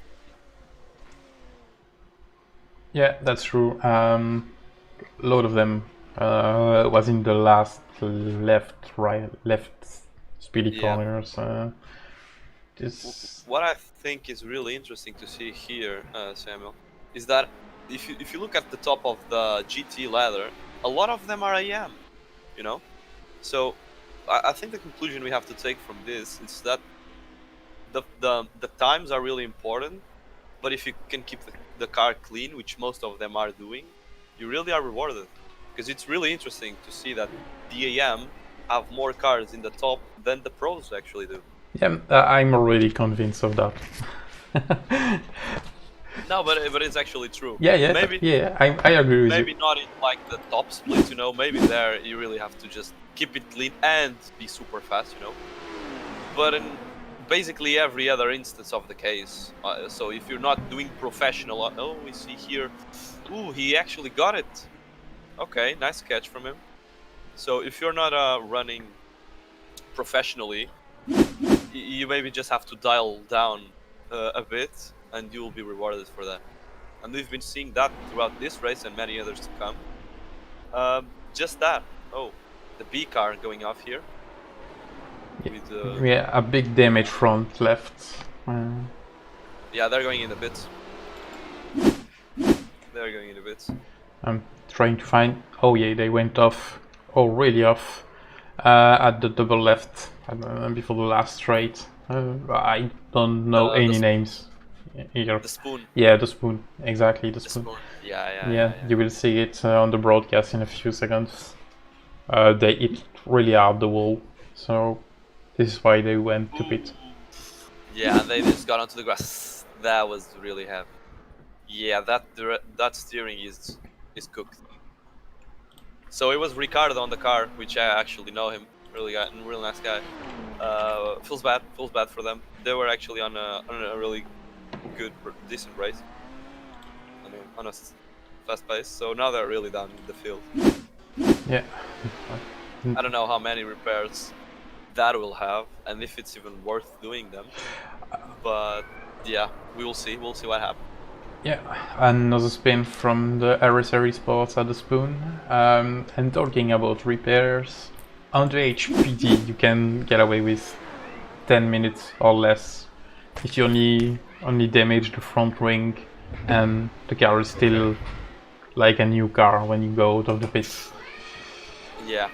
Yeah, that's true. A lot of them was in the last left speedy corners. What I think is really interesting to see here, Samuel, is that if you look at the top of the GT ladder, a lot of them are AM, you know. So I think the conclusion we have to take from this is that the times are really important, but if you can keep the car clean, which most of them are doing, you really are rewarded. Because it's really interesting to see that the AM have more cars in the top than the pros actually do. Yeah, I'm already convinced of that. No, but it's actually true. Yeah, maybe, I agree with you. Maybe not in like the top split, you know. Maybe there you really have to just keep it clean and be super fast, you know. But in basically every other instance of the case, so if you're not doing professional, oh, we see here, ooh, he actually got it. Okay, nice catch from him. So if you're not running professionally, you maybe just have to dial down a bit, and you will be rewarded for that. And we've been seeing that throughout this race and many others to come. Just that. Oh, the B car going off here. Yeah, a big damage front left. Yeah, they're going in the bits. They're going in the bits. I'm trying to find... Oh yeah, they went off. Oh, really off. At the double left before the last straight. I don't know any names here. The spoon. Yeah, the spoon. Exactly, the spoon. Yeah. You will see it on the broadcast in a few seconds. They hit really hard the wall, so this is why they went to pit. Yeah, they just got onto the grass. That was really heavy. Yeah, that steering is cooked. So it was Ricardo on the car, which I actually know him. Really nice guy. Feels bad for them. They were actually on a really good, decent race. I mean, on a fast pace. So now they're really down in the field. Yeah. I don't know how many repairs that will have, and if it's even worth doing them. But yeah, we will see. We'll see what happens. Yeah, another spin from the RSR Sports at the spoon. And talking about repairs, on the HPD you can get away with 10 minutes or less if you only damage the front wing and the car is still like a new car when you go out of the pits. Yeah.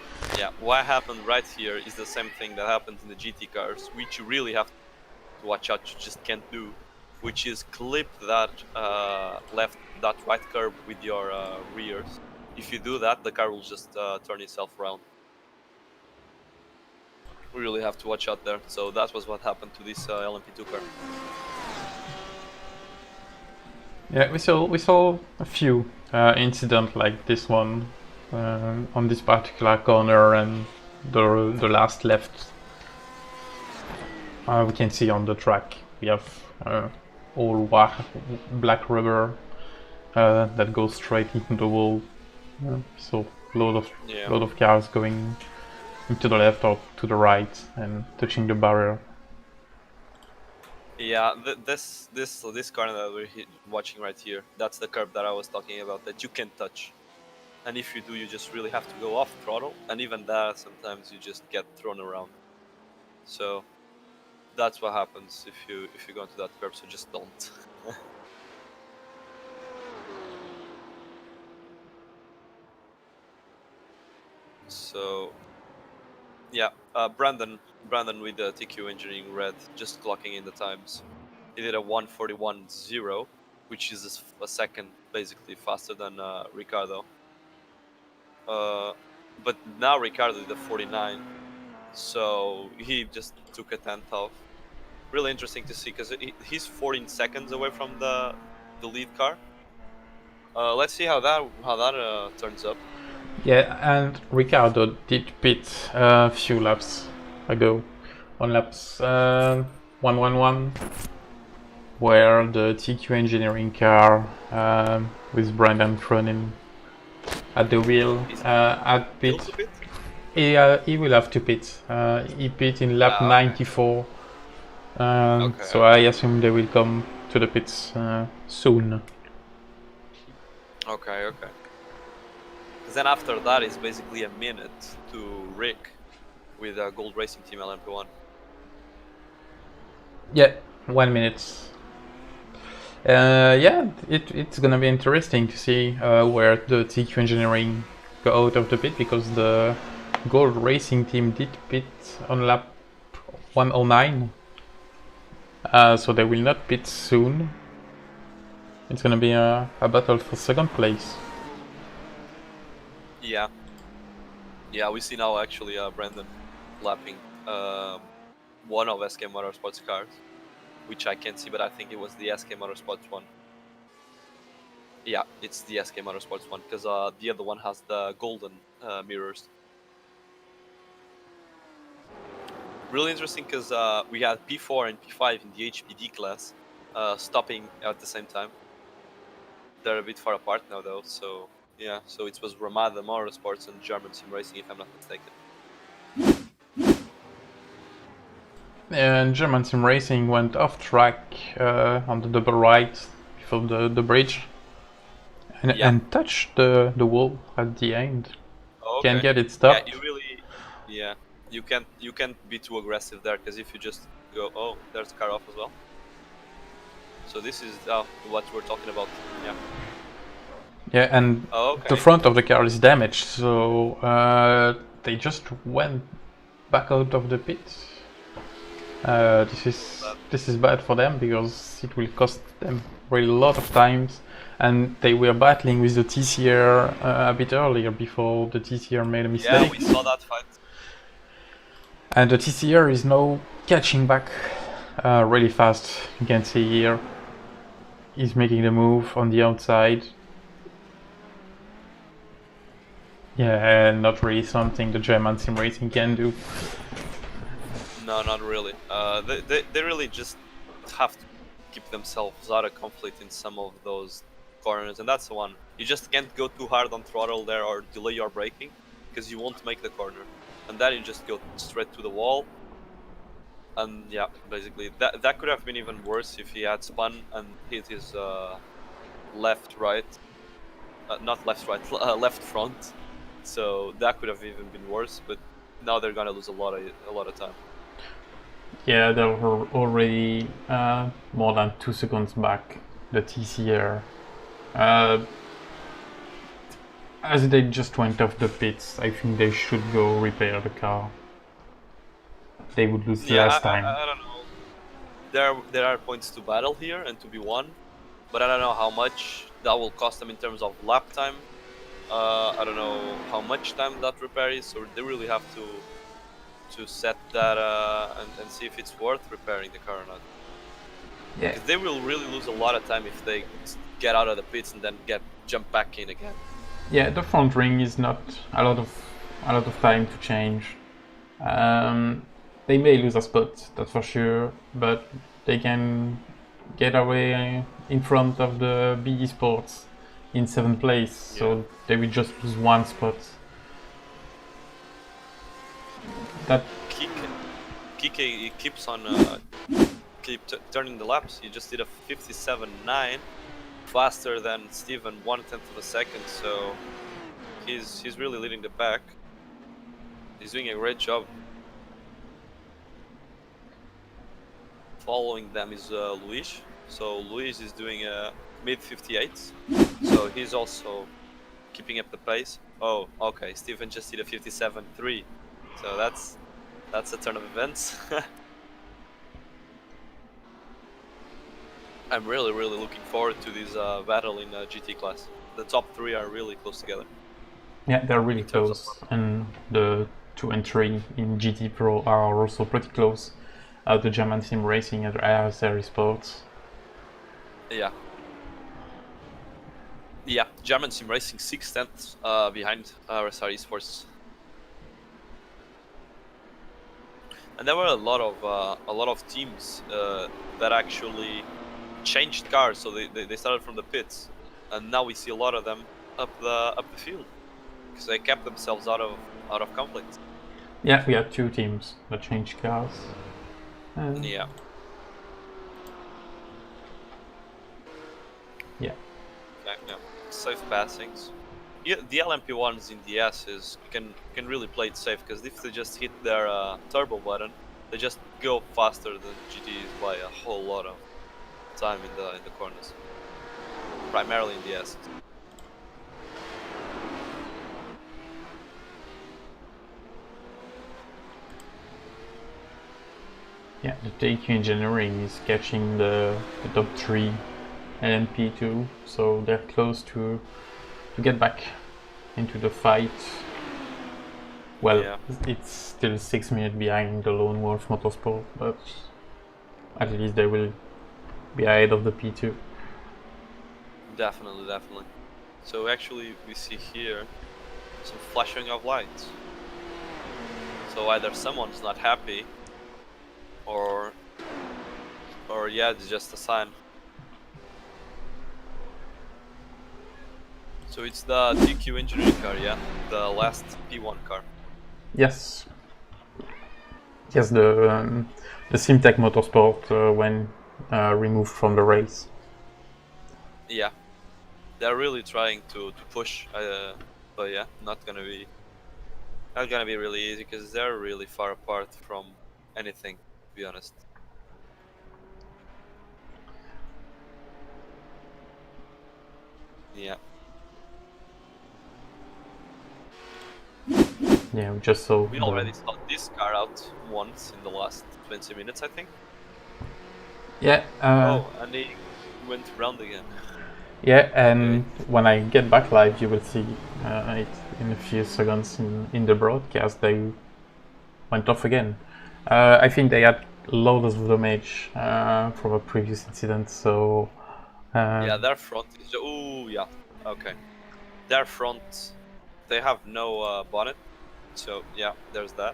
What happened right here is the same thing that happens in the GT cars, which you really have to watch out. You just can't do, which is clip that right curb with your rears, if you do that, the car will just turn itself around. We really have to watch out there. So that was what happened to this LMP2 car. Yeah, we saw a few incidents like this one on this particular corner and the last left. We can see on the track we have all black rubber that goes straight into the wall. So load of cars going to the left or to the right and touching the barrier. Yeah, this corner that we're watching right here, that's the curb that I was talking about that you can't touch. And if you do, you just really have to go off throttle, and even that, sometimes you just get thrown around. So that's what happens if you go into that curb. So just don't. So yeah, Brandon with the TQ Engineering Red, just clocking in the times. He did a 1:41.0, which is a second basically faster than Ricardo. But now Ricardo did a 49, so he just took a 10th off. Really interesting to see because he's 14 seconds away from the lead car. Let's see how that turns up. Yeah, and Ricardo did pit a few laps ago, on laps 111, where the TQ Engineering car with Brandon Cronin at the wheel at pit. He will have to pit. He pit in lap 94, so I assume they will come to the pits soon. Okay. Then after that is basically a minute to Rick with a Gold Racing Team LMP1. Yeah, 1 minute. Yeah, it's gonna be interesting to see where the TQ Engineering go out of the pit, because the Gold Racing Team did pit on lap 109. So they will not pit soon. It's gonna be a battle for second place. Yeah, we see now actually Brandon lapping one of SK Motorsports cars, which I can't see, but I think it was the SK Motorsports one. Yeah, it's the SK Motorsports one, because the other one has the golden mirrors. Really interesting, because we had P4 and P5 in the HPD class stopping at the same time. They're a bit far apart now though, so yeah, so it was Ramada Motorsports and German Sim Racing, if I'm not mistaken. And German Sim Racing went off track on the double right before the bridge and touched the wall at the end. Okay. Can't get it stopped. You can't be too aggressive there, because if you just go, oh, there's a car off as well. So this is what we're talking about. Yeah, and the front of the car is damaged, so they just went back out of the pit. This is bad for them, because it will cost them really a lot of times, and they were battling with the TCR a bit earlier before the TCR made a mistake. Yeah, we saw that fight. And the TCR is now catching back really fast. You can see here he's making the move on the outside. Yeah, not really something the German Sim Racing can do. No, not really. They really just have to keep themselves out of conflict in some of those corners, and that's the one. You just can't go too hard on throttle there or delay your braking, because you won't make the corner. And then you just go straight to the wall. And yeah, basically, that could have been even worse if he had spun and hit his left front. So that could have even been worse, but now they're gonna lose a lot of time. Yeah, they were already more than 2 seconds back, the TCR. As they just went off the pits, I think they should go repair the car. They would lose less time. I don't know. There are points to battle here and to be won, but I don't know how much that will cost them in terms of lap time. I don't know how much time that repair is, so they really have to set that and see if it's worth repairing the car or not. Yeah. Because they will really lose a lot of time if they get out of the pits and then jump back in again. Yeah, the front ring is not a lot of time to change. They may lose a spot, that's for sure, but they can get away in front of the BE Sports in 7th place, so they will just lose 1 spot. That Kike keeps on turning the laps. He just did a 57.9, faster than Steven 1/10 of a second. So he's really leading the pack. He's doing a great job. Following them is Luis. So Luis is doing a mid 58s. So he's also keeping up the pace. Oh, okay. Steven just did a 57.3. So that's a turn of events. I'm really looking forward to this battle in GT class. The top 3 are really close together. Yeah, they're really close, and the 2 and 3 in GT Pro are also pretty close. The German Sim Racing and RSR Sports. Yeah. Yeah, German Sim Racing 6/10 behind RSR Esports. And there were a lot of teams that actually changed cars, so they started from the pits, and now we see a lot of them up the field because they kept themselves out of conflict. Yeah, we had 2 teams that changed cars. Yeah. Yeah. Okay, yeah. Safe passings. Yeah, the LMP ones in the S's can really play it safe because if they just hit their turbo button, they just go faster than GTs by a whole lot of time in the corners. Primarily in the S's. Yeah, the TQ Engineering is catching the top 3 LMP2, so they're close to get back into the fight. Well, Yeah. it's still 6 minutes behind the Lone Wolf Motorsport, but at least they will be ahead of the P2. Definitely. So actually we see here some flashing of lights. So either someone's not happy or yeah, it's just a sign. So it's the TQ engineering car, yeah? The last P1 car. Yes. Yes, the SimTech Motorsport when removed from the race. Yeah. They're really trying to push, but yeah, not gonna be really easy because they're really far apart from anything, to be honest. Yeah. Yeah, we just saw. We already saw this car out once in the last 20 minutes, I think. Yeah. Oh, and he went round again. Yeah, and when I get back live, you will see it in a few seconds in the broadcast. They went off again. I think they had loads of damage from a previous incident, so... yeah, their front is... Oh, yeah, okay. Their front, they have no bonnet, so yeah, there's that.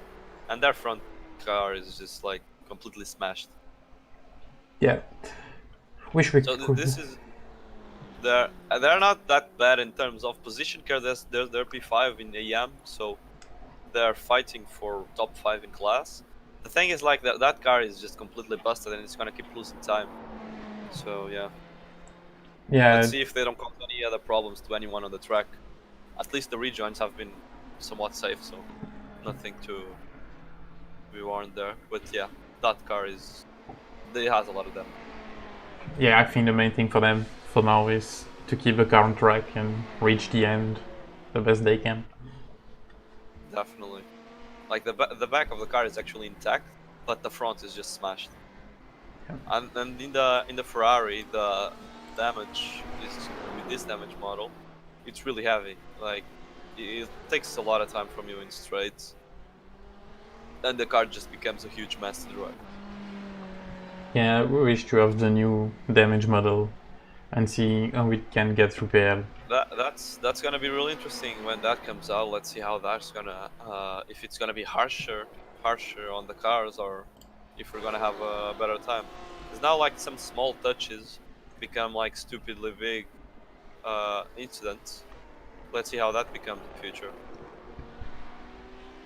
And their front car is just like completely smashed. Yeah. Wish we so could... this is... They're not that bad in terms of position car. They're P5 in AM, so they're fighting for top 5 in class. The thing is, like, that car is just completely busted and it's gonna keep losing time. So yeah. Yeah. Let's see if they don't cause any other problems to anyone on the track. At least the rejoins have been somewhat safe, so nothing to be warned there. But yeah, that car is... It has a lot of damage. Yeah, I think the main thing for them for now is to keep the car on track and reach the end the best they can. Definitely. Like the back of the car is actually intact, but the front is just smashed. Yeah. And in the Ferrari, the damage is with this damage model it's really heavy. Like it takes a lot of time from you in straights, and the car just becomes a huge mess to drive. Yeah, we wish to have the new damage model and see how it can get repaired. That's gonna be really interesting when that comes out. Let's see how that's gonna if it's gonna be harsher on the cars, or if we're gonna have a better time. Because now like some small touches become like stupidly big incidents. Let's see how that becomes in the future.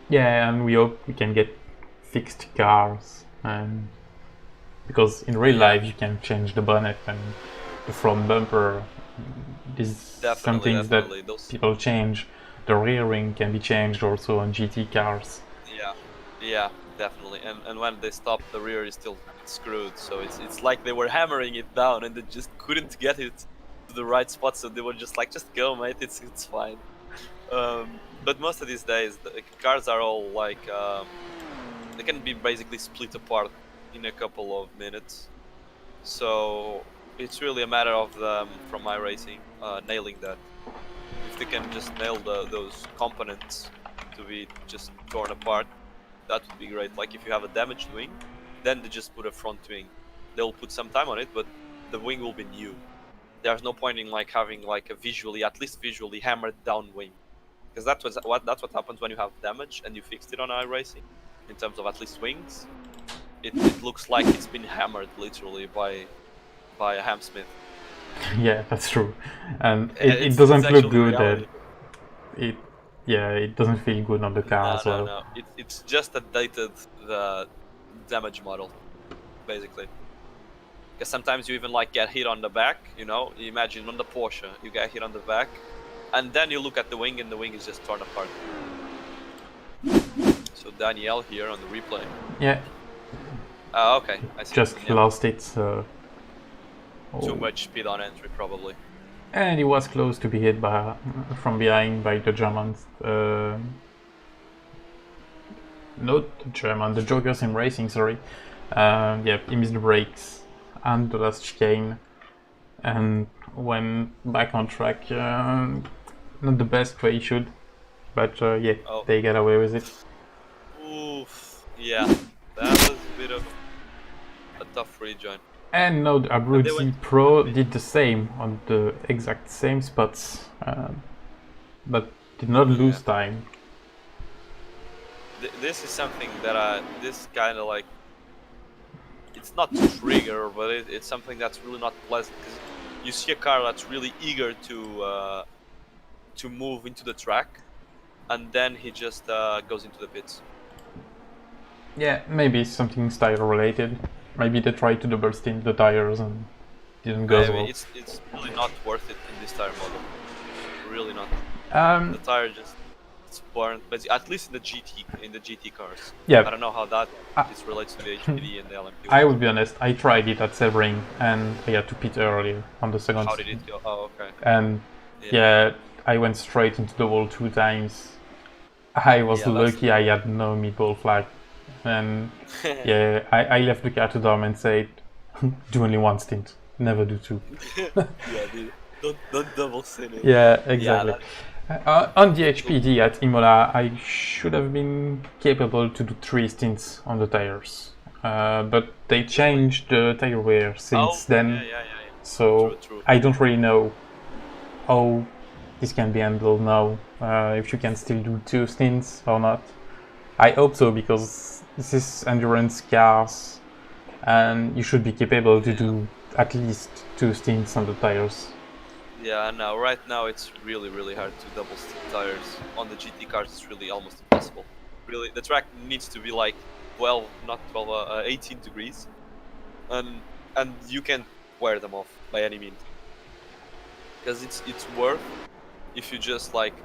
Yeah, and we hope we can get fixed cars, and because in real life you can change the bonnet and the front bumper. These some things that people change. The rear wing can be changed also on GT cars. Yeah, definitely. And when they stop, the rear is still screwed. So it's like they were hammering it down and they just couldn't get it to the right spot. So they were just like, just go, mate. It's fine. But most of these days, the cars are all like they can be basically split apart in a couple of minutes. So it's really a matter of them, from my racing, nailing that. If they can just nail those components to be just torn apart, that would be great. Like if you have a damaged wing, then they just put a front wing. They'll put some time on it, but the wing will be new. There's no point in like having like a at least visually hammered down wing, because that's what happens when you have damage and you fixed it on iRacing. In terms of at least wings, it looks like it's been hammered literally by a hamsmith. Yeah, that's true, and it doesn't look good. It doesn't feel good on the car as well. No. It's just updated the damage model, basically. Because sometimes you even like get hit on the back. You know, imagine on the Porsche, you get hit on the back, and then you look at the wing, and the wing is just torn apart. So Danielle here on the replay. Yeah. Okay. I see. Just lost it. Too much speed on entry, probably. And he was close to be hit from behind by the Germans. Not the German, the Joker SimRacing, sorry. Yeah, he missed the brakes and the last chicane and went back on track. Not the best way he should, but they get away with it. Oof, yeah, that was a bit of a tough rejoin. And now the Abruzzi Pro did the same on the exact same spots, but did not lose time. This is something that this kind of like, it's not trigger, but it's something that's really not pleasant, because you see a car that's really eager to move into the track, and then he just goes into the pits. Yeah, maybe something style related. Maybe they tried to double stint the tires and didn't go well. It's really not worth it in this tire model. Really not. The tire just burnt, but at least in the GT cars. Yeah. I don't know how that is related to the HPD and the LMP. I will be honest. I tried it at Sebring and I had to pit earlier on the second. How did it go? Oh, okay. And yeah, I went straight into the wall 2 times. I was lucky. I had no meatball flag. And yeah, I left the car to Dom and said, do only 1 stint, never do 2. Don't double stint it. Yeah, exactly. On the HPD at Imola, I should have been capable to do 3 stints on the tires. But they changed the tire wear since then. So true. I don't really know how this can be handled now, if you can still do 2 stints or not. I hope so, because this is endurance cars and you should be capable to do at least 2 stints on the tires. Yeah, no, right now it's really hard to double stint tires. On the GT cars it's really almost impossible. Really, the track needs to be like 18 degrees, and you can't wear them off by any means. Because it's worth if you just like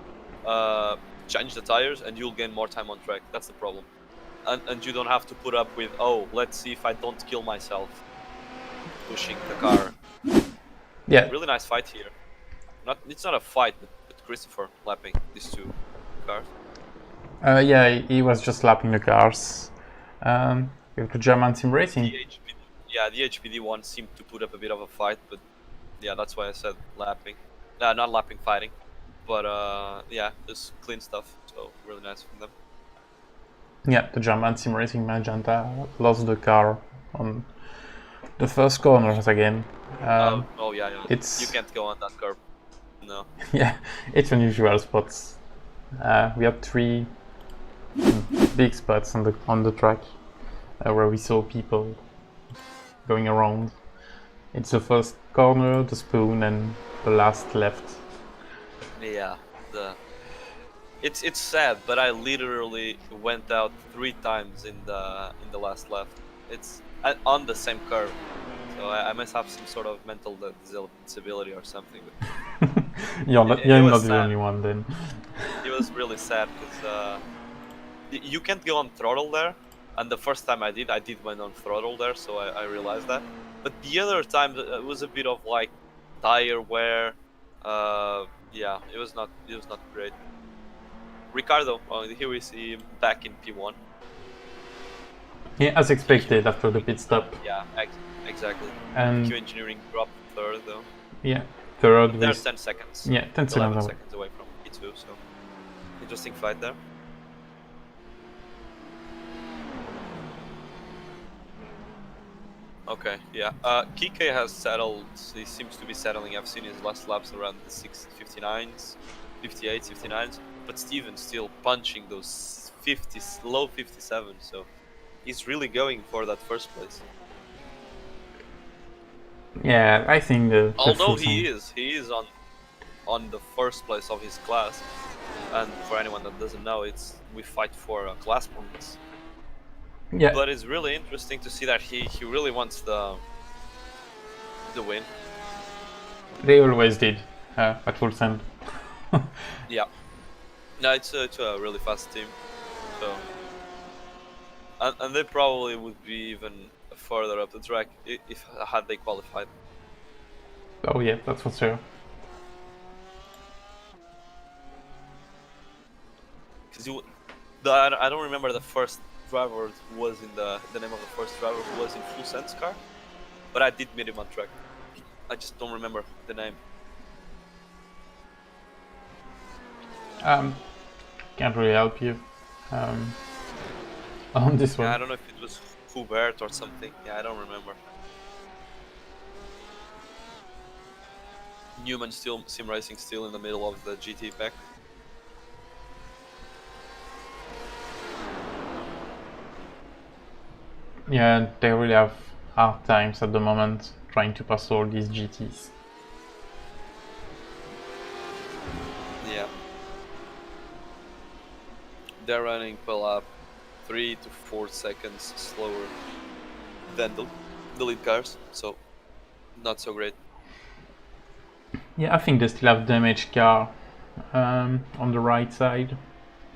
change the tires and you'll gain more time on track. That's the problem. And you don't have to put up with, oh, let's see if I don't kill myself pushing the car. Yeah. Really nice fight here. It's not a fight, but Christopher lapping these 2 cars. Yeah, he was just lapping the cars. With the German SimRacing. The HPD one seemed to put up a bit of a fight, but yeah, that's why I said lapping. Not lapping, fighting. But yeah, just clean stuff. So really nice from them. Yeah, the German Sim Racing Magenta lost the car on the first corners again. Oh yeah, yeah. It's You can't go on that curb. No. yeah, it's unusual spots. We had 3 big spots on the track where we saw people going around. It's the first corner, the spoon, and the last left. Yeah. It's sad, but I literally went out 3 times in the last left. It's on the same curve, so I must have some sort of mental disability or something. You're not the only one then. It was really sad because you can't go on throttle there, and the first time I did went on throttle there, so I realized that. But the other time it was a bit of like tire wear. Yeah, it was not great. Ricardo, here we see him back in P1. Yeah, as expected after the pit stop. Yeah, exactly. And Q Engineering dropped third though. yeah, third. They're 10 seconds. Yeah, 10 11 seconds seconds away from P2, so interesting fight there. Okay, yeah. Kike has settled. He seems to be settling. I've seen his last laps around the 59s, 58s, 59s. But Steven's still punching those 50s, low 57s. So he's really going for that first place. Yeah, I think the although he is on the first place of his class. And for anyone that doesn't know, we fight for class points. Yeah. But it's really interesting to see that he really wants the win. They always did at full send. Yeah. No, it's a really fast team. So and they probably would be even further up the track if had they qualified. Oh yeah, that's for sure. Because I don't remember the first driver was in the name of the first driver who was in full sense car, but I did meet him on track. I just don't remember the name. Can't really help you on this one. Yeah, I don't know if it was Hubert or something. Yeah, I don't remember. Newman still sim racing still in the middle of the GT pack. Yeah, they really have hard times at the moment trying to pass all these GTs. Yeah. They're running per lap 3 to 4 seconds slower than the lead cars, so not so great. Yeah, I think they still have damaged car on the right side,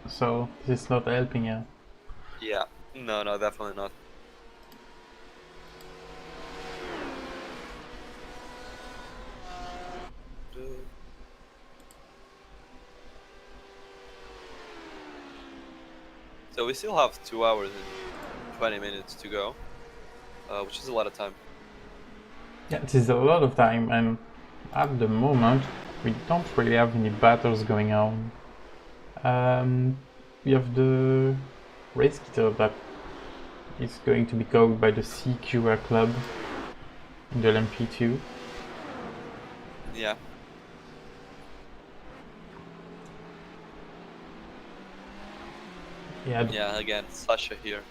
so this is not helping you. Yeah, no, definitely not. So we still have 2 hours and 20 minutes to go, which is a lot of time. Yeah, this is a lot of time, and at the moment we don't really have any battles going on. We have the race kiter that is going to be called by the CQR club in the LMP2. Yeah. Yeah, again, Sasha here.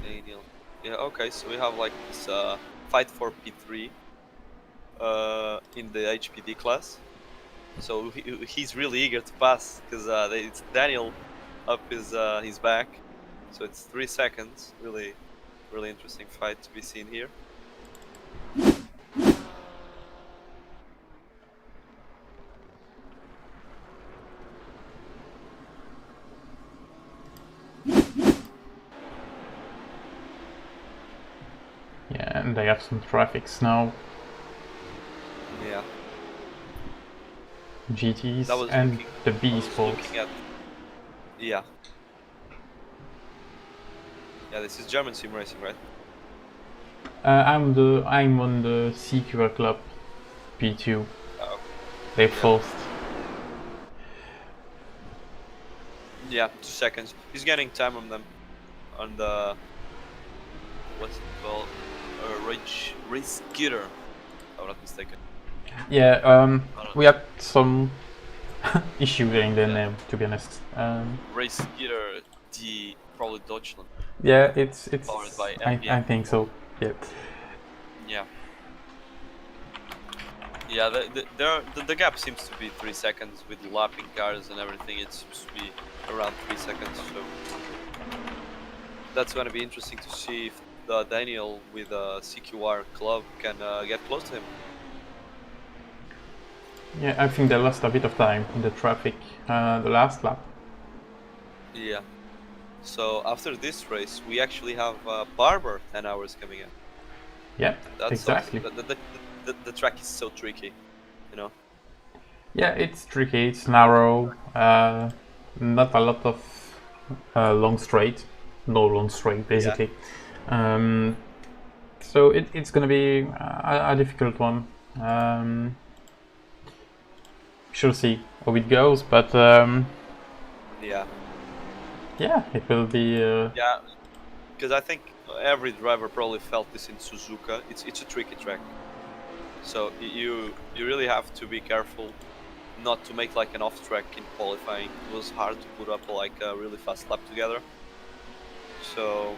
Daniel. Yeah, okay, so we have like this fight for P3 in the HPD class. So he's really eager to pass because it's Daniel up his back. So it's 3 seconds. Really interesting fight to be seen here. Yeah, and they have some traffics now. Yeah. GTs and the B sports. Yeah. Yeah, this is German sim racing, right? I'm on the CQR club. P2. Oh. They forced. Yeah, 2 seconds. He's getting time on them. On the... What's it called? Race Getter. If I'm not mistaken. Yeah, we had some issue getting the name, to be honest. Race Getter, the probably Deutschland. Yeah, it's Powered by I MBM. think so. Yeah. Yeah. Yeah, the gap seems to be 3 seconds with lapping cars and everything. It seems to be around 3 seconds. So that's going to be interesting to see if Daniel with a CQR club can get close to him. Yeah, I think they lost a bit of time in the traffic the last lap. Yeah. So after this race, we actually have Barber 10 hours coming in. Yeah, That's exactly. The track is so tricky, you know. Yeah, it's tricky, it's narrow, not a lot of long straight, no long straight basically. Yeah. So it's gonna be a difficult one. Shall see how it goes, but yeah, it will be. Yeah, because I think every driver probably felt this in Suzuka. It's a tricky track, so you really have to be careful not to make like an off track in qualifying. It was hard to put up like a really fast lap together. So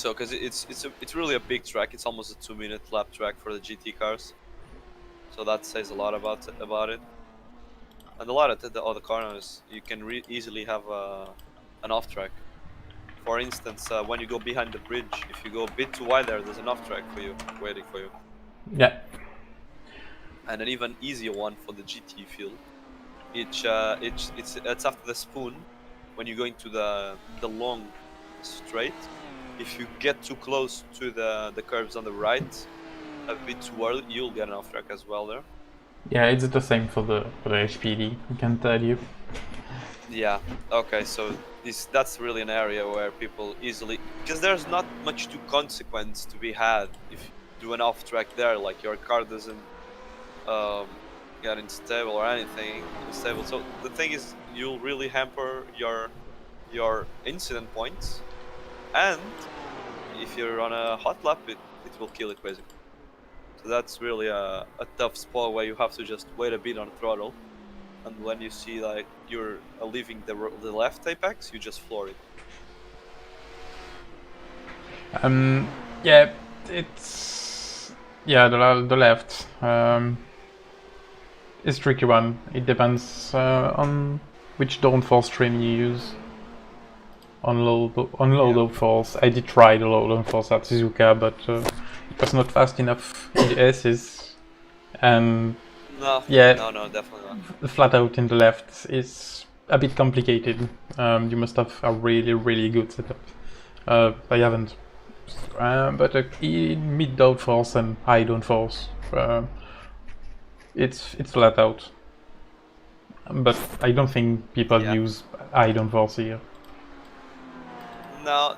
because it's really a big track. It's almost a 2-minute lap track for the GT cars. So that says a lot about it. And a lot of the other corners, you can easily have an off track. For instance, when you go behind the bridge, if you go a bit too wide there's an off track for you, waiting for you. Yeah. And an even easier one for the GT field. It's after the spoon, when you go into the long straight. If you get too close to the curves on the right, a bit too early, you'll get an off track as well there. Yeah, it's the same for the HPD, I can tell you. Yeah, okay, so that's really an area where people easily... Because there's not much to consequence to be had if you do an off track there, like your car doesn't get unstable or anything unstable. So the thing is, you'll really hamper your incident points, and if you're on a hot lap, it will kill it basically. So that's really a tough spot where you have to just wait a bit on throttle, and when you see like you're leaving the left apex, you just floor it. Yeah, it's the left. It's a tricky one. It depends on which downforce trim you use. On low downforce, I did try the low downforce at Suzuka, but it was not fast enough in the S's. And no, definitely not. Flat out in the left is a bit complicated. You must have a really good setup. I haven't. But in mid downforce and high downforce, it's flat out. But I don't think people use high downforce here. No,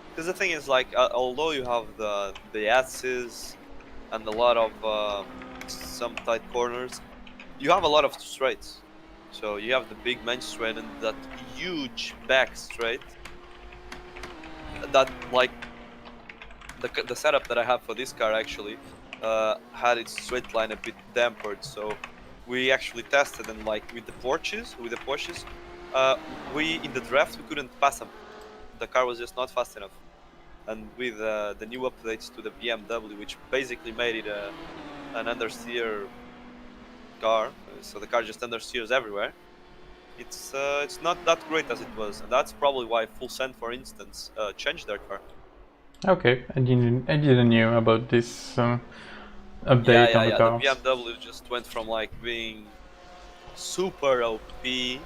because the thing is, like, although you have the S's and a lot of some tight corners, you have a lot of straights. So you have the big main straight and that huge back straight. That, like, the setup that I have for this car actually had its straight line a bit dampered. So we actually tested, and like with the Porsches, we in the draft we couldn't pass them. The car was just not fast enough. And with the new updates to the BMW, which basically made it an understeer car, so the car just understeers everywhere, it's not that great as it was, and that's probably why Full Send, for instance, changed their car. Okay, I didn't know about this update on the cars. The BMW just went from like being super OP to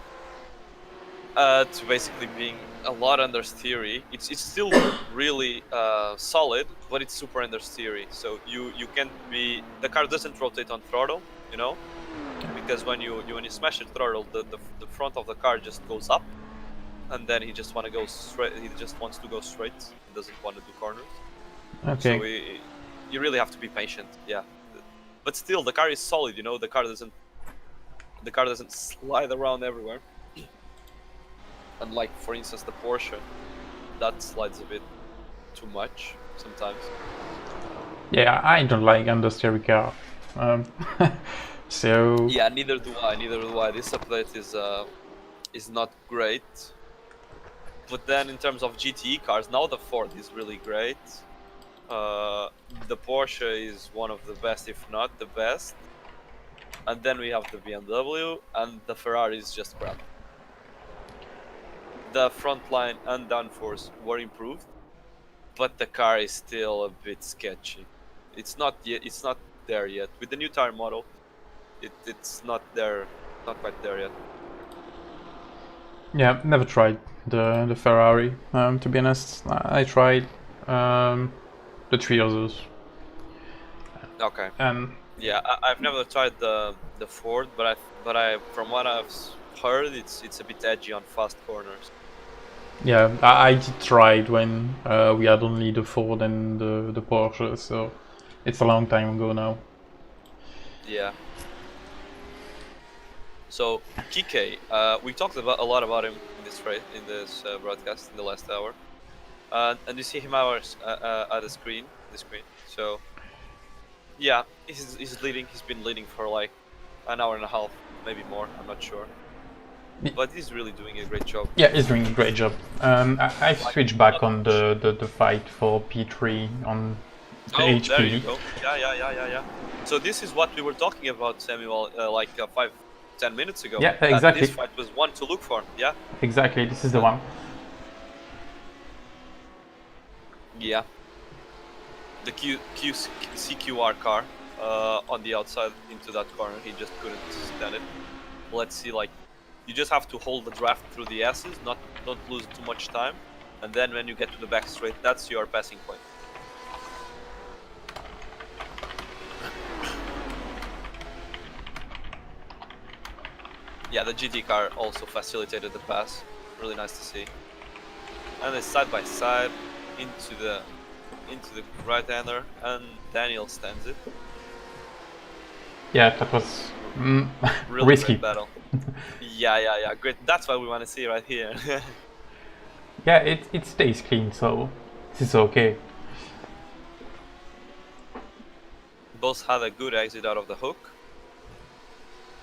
basically being a lot understeery. It's still really solid, but it's super understeery. So you can't be... The car doesn't rotate on throttle, you know, because when you smash the throttle, the front of the car just goes up, and then he just wants to go straight. He just wants to go straight. He doesn't want to do corners. Okay. you really have to be patient. Yeah, but still, the car is solid. You know, the car doesn't slide around everywhere. Unlike, for instance, the Porsche, that slides a bit too much sometimes. Yeah, I don't like understeer car. So Yeah, neither do I. Neither do I. This update is not great. But then in terms of GTE cars, now the Ford is really great. The Porsche is one of the best, if not the best. And then we have the BMW, and the Ferrari is just crap. The front line and downforce were improved, but the car is still a bit sketchy. It's not yet. It's not there yet. With the new tire model, it's not there. Not quite there yet. yeah, never tried the Ferrari. To be honest, I tried the three others. Okay. And yeah, I've never tried the Ford, but I from what I've heard, it's a bit edgy on fast corners. yeah, I did try it when we had only the Ford and the Porsche, so it's a long time ago now. Yeah. So Kike, we talked a lot about him in this broadcast in the last hour, and you see him at the screen. So yeah, he's leading. He's been leading for like an hour and a half, maybe more. I'm not sure. But he's really doing a great job. Yeah, he's doing a great job. I've switched back on the fight for P3 on the HP. There you go. Yeah. So this is what we were talking about, Samuel, like 5-10 minutes ago. Yeah, exactly. This fight was one to look for. Yeah. Exactly, this is the one. Yeah. The CQR car on the outside into that corner, he just couldn't stand it. Let's see, like, you just have to hold the draft through the S's, don't lose too much time, and then when you get to the back straight, that's your passing point. Yeah, the GT car also facilitated the pass. Really nice to see. And then side by side into the right-hander, and Daniel stands it. Yeah, that was really risky. Great battle. Yeah, great. That's what we want to see right here. Yeah, it stays clean, so this is okay. Both had a good exit out of the hook.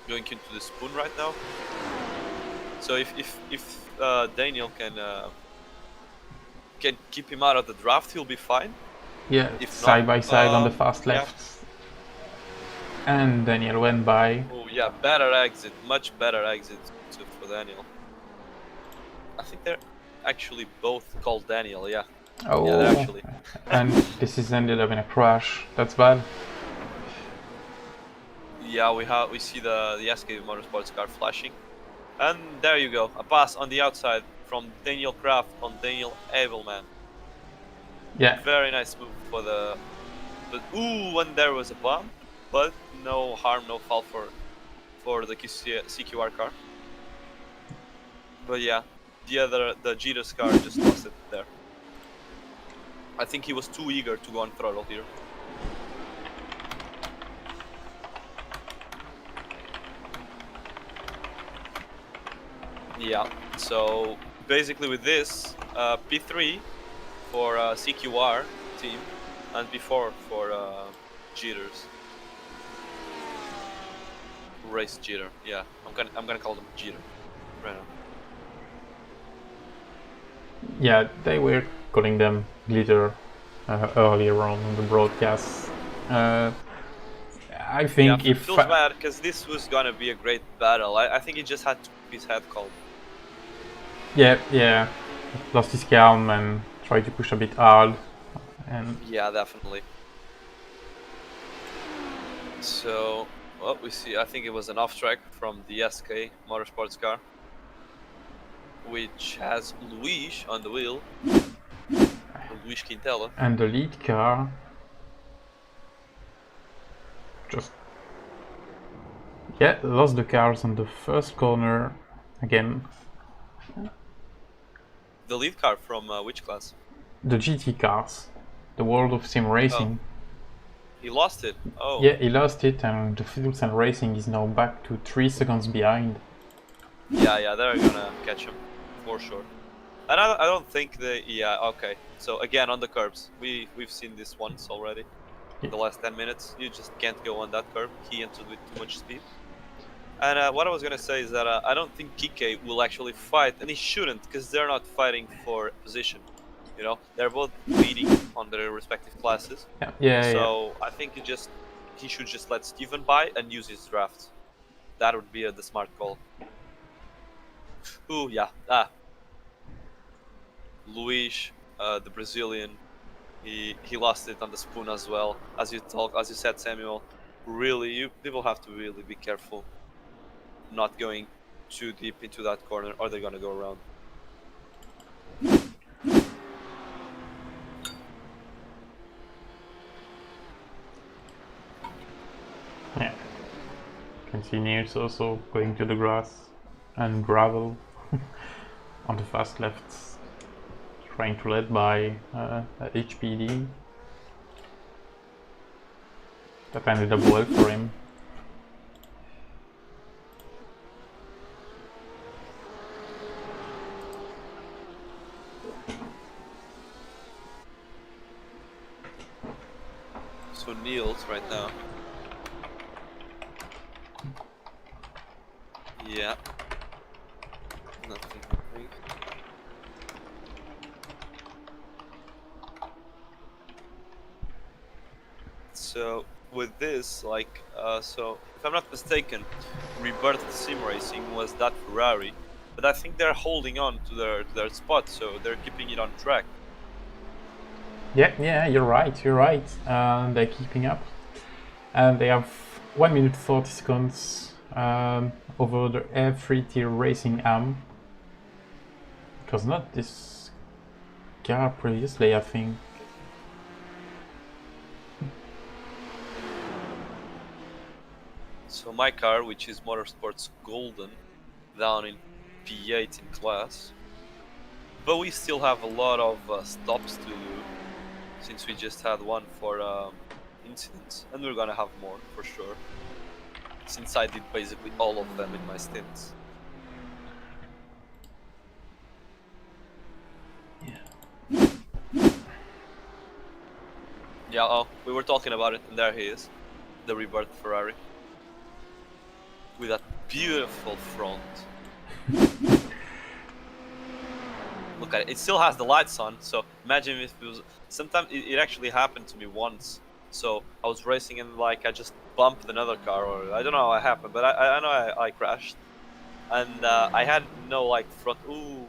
Going into the spoon right now. So if Daniel can keep him out of the draft, he'll be fine. Yeah, if side not, by side on the fast left. Yeah. And Daniel went by. Oh yeah, better exit, much better exit for Daniel. I think they're actually both called Daniel, yeah. Oh, yeah, they're actually. And this is ended up in a crash. That's bad. Yeah, we see the SK Motorsports car flashing, and there you go, a pass on the outside from Daniel Kraft on Daniel Abelman. Yeah. Very nice move for the. But ooh, and there was a bump, but no harm, no foul for the CQR car. But yeah, the Jeter's car just lost it there. I think he was too eager to go on throttle here. Yeah, so basically with this, P3 for CQR team, and P4 for Jeter's. Race Jeter, yeah, I'm gonna call them Jeter right now. Yeah, they were calling them Glitter earlier on in the broadcast. I think it feels bad because this was gonna be a great battle. I think he just had to keep his head calm. Yeah, lost his calm and tried to push a bit hard. And yeah, definitely. So, well, we see. I think it was an off track from the SK Motorsports car, which has Luis on the wheel. Luis Quintela. And the lead car just lost the cars on the first corner again. The lead car from which class? The GT cars, the World of Sim Racing. He lost it. Oh. Yeah, he lost it, and the Fields and Racing is now back to 3 seconds behind. Yeah, they're gonna catch him for sure. And I don't think they. Yeah, okay. So again, on the curbs, we've seen this once already. In the last 10 minutes, you just can't go on that curb. He entered with too much speed. And what I was gonna say is that I don't think Kike will actually fight, and he shouldn't, because they're not fighting for position. You know, they're both leading on their respective classes. So I think he should just let Steven by and use his draft. That would be the smart call. Ooh, yeah. Luis, the Brazilian, he lost it on the spoon as well. As you said, Samuel. Really, people have to really be careful, not going too deep into that corner, or they're gonna go around. Yeah. Continues also going to the grass and gravel on the fast lefts, trying to lead by HPD. That ended up well for him. So Niels right now. Yeah. Nothing. So with this, like, so if I'm not mistaken, Rebirth Sim Racing was that Ferrari, but I think they're holding on to their spot, so they're keeping it on track. Yeah, you're right. They're keeping up, and they have 1 minute 40 seconds over the F3T Racing AM. It was not this car previously, I think. So my car, which is Motorsports Golden, down in P8 in class, but we still have a lot of stops to do, since we just had one for incidents, and we're gonna have more for sure, since I did basically all of them in my stints. Yeah, oh, we were talking about it, and there he is, the Rebirth Ferrari, with that beautiful front. Look at it, it still has the lights on, so imagine if it was... Sometimes it actually happened to me once, so I was racing and like I just bumped another car, or I don't know what happened, but I know I crashed. And I had no like front... Ooh,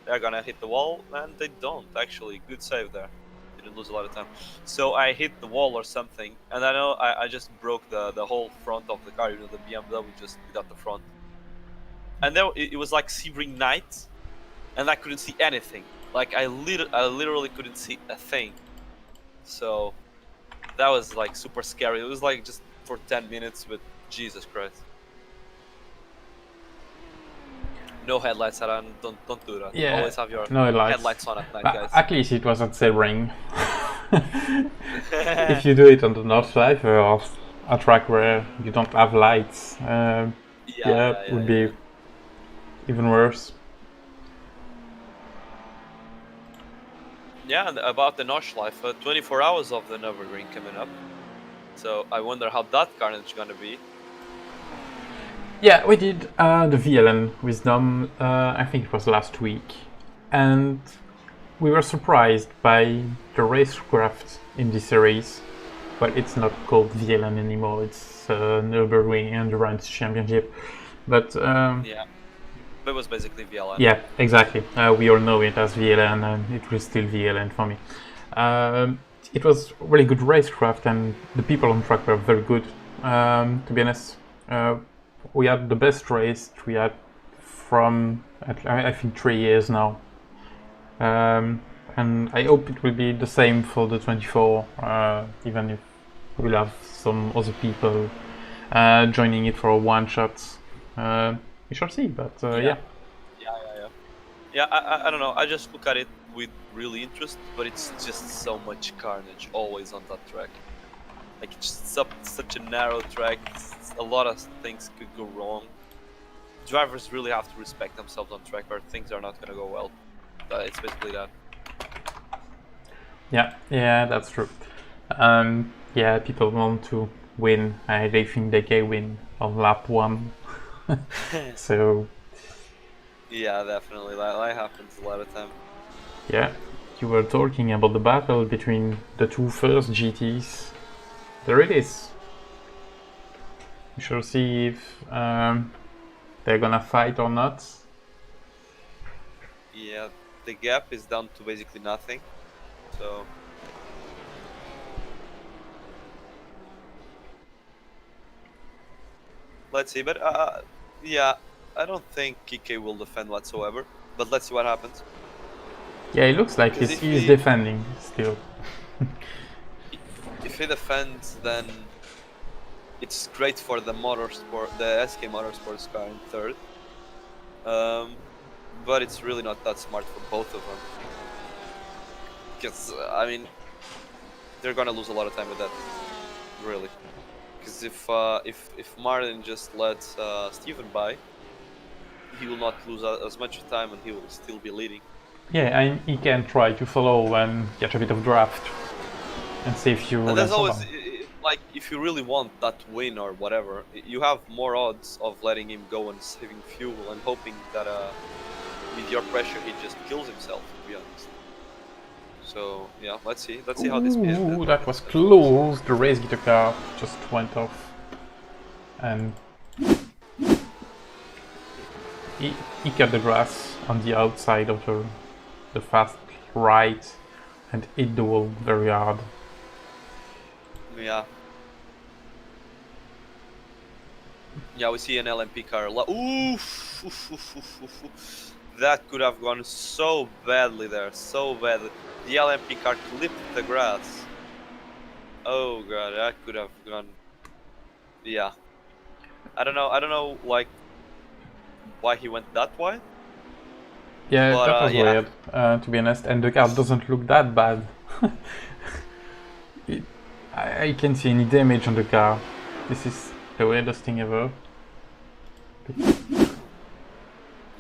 they're gonna hit the wall, and they don't actually. Good save there. Didn't lose a lot of time. So I hit the wall or something, and I know I just broke the whole front of the car, you know, the BMW just without the front. And there it was like Sebring night, and I couldn't see anything. Like I literally couldn't see a thing. So that was like super scary. It was like just for 10 minutes, but Jesus Christ. No headlights on, don't do that. Yeah, always have your no headlights on at night, guys. At least it was at Sebring. If you do it on the North Life or a track where you don't have lights, it would be even worse. Yeah, and about the Nordschleife, 24 hours of the Nürburgring coming up. So I wonder how that carnage is gonna be. Yeah, we did the VLN Wisdom, I think it was last week, and we were surprised by the racecraft in this series. Well, it's not called VLN anymore, it's Nürburgring Endurance Championship, but... yeah, but it was basically VLN. Yeah, exactly. We all know it as VLN, and it was still VLN for me. It was really good racecraft, and the people on track were very good, to be honest. We had the best race we had from, I think, 3 years now. And I hope it will be the same for the 24, even if we'll have some other people joining it for one shot. We shall see, but yeah. Yeah, I don't know, I just look at it with really interest, but it's just so much carnage always on that track. Like it's such a narrow track. A lot of things could go wrong. Drivers really have to respect themselves on track, or things are not gonna go well. It's basically that. Yeah, that's true. Yeah, people want to win. They think they can win on lap 1. So yeah, definitely. That happens a lot of time. yeah, you were talking about the battle between the two first GTs. There it is. We shall see if they're gonna fight or not. Yeah, the gap is down to basically nothing. So let's see. But yeah, I don't think Kike will defend whatsoever. But let's see what happens. Yeah, it looks like Because he's defending still. if he defends, then it's great for the motorsport, the SK Motorsports car in third. But it's really not that smart for both of them. Because I mean, they're gonna lose a lot of time with that, really. Because if Martin just lets Steven by, he will not lose as much time, and he will still be leading. Yeah, and he can try to follow and get a bit of draft and save fuel. And there's always, like, if you really want that win or whatever, you have more odds of letting him go and saving fuel and hoping that with your pressure he just kills himself, to be honest. So yeah, let's see how this plays. Ooh, that was close. The race guitar car just went off, and he cut the grass on the outside of the fast right and hit the wall very hard. Yeah. Yeah, we see an LMP car. Oof. That could have gone so badly there, so badly. The LMP car clipped the grass. Oh god, that could have gone. Yeah. I don't know, like, why he went that wide. Yeah, but, that was yeah. weird, to be honest, and the car doesn't look that bad. I can't see any damage on the car. This is the weirdest thing ever.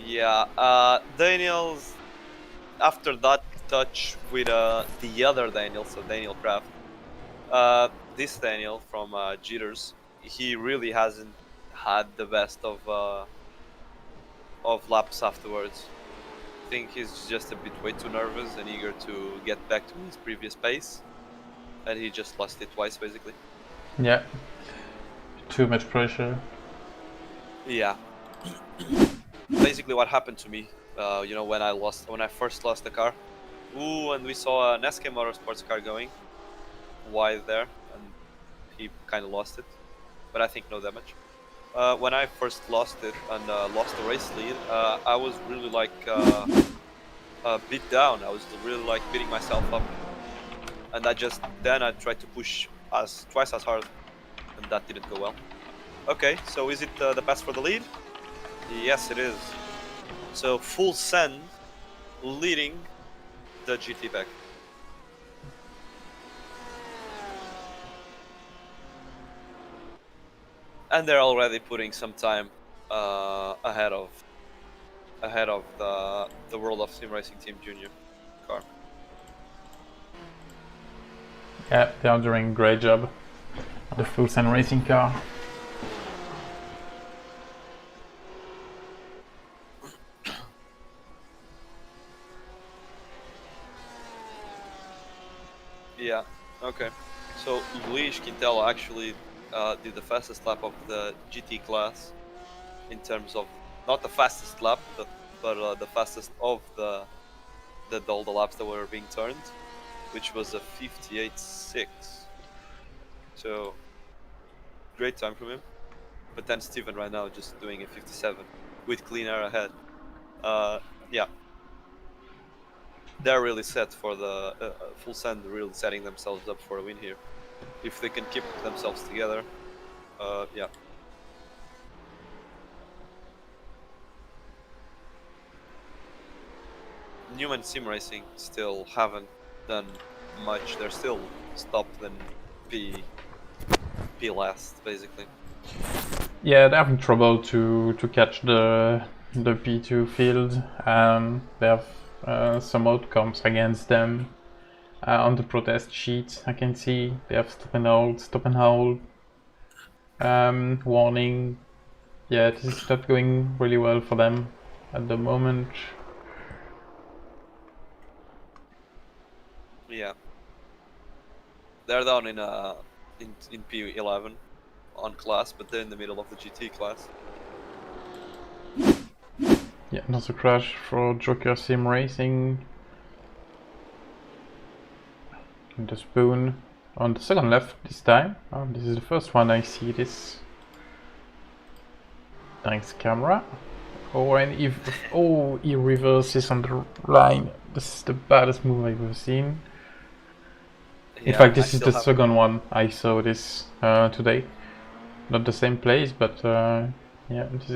Yeah, Daniel's, after that touch with the other Daniel, so Daniel Kraft, this Daniel from Jitters, he really hasn't had the best of laps afterwards. I think he's just a bit way too nervous and eager to get back to his previous pace, and he just lost it twice basically. Yeah, too much pressure. Yeah. Basically what happened to me, you know, when I first lost the car. Ooh, and we saw an SK Motorsports car going wide there, and he kind of lost it, but I think no damage. When I first lost it and lost the race lead, I was really like beat down. I was really like beating myself up, and then I tried to push twice as hard, and that didn't go well. Okay, so is it the pass for the lead? Yes, it is. So full send, leading the GT back. And they're already putting some time ahead of the World of Sim Racing Team Junior car. Yeah, they are doing a great job. The full send racing car. Yeah, okay. So Luis Quintela actually did the fastest lap of the GT class in terms of, not the fastest lap, but the fastest of all the laps that were being turned, which was a 58.6. So great time from him. But then Steven right now just doing a 57 with clean air ahead. Yeah. They're really set for the full send, really setting themselves up for a win here. If they can keep themselves together, yeah. Newman Sim Racing still haven't done much. They're still stopped in be last, basically. Yeah, they're having trouble to catch the P2 field. They have some outcomes against them on the protest sheet. I can see they have stop and hold, warning. Yeah, this is not going really well for them at the moment. Yeah. They're down in P11 on class, but they're in the middle of the GT class. Yeah, another crash for Joker Sim Racing. And the spoon on the second left this time. Oh, this is the first one I see this. Thanks, camera. Oh, and he reverses on the line. This is the baddest move I've ever seen. In fact, this is the second one I saw this today. Not the same place, but yeah, this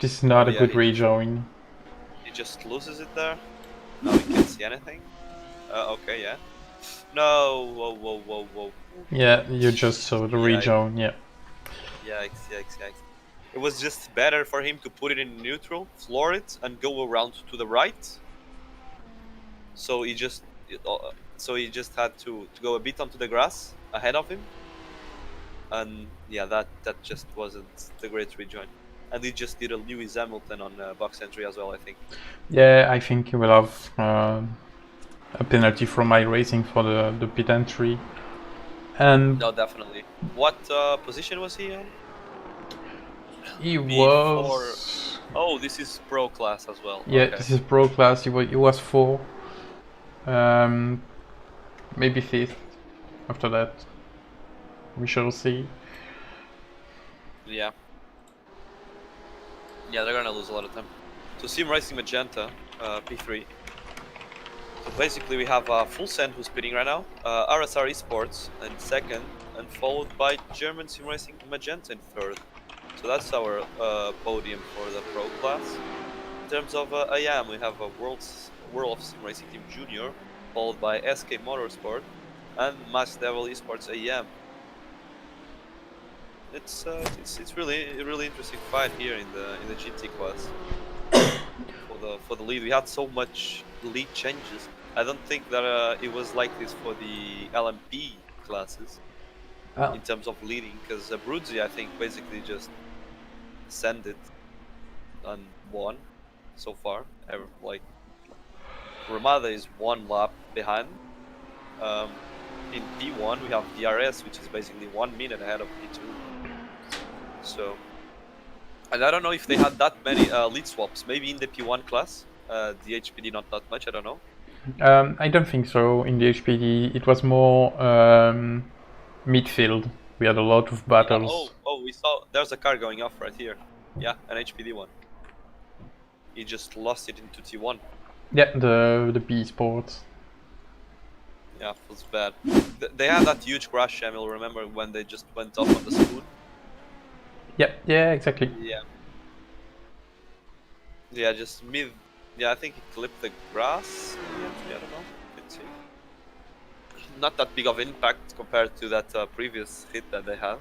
is not a good rejoin. He just loses it there. Now he can't see anything. Okay, yeah. No, whoa. Yeah, you just saw the rejoin, yeah. Yikes. It was just better for him to put it in neutral, floor it, and go around to the right. So he just had to go a bit onto the grass ahead of him. And yeah, that just wasn't the great rejoin. And he just did a Lewis Hamilton on box entry as well, I think. Yeah, I think he will have a penalty from iRacing for the pit entry. And no, definitely. What position was he on? He was... Oh, this is pro class as well. Yeah, okay. This is pro class. He was 4. Maybe 5th after that. We shall see. Yeah, they're gonna lose a lot of time. So Sim Racing Magenta, P3. So basically we have Full Send who's pitting right now, RSR Esports in second, and followed by German Sim Racing Magenta in third. So that's our podium for the pro class. In terms of IAM, we have a World of Sim Racing Team Junior, followed by SK Motorsport and Mass Devil Esports IAM. It's really interesting fight here in the GT class. For the lead, we had so much lead changes. I don't think that it was like this for the LMP classes in terms of leading, because Bruzzi, I think, basically just ascended and won so far. Like Ramada is 1 lap behind. In P1 we have DRS, which is basically 1 minute ahead of P2. So, and I don't know if they had that many lead swaps. Maybe in the P1 class, the HPD not that much. I don't know. I don't think so. In the HPD, it was more midfield. We had a lot of battles. Oh, we saw there's a car going off right here. Yeah, an HPD one. He just lost it into T1. Yeah, the P Sports. Yeah, it was bad. They had that huge crash, Emil. Remember when they just went off on the spoon? Yeah, exactly. Yeah, just mid. Yeah, I think he clipped the grass. I don't know. Let's see. Not that big of impact compared to that previous hit that they had.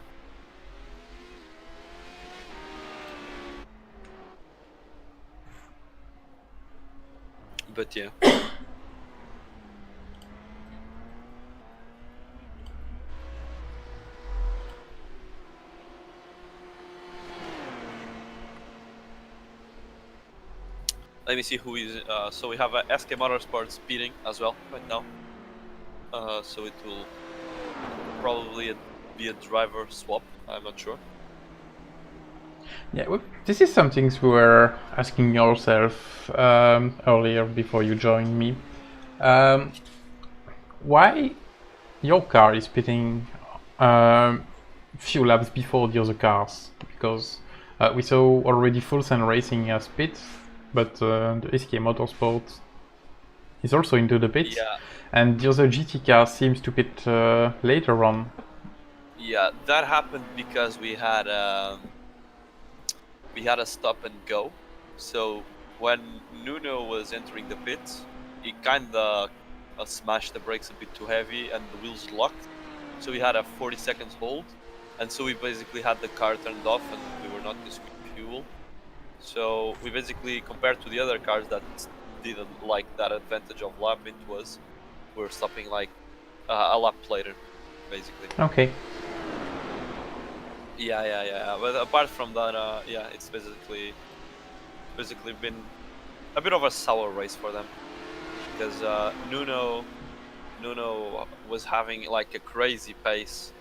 But yeah. Let me see who is. So we have SK Motorsports beating as well right now. So it will probably be a driver swap. I'm not sure. Yeah, this is something we were asking yourself earlier before you joined me. Why your car is pitting few laps before the other cars? Because we saw already Full Send Racing as pit, but the SK Motorsport is also into the pit, and the other GT car seems to pit later on. Yeah, that happened because we had a stop and go. So when Nuno was entering the pit, he kinda smashed the brakes a bit too heavy and the wheels locked. so we had a 40 seconds hold, and so we basically had the car turned off and we were not consuming fuel. So we basically, compared to the other cars that didn't like that advantage of lapping to us, we're stopping like a lap later, basically. Okay. Yeah. But apart from that, yeah, it's basically been a bit of a sour race for them, because Nuno was having like a crazy pace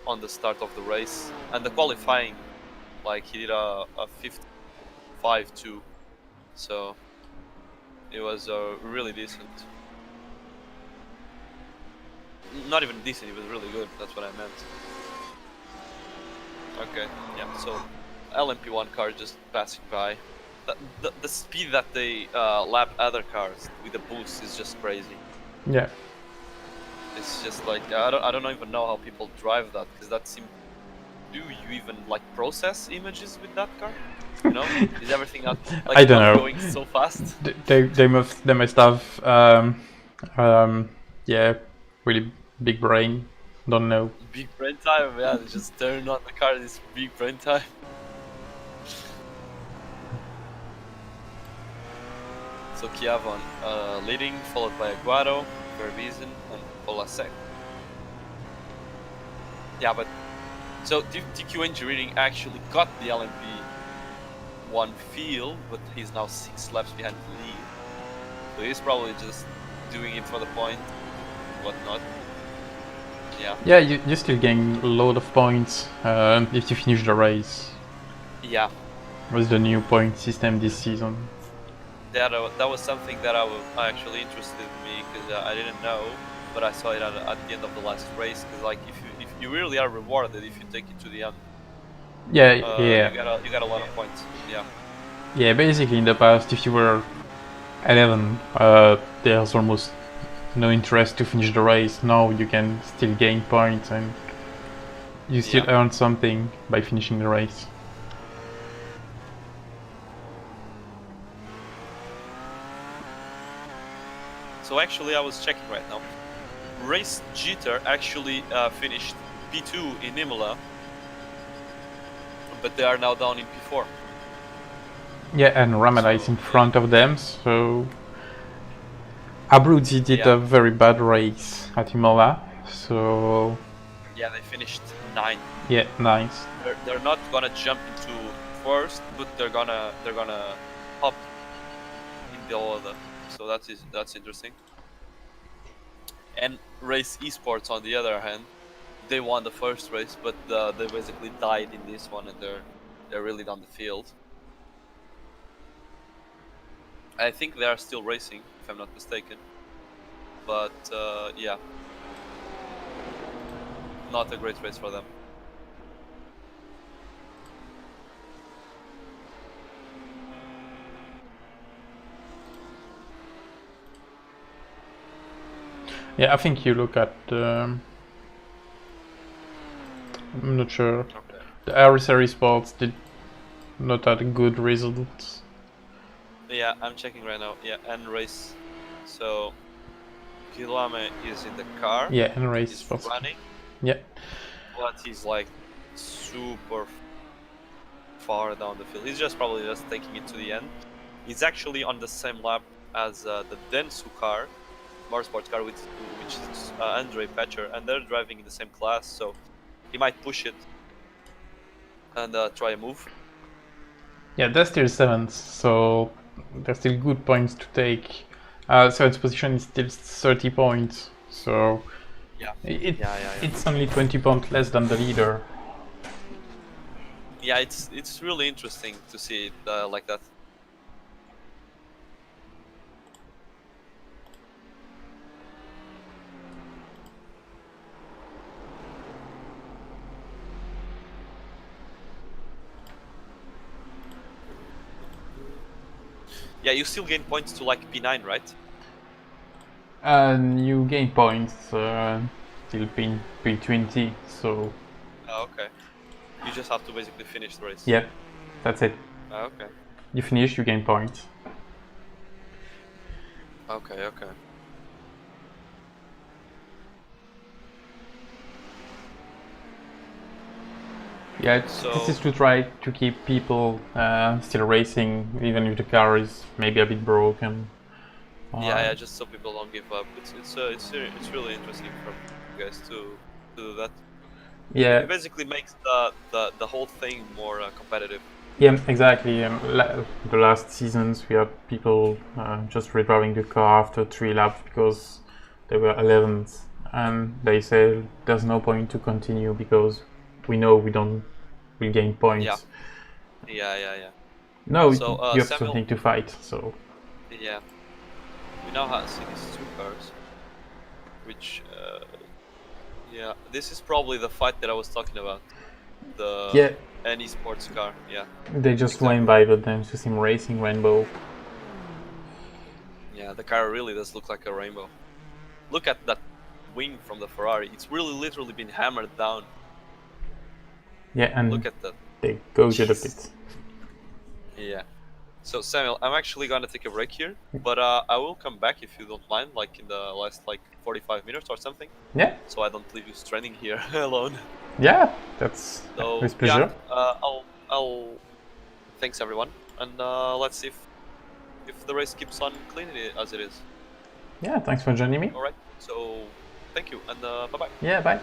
on the start of the race, and the qualifying, like he did a 55.2, so it was really decent. Not even decent, it was really good, that's what I meant. Okay, yeah, so LMP1 car just passing by. The speed that they lap other cars with the boost is just crazy. Yeah. It's just like I don't even know how people drive that, because that seems. Do you even like process images with that car? You know, is everything not like I don't not know. going so fast? They must have yeah, really big brain. Don't know. Big brain time, yeah. They just turn on the car. This big brain time. So Chiavon leading, followed by Aguado, Verbiesen, and Polasek. Yeah, but so TQ Engineering actually got the LMP1 field, but he's now 6 laps behind the lead. So he's probably just doing it for the point, whatnot. Yeah. Yeah, you still gain a lot of points if you finish the race. Yeah. With the new point system this season. That was something that actually interested me, because I didn't know, but I saw it at the end of the last race. Because like if you really are rewarded if you take it to the end. Yeah, You got a lot of points. Yeah. Yeah, basically in the past, if you were 11, there's almost no interest to finish the race. Now you can still gain points and you still earn something by finishing the race. So actually I was checking right now. Race Jeter actually finished P2 in Imola, but they are now down in P4. Yeah, and Ramada is in front of them, so Abruzzi did a very bad race at Imola, so yeah, they finished 9th. Yeah, nice. They're not gonna jump into first, but they're gonna hop in the order. So that's interesting. And Race Esports, on the other hand, they won the first race, but they basically died in this one, and they're really down the field. I think they are still racing, if I'm not mistaken. But yeah, not a great race for them. Yeah, I think you look at I'm not sure. Okay. The Arisari Sports did not have good results. Yeah, I'm checking right now. Yeah, and race. So Guilherme is in the car. Yeah, and race he's Sports. running. Yeah. But he's like super far down the field. He's just probably just taking it to the end. He's actually on the same lap as the Densu car, motorsports car, which is Andre Patcher, and they're driving in the same class, so he might push it and try a move. Yeah, they're still 7th, so there's still good points to take. 7th position is still 30 points, so yeah, it's only 20 points less than the leader. Yeah, it's really interesting to see it like that. Yeah, you still gain points to like P9, right? And you gain points till P20, so... Oh, okay. You just have to basically finish the race. Yep, that's it. Oh, okay. You finish, you gain points. Okay. Yeah, So this is to try to keep people still racing, even if the car is maybe a bit broken. yeah, just so people don't give up. It's really interesting for you guys to do that. Yeah, It basically makes the whole thing more competitive. yeah, exactly. The last seasons we had people just redriving the car after 3 laps because they were 11th, and they say there's no point to continue because we know we don't will gain points. Yeah. No, So you have Samuel, something to fight. So yeah, we now see these two cars, which yeah, this is probably the fight that I was talking about. The yeah, any sports car, yeah, they just went exactly. by the Dance to Sim Racing Rainbow. Yeah, the car really does look like a rainbow. Look at that wing from the Ferrari. It's really literally been hammered down. Yeah, and Look at that. they go to the Jesus. pit. Yeah. So Samuel, I'm actually gonna take a break here, but I will come back if you don't mind, like in the last like 45 minutes or something, Yeah, so I don't leave you stranding here alone. yeah, that's So with yeah, pleasure. I'll thanks everyone, and let's see if the race keeps on clean as it is. Yeah, thanks for joining me. All right. So thank you, and bye bye. Yeah, bye.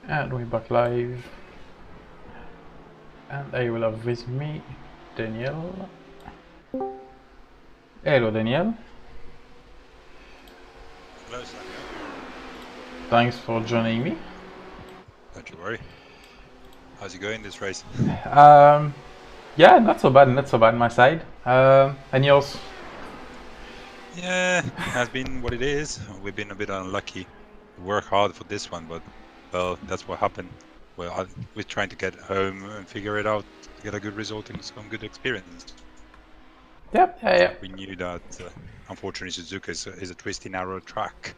And we're back live. And I will have with me Daniel. Hello, Daniel. Hello, Samuel. Thanks for joining me. Don't you worry. How's it going this race? Yeah, not so bad on my side. And yours? Yeah, it has been what it is. We've been a bit unlucky. We work hard for this one, but well, that's what happened. Well, we're trying to get home and figure it out, to get a good result and some good experience. Yeah. We knew that, unfortunately, Suzuka is a twisty, narrow track.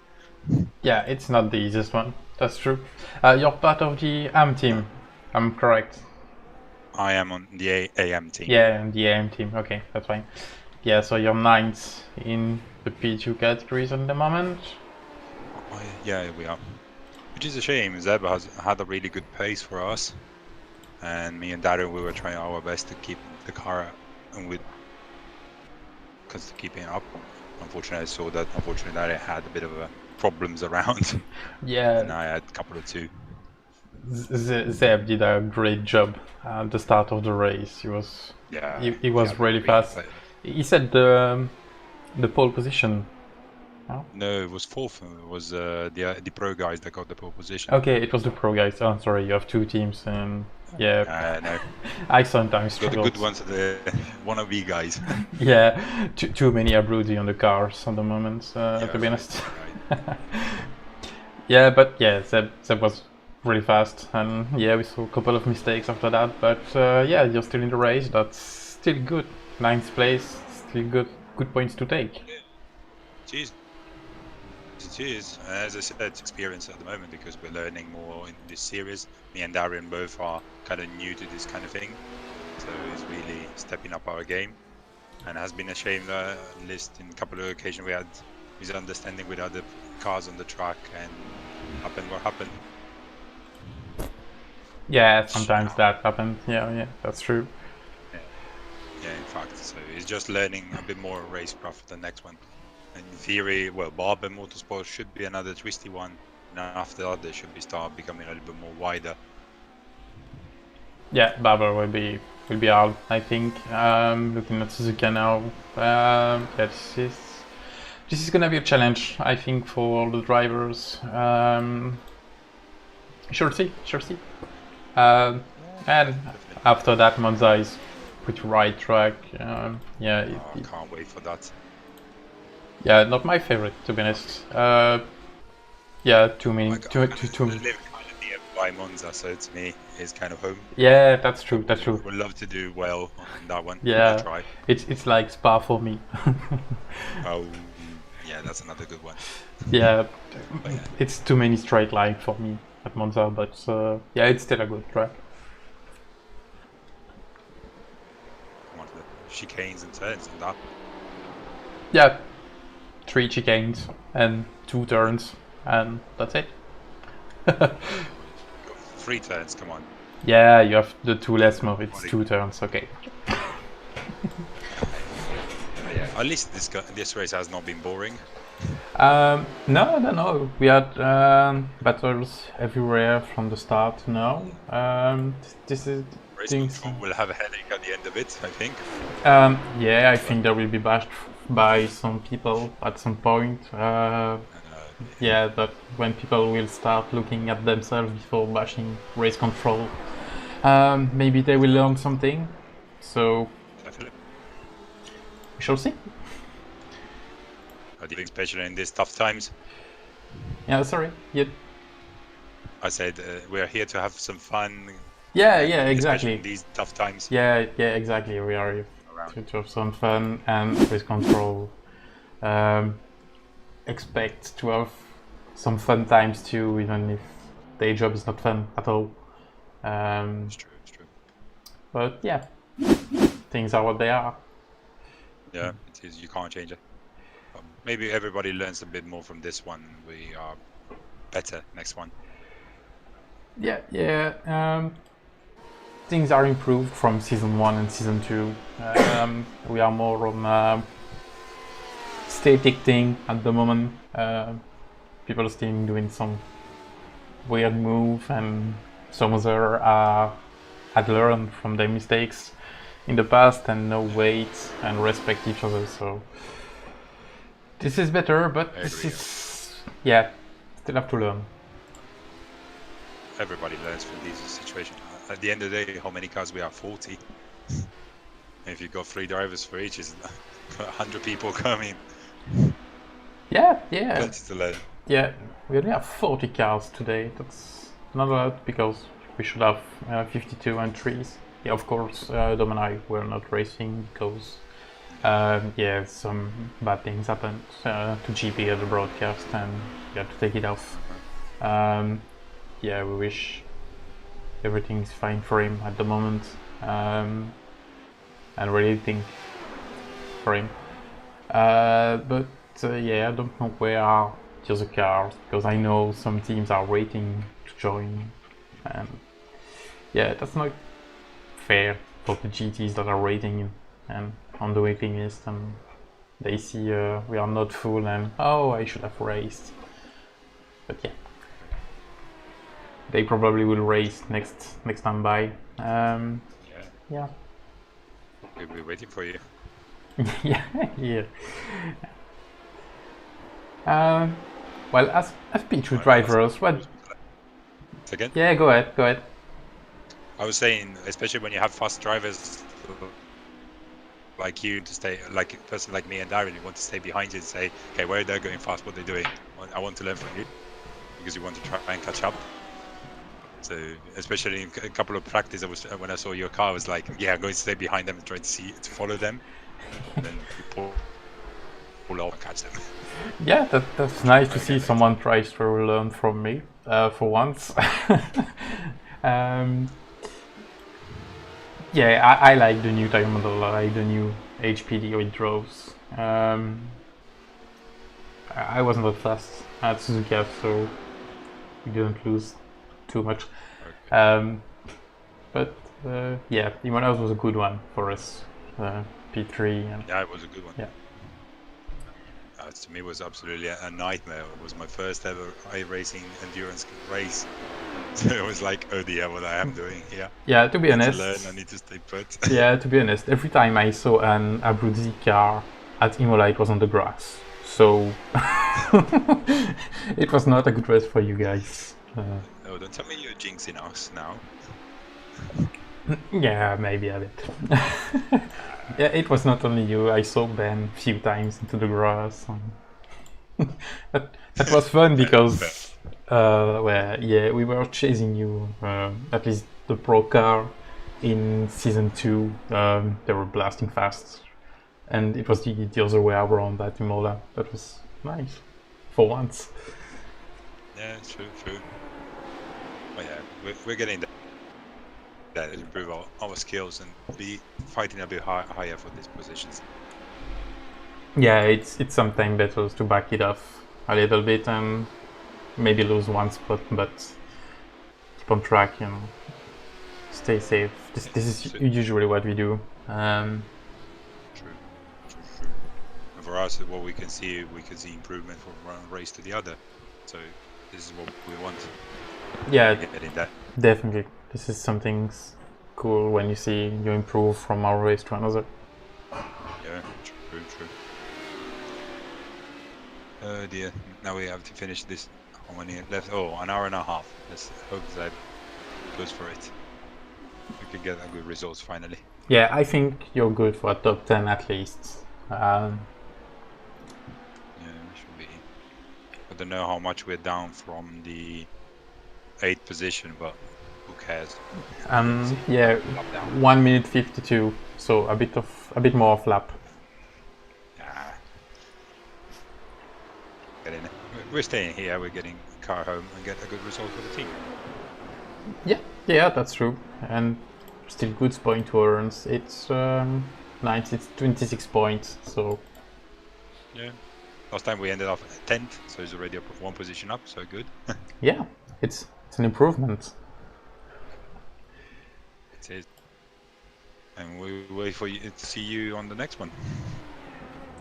Yeah, it's not the easiest one. That's true. You're part of the AM team. I'm correct. I am on the AM team. Yeah, the AM team. Okay, that's fine. Yeah, so you're 9th in the P2 categories at the moment. Oh, yeah, we are. Which is a shame. Zeb has had a really good pace for us, and me and Dario, we were trying our best to keep the car and with keeping up. Unfortunately, I saw that. Unfortunately, I had a bit of problems around. Yeah. And I had a couple of two. Zeb did a great job at the start of the race. He was really fast. He said the pole position. No, it was fourth. It was the pro guys that got the pole position. Okay, it was the pro guys. Oh, sorry, you have two teams, and yeah. No. I sometimes struggle. The good ones are the wannabe guys. Yeah, too many abroody on the cars at the moment. To be honest. Right. Yeah, but yeah, Zeb was really fast, and yeah, we saw a couple of mistakes after that. But yeah, you're still in the race. That's still good. 9th place, still good points to take. Cheers. Cheers. As I said, it's experience at the moment because we're learning more in this series. Me and Darian both are kind of new to this kind of thing, so it's really stepping up our game. And it has been a shame that list in a couple of occasions we had misunderstanding with other cars on the track and happened what happened. Yeah, sometimes that happens. Yeah, that's true. Yeah, in fact, so it's just learning a bit more racecraft for the next one. And in theory, well, Barber Motorsport should be another twisty one, and after that they should start becoming a little bit more wider. Yeah, Barber will be hard, I think. Looking at Suzuka now, this is gonna be a challenge, I think, for all the drivers. Sure see. And after that, Monza is pretty right track. I can't wait for that. Yeah, not my favorite, to be honest. Yeah, too many. I live kind of nearby Monza, so to me, it's kind of home. Yeah, that's true. Would love to do well on that one. Yeah, try. It's like Spa for me. Oh, yeah, that's another good one. Yeah, it's too many straight lines for me at Monza, but yeah, it's still a good track. One of the chicanes and turns and that. Yeah, 3 chicanes and 2 turns, and that's it. 3 turns, come on. Yeah, you have the 2 less more, it's 2 turns, okay. At least this race has not been boring. No. We had battles everywhere from the start now. This is Race control will have a headache at the end of it, I think. Yeah, I think they will be bashed by some people at some point. Yeah, that when people will start looking at themselves before bashing race control, maybe they will learn something. So Definitely. we shall see. I think especially in these tough times. Yeah, sorry. Yeah. I said we are here to have some fun. Yeah, exactly. In these tough times. Yeah, exactly. We are here to have some fun and race control. Expect to have some fun times too, even if day job is not fun at all. It's true. But yeah, things are what they are. Yeah, it is. You can't change it. Maybe everybody learns a bit more from this one. We are better next one. Yeah. Things are improved from season 1 and season 2. We are more on static thing at the moment. People still doing some weird move, and some other had learned from their mistakes in the past and know weight and respect each other. So this is better, but this is, yeah, still have to learn. Everybody learns from these situations. At the end of the day, how many cars we have? 40. If you've got 3 drivers for each, is 100 people coming. Yeah. Plenty to learn. Yeah, we only have 40 cars today. That's not a lot because we should have 52 entries. Yeah, of course, Dom and I were not racing because yeah, some bad things happened to GP at the broadcast and we had to take it off. Yeah, we wish everything's fine for him at the moment, and really think for him. But yeah, I don't know where are the other cars because I know some teams are waiting to join, and yeah, that's not fair for the GTs that are waiting and on the waiting list, and they see we are not full and oh, I should have raced. But yeah, they probably will race next time by. Yeah. We'll be waiting for you. yeah. Well, as P2 drivers, what? Again? Yeah, go ahead. I was saying, especially when you have fast drivers like you to stay, like a person like me and Darren, you want to stay behind you and say, okay, where they're going fast, what they're doing. I want to learn from you because you want to try and catch up. So, especially in a couple of practice, when I saw your car, I was like, yeah, I'm going to stay behind them and try to follow them. And then you pull off and catch them. Yeah, that's nice to see someone tries to learn from me for once. Yeah, I like the new tire model. I like the new HPD withdrawals. I wasn't that fast at Suzuka, so we didn't lose too much. Okay. But yeah, Imola was a good one for us. P3. And yeah, it was a good one. Yeah. To me, it was absolutely a nightmare. It was my first ever iRacing endurance race. So it was like, oh dear, what I am doing here. Yeah, to be honest. To learn, I need to stay put. Yeah, to be honest, every time I saw an Abruzzi car at Imola, it was on the grass. So it was not a good race for you guys. Oh, don't tell me you're jinxing us now. Yeah, maybe a bit. Yeah, it was not only you. I saw Ben a few times into the grass. That was fun because well, yeah, we were chasing you. At least the pro car in season 2. They were blasting fast, and it was the other way around at Imola. That was nice for once. Yeah, true. But yeah, we're getting there. That improve our skills and be fighting a bit higher for these positions. Yeah, it's something better to back it off a little bit and maybe lose one spot, but keep on track, stay safe. This is usually what we do. True. And for us, what we can see improvement from one race to the other. So this is what we want. Yeah, getting that. Definitely. This is something cool when you see you improve from one race to another. Yeah, true. Oh dear, now we have to finish this. How many left? Oh, an hour and a half. Let's hope that goes for it. We can get a good results finally. Yeah, I think you're good for a top 10 at least. Yeah, we should be. I don't know how much we're down from the 8th position, but who cares? Yeah, 1 minute 52, so a bit more of lap. We're staying here. We're getting a car home and get a good result for the team. Yeah, that's true, and still good point to earn. It's nice. It's 26 points, so yeah. Last time we ended off 10th, so it's already one position up. So good. Yeah, it's an improvement. It is. And we wait for you to see you on the next one.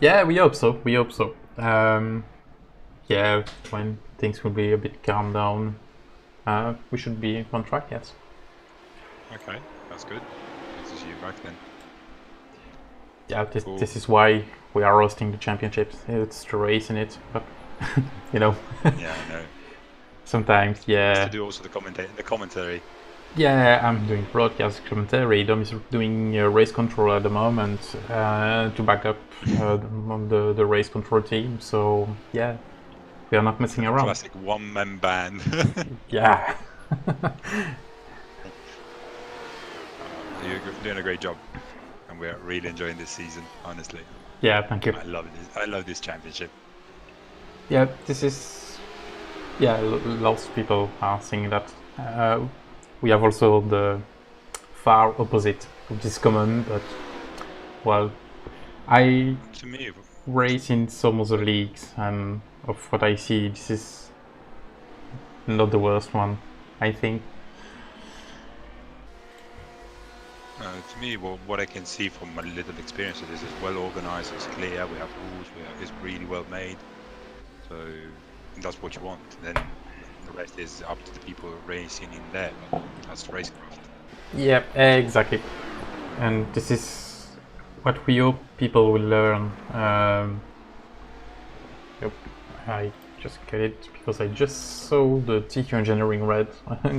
Yeah, we hope so. Yeah, when things will be a bit calmed down, we should be on track, yes. Okay, that's good. This is you back then. Yeah, Cool. this is why we are hosting the championships. It's the race in it, but you know. Yeah, I know. Sometimes, yeah. To do also the commentary. Yeah, I'm doing broadcast commentary. Dom is doing race control at the moment to back up the race control team. So yeah, we are not messing around. Classic one-man band. Yeah. You're doing a great job, and we're really enjoying this season. Honestly. Yeah, thank you. I love this. I love this championship. Yeah, this is. Yeah, lots of people are saying that. We have also the far opposite, which is common, but well, I To me, race in some other leagues, and of what I see, this is not the worst one, I think. to me, what I can see from my little experience of this is well organized, it's clear, we have rules, it's really well made. So that's what you want. Then the rest is up to the people racing in there. That's racecraft. Yeah, exactly. And this is what we hope people will learn. Yep, I just get it because I just saw the TQ Engineering red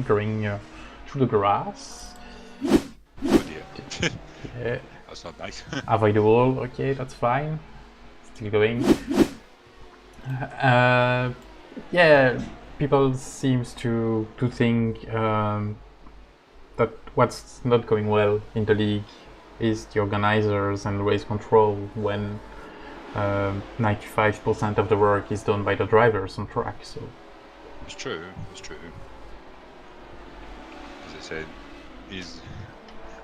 going through the grass. Oh dear. Yeah. That's not nice. Avoid the wall, okay, that's fine. Still going. Yeah, people seems to think that what's not going well in the league is the organizers and race control when 95% of the work is done by the drivers on track. So It's true. It's true. As I said,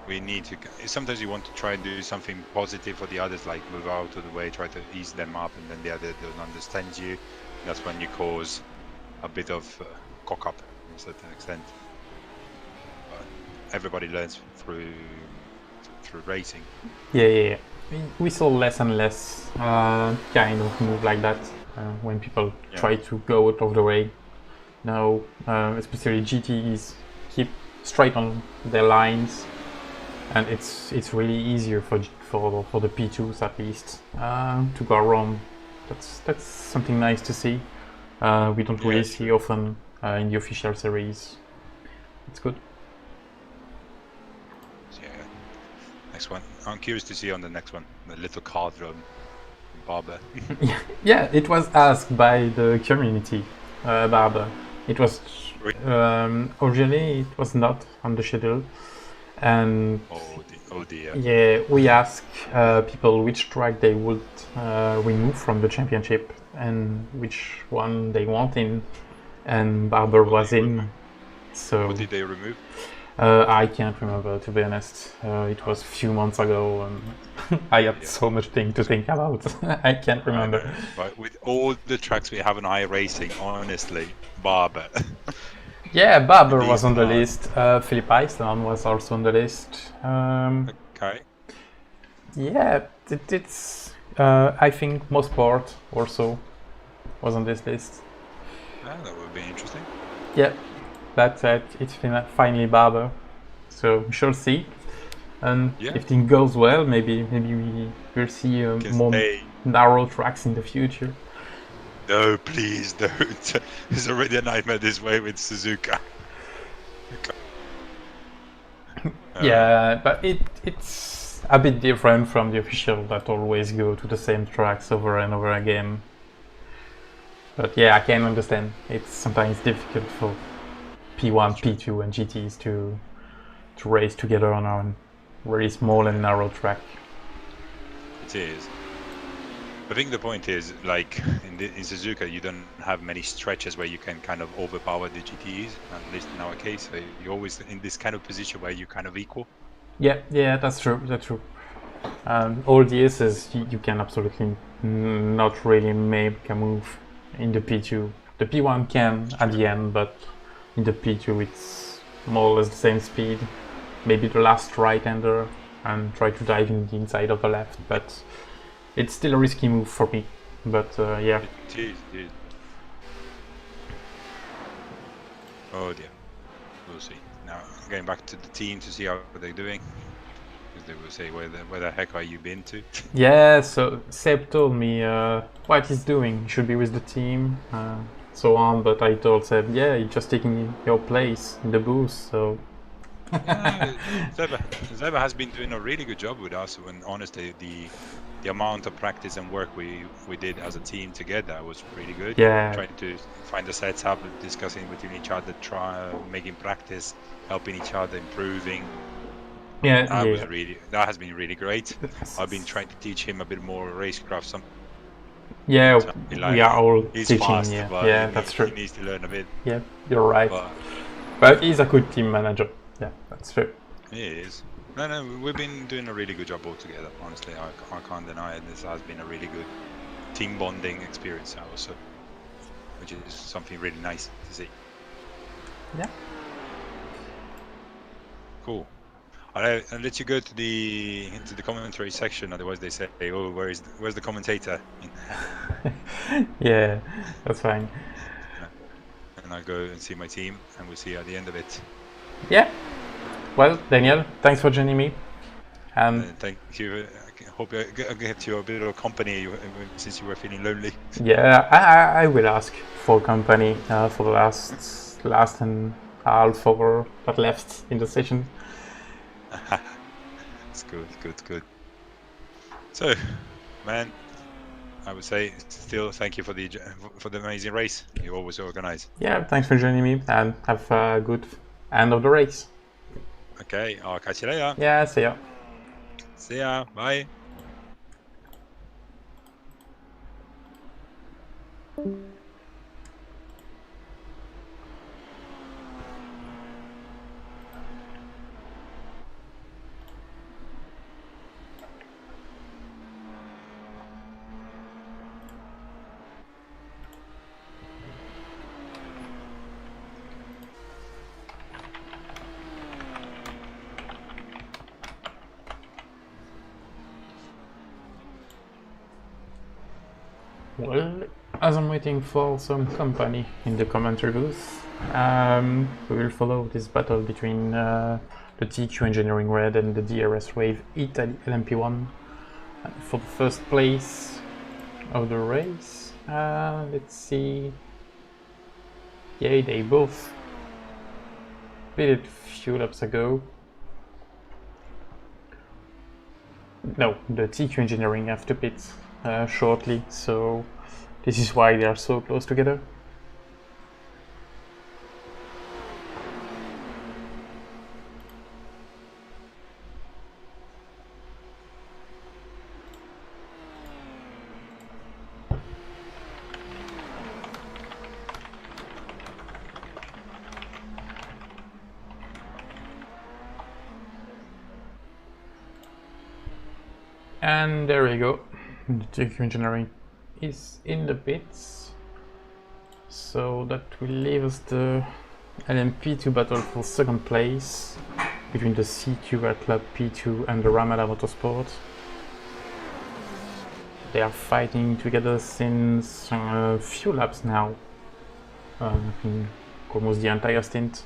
we need to. Sometimes you want to try and do something positive for the others, like move out of the way, try to ease them up, and then the other don't understand you. That's when you cause a bit of cock up to a certain extent. But everybody learns through racing. yeah. We saw less and less kind of move like that when people try to go out of the way. Now, especially GTs keep straight on their lines, and it's really easier for the P2s at least to go around. That's something nice to see. We don't really see often in the official series. It's good. Yeah. Next one. I'm curious to see on the next one the little car drone, Barber. Yeah, it was asked by the community, Barber. It was originally it was not on the schedule, and oh dear. yeah, we asked people which track they would remove from the championship and which one they want in, and Barber was in. So What did they remove? I can't remember, to be honest. It was a few months ago, and I had so much thing to think about. I can't remember. But with all the tracks we have in iRacing, honestly, Barber. Yeah, Barber was on the list. Philip Island was also on the list. Okay. Yeah, it's. I think Mosport also was on this list. Yeah, that would be interesting. Yeah, that's it. It's finally Barber, so we shall see. And if things goes well, maybe we will see more narrow tracks in the future. No, please don't. It's already a nightmare this way with Suzuka. Yeah, but it's a bit different from the official that always go to the same tracks over and over again. But yeah, I can understand. It's sometimes difficult for P1, P2 and GTs to race together on a very small and narrow track. It is. I think the point is, like, in Suzuka, you don't have many stretches where you can kind of overpower the GTEs, at least in our case. So you're always in this kind of position where you're kind of equal. Yeah, that's true. All the Aces, you can absolutely not really make a move in the P2. The P1 can at the end, but in the P2 it's more or less the same speed. Maybe the last right-hander and try to dive in the inside of the left, but it's still a risky move for me. But yeah. It is. Oh dear. we'll see. Now, going back to the team to see how they're doing. Because they will say, where the heck are you been to? Yeah, so Seb told me what he's doing. He should be with the team, so on. But I told Seb, yeah, you're just taking your place in the booth. So Zeba has been doing a really good job with us. When honestly, the amount of practice and work we did as a team together was really good. Yeah. Trying to find the setup, discussing between each other, making practice, helping each other, improving. yeah, That has been really great. I've been trying to teach him a bit more racecraft. Yeah, we are all he's teaching. fast, Yeah, but yeah, that's true. He needs to learn a bit. Yeah, you're right. But But he's a good team manager. Yeah, that's true. He is. No, we've been doing a really good job all together. Honestly, I can't deny it. This has been a really good team bonding experience also, which is something really nice to see. Yeah. Cool. I'll let you go to the commentary section. Otherwise, they say, "Oh, where's the commentator?" Yeah, that's fine. And I'll go and see my team, and we'll see you at the end of it. Yeah. Well, Daniel, thanks for joining me. Thank you. I hope I get you a bit of company since you were feeling lonely. Yeah, I will ask for company for the last and half hour that left in the session. It's good. So, man, I would say still thank you for the amazing race you always organize. Yeah, thanks for joining me, and have a good end of the race. Okay, I'll catch you later. Yeah, see ya. See ya. Bye. Well, as I'm waiting for some company in the commentary booth, we will follow this battle between the TQ Engineering Red and the DRS Wave Italy LMP1 for the first place of the race. Let's see. Yeah, they both did it a few laps ago. No, the TQ Engineering have to pit shortly, so this is why they are so close together. And there we go. The TQ Engineering is in the pits, so that will leave us the LMP2 battle for second place between the CQ Club P2 and the Ramada Motorsport. They are fighting together since a few laps now, I think almost the entire stint.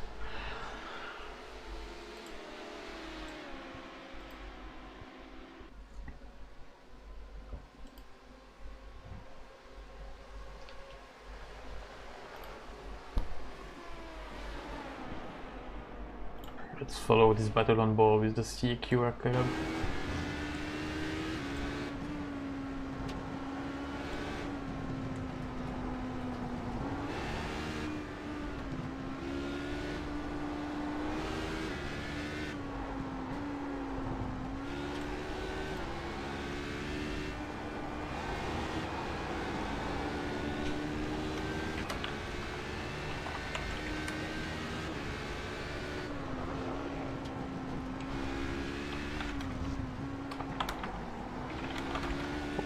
Let's follow this battle on board with the CQ Club.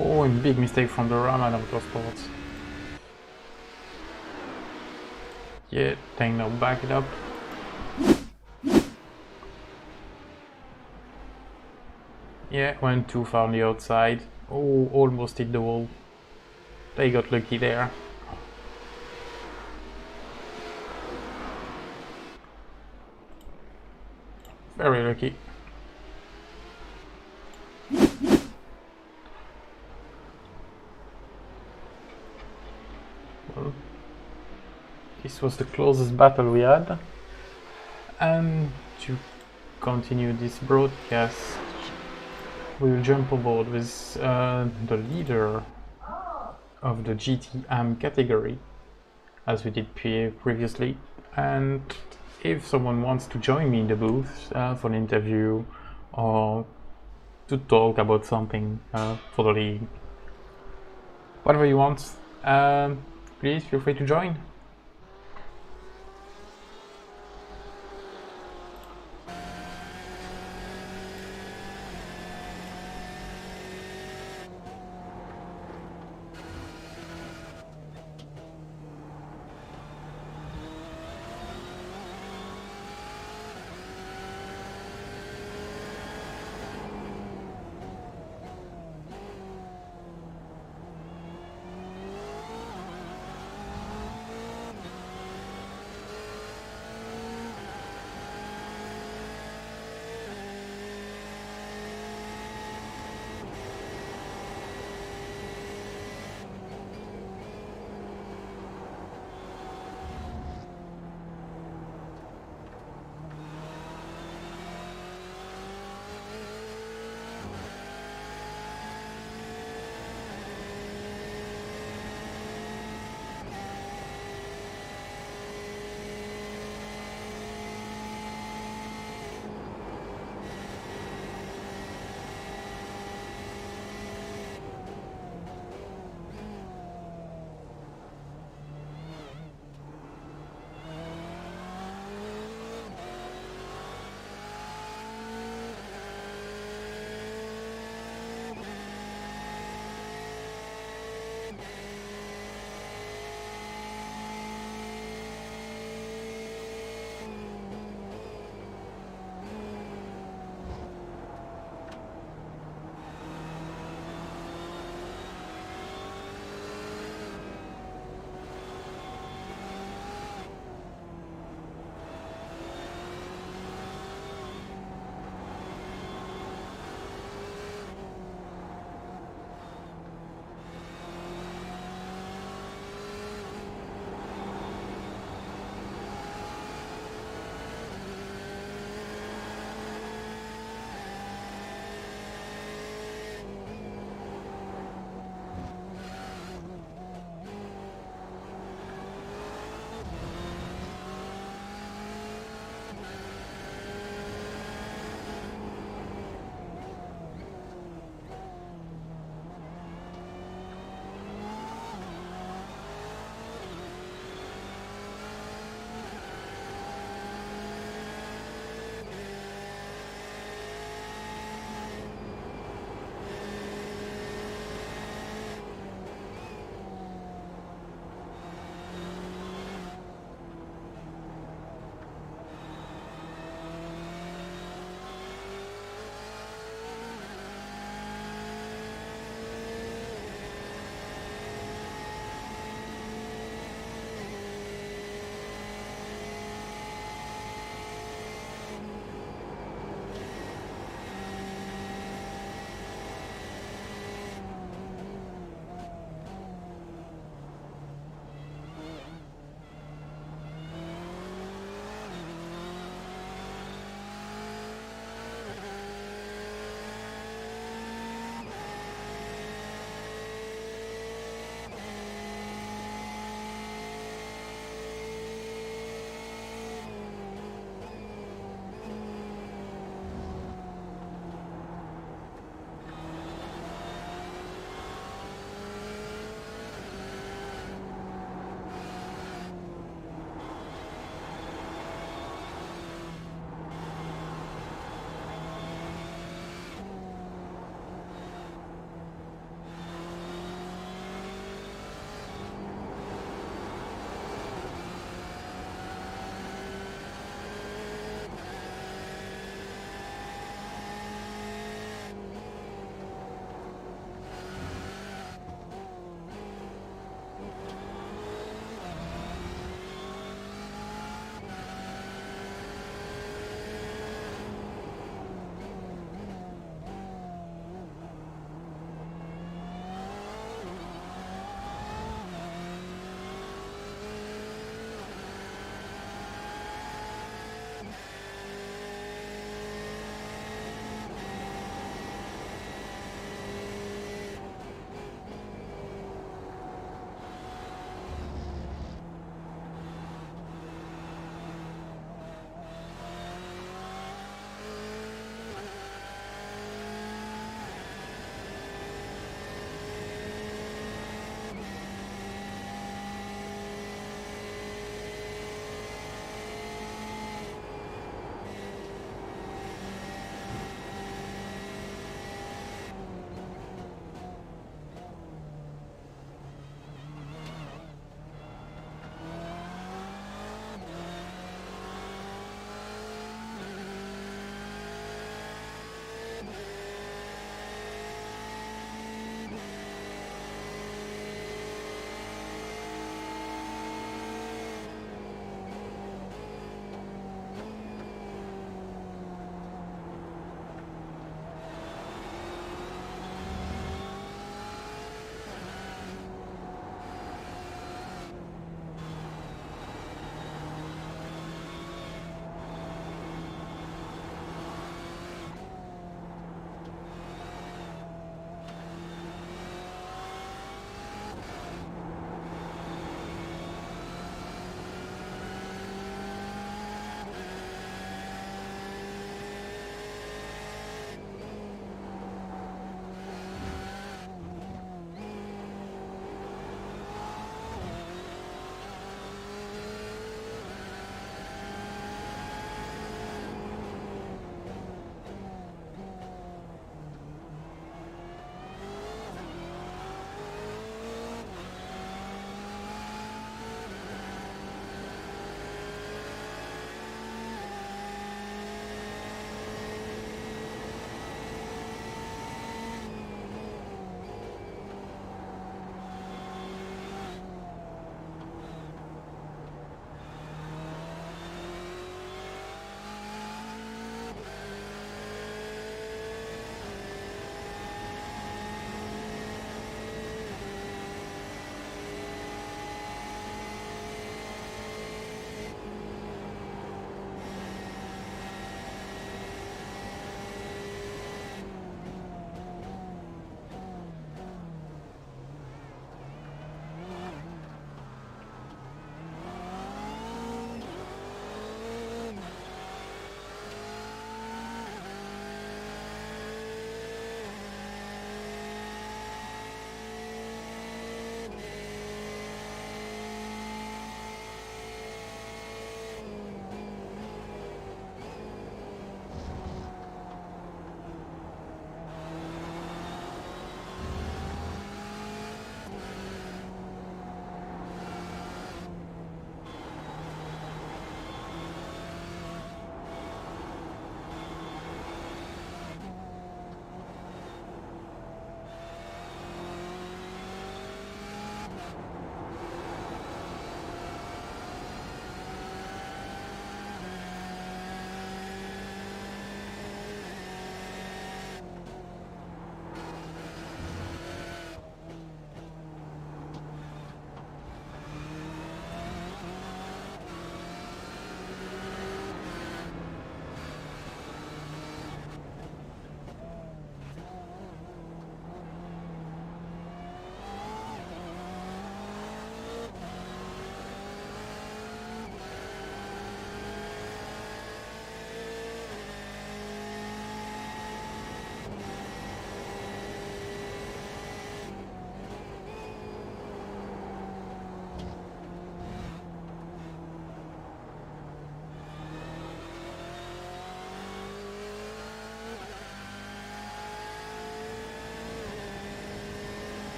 Oh, a big mistake from the Ramada Motorsports. Yeah, thing now back it up. Yeah, went too far on the outside. Oh, almost hit the wall. They got lucky there. Very lucky. Well, this was the closest battle we had. And to continue this broadcast, we will jump aboard with the leader of the GTM category, as we did previously. And if someone wants to join me in the booth for an interview or to talk about something for the league, whatever you want, please feel free to join.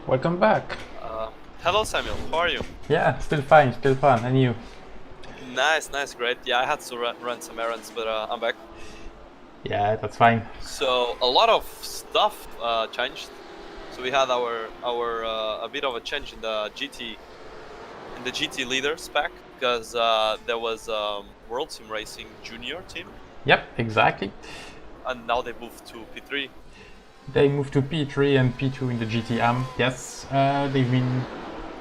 Welcome back. Hello, Samuel. How are you? Yeah, still fine, still fun. And you? Nice, great. Yeah, I had to run some errands, but I'm back. Yeah, that's fine. So a lot of stuff changed. So we had a bit of a change in the GT leaders pack because there was World Sim Racing Junior team. Yep, exactly. And now they moved to P3. They moved to P3 and P2 in the GT AM. Yes, they've been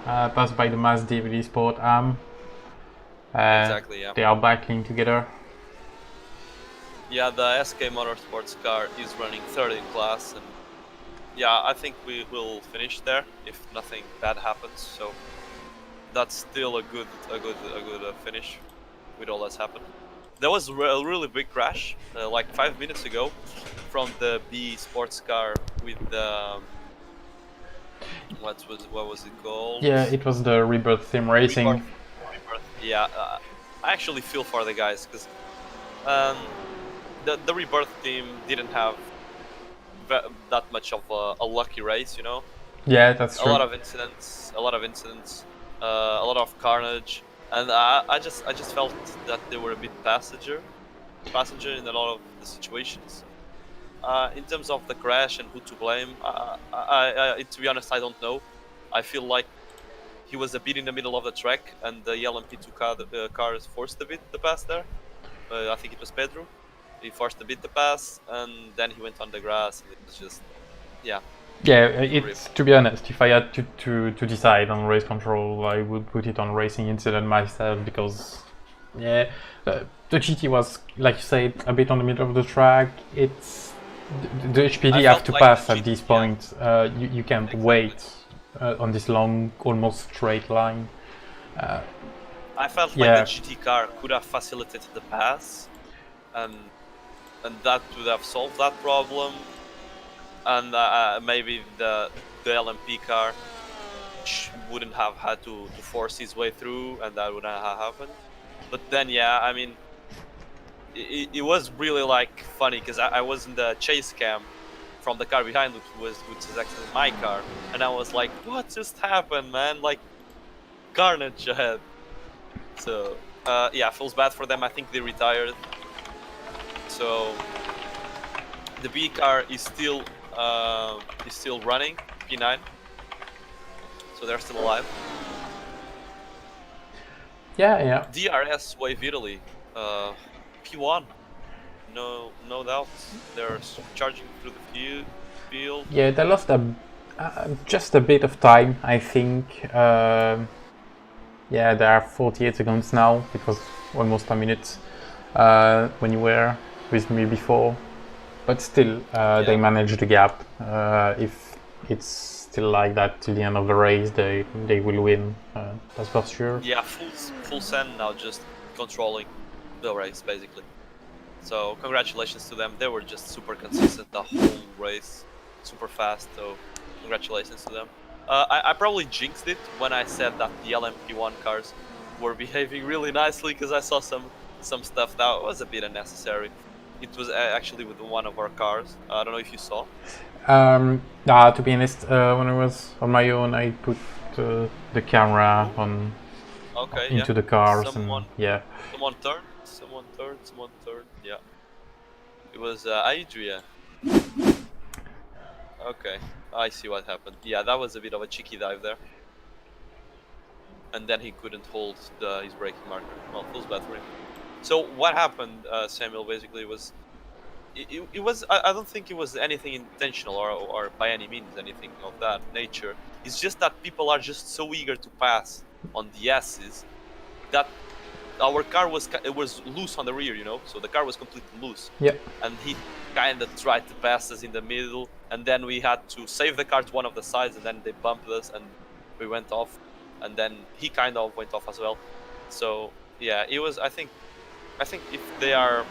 passed by the Mass DVD Sport AM. Exactly, yeah. They are battling together. Yeah, the SK Motorsports car is running third in class, and yeah, I think we will finish there if nothing bad happens. So that's still a good finish with all that's happened. There was a really big crash like 5 minutes ago from the B sports car with the what was it called? Yeah, it was the Rebirth Sim Racing. Rebirth. Yeah, I actually feel for the guys because the Rebirth team didn't have that much of a lucky race, you know. Yeah, that's true. A lot of incidents, a lot of carnage, and I just felt that they were a bit passenger in a lot of the situations. In terms of the crash and who to blame, to be honest, I don't know. I feel like he was a bit in the middle of the track, and the LMP2 cars forced a bit the pass there. I think it was Pedro. He forced a bit the pass, and then he went on the grass. And it was just, yeah. Yeah, it's to be honest, if I had to decide on race control, I would put it on racing incident myself because, yeah, the GT was, like you said, a bit on the middle of the track. It's the HPD have to pass at this point. You can't wait on this long, almost straight line. I felt like the GT car could have facilitated the pass, and that would have solved that problem. And maybe the LMP car wouldn't have had to force his way through, and that wouldn't have happened. But then, yeah, I mean, it was really like funny because I was in the chase cam from the car behind, which is actually my car, and I was like, "What just happened, man? Like, carnage ahead." So yeah, feels bad for them. I think they retired. So the B car is still running, P9. So they're still alive. Yeah. DRS Wave Italy, P1. No doubts. They're charging through the field. Yeah, they lost just a bit of time, I think. Yeah, there are 48 seconds now. It was almost a minute when you were with me before. But still, they managed the gap. If it's still like that till the end of the race, they will win. That's for sure. Yeah, full send now, just controlling the race basically. So congratulations to them. They were just super consistent the whole race, super fast. So congratulations to them. I probably jinxed it when I said that the LMP1 cars were behaving really nicely because I saw some stuff that was a bit unnecessary. It was actually with one of our cars. I don't know if you saw. To be honest, when I was on my own, I put the camera on into the cars. Someone turned. Yeah. It was Adria. Okay, I see what happened. Yeah, that was a bit of a cheeky dive there. And then he couldn't hold his braking marker. Well, feels bad for him. So what happened, Samuel, basically was, it was, I don't think it was anything intentional or by any means anything of that nature. It's just that people are just so eager to pass on the S's that our car was loose on the rear, you know, so the car was completely loose. Yeah. And he kind of tried to pass us in the middle, and then we had to save the car to one of the sides, and then they bumped us and we went off, and then he kind of went off as well. So yeah, it was, I think if they are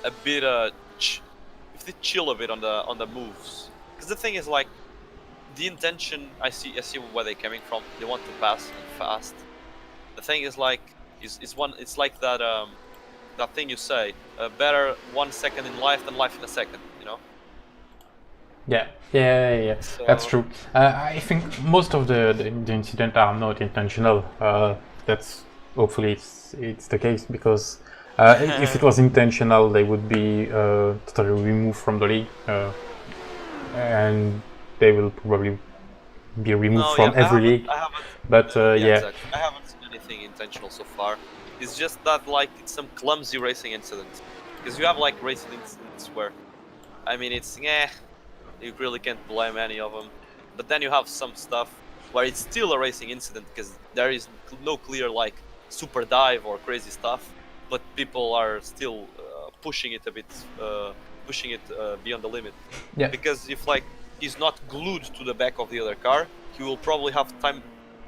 a bit if they chill a bit on the moves, because the thing is, like, the intention, I see where they're coming from. They want to pass and fast. The thing is, like, it's like that that thing you say, better 1 second in life than life in a second, you know. Yeah. So, That's true. I think most of the incidents are not intentional. That's hopefully it's the case, because if it was intentional, they would be totally removed from the league, and they will probably be removed from every league. I haven't. But Exactly. I haven't seen anything intentional so far. It's just that like it's some clumsy racing incidents, because you have like racing incidents where, I mean, it's you really can't blame any of them. But then you have some stuff where it's still a racing incident because there is no clear like super dive or crazy stuff, but people are still pushing it a bit, beyond the limit. Yeah. Because if like he's not glued to the back of the other car, he will probably have time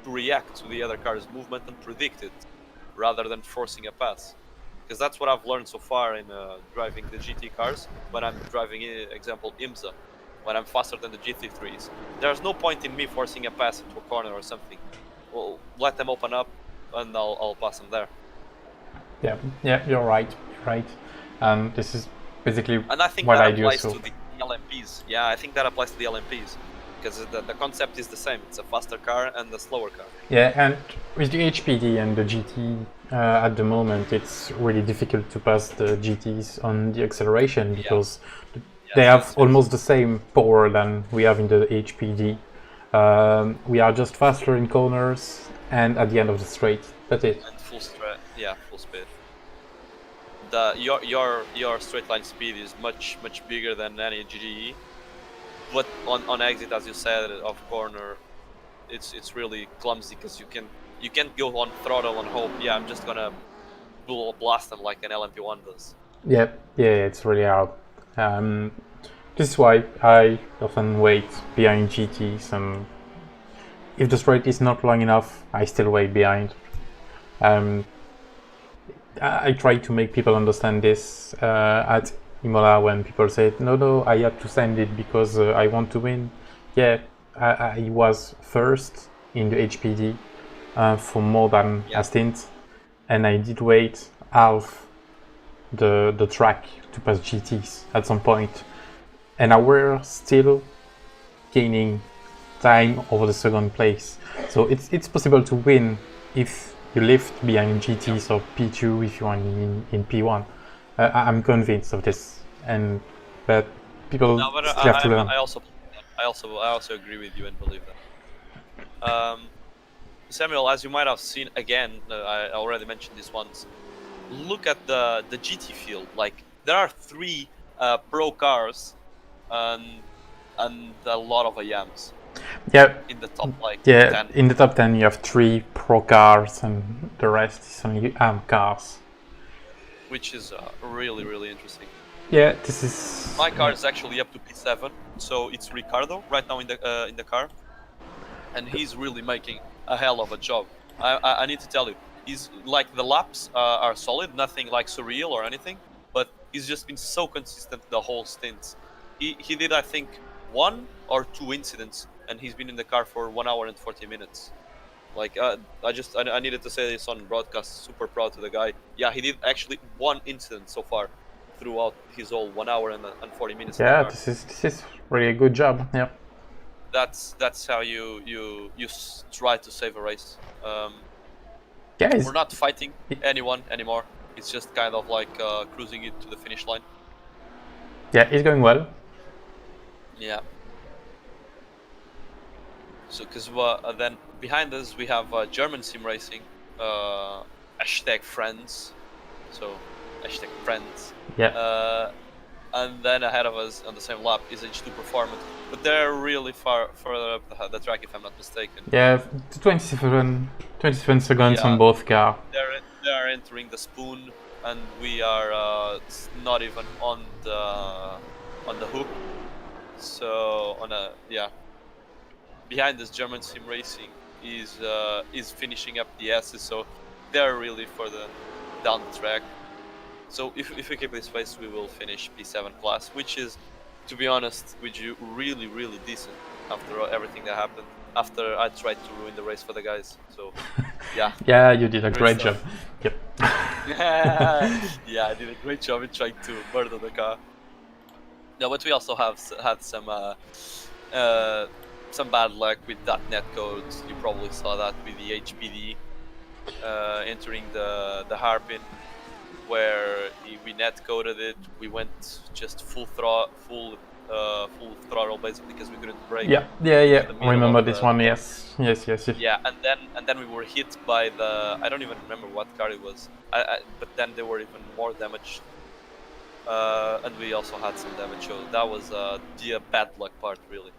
to react to the other car's movement and predict it, rather than forcing a pass. Because that's what I've learned so far in driving the GT cars. When I'm driving, example, IMSA, when I'm faster than the GT3s, there's no point in me forcing a pass into a corner or something. Well, let them open up, and I'll pass them there. Yeah, you're right. And this is basically and I think what that I do. applies So to the LMPs. Yeah, I think that applies to the LMPs. Because the concept is the same. It's a faster car and a slower car. yeah, and with the HPD and the GT at the moment, it's really difficult to pass the GTs on the acceleration, because they have almost the same power than we have in the HPD. We are just faster in corners and at the end of the straight. That's it. And full speed. Your straight line speed is much bigger than any GGE. But on exit, as you said, off corner, it's really clumsy, because you can't go on throttle and hope, I'm just gonna blast them like an LMP1 does. Yeah, it's really hard. This is why I often wait behind GTs, and if the straight is not long enough, I still wait behind. I try to make people understand this at Imola, when people say, no, I had to send it because I want to win. Yeah, I was first in the HPD for more than a stint, and I did wait half the track to pass GTs at some point, and I were still gaining time over the second place. So it's possible to win if you lift behind GTs or P2 if you are in P1. I'm convinced of this, and that people still have to learn. I also agree with you and believe that. Samuel, as you might have seen again, I already mentioned this once. Look at the GT field. Like, there are 3 pro cars and a lot of AMs. Yeah. In the top 10. In the top 10 you have 3 pro cars and the rest is only AM cars. Which is really interesting. Yeah, this is... My car is actually up to P7, so it's Ricardo right now in the car, and he's really making a hell of a job. I need to tell you, he's like, the laps are solid, nothing like surreal or anything, but he's just been so consistent the whole stint. He did, I think, 1 or 2 incidents, and he's been in the car for 1 hour and 40 minutes. Like, I needed to say this on broadcast. Super proud to the guy. Yeah, he did actually 1 incident so far throughout his whole 1 hour and 40 minutes. Yeah, this is really a good job. Yeah. That's how you try to save a race. We're not fighting anyone anymore. It's just kind of like cruising it to the finish line. Yeah, it's going well. Yeah. So, because then behind us we have German sim racing, #friends, so #friends. Yeah. And then ahead of us on the same lap is H2 Performance, but they're really further up the track, if I'm not mistaken. Yeah, 27 seconds on both cars. They are entering the spoon, and we are not even on the hook. So behind this, German sim racing is finishing up the S's, so they're really further down the track. So if we keep this pace, we will finish P7 class, which is, to be honest with you, really decent after everything that happened. After I tried to ruin the race for the guys, so yeah. Yeah, you did a great job. Yep. Yeah, I did a great job in trying to murder the car. No, but we also have had some bad luck with that netcode. You probably saw that with the HPD entering the Harpin, where we netcoded it. We went just full throttle basically because we couldn't brake. Yeah. Remember this one? Yes. Yeah, and then we were hit by the, I don't even remember what car it was. But then they were even more damaged. And we also had some damage, so that was the bad luck part, really.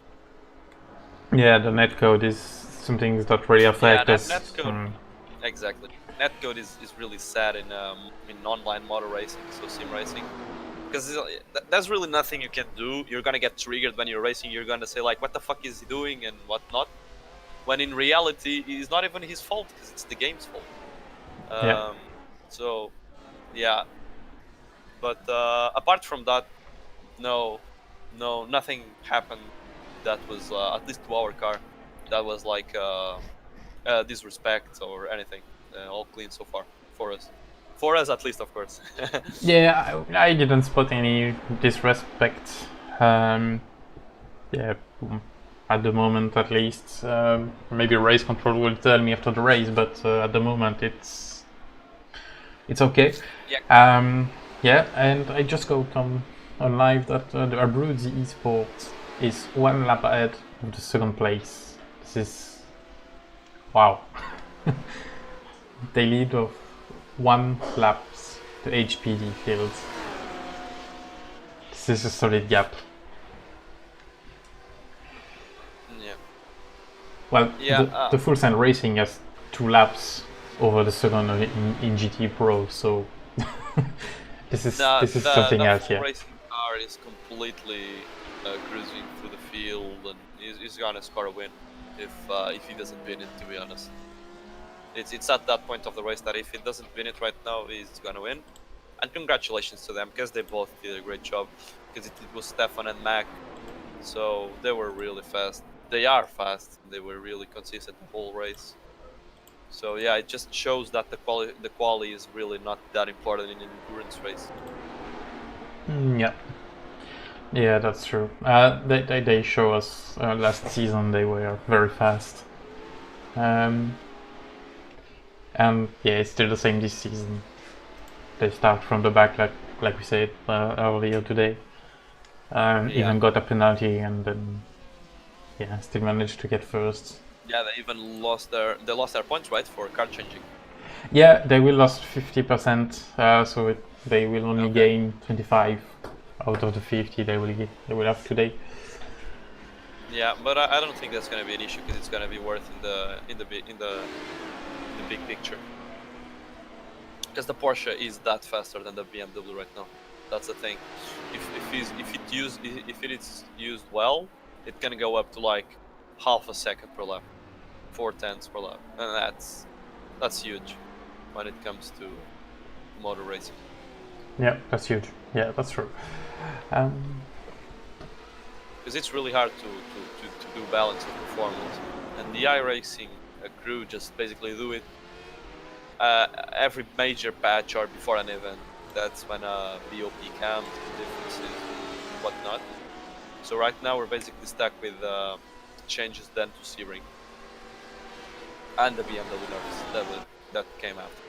Yeah, the netcode is something that really affects us. Netcode, exactly. Netcode is really sad in online motor racing, so sim racing, because there's really nothing you can do. You're gonna get triggered when you're racing. You're gonna say like, "What the fuck is he doing?" and whatnot. When in reality, it's not even his fault because it's the game's fault. So, yeah. But apart from that, no, nothing happened. That was at least to our car. That was like disrespect or anything. All clean so far for us. For us, at least, of course. Yeah, I didn't spot any disrespect. Yeah, at the moment at least. Maybe race control will tell me after the race, but at the moment it's okay. Yeah. Yeah, and I just got on live that the Abruzzi eSport is 1 lap ahead of the second place. This is wow. They lead of 1 laps to HPD fields. This is a solid gap. Yeah. Well, the Full Send Racing has 2 laps over the second in GT Pro, so this is something else. The racing car is completely cruising through the field, and he's gonna score a win if he doesn't win it. To be honest, it's at that point of the race that if he doesn't win it right now, he's gonna win. And congratulations to them because they both did a great job. Because it was Stefan and Mac, so they were really fast. They are fast. They were really consistent the whole race. So yeah, it just shows that the quality is really not that important in an endurance race. Yeah, that's true. They show us last season they were very fast, and yeah, it's still the same this season. They start from the back, like we said earlier today. Even got a penalty, and then still managed to get first. Yeah, they even lost their points, right, for car changing. Yeah, they will lost 50%, so they will only gain 25 out of the 50 they will have today. Yeah, but I don't think that's gonna be an issue because it's gonna be worth in the big picture. Because the Porsche is that faster than the BMW right now. That's the thing. If it is used well, it can go up to like half a second per lap, 4/10 per lap, and that's huge when it comes to motor racing. Yeah, that's huge. Yeah, that's true. Because it's really hard to do balance of performance, and the iRacing crew just basically do it every major patch or before an event. That's when BOP comes, differences, and whatnot. So right now we're basically stuck with changes done to C-Ring and the BMW nerves that came after.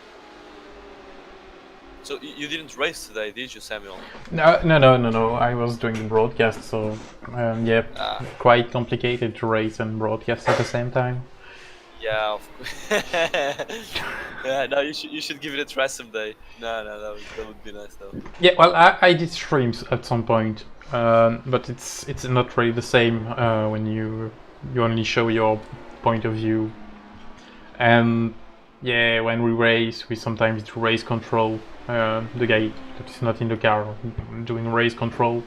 So you didn't race today, did you, Samuel? No. I was doing the broadcast, so quite complicated to race and broadcast at the same time. Yeah, of course. Yeah, no, you should give it a try someday. No, that would be nice though. Yeah, well, I did streams at some point, but it's not really the same when you only show your point of view. And yeah, when we race, we sometimes do race control. The guy that is not in the car doing race control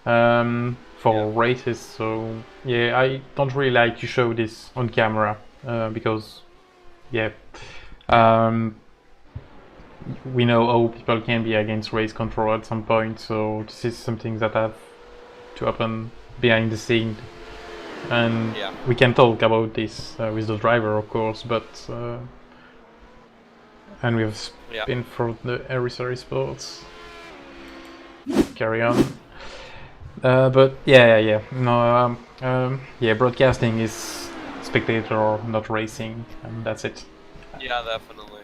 for races. So yeah, I don't really like to show this on camera because we know how people can be against race control at some point. So this is something that have to happen behind the scene, and we can talk about this with the driver, of course, but. And we have spin for the Esia Sports. Carry on. But yeah. No, yeah, broadcasting is spectator, not racing, and that's it. Yeah, definitely.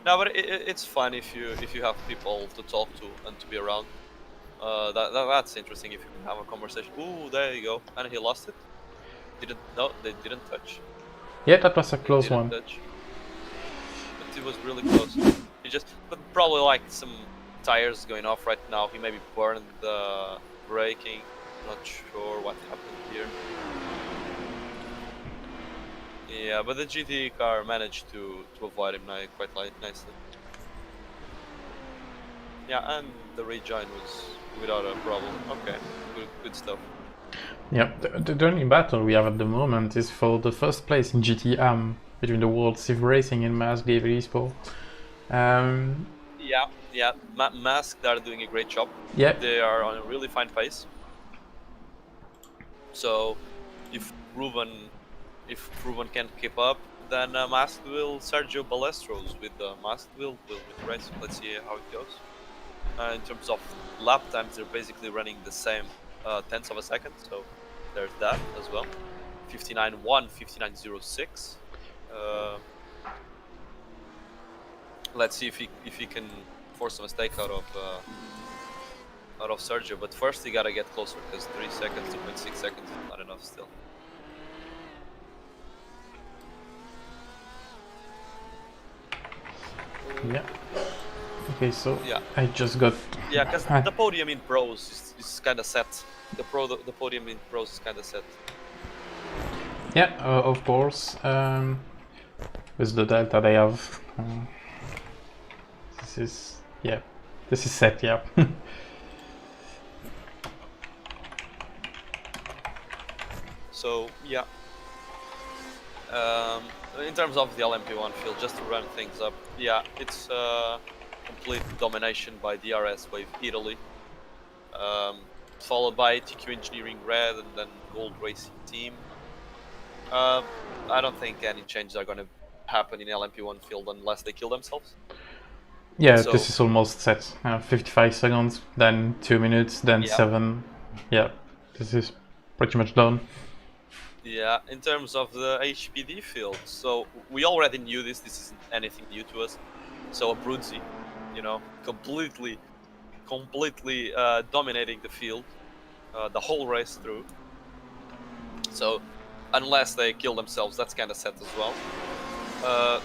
No, but it's fun if you have people to talk to and to be around. That's interesting if you can have a conversation. Ooh, there you go. And he lost it. No, they didn't touch. Yeah, that was a They close didn't one. touch. But it was really close. He just, but probably like some tires going off right now. He maybe burned the braking. Not sure what happened here. Yeah, but the GT car managed to avoid him quite nicely. Yeah, and the rejoin was without a problem. Okay, good stuff. Yeah, the only battle we have at the moment is for the first place in GTM between the World Civ Racing and Mask David Esport. Yeah. Mask are doing a great job. Yeah. They are on a really fine pace. So, if Ruben can keep up, then Mask will Sergio Balestros with Mask will win the race. Let's see how it goes. In terms of lap times, they're basically running the same tenths of a second. So there's that as well. 59.1, 59.06. Let's see if he can force a mistake out of Sergio. But first he gotta get closer because 3 seconds, 2.6 seconds is not enough still. Yeah. Okay, so yeah. I just got. Yeah, because the podium in pros is kind of set. The podium in pros is kind of set. Yeah, of course. With the delta they have, this is set. Yeah. So yeah. In terms of the LMP1 field, just to run things up, yeah, it's complete domination by DRS Wave Italy, followed by TQ Engineering Red and then Gold Racing Team. I don't think any changes are going to happen in LMP1 field unless they kill themselves. Yeah, so, this is almost set. 55 seconds, then 2 minutes, then 7. Yeah, this is pretty much done. Yeah, in terms of the HPD field, so we already knew this isn't anything new to us. So a Bruzzi, completely dominating the field, the whole race through. So unless they kill themselves, that's kind of set as well.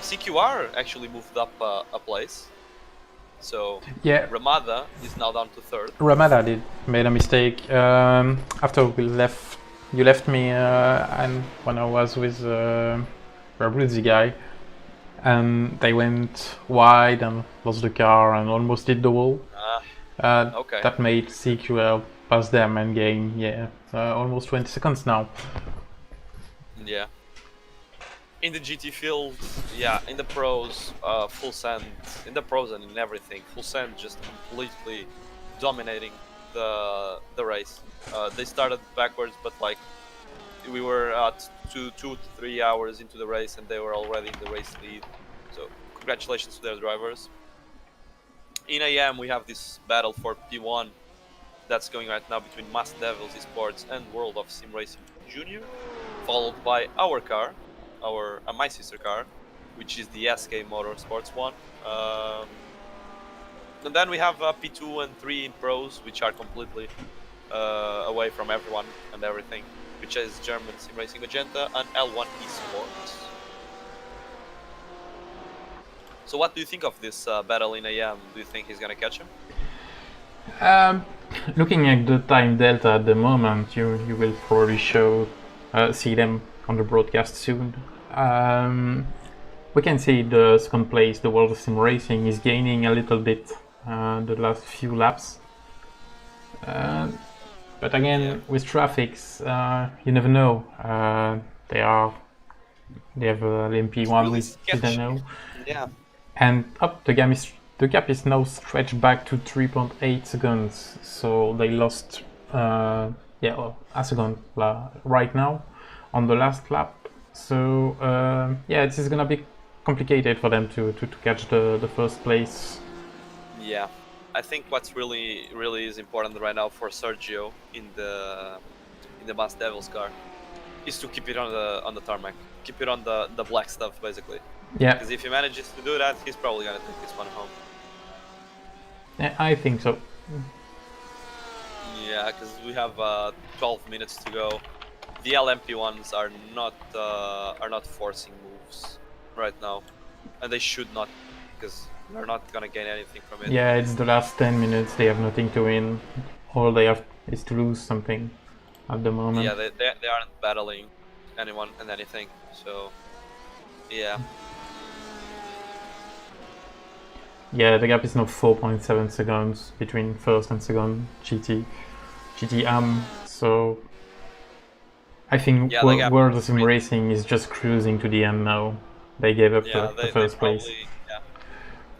CQR actually moved up a place. So yeah, Ramada is now down to 3rd. Ramada made a mistake after you left me and when I was with Bruzzi guy, and they went wide and lost the car and almost hit the wall. Okay. That made CQL pass them and gain almost 20 seconds now. Yeah. In the GT field, yeah, in the pros, full send, in the pros and in everything, full send just completely dominating the race. They started backwards, but like we were at 2 to 3 hours into the race and they were already in the race lead. So congratulations to their drivers. In AM we have this battle for P1 that's going right now between Masked Devils Esports and World of Sim Racing Junior, followed by our car, my sister car, which is the SK Motorsports one. And then we have P2 and 3 in pros, which are completely away from everyone and everything, which is German Sim Racing Magenta and L1 Esports. So what do you think of this battle in AM? Do you think he's gonna catch him? Looking at the time delta at the moment, you will probably see them on the broadcast soon. We can see the second place, the World of Sim Racing, is gaining a little bit the last few laps. But again, with traffics, you never know. They have LMP1, we don't know. Yeah. And the gap is now stretched back to 3.8 seconds. So they lost a second right now on the last lap. So this is gonna be complicated for them to catch the first place. Yeah. I think what's really is important right now for Sergio in the Mass Devils car is to keep it on the tarmac, keep it on the black stuff basically. Yeah. Because if he manages to do that, he's probably gonna take this one home. Yeah, I think so. Yeah, because we have 12 minutes to go. The LMP ones are not forcing moves right now, and they should not, because they're not gonna gain anything from it. Yeah, it's the last 10 minutes. They have nothing to win. All they have is to lose something at the moment. Yeah, they aren't battling anyone and anything. So yeah. Yeah, the gap is now 4.7 seconds between first and second GTM. So I think Yeah, the gap World of is Sim great. Racing is just cruising to the end now. They gave up the first place.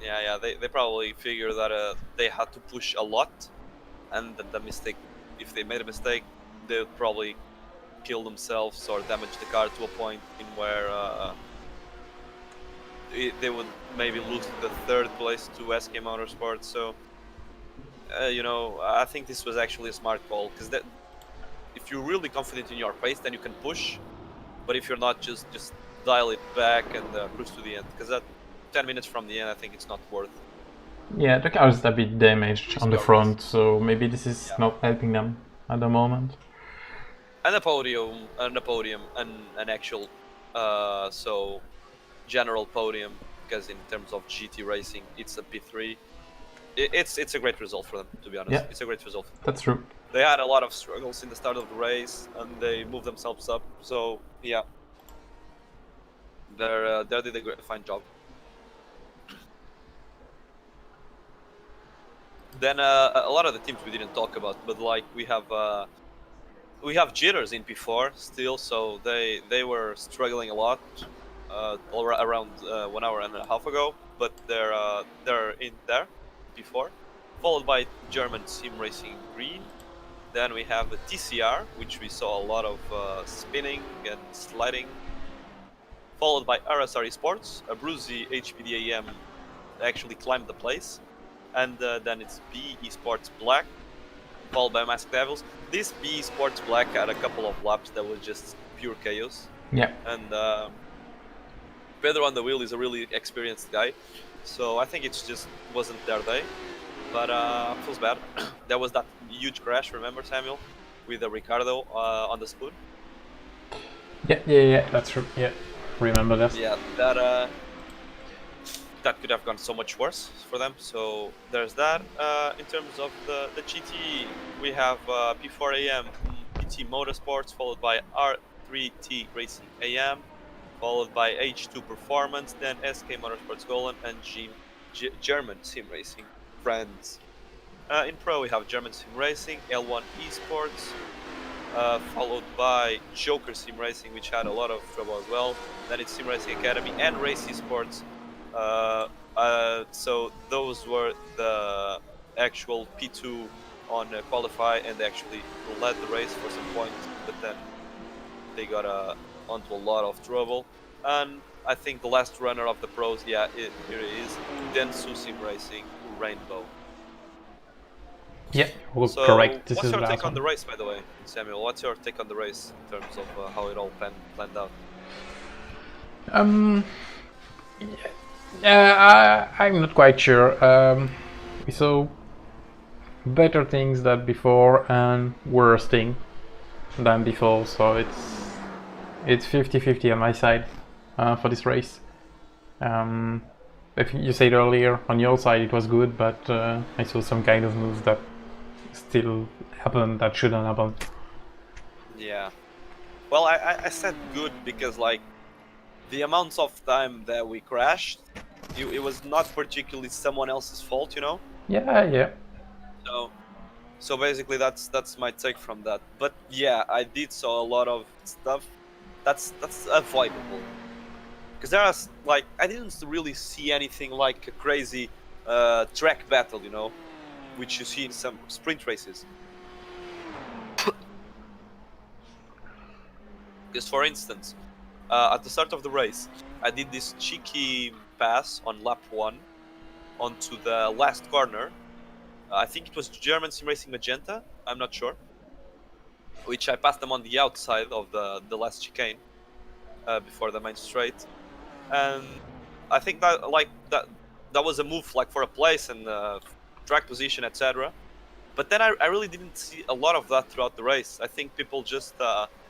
Yeah, they probably figure that they had to push a lot, and that the mistake, if they made a mistake, they would probably kill themselves or damage the car to a point in where they would maybe lose the third place to SK Motorsports. So you know, I think this was actually a smart call, because that if you're really confident in your pace, then you can push. But if you're not, just dial it back and cruise to the end, because that 10 minutes from the end, I think it's not worth. Yeah, the car is a bit damaged on the front, so maybe this is not helping them at the moment. And a podium, and an actual, so general podium, because in terms of GT racing, it's a P3. It's a great result for them, to be honest. Yeah, it's a great result. That's true. They had a lot of struggles in the start of the race, and they moved themselves up. So yeah, they did a fine job. Then a lot of the teams we didn't talk about, but like we have Jitters in P4 still, so they were struggling a lot around 1 hour and a half ago, but they're in there P4, followed by German Sim Racing Green. Then we have the TCR, which we saw a lot of spinning and sliding, followed by RSR Esports. Abruzzi HPDAM actually climbed the place, and then it's B Esports Black, followed by Masked Devils. This B Esports Black had a couple of laps that was just pure chaos. Yeah. And Pedro on the wheel is a really experienced guy, so I think it just wasn't their day. But feels bad. There was that huge crash, remember, Samuel, with Ricardo on the spoon? Yeah, that's true. Yeah, remember that. Yeah, that could have gone so much worse for them. So there's that. In terms of the GT, we have P4 AM, PT Motorsports, followed by R3T Racing AM, followed by H2 Performance, then SK Motorsports Golan, and German Sim Racing Friends. In Pro, we have German Sim Racing, L1 Esports, followed by Joker Sim Racing, which had a lot of trouble as well. Then it's SimRacingAcademy and Race Esports. So those were the actual P2 on qualify, and they actually led the race for some points, but then they got onto a lot of trouble. And I think the last runner of the pros, here it is, Densu Sim Racing Rainbow. Yeah, So correct. This what's is your the take last on the one. race, by the way, Samuel? What's your take on the race in terms of how it all planned out? Yeah, I'm not quite sure. We saw better things than before and worse things than before, so it's 50-50 on my side for this race. If you said earlier on your side it was good, but I saw some kind of moves that still happened that shouldn't happen. Yeah. Well, I said good because, like, the amounts of time that we crashed, it was not particularly someone else's fault, you know? Yeah. So basically that's my take from that. But yeah, I did saw a lot of stuff that's avoidable. Because there was, like, I didn't really see anything like a crazy track battle, you know, which you see in some sprint races. Because, for instance, at the start of the race, I did this cheeky pass on lap 1 onto the last corner, I think it was German Sim Racing Magenta. I'm not sure. Which I passed them on the outside of the last chicane before the main straight, and I think that was a move like for a place and track position, etc. But then I really didn't see a lot of that throughout the race. I think people just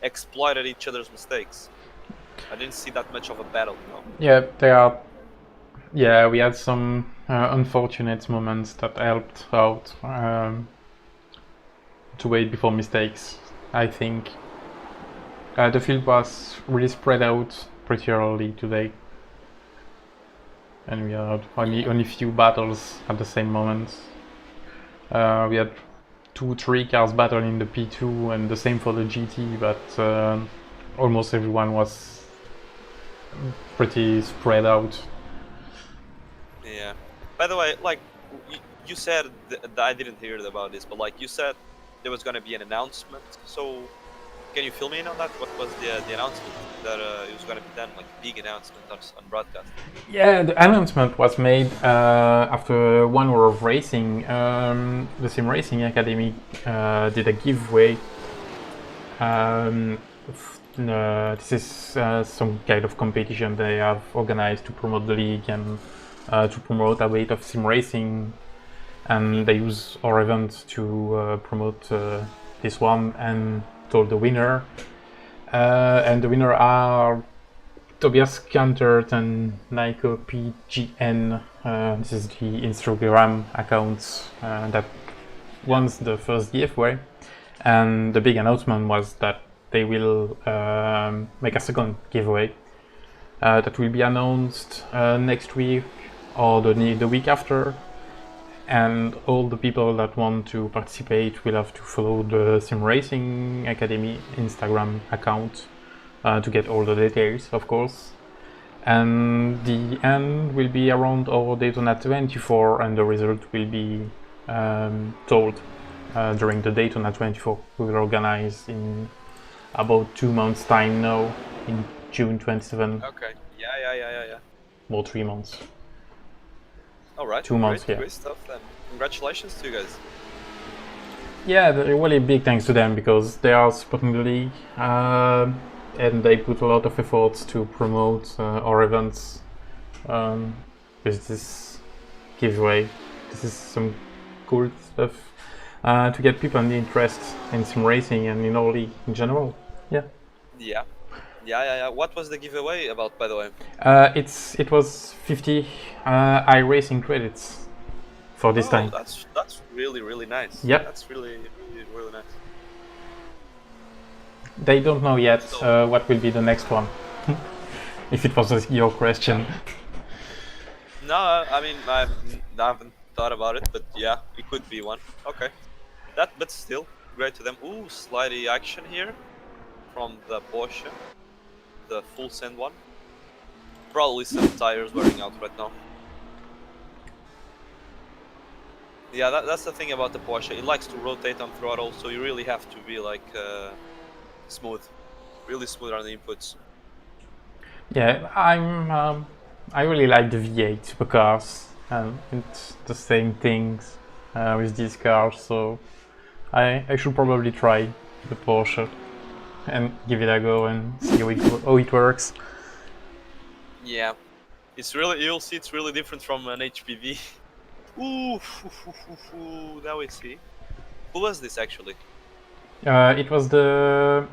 exploited each other's mistakes. I didn't see that much of a battle, you know? Yeah, there are. Yeah, we had some unfortunate moments that helped out to wait before mistakes. I think the field was really spread out pretty early today, and we had only few battles at the same moment. We had 2-3 cars battling in the P2 and the same for the GT, but almost everyone was pretty spread out. Yeah. By the way, like you said, I didn't hear about this, but like you said, there was gonna be an announcement. So, can you fill me in on that? What was the announcement that it was gonna be done? Like big announcement on broadcast. Yeah, the announcement was made after 1 hour of racing. The SimRacingAcademy did a giveaway. This is some kind of competition they have organized to promote the league and to promote a bit of sim racing, and they use our event to promote this one and told the winner. And the winner are Tobias Kantert and Nico PGN. This is the Instagram accounts that won the first giveaway. And the big announcement was that they will make a second giveaway that will be announced next week or the week after. And all the people that want to participate will have to follow the SimRacingAcademy Instagram account to get all the details, of course. And the end will be around our Daytona 24, and the result will be told during the Daytona 24. We will organize in about 2 months' time now, in June 27. Okay. Yeah. More 3 months. All right. 2 months, yeah. Great stuff then. Congratulations to you guys. Yeah, really big thanks to them because they are supporting the league and they put a lot of efforts to promote our events with this giveaway. This is some cool stuff to get people in the interest in sim racing and in our league in general. Yeah. What was the giveaway about, by the way? It was 50 iRacing credits for this time. That's really nice. Yep. That's really nice. They don't know yet what will be the next one. If it was your question. No, I mean I haven't thought about it, but yeah, it could be one. Okay, but still great to them. Ooh, slidey action here from the Porsche, the full send one. Probably some tires wearing out right now. Yeah, that's the thing about the Porsche. It likes to rotate on throttle, so you really have to be like smooth, really smooth on the inputs. Yeah, I really like the V8 supercars, and it's the same things with these cars. So I should probably try the Porsche and give it a go and see how it works. Yeah, it's really, you'll see it's really different from an HPV. Ooh, now we see. Who was this actually? It was the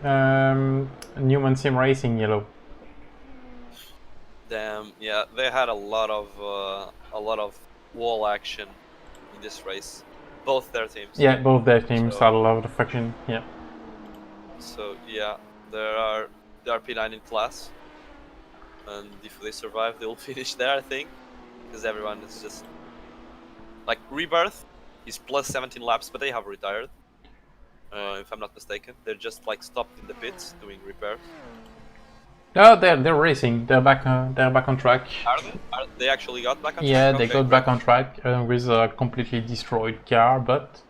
Newman Sim Racing Yellow. Damn, yeah, they had a lot of wall action in this race. Both their teams. Yeah, both their teams had a lot of action. Yeah. So yeah, they are P9 in class, and if they survive, they will finish there, I think, because everyone is just like Rebirth is plus 17 laps, but they have retired. If I'm not mistaken, they're just like stopped in the pits doing repairs. No, they're racing. They're back on track. Are they? They actually got back on track? Yeah, they got back on track with a completely destroyed car, but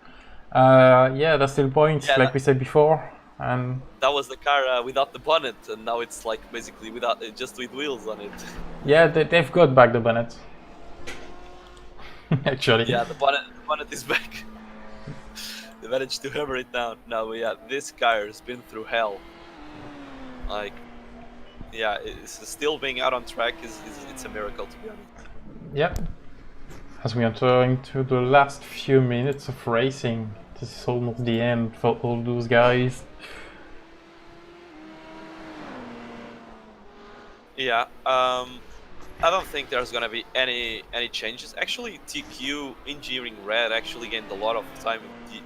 yeah, there's still points, like we said before. And that was the car without the bonnet, and now it's like basically without, just with wheels on it. Yeah, they've got back the bonnet. Actually. Yeah, the wanted this back. They managed to hammer it down. No, yeah, this car has been through hell. Like, yeah, it's still being out on track it's a miracle, to be honest. Yeah. As we are entering to the last few minutes of racing, this is almost the end for all those guys. Yeah, I don't think there's gonna be any changes. Actually, TQ Engineering Red actually gained a lot of time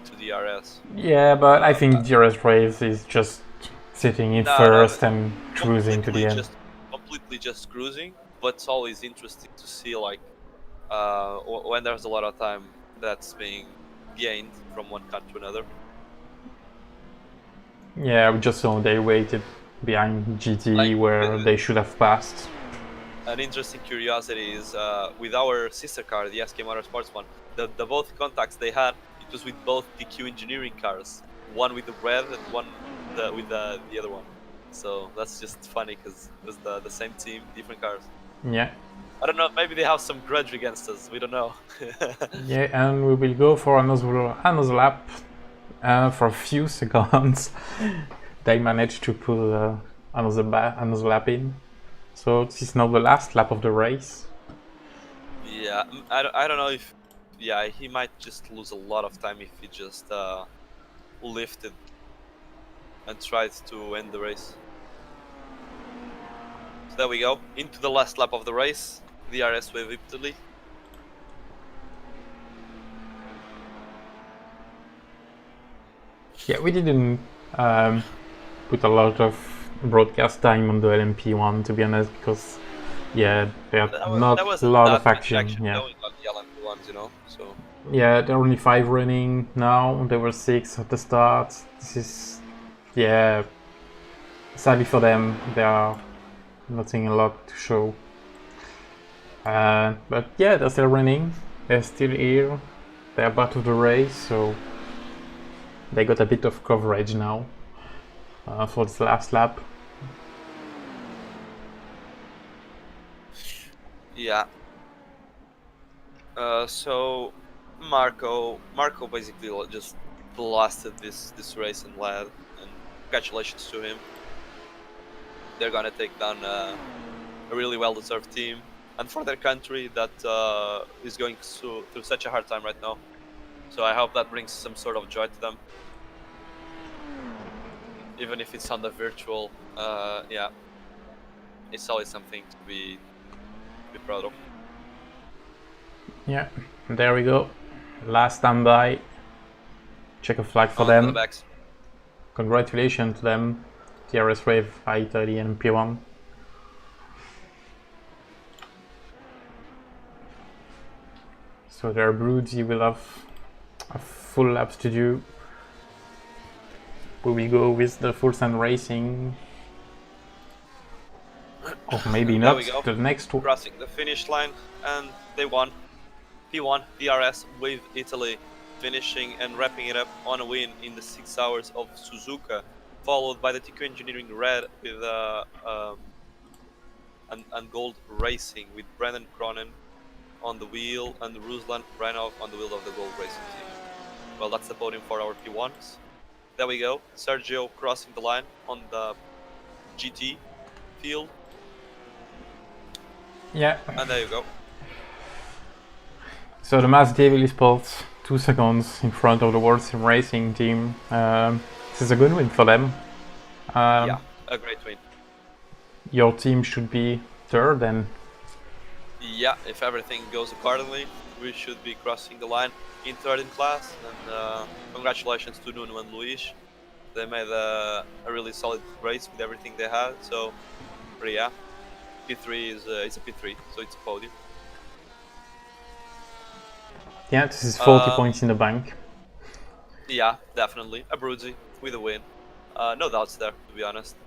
to DRS. Yeah, but I think DRS Race is just sitting in first and cruising to the end. Completely just cruising, but it's always interesting to see, like, when there's a lot of time that's being gained from one car to another. Yeah, we just saw they waited behind GT, like, where they should have passed. An interesting curiosity is with our sister car, the SK Motorsports one, the both contacts they had, it was with both TQ Engineering cars, one with the red and one with the other one. So that's just funny because it was the same team, different cars. Yeah. I don't know, maybe they have some grudge against us, we don't know. Yeah, and we will go for another lap. For a few seconds, they managed to pull another lap in. So this is now the last lap of the race. Yeah, I don't know if... Yeah, he might just lose a lot of time if he just lifted and tried to end the race. So there we go, into the last lap of the race. DRS with Italy. Yeah, we didn't put a lot of broadcast time on the LMP1, to be honest, because yeah, there are not a lot of action. Yeah. Going on the LMP1s, you know, so. Yeah, there are only 5 running now. There were 6 at the start. This is, yeah, sadly for them, there are nothing a lot to show. But yeah, they're still running. They're still here. They're part of the race, so they got a bit of coverage now for this last lap. Yeah. So Marco basically just blasted this race and led, and congratulations to him. They're gonna take down a really well-deserved team, and for their country that is going through such a hard time right now. So I hope that brings some sort of joy to them, even if it's on the virtual. Yeah, it's always something to be proud of. Yeah, there we go. Last standby. Check a flag for them. Congratulations to them. TRS Wave, I-30 and P1. So their Broody will have a full laps to do. We will go with the full send racing. Or maybe not. We go. The next one. Crossing the finish line, and they won. P1 DRS with Italy, finishing and wrapping it up on a win in the 6 hours of Suzuka, followed by the TQ Engineering Red with and Gold Racing with Brandon Cronin on the wheel and Ruslan Branov on the wheel of the Gold Racing team. Well, that's the podium for our P1s. There we go. Sergio crossing the line on the GT field. Yeah. And there you go. So the Mass Devil Sports 2 seconds in front of the World Sim Racing team. This is a good win for them. Yeah, a great win. Your team should be third then. Yeah, if everything goes accordingly, we should be crossing the line in third in class. And congratulations to Nuno and Luis. They made a really solid race with everything they had. So, yeah, P3 is it's a P3, so it's a podium. Yeah, this is 40 points in the bank. Yeah, definitely. A Broody with a win. No doubts there, to be honest.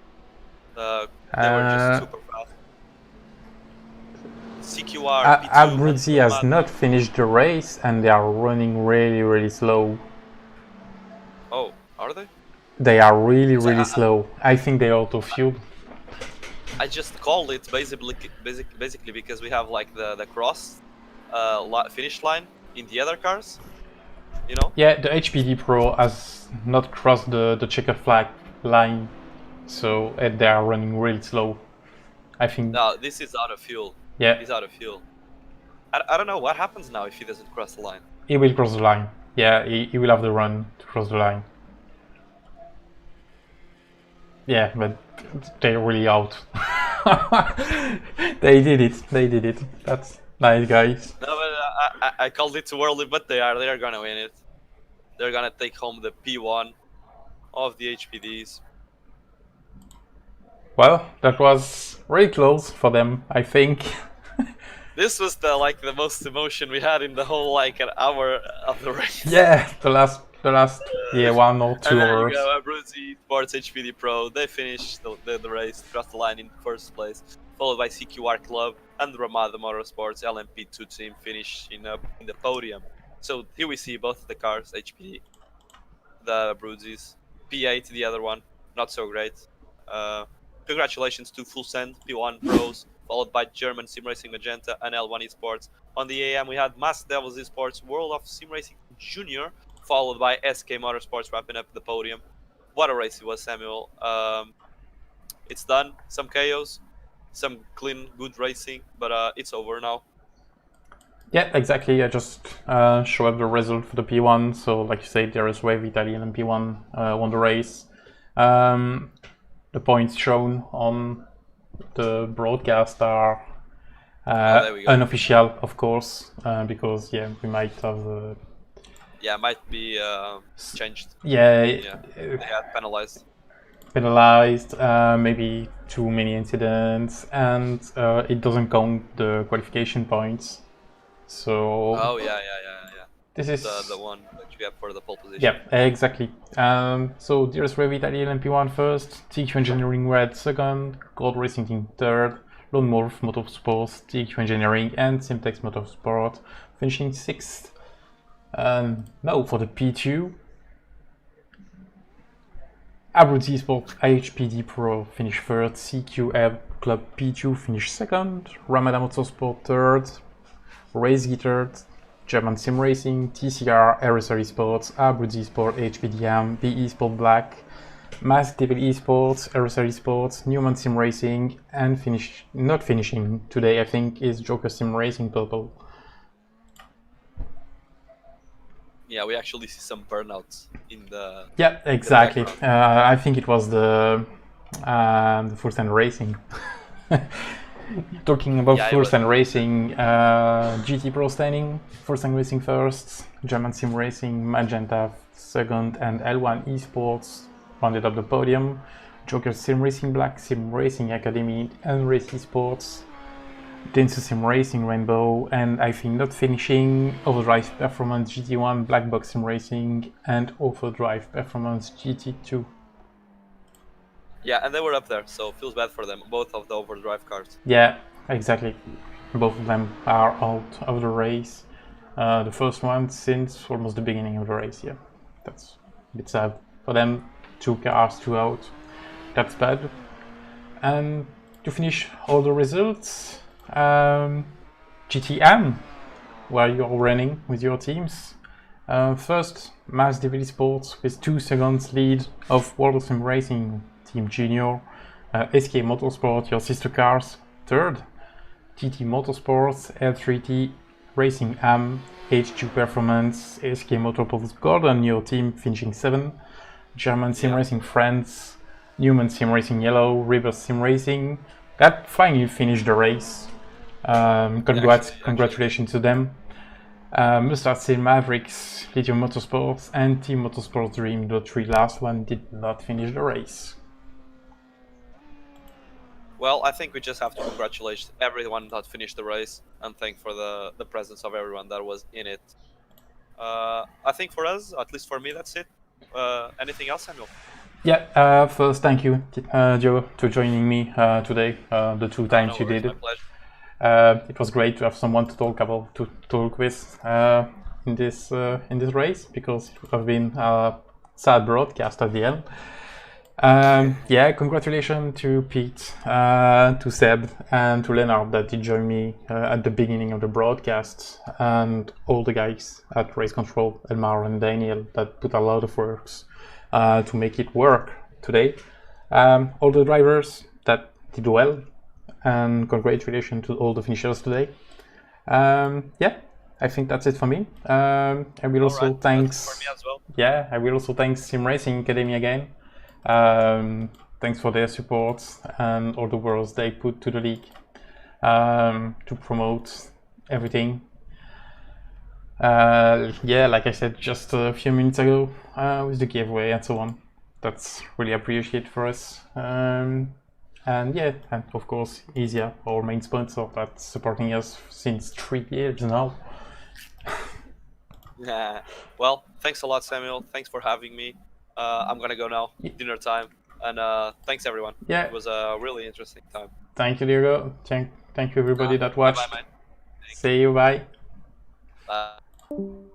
They were just super fast. CQR, Broody has not finished the race and they are running really slow. Oh, are they? They are really slow. I think they auto-fueled. I just called it basically because we have like the cross finish line in the other cars, you know? Yeah, the HPD Pro has not crossed the checkered flag line, so they are running really slow. I think. No, this is out of fuel. Yeah. He's out of fuel. I don't know what happens now if he doesn't cross the line. He will cross the line. Yeah, he will have the run to cross the line. Yeah, but they're really out. They did it. They did it. That's nice, guys. No, but I called it too early, but they are gonna win it. They're gonna take home the P1 of the HPDs. Well, that was really close for them, I think. This was the most emotion we had in the whole an hour of the race. Yeah, the last 1 or 2 and then hours. you go Abruzzi Sports HPD Pro. They finished the race, crossed the line in first place, followed by CQR Club and Ramada Motorsports LMP2 team finishing up in the podium. So here we see both the cars, HPD, the Abruzzis, P8 the other one, not so great. Congratulations to Full Send, P1 Pros, followed by German SimRacing Magenta and L1 Esports. On the AM we had Mass Devils Esports, World of SimRacing Junior, followed by SK Motorsports wrapping up the podium. What a race it was, Samuel. It's done. Some chaos, some clean, good racing, but it's over now. Yeah, exactly. I just show up the result for the P1. So, like you said, there is Wave Italian and P1 won the race. The points shown on the broadcast are unofficial, of course, because we might have. Might be changed. They had penalized. Maybe too many incidents, and it doesn't count the qualification points. So. Oh yeah. This is the one that you get for the pole position. Yeah, exactly. So there's Rev Italian LMP1 first, TQ Engineering Red second, Gold Racing Team third, Lone Wolf Motorsports, TQ Engineering, and Simtex Motorsport finishing sixth. Now for the P2, Abruzzi Sport HPD Pro finished third, CQF Club P2 finished second, Ramada Motorsport third, Race third, German Sim Racing, TCR, Aerosol Esports, Abruzzi Sport, HPDM, BE Sport Black, Mask Devil Esports, Aerosol Esports, Newman Sim Racing, and not finishing today, I think, is Joker Sim Racing Purple. Yeah, we actually see some burnouts in the. Yeah, exactly. I think it was the Full Send Racing. Talking about Full Send Racing, GT Pro standing, Full Send Racing first, German Sim Racing, Magenta second, and L1 Esports rounded up the podium. Joker Sim Racing Black, SimRacingAcademy, and Race Esports, Densu Sim Racing Rainbow, and I think not finishing, Overdrive Performance GT1, Black Box Sim Racing, and Overdrive Performance GT2. Yeah, and they were up there, so feels bad for them, both of the overdrive cars. Yeah, exactly. Both of them are out of the race. The first one since almost the beginning of the race, yeah. That's a bit sad for them. 2 cars, 2 out. That's bad. And to finish all the results, GTM, where you're running with your teams. First, Mass Devil Sports with 2 seconds lead of World of Sim Racing Team Junior, SK Motorsport, your sister cars, third, TT Motorsports, L3T Racing Am, H2 Performance, SK Motorsports Gordon, your team finishing 7, German Sim Racing France, Newman Sim Racing Yellow, River Sim Racing, that finally finished the race. Congratulations to them. Mustard Sim Mavericks, Lithium Motorsports, and Team Motorsports Dream, the 3 last one did not finish the race. Well, I think we just have to congratulate everyone that finished the race and thank for the presence of everyone that was in it. I think for us, at least for me, that's it. Anything else, Samuel? Yeah, first thank you, Joe, to joining me today, the 2 times you did it. My pleasure. It was great to have someone to talk with in this race, because it would have been a sad broadcast at the end. Yeah, congratulations to Pete, to Seb, and to Leonard that did join me at the beginning of the broadcast, and all the guys at Race Control, Elmar and Daniel, that put a lot of work to make it work today. All the drivers that did well, and congratulations to all the finishers today. Yeah, I think that's it for me. I will also thanks. For me as well. Yeah, I will also thank SimRacingAcademy again. Thanks for their support and all the words they put to the league to promote everything. Yeah, like I said just a few minutes ago with the giveaway and so on. That's really appreciated for us. And yeah, and of course Esia, our main sponsor, that's supporting us since 3 years now. Yeah. Well, thanks a lot, Samuel. Thanks for having me. I'm gonna go now. Dinner time. And thanks everyone. Yeah. It was a really interesting time. Thank you, Diego. Thank you everybody that watched. Bye, man. See you. Bye. Bye.